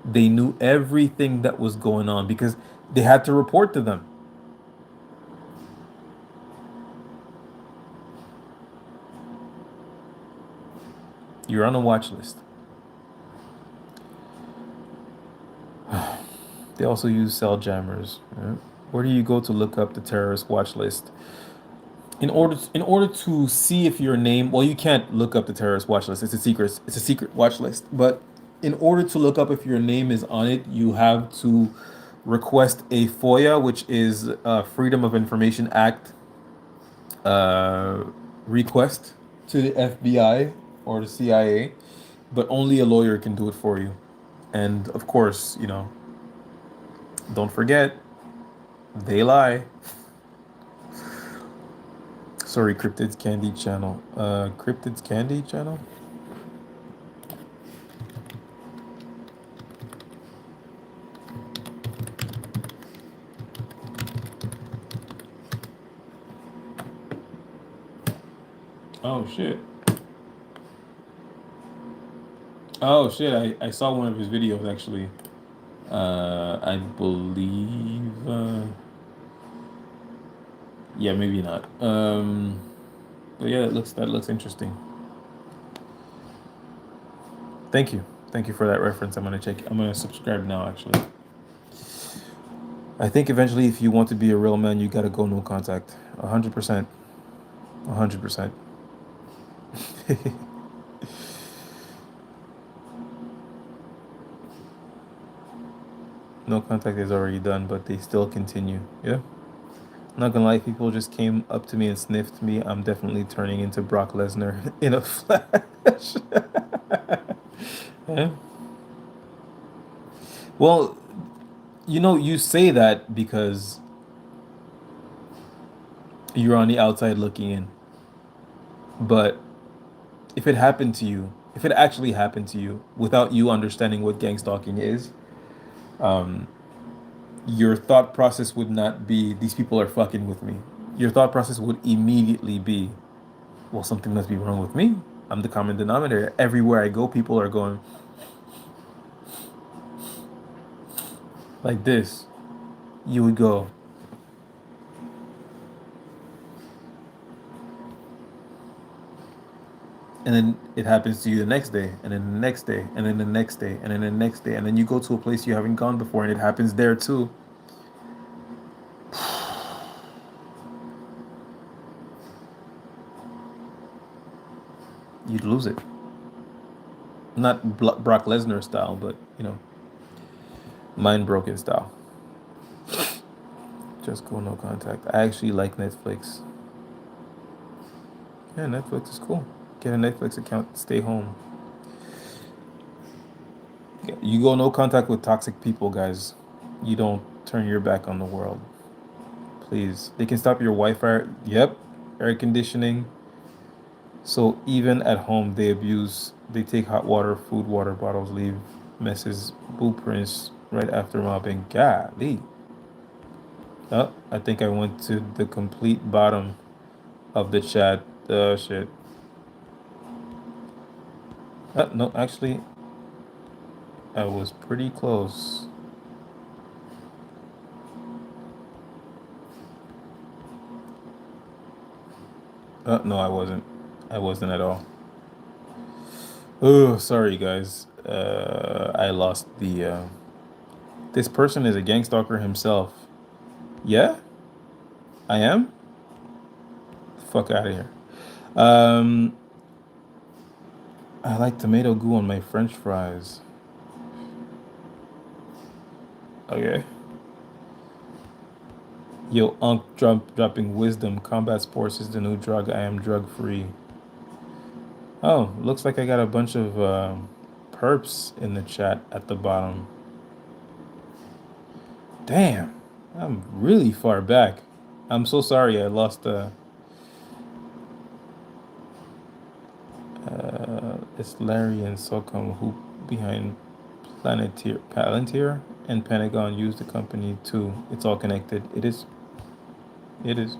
They knew everything that was going on because they had to report to them. You're on a watch list. They also use cell jammers. Right? Where do you go to look up the terrorist watch list? In order to see if your name, well, you can't look up the terrorist watch list. It's a secret watch list. But in order to look up if your name is on it, you have to request a FOIA, which is a Freedom of Information Act uh, request to the FBI. or the CIA, but only a lawyer can do it for you. And of course, don't forget, they lie. Sorry, Cryptid's Candy Channel. Cryptid's Candy Channel? Oh shit. Oh shit, I saw one of his videos actually. I believe yeah, maybe not. But yeah, that looks interesting. Thank you. Thank you for that reference. I'm gonna subscribe now actually. I think eventually if you want to be a real man, you gotta go no contact. 100%. 100%. No contact is already done, but they still continue. Yeah. Not gonna lie, people just came up to me and sniffed me. I'm definitely turning into Brock Lesnar in a flash. Yeah. Well, you say that because you're on the outside looking in. But if it actually happened to you without you understanding what gang stalking is, um, your thought process would not be, these people are fucking with me. Your thought process would immediately be, well, something must be wrong with me. I'm the common denominator. Everywhere I go, people are going like this. You would go, and then it happens to you the next day, and then the next day, and then the next day, and then the next day, and then you go to a place you haven't gone before, and it happens there too. You'd lose it. Not Brock Lesnar style, but mind broken style. Just go no contact. I actually like Netflix. Yeah, Netflix is cool. Get a Netflix account, stay home. You go no contact with toxic people, guys. You don't turn your back on the world. Please. They can stop your Wi-Fi. Yep. Air conditioning. So even at home, they take hot water, food, water bottles, leave messes, blueprints right after mopping. Golly. Oh, I think I went to the complete bottom of the chat. Shit. No, actually, I was pretty close. No, I wasn't. I wasn't at all. Oh, sorry, guys. I lost the. This person is a gang stalker himself. Yeah, I am. Fuck out of here. Um, I like tomato goo on my French fries. Okay. Yo, Unc dropping wisdom. Combat sports is the new drug. I am drug free. Oh, looks like I got a bunch of perps in the chat at the bottom. Damn, I'm really far back. I'm so sorry I lost it's Larry and Socom who behind Palantir and Pentagon use the company too. It's all connected. It is. It is.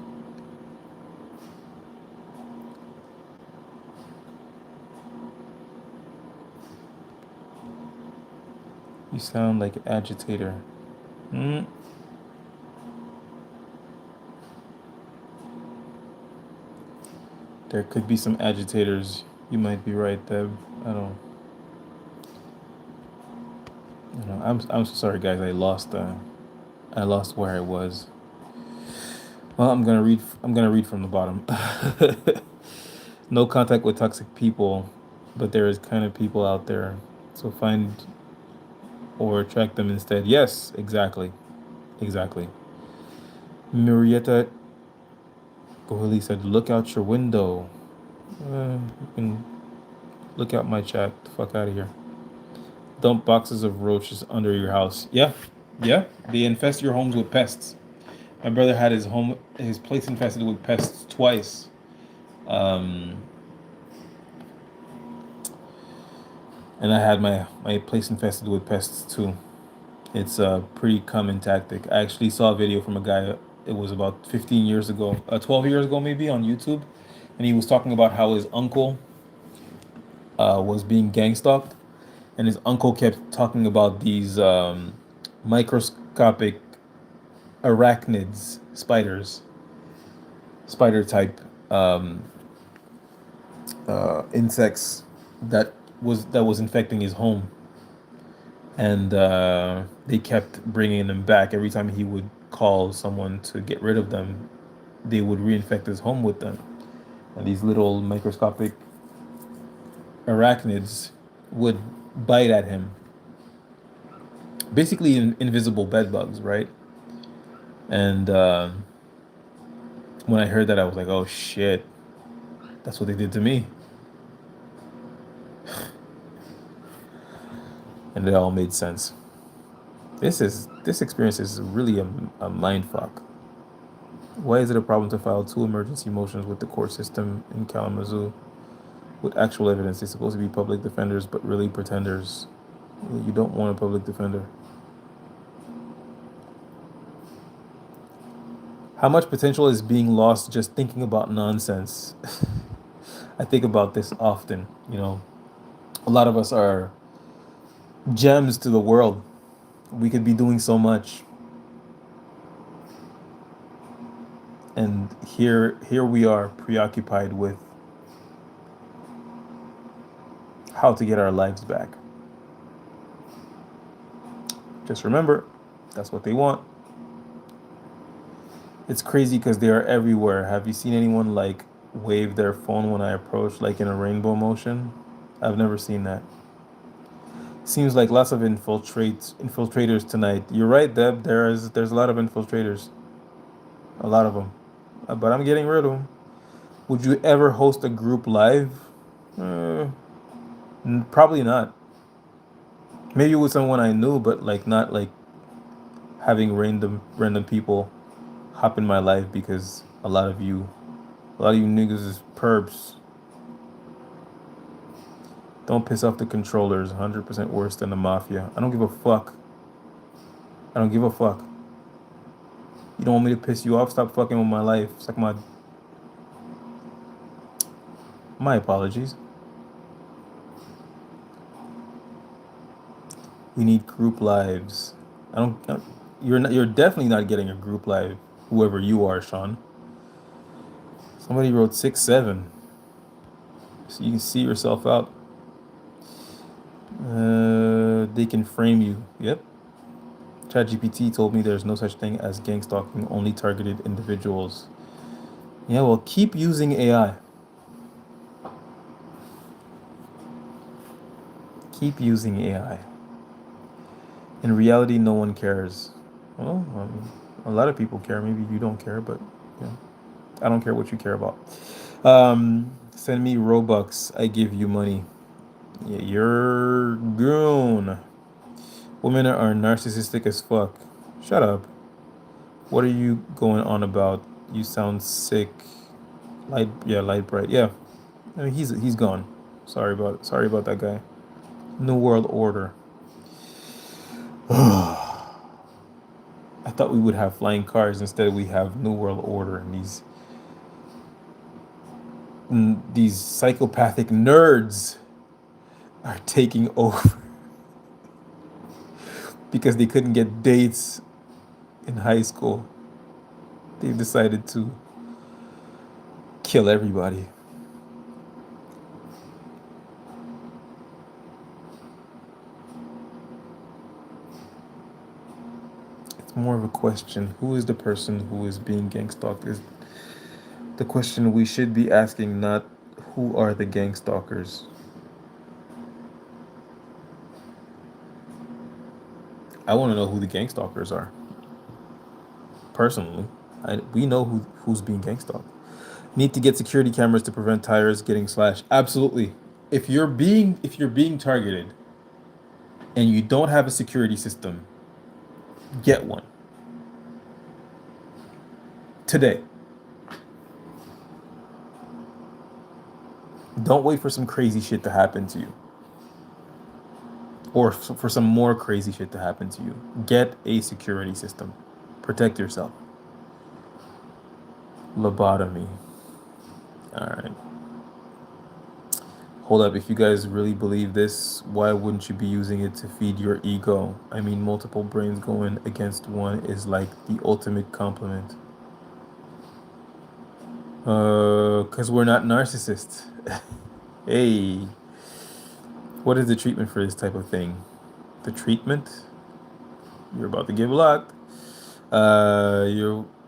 You sound like an agitator. Mm, there could be some agitators. You might be right, Deb. I don't. I'm so sorry, guys. I lost where I was. Well, I'm gonna read from the bottom. No contact with toxic people, but there is kind of people out there. So find or attract them instead. Yes, exactly, exactly. Marietta Gohili said, "Look out your window." You can. Look out my chat. The fuck out of here. Dump boxes of roaches under your house. Yeah, yeah. They infest your homes with pests. My brother had his place infested with pests twice. Um, and I had my place infested with pests too. It's a pretty common tactic. I actually saw a video from a guy. It was about 15 years ago, 12 years ago maybe on YouTube, and he was talking about how his uncle was being gang stalked, and his uncle kept talking about these microscopic arachnids, spider type um, insects that was infecting his home, and they kept bringing them back every time he would call someone to get rid of them. They would reinfect his home with them, and these little microscopic arachnids would bite at him. Basically, invisible bed bugs, right? And when I heard that, I was like, "Oh shit, that's what they did to me," and it all made sense. This experience is really a mind fuck. Why is it a problem to file two emergency motions with the court system in Kalamazoo with actual evidence? They're supposed to be public defenders, but really pretenders. You don't want a public defender. How much potential is being lost just thinking about nonsense? I think about this often. A lot of us are gems to the world. We could be doing so much, and here we are preoccupied with how to get our lives back. Just remember, that's what they want. It's crazy because they are everywhere. Have you seen anyone like wave their phone when I approach, like in a rainbow motion? I've never seen that. Seems like lots of infiltrators tonight. You're right, Deb. There's a lot of infiltrators, a lot of them. But I'm getting rid of them. Would you ever host a group live? Uh, Probably not. Maybe with someone I knew, but like not like having random people hop in my life because a lot of you niggas is perps. Don't piss off the controllers. 100% worse than the mafia. I don't give a fuck. I don't give a fuck. You don't want me to piss you off? Stop fucking with my life. It's like my apologies. We need group lives. You're definitely not getting a group live. Whoever you are, Sean. Somebody wrote 6-7. So you can see yourself out. They can frame you. Yep. ChatGPT told me there's no such thing as gang stalking, only targeted individuals. Yeah, well, keep using AI. Keep using AI. In reality, no one cares. Well, a lot of people care. Maybe you don't care, but yeah, I don't care what you care about. Send me Robux. I give you money. Yeah, you're goon. Women are narcissistic as fuck. Shut up. What are you going on about? You sound sick. Light bright. Yeah, I mean, he's gone. Sorry about that guy. New World Order. I thought we would have flying cars. Instead, we have New World Order and these psychopathic nerds are taking over because they couldn't get dates in high school. They've decided to kill everybody. It's more of a question. Who is the person who is being gang stalked? Is the question we should be asking, not who are the gang stalkers. I want to know who the gang stalkers are. Personally, we know who's being gang stalked. Need to get security cameras to prevent tires getting slashed. Absolutely. if you're being targeted and you don't have a security system, get one today. Don't wait for some crazy shit to happen to you or for some more crazy shit to happen to you. Get a security system. Protect yourself. Lobotomy. All right. Hold up. If you guys really believe this, why wouldn't you be using it to feed your ego? I mean, multiple brains going against one is like the ultimate compliment. Because we're not narcissists. Hey, what is the treatment for this type of thing? The treatment? You're about to get blocked.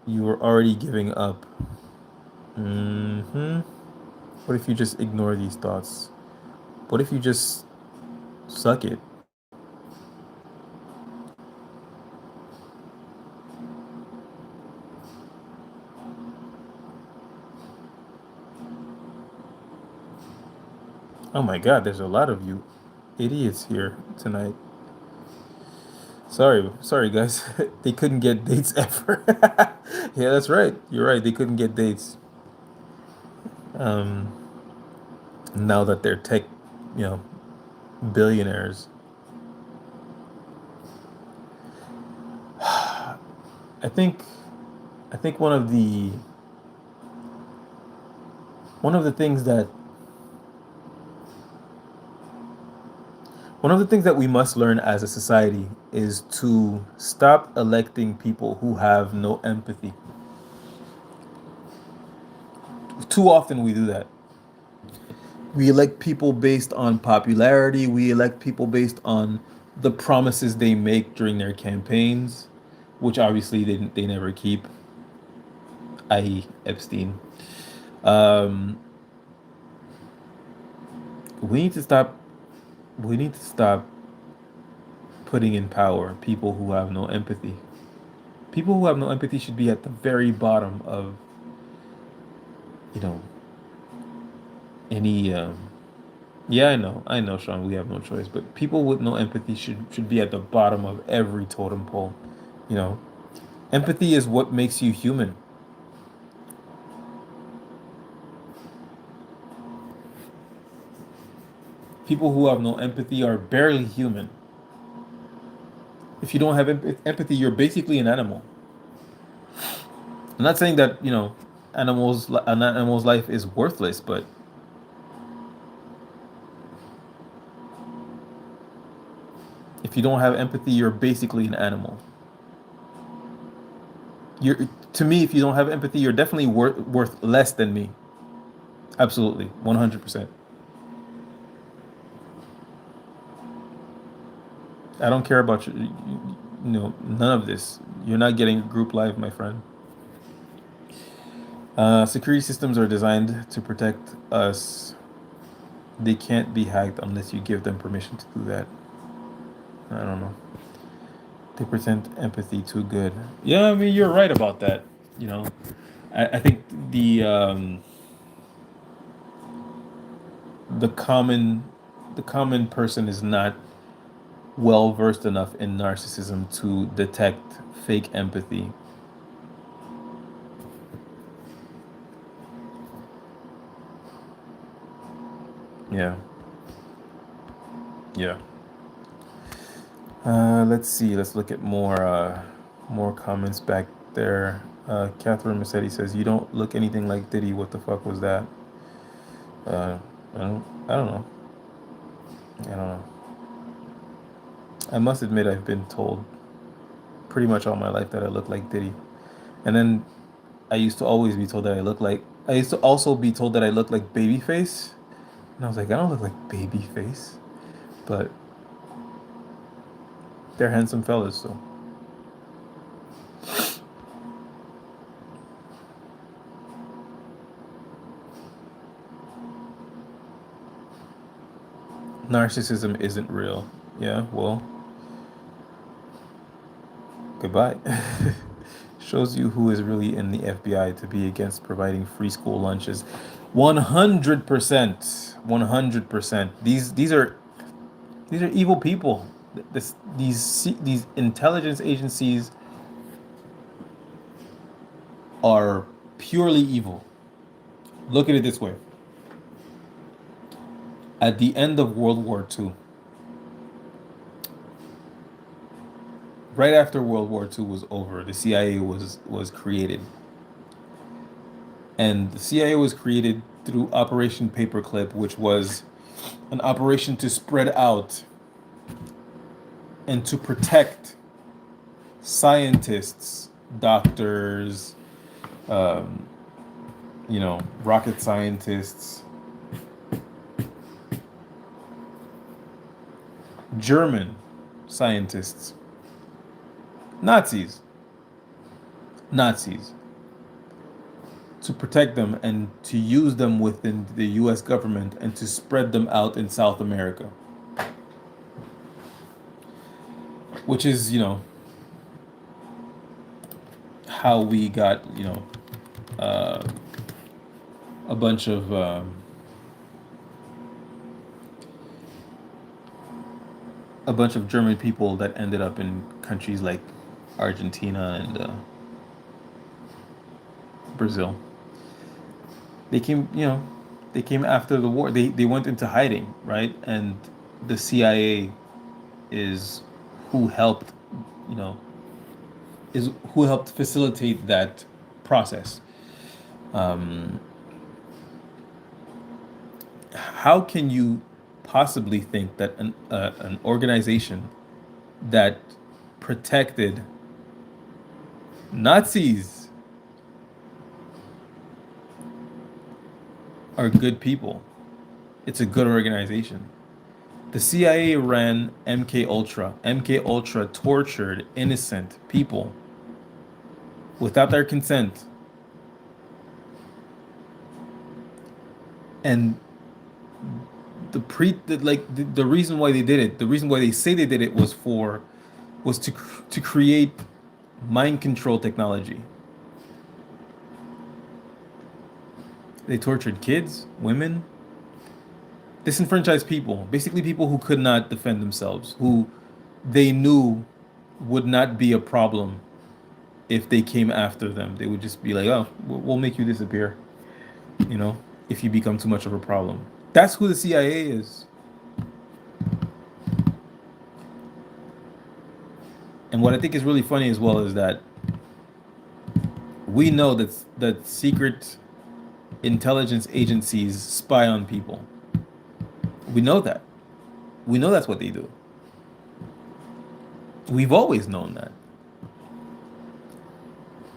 You were already giving up. Hmm. What if you just ignore these thoughts? What if you just suck it? Oh my God, there's a lot of you idiots here tonight. Sorry guys. They couldn't get dates ever. Yeah, that's right. You're right. They couldn't get dates. Um, now that they're tech, you know, billionaires. I think I think one of the things that one of the things that we must learn as a society is to stop electing people who have no empathy. Too often we do that. We elect people based on popularity, we elect people based on the promises they make during their campaigns, which obviously they never keep, i.e. Epstein. Um, we need to stop we need to stop putting in power people who have no empathy. People who have no empathy should be at the very bottom of, you know, any yeah, I know, Sean, we have no choice, but people with no empathy should be at the bottom of every totem pole. You know, empathy is what makes you human. People who have no empathy are barely human. If you don't have empathy, you're basically an animal. I'm not saying that, an animal's life is worthless, but if you don't have empathy, you're basically an animal. You're To me, if you don't have empathy, you're definitely worth less than me. Absolutely, 100%. I don't care about none of this. You're not getting group life, my friend. Security systems are designed to protect us. They can't be hacked unless you give them permission to do that. I don't know. They present empathy too good. Yeah, I mean you're right about that. You know, I think the common the common person is not well versed enough in narcissism to detect fake empathy. Yeah, yeah. Let's see. Let's look at more comments back there. Catherine Massetti says, "You don't look anything like Diddy. What the fuck was that?" Uh, I don't know. I don't know. I must admit, I've been told pretty much all my life that I look like Diddy, and then I used to always be told that I look like. I used to also be told that I look like Babyface, and I was like, I don't look like Babyface, but they're handsome fellas, so. Narcissism isn't real. Yeah, well, goodbye. Shows you who is really in the FBI to be against providing free school lunches. 100%. 100%. These are evil people. These intelligence agencies are purely evil. Look at it this way. At the end of World War II, right after World War II was over, the CIA was created. And the CIA was created through Operation Paperclip, which was an operation to spread out and to protect scientists, doctors, um, rocket scientists, German scientists, Nazis, Nazis, to protect them and to use them within the US government and to spread them out in South America. Which is, how we got, uh, a bunch of German people that ended up in countries like Argentina and Brazil. They came, they came after the war. They went into hiding, right? And the CIA is who helped, you know, is who helped facilitate that process. Um, how can you possibly think that an organization that protected Nazis are good people? It's a good organization. The CIA ran MK Ultra. MK Ultra tortured innocent people without their consent. And the reason why they did it, the reason why they say they did it was to create mind control technology. They tortured kids, women, disenfranchised people, basically people who could not defend themselves, who they knew would not be a problem if they came after them. They would just be like, "Oh, we'll make you disappear," you know, if you become too much of a problem. That's who the CIA is. And what I think is really funny as well is that we know that secret intelligence agencies spy on people. We know that. We know that's what they do. We've always known that.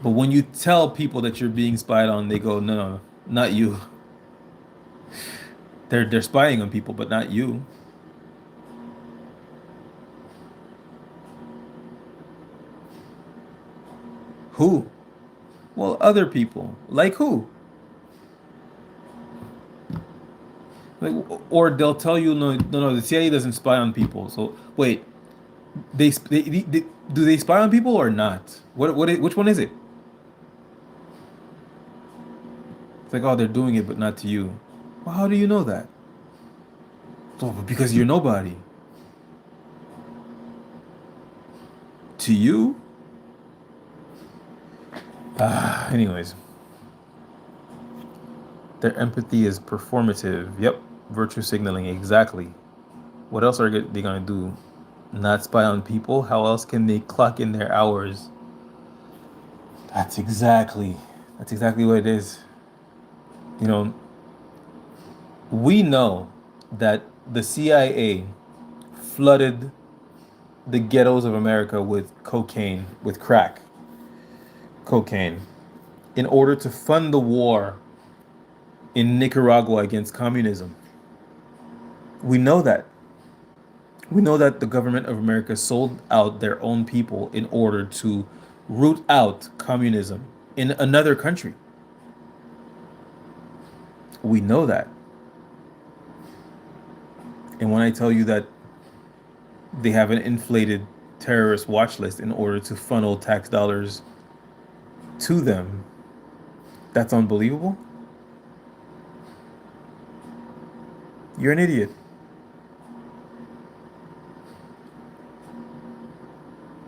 But when you tell people that you're being spied on, they go, "No, no, not you." They're spying on people, but not you. Who? Well, other people. Like who? Like, or they'll tell you, "No, no, no, the CIA doesn't spy on people." So wait, do they spy on people or not? Which one is it? It's like, oh, they're doing it, but not to you. Well, how do you know that? Oh, because you're nobody. To you? Anyways, their empathy is performative. Yep, virtue signaling. Exactly. What else are they gonna do? Not spy on people? How else can they clock in their hours? That's exactly. That's exactly what it is. You know, we know that the CIA flooded the ghettos of America with cocaine, with crack cocaine, in order to fund the war in Nicaragua against communism. We know that. We know that the government of America sold out their own people in order to root out communism in another country. We know that. And when I tell you that they have an inflated terrorist watch list in order to funnel tax dollars to them, that's unbelievable. You're an idiot.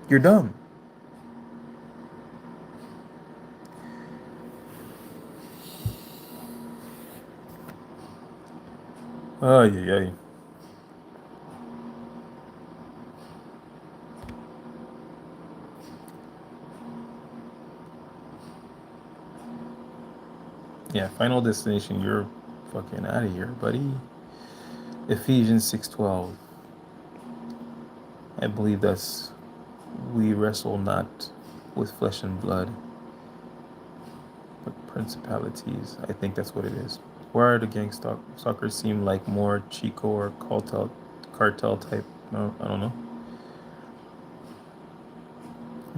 You're dumb. Oh, yeah, yeah. Yeah, Final Destination, you're fucking out of here, buddy. Ephesians 6:12. I believe that's we wrestle not with flesh and blood, but principalities. I think that's what it is. Why are the stalkers seem like more Chico or cartel type? No, I don't know.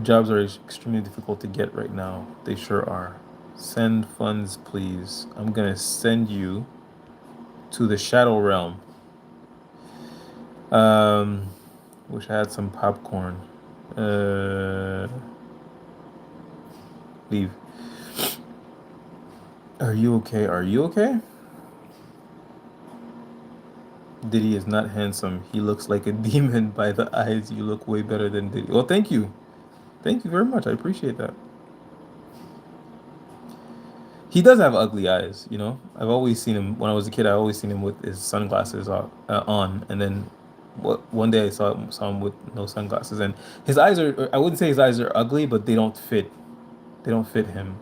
Jobs are extremely difficult to get right now. They sure are. Send funds, please. I'm gonna send you to the Shadow Realm. Um, wish I had some popcorn. Uh, leave. Are you okay? Are you okay? Diddy is not handsome. He looks like a demon by the eyes. You look way better than Diddy. Well, thank you. Thank you very much. I appreciate that. He does have ugly eyes, you know. I've always seen him when I was a kid. I always seen him with his sunglasses on, and then one day I saw him with no sunglasses, and his eyes are. I wouldn't say his eyes are ugly, but they don't fit. They don't fit him.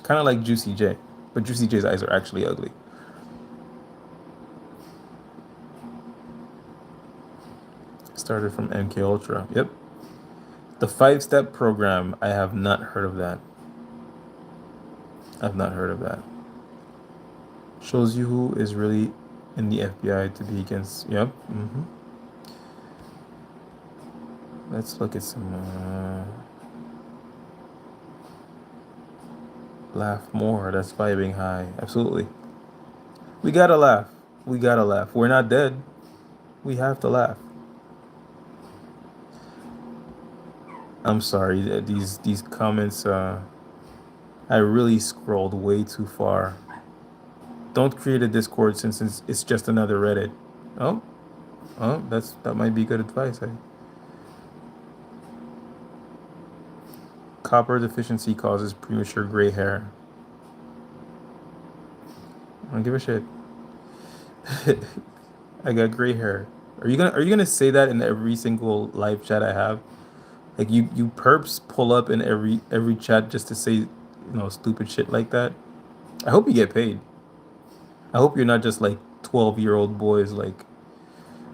Kind of like Juicy J, but Juicy J's eyes are actually ugly. Started from MK Ultra. Yep. The 5-step program. I have not heard of that. I've not heard of that. Shows you who is really in the FBI to be against. Yep. Let's look at some. Laugh more. That's vibing high. Absolutely. We gotta laugh. We gotta laugh. We're not dead. We have to laugh. I'm sorry. These comments. I really scrolled way too far. Don't create a Discord since it's just another Reddit. Oh, that might be good advice. Copper deficiency causes premature gray hair. I don't give a shit. I got gray hair. Are you gonna say that in every single live chat I have? Like you perps pull up in every chat just to say stupid shit like that. I hope you get paid. I hope you're not just like 12-year-old boys like,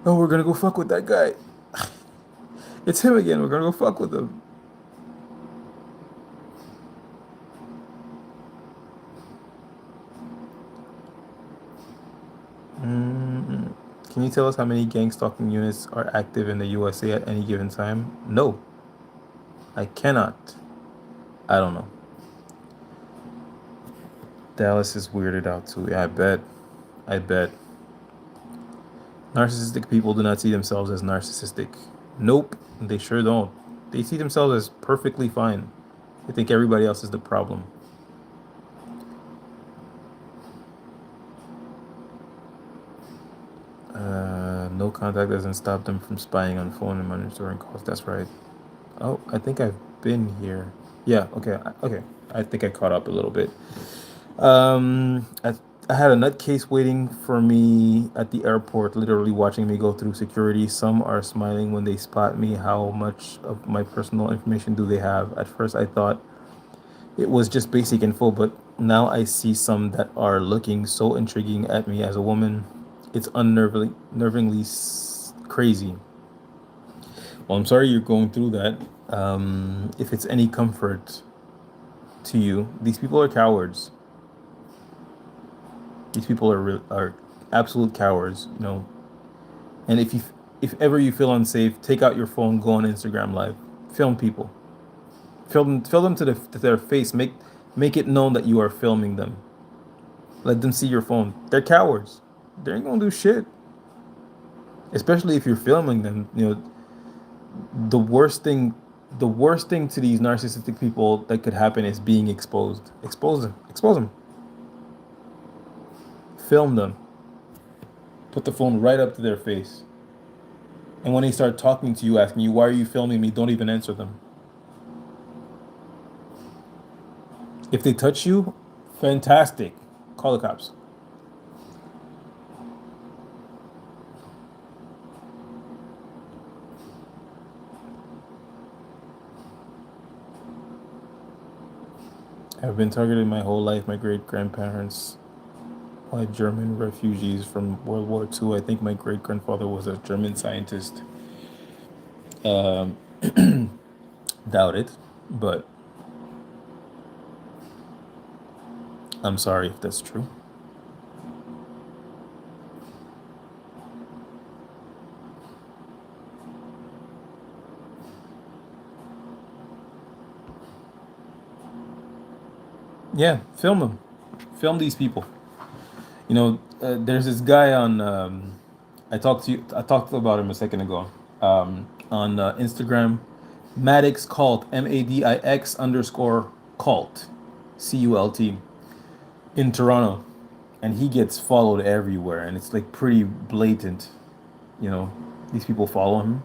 oh, we're gonna go fuck with that guy. It's him again. We're gonna go fuck with him. Mm, can you tell us how many gang stalking units are active in the USA at any given time? No, I cannot. I don't know. Dallas is weirded out too. Yeah, I bet. I bet. Narcissistic people do not see themselves as narcissistic. Nope, they sure don't. They see themselves as perfectly fine. They think everybody else is the problem. No contact doesn't stop them from spying on phone and monitoring calls. That's right. Oh, I think I've been here. Yeah, okay, okay. I think I caught up a little bit. I had a nutcase waiting for me at the airport, literally watching me go through security. Some are smiling when they spot me. How much of my personal information do they have? At first, I thought it was just basic info, but now I see some that are looking so intriguing at me as a woman. It's nervingly crazy. Well, I'm sorry you're going through that. If it's any comfort to you, these people are cowards. These people are absolute cowards, you know. And if ever you feel unsafe, take out your phone, go on Instagram Live, film people, film them to their face, make it known that you are filming them. Let them see your phone. They're cowards. They ain't gonna do shit. Especially if you're filming them. You know, the worst thing, the worst thing to these narcissistic people that could happen is being exposed. Expose them. Expose them. Film them. Put the phone right up to their face. And when they start talking to you, asking you, why are you filming me? Don't even answer them. If they touch you, fantastic. Call the cops. I've been targeted my whole life. My great grandparents, why German refugees from World War II. I think my great grandfather was a German scientist. Um, doubt it, but I'm sorry if that's true. Yeah, film them. Film these people. There's this guy on. I talked about him a second ago. On Instagram, Maddox Cult, Madix underscore cult, CULT, in Toronto, and he gets followed everywhere, and it's like pretty blatant. You know, these people follow him,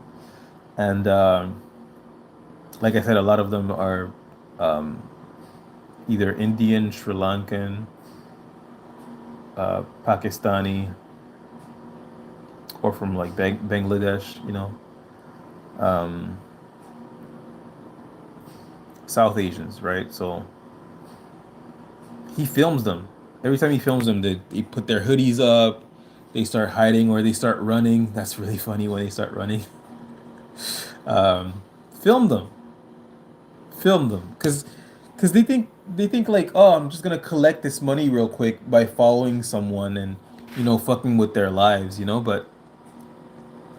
and like I said, a lot of them are um, either Indian, Sri Lankan, Pakistani, or from like Bangladesh, um, South Asians, right? So he films them. Every time he films them, they put their hoodies up, they start hiding or they start running. That's really funny when they start running. Um, film them, film them, because they think like, oh, I'm just gonna collect this money real quick by following someone and fucking with their lives, but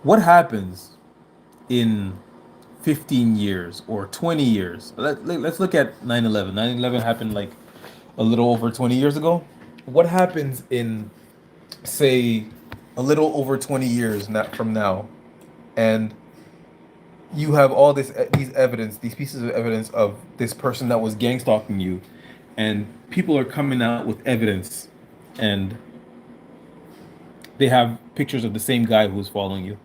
what happens in 15 years or 20 years? Let's look at 9/11. 9/11 happened like a little over 20 years ago. What happens in, say, a little over 20 years from now? And you have all these pieces of evidence of this person that was gang stalking you, and people are coming out with evidence, and they have pictures of the same guy who's following you.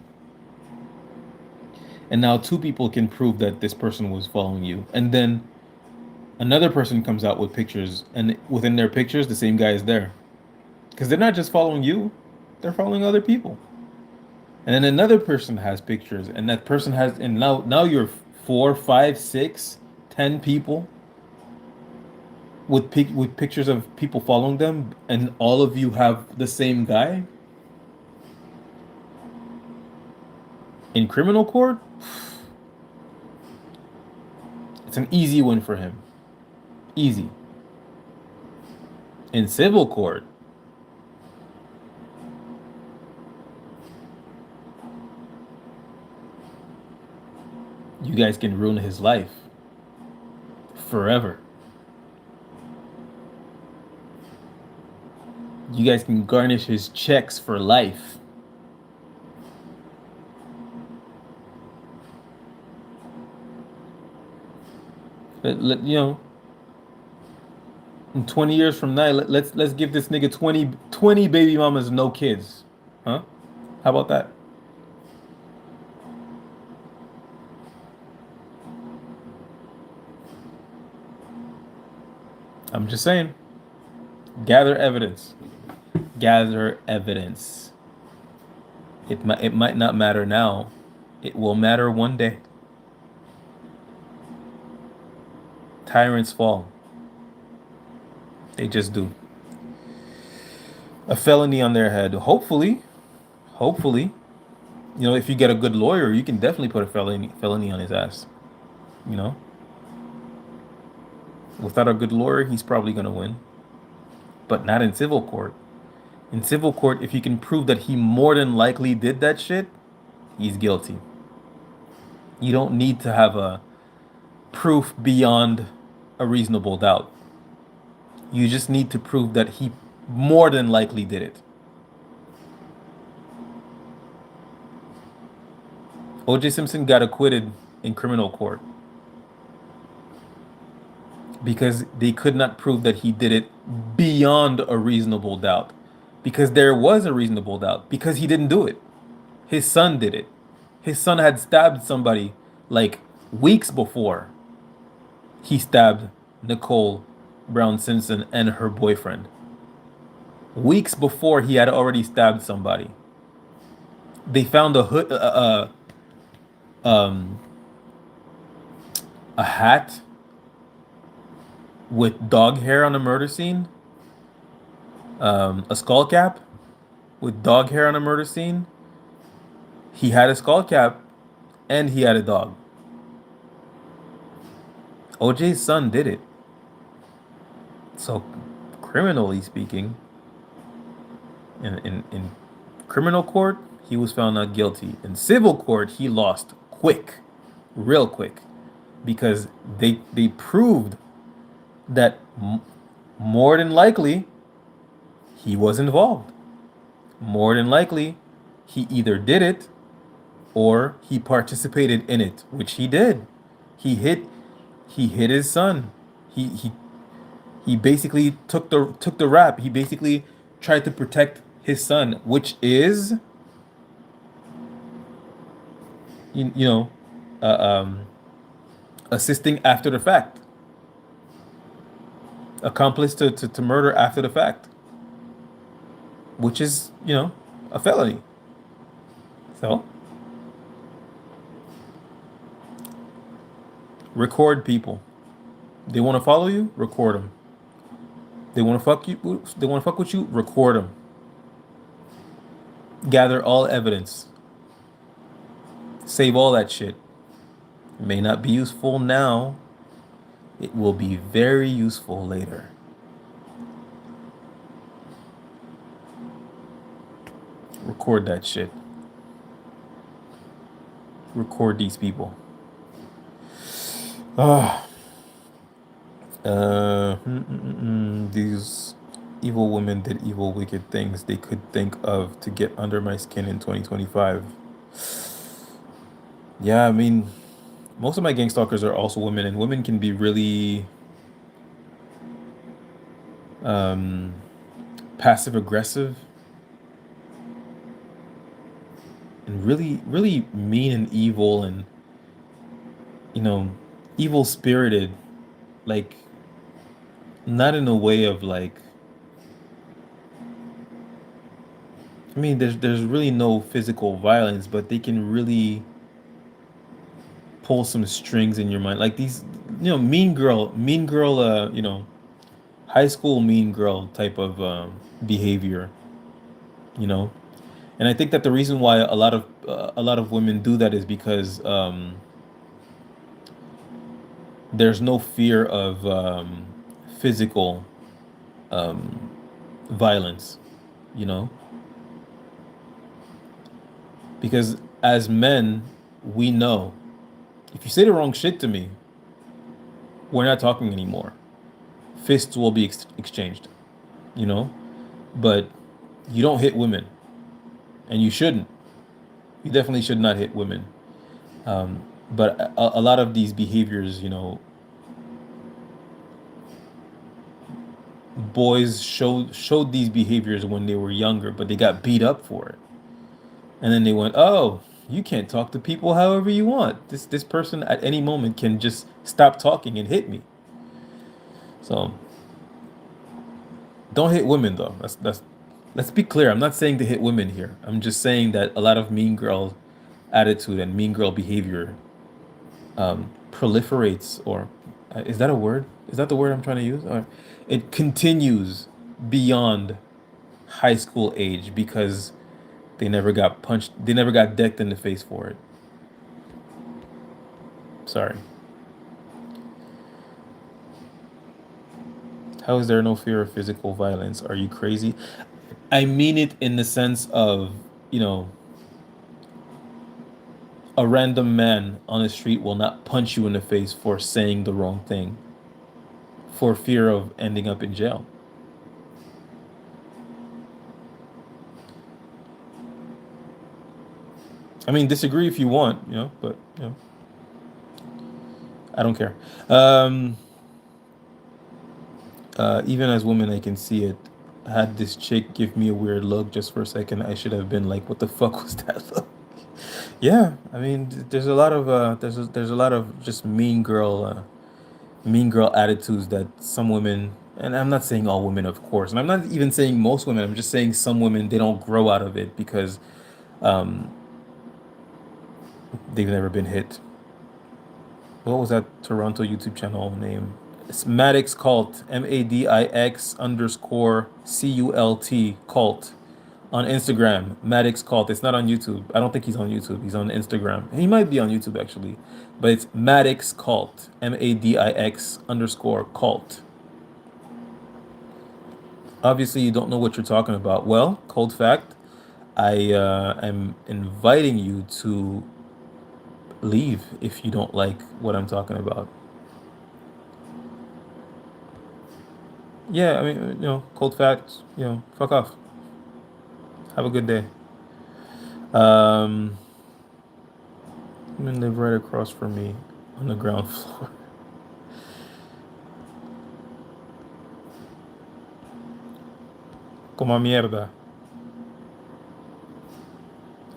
And now two people can prove that this person was following you. And then another person comes out with pictures, and within their pictures, the same guy is there. Because they're not just following you, they're following other people. And then another person has pictures, and that person has, and now you're four, five, six, 10 people with pictures of people following them, and all of you have the same guy in criminal court. It's an easy win for him. Easy. In civil court, you guys can ruin his life forever. You guys can garnish his checks for life. You know, in 20 years from now, let's give this nigga 20 baby mamas, no kids. Huh? How about that? I'm just saying. Gather evidence. Gather evidence. It might not matter now. It will matter one day. Tyrants fall. They just do. A felony on their head. Hopefully, if you get a good lawyer, you can definitely put a felony on his ass. You know, without a good lawyer, he's probably gonna win, but not in civil court. In civil court, if you can prove that he more than likely did that shit, he's guilty. You don't need to have a proof beyond a reasonable doubt. You just need to prove that he more than likely did it. O.J. Simpson got acquitted in criminal court because they could not prove that he did it beyond a reasonable doubt. because there was a reasonable doubt because he didn't do it. His son did it. His son had stabbed somebody like weeks before he stabbed Nicole Brown Simpson and her boyfriend. Weeks before he had already stabbed somebody. They found um, a hat with dog hair on the murder scene, a skull cap with dog hair on the murder scene. He had a skull cap and he had a dog. OJ's son did it. So, criminally speaking, in criminal court, he was found not guilty. In civil court, he lost quick, real quick, because they proved that more than likely he was involved. More than likely, he either did it or he participated in it, which he did. He hit he hit his son. He basically took the rap. He basically tried to protect his son, which is you know uh, um, assisting after the fact, accomplice to murder after the fact, which is a felony. So record people. They want to follow you, record them. They want to fuck you. They want to fuck with you, record them. Gather all evidence. Save all that shit. It may not be useful now. It will be very useful later. Record that shit. Record these people. Ah. These evil women did evil, wicked things they could think of to get under my skin in 2025. Yeah, I mean, most of my gang stalkers are also women, and women can be really um, passive aggressive and really, really mean and evil and, you know, evil spirited. Like, not in a way of like, I mean, there's really no physical violence, but they can really pull some strings in your mind. Like these, mean girl, high school mean girl type of behavior, you know. And I think that the reason why a lot of women do that is because there's no fear of physical um, violence, you know, because as men, we know if you say the wrong shit to me, we're not talking anymore. Fists will be exchanged, you know, but you don't hit women, and you shouldn't. You definitely should not hit women. But a lot of these behaviors, boys showed these behaviors when they were younger, but they got beat up for it. And then they went, "Oh, you can't talk to people however you want. This person at any moment can just stop talking and hit me." So don't hit women though. That's let's be clear. I'm not saying to hit women here. I'm just saying that a lot of mean girl attitude and mean girl behavior proliferates, or is that a word? Is that the word I'm trying to use? Or it continues beyond high school age because they never got punched. They never got decked in the face for it. Sorry. How is there no fear of physical violence? Are you crazy? I mean it in the sense of, you know, a random man on the street will not punch you in the face for saying the wrong thing for fear of ending up in jail. I mean, disagree if you want, but I don't care. Even as women, I can see it. had this chick give me a weird look just for a second, I should have been like, "What the fuck was that look?" Yeah, I mean, there's a lot of there's a lot of just mean girl attitudes that some women, and I'm not saying all women, of course, and I'm not even saying most women. I'm just saying some women, they don't grow out of it because um, they've never been hit. What was that Toronto YouTube channel name? It's Maddox Cult, Madix underscore CULT cult on Instagram. Maddox Cult. It's not on YouTube. I don't think he's on YouTube. He's on Instagram. He might be on YouTube actually, but it's Maddox Cult, Madix underscore cult. Obviously, you don't know what you're talking about. Well, cold fact, I am inviting you to leave if you don't like what I'm talking about. Yeah, I mean, cold facts, fuck off. Have a good day. Um, Women live right across from me on the ground floor. Como mierda.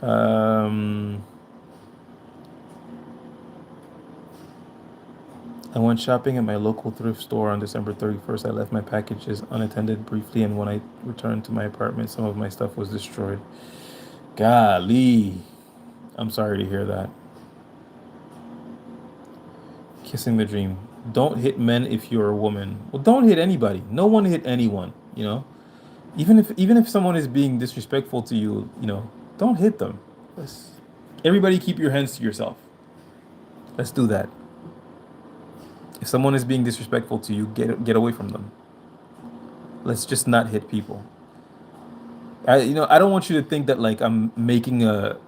Um, I went shopping at my local thrift store on December 31st. I left my packages unattended briefly, and when I returned to my apartment, some of my stuff was destroyed. Golly. I'm sorry to hear that. Kissing the dream. Don't hit men if you're a woman. Well, don't hit anybody. No one hit anyone, you know? Even if someone is being disrespectful to you, don't hit them. Let's Everybody keep your hands to yourself. Let's do that. If someone is being disrespectful to you, get away from them. Let's just not hit people. I don't want you to think that like I'm making an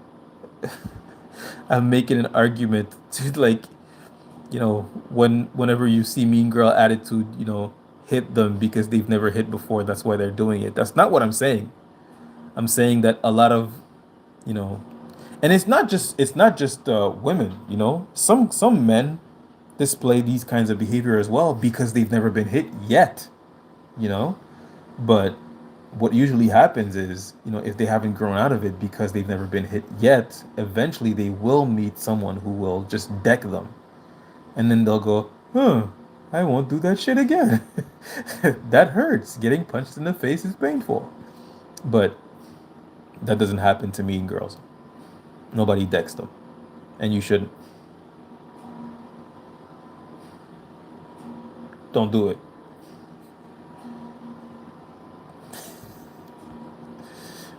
argument to like, whenever you see mean girl attitude, hit them because they've never hit before. That's why they're doing it. That's not what I'm saying. I'm saying that a lot of, you know, and it's not just women. Some men display these kinds of behavior as well because they've never been hit yet. You know, but what usually happens is, if they haven't grown out of it because they've never been hit yet, eventually they will meet someone who will just deck them. And then they'll go, I won't do that shit again. That hurts. Getting punched in the face is painful. But that doesn't happen to mean girls. Nobody decks them. And you shouldn't. Don't do it.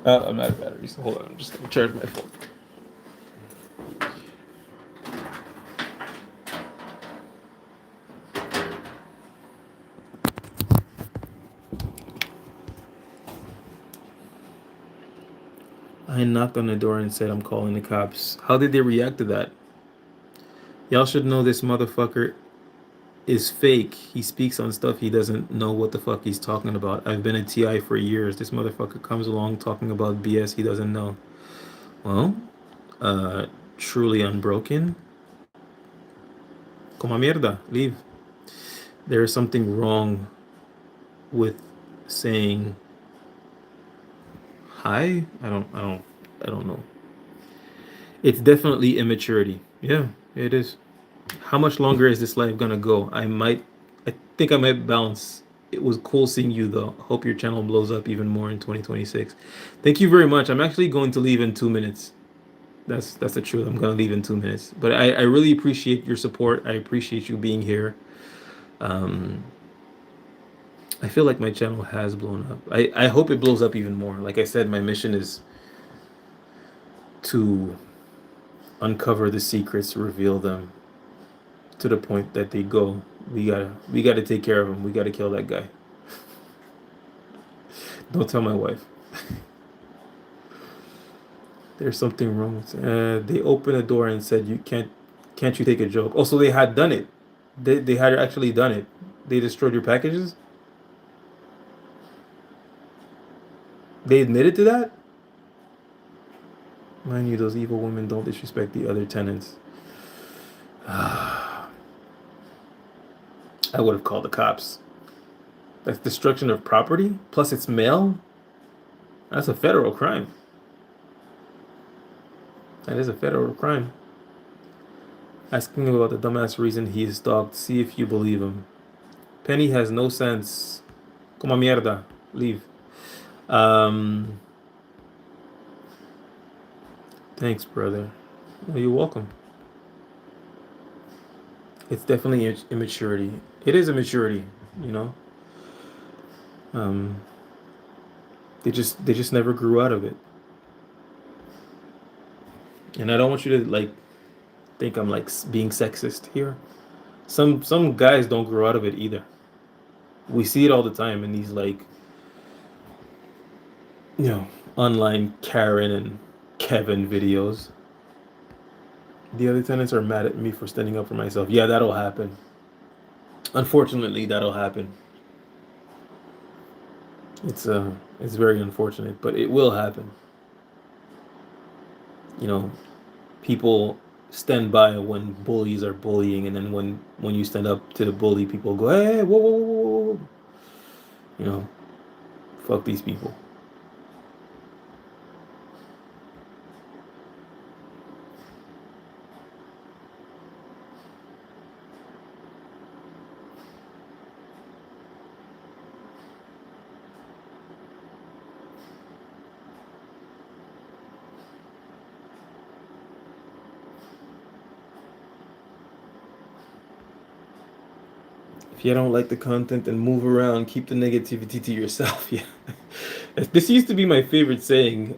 I'm out of batteries. Hold on. I'm just going to charge my phone. I knocked on the door and said I'm calling the cops. How did they react to that? Y'all should know this motherfucker is fake. He speaks on stuff he doesn't know what the fuck he's talking about. I've been a TI for years. This motherfucker comes along talking about BS he doesn't know. Well, uh, truly unbroken. Como mierda, leave. There is something wrong with saying hi. I don't know. It's definitely immaturity. Yeah, it is. How much longer is this live gonna go? I think I might bounce. It was cool seeing you though. Hope your channel blows up even more in 2026. Thank you very much. I'm actually going to leave in 2 minutes. That's the truth. I'm gonna leave in 2 minutes. But I really appreciate your support. I appreciate you being here. Um, I feel like my channel has blown up. I hope it blows up even more. Like I said, my mission is to uncover the secrets, reveal them to the point that they go, we gotta take care of him. We gotta kill that guy. Don't tell my wife. There's something wrong with they opened a door and said, can't you take a joke? Also, they had done it. They had actually done it. They destroyed your packages. They admitted to that. Mind you, those evil women don't disrespect the other tenants. I would have called the cops. That's destruction of property. Plus, it's mail. That's a federal crime. That is a federal crime. Asking him about the dumbass reason he is stalked. See if you believe him. Penny has no sense. Como mierda. Leave. Um, thanks, brother. Well, you're welcome. It's definitely immaturity. It is immaturity, you know. Um, they just never grew out of it. And I don't want you to like think I'm like being sexist here. Some guys don't grow out of it either. We see it all the time in these like, you know, online Karen and Kevin videos. The other tenants are mad at me for standing up for myself. Yeah, that'll happen. Unfortunately, that'll happen. It's very unfortunate, but it will happen. You know, people stand by when bullies are bullying, and then when you stand up to the bully, people go, "Hey, whoa, whoa, whoa, whoa, whoa." You know, fuck these people. If you don't like the content, then move around. Keep the negativity to yourself. Yeah, this used to be my favorite saying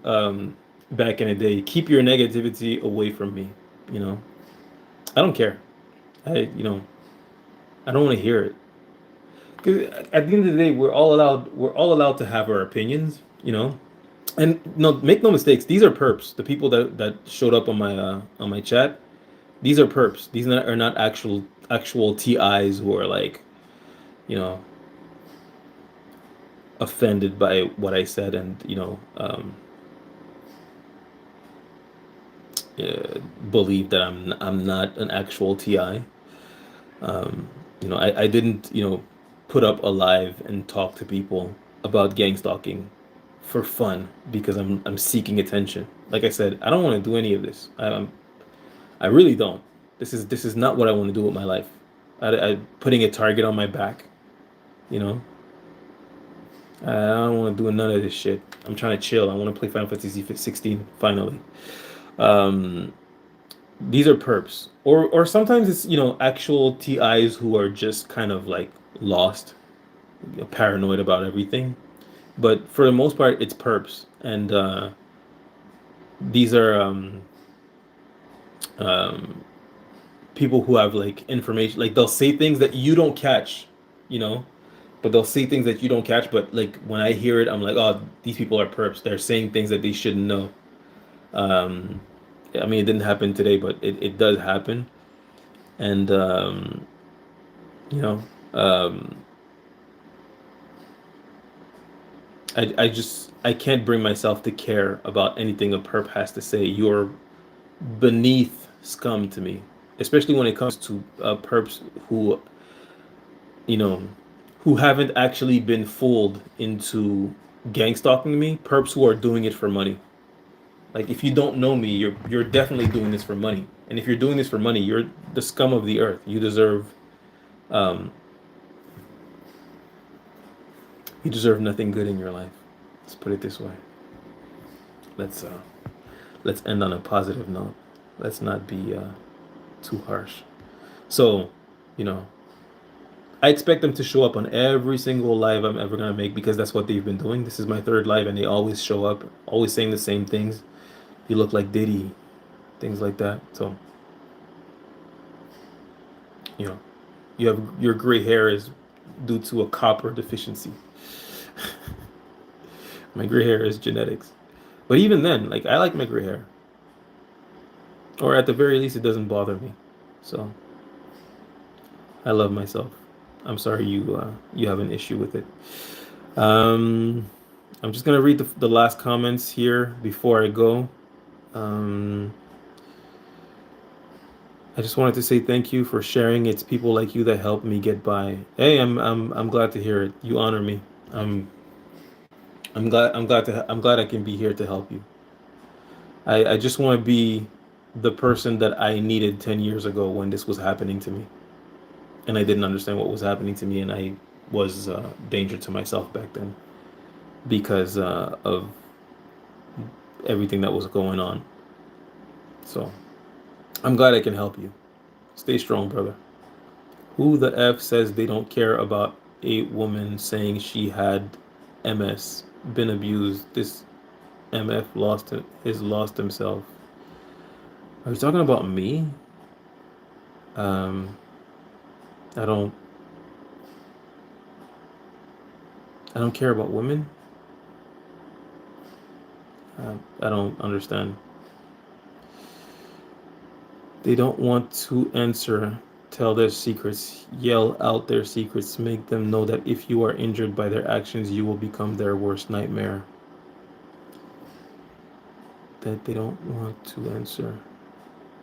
back in the day. Keep your negativity away from me. You know, I don't care. I don't want to hear it. Because at the end of the day, we're all allowed to have our opinions. You know, and no, make no mistakes. These are perps. The people that showed up on my chat. These are perps. Are not actual TIs who are like, you know, offended by what I said and believe that I'm not an actual TI. I didn't put up a live and talk to people about gang stalking for fun because I'm seeking attention. Like I said, I don't want to do any of this. I really don't. This is not what I want to do with my life. I putting a target on my back, you know. I don't want to do none of this shit. I'm trying to chill. I want to play Final Fantasy 16 finally. Um, these are perps, or sometimes it's actual TIs who are just kind of like lost, paranoid about everything. But for the most part, it's perps, and these are um, people who have like information. Like they'll say things that you don't catch, you know. But they'll say things that you don't catch. But like when I hear it, I'm like, oh, these people are perps. They're saying things that they shouldn't know. Um, I mean, it didn't happen today, but it does happen. And you know, um, I can't bring myself to care about anything a perp has to say. You're beneath scum to me, especially when it comes to perps who you know who haven't actually been fooled into gang stalking me. Perps who are doing it for money. Like if you don't know me, you're definitely doing this for money. And if you're doing this for money, you're the scum of the earth. Um, you deserve nothing good in your life. Let's put it this way. Let's uh, let's end on a positive note. Let's not be too harsh. So, you know, I expect them to show up on every single live I'm ever gonna make because that's what they've been doing. This is my third live, and they always show up, always saying the same things. You look like Diddy, things like that. So, you know, your gray hair is due to a copper deficiency. My gray hair is genetics. But even then, like I like my gray hair. Or at the very least it doesn't bother me. So I love myself. I'm sorry you have an issue with it. Um I'm just gonna read the last comments here before I go. Um I just wanted to say thank you for sharing. It's people like you that help me get by. Hey, I'm glad to hear it. You honor me. I'm I'm glad I can be here to help you. I just want to be the person that I needed 10 years ago when this was happening to me. And I didn't understand what was happening to me, and I was danger to myself back then because of everything that was going on. So I'm glad I can help you. Stay strong, brother. Who the F says they don't care about a woman saying she had MS, been abused? This MF lost himself. Are you talking about me? Um, I don't I don't care about women. I don't understand. They don't want to answer, tell their secrets, yell out their secrets, make them know that if you are injured by their actions, you will become their worst nightmare. That they don't want to answer,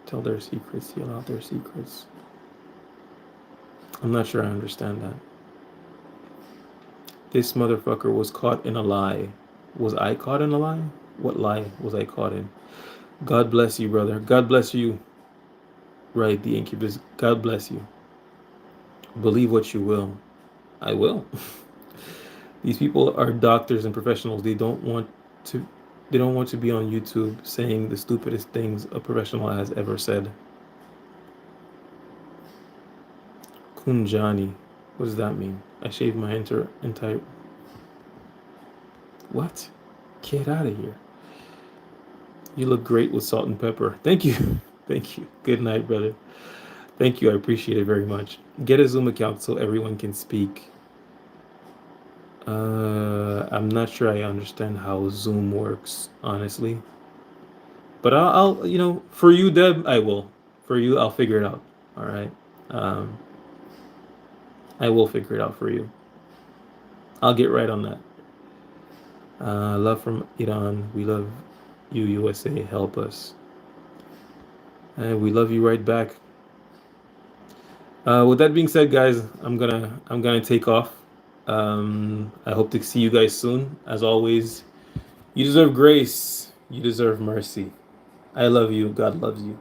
tell their secrets, yell out their secrets. I'm not sure I understand that. This motherfucker was caught in a lie. Was I caught in a lie? What lie was I caught in? God bless you, brother. God bless you. Right, the incubus. God bless you. Believe what you will. I will. These people are doctors and professionals. To they don't want to be on YouTube saying the stupidest things a professional has ever said. Kunjani. What does that mean? I shaved my entire what? Get out of here. You look great with salt and pepper. Thank you. Thank you. Good night, brother. Thank you. I appreciate it very much. Get a Zoom account so everyone can speak. I'm not sure I understand how Zoom works, honestly. But for you, Deb, I will. For you, I'll figure it out. All right. Um, I will figure it out for you. I'll get right on that. Love from Iran. We love you, USA. Help us. And we love you right back. With that being said, guys, I'm gonna take off. I hope to see you guys soon. As always, you deserve grace. You deserve mercy. I love you. God loves you.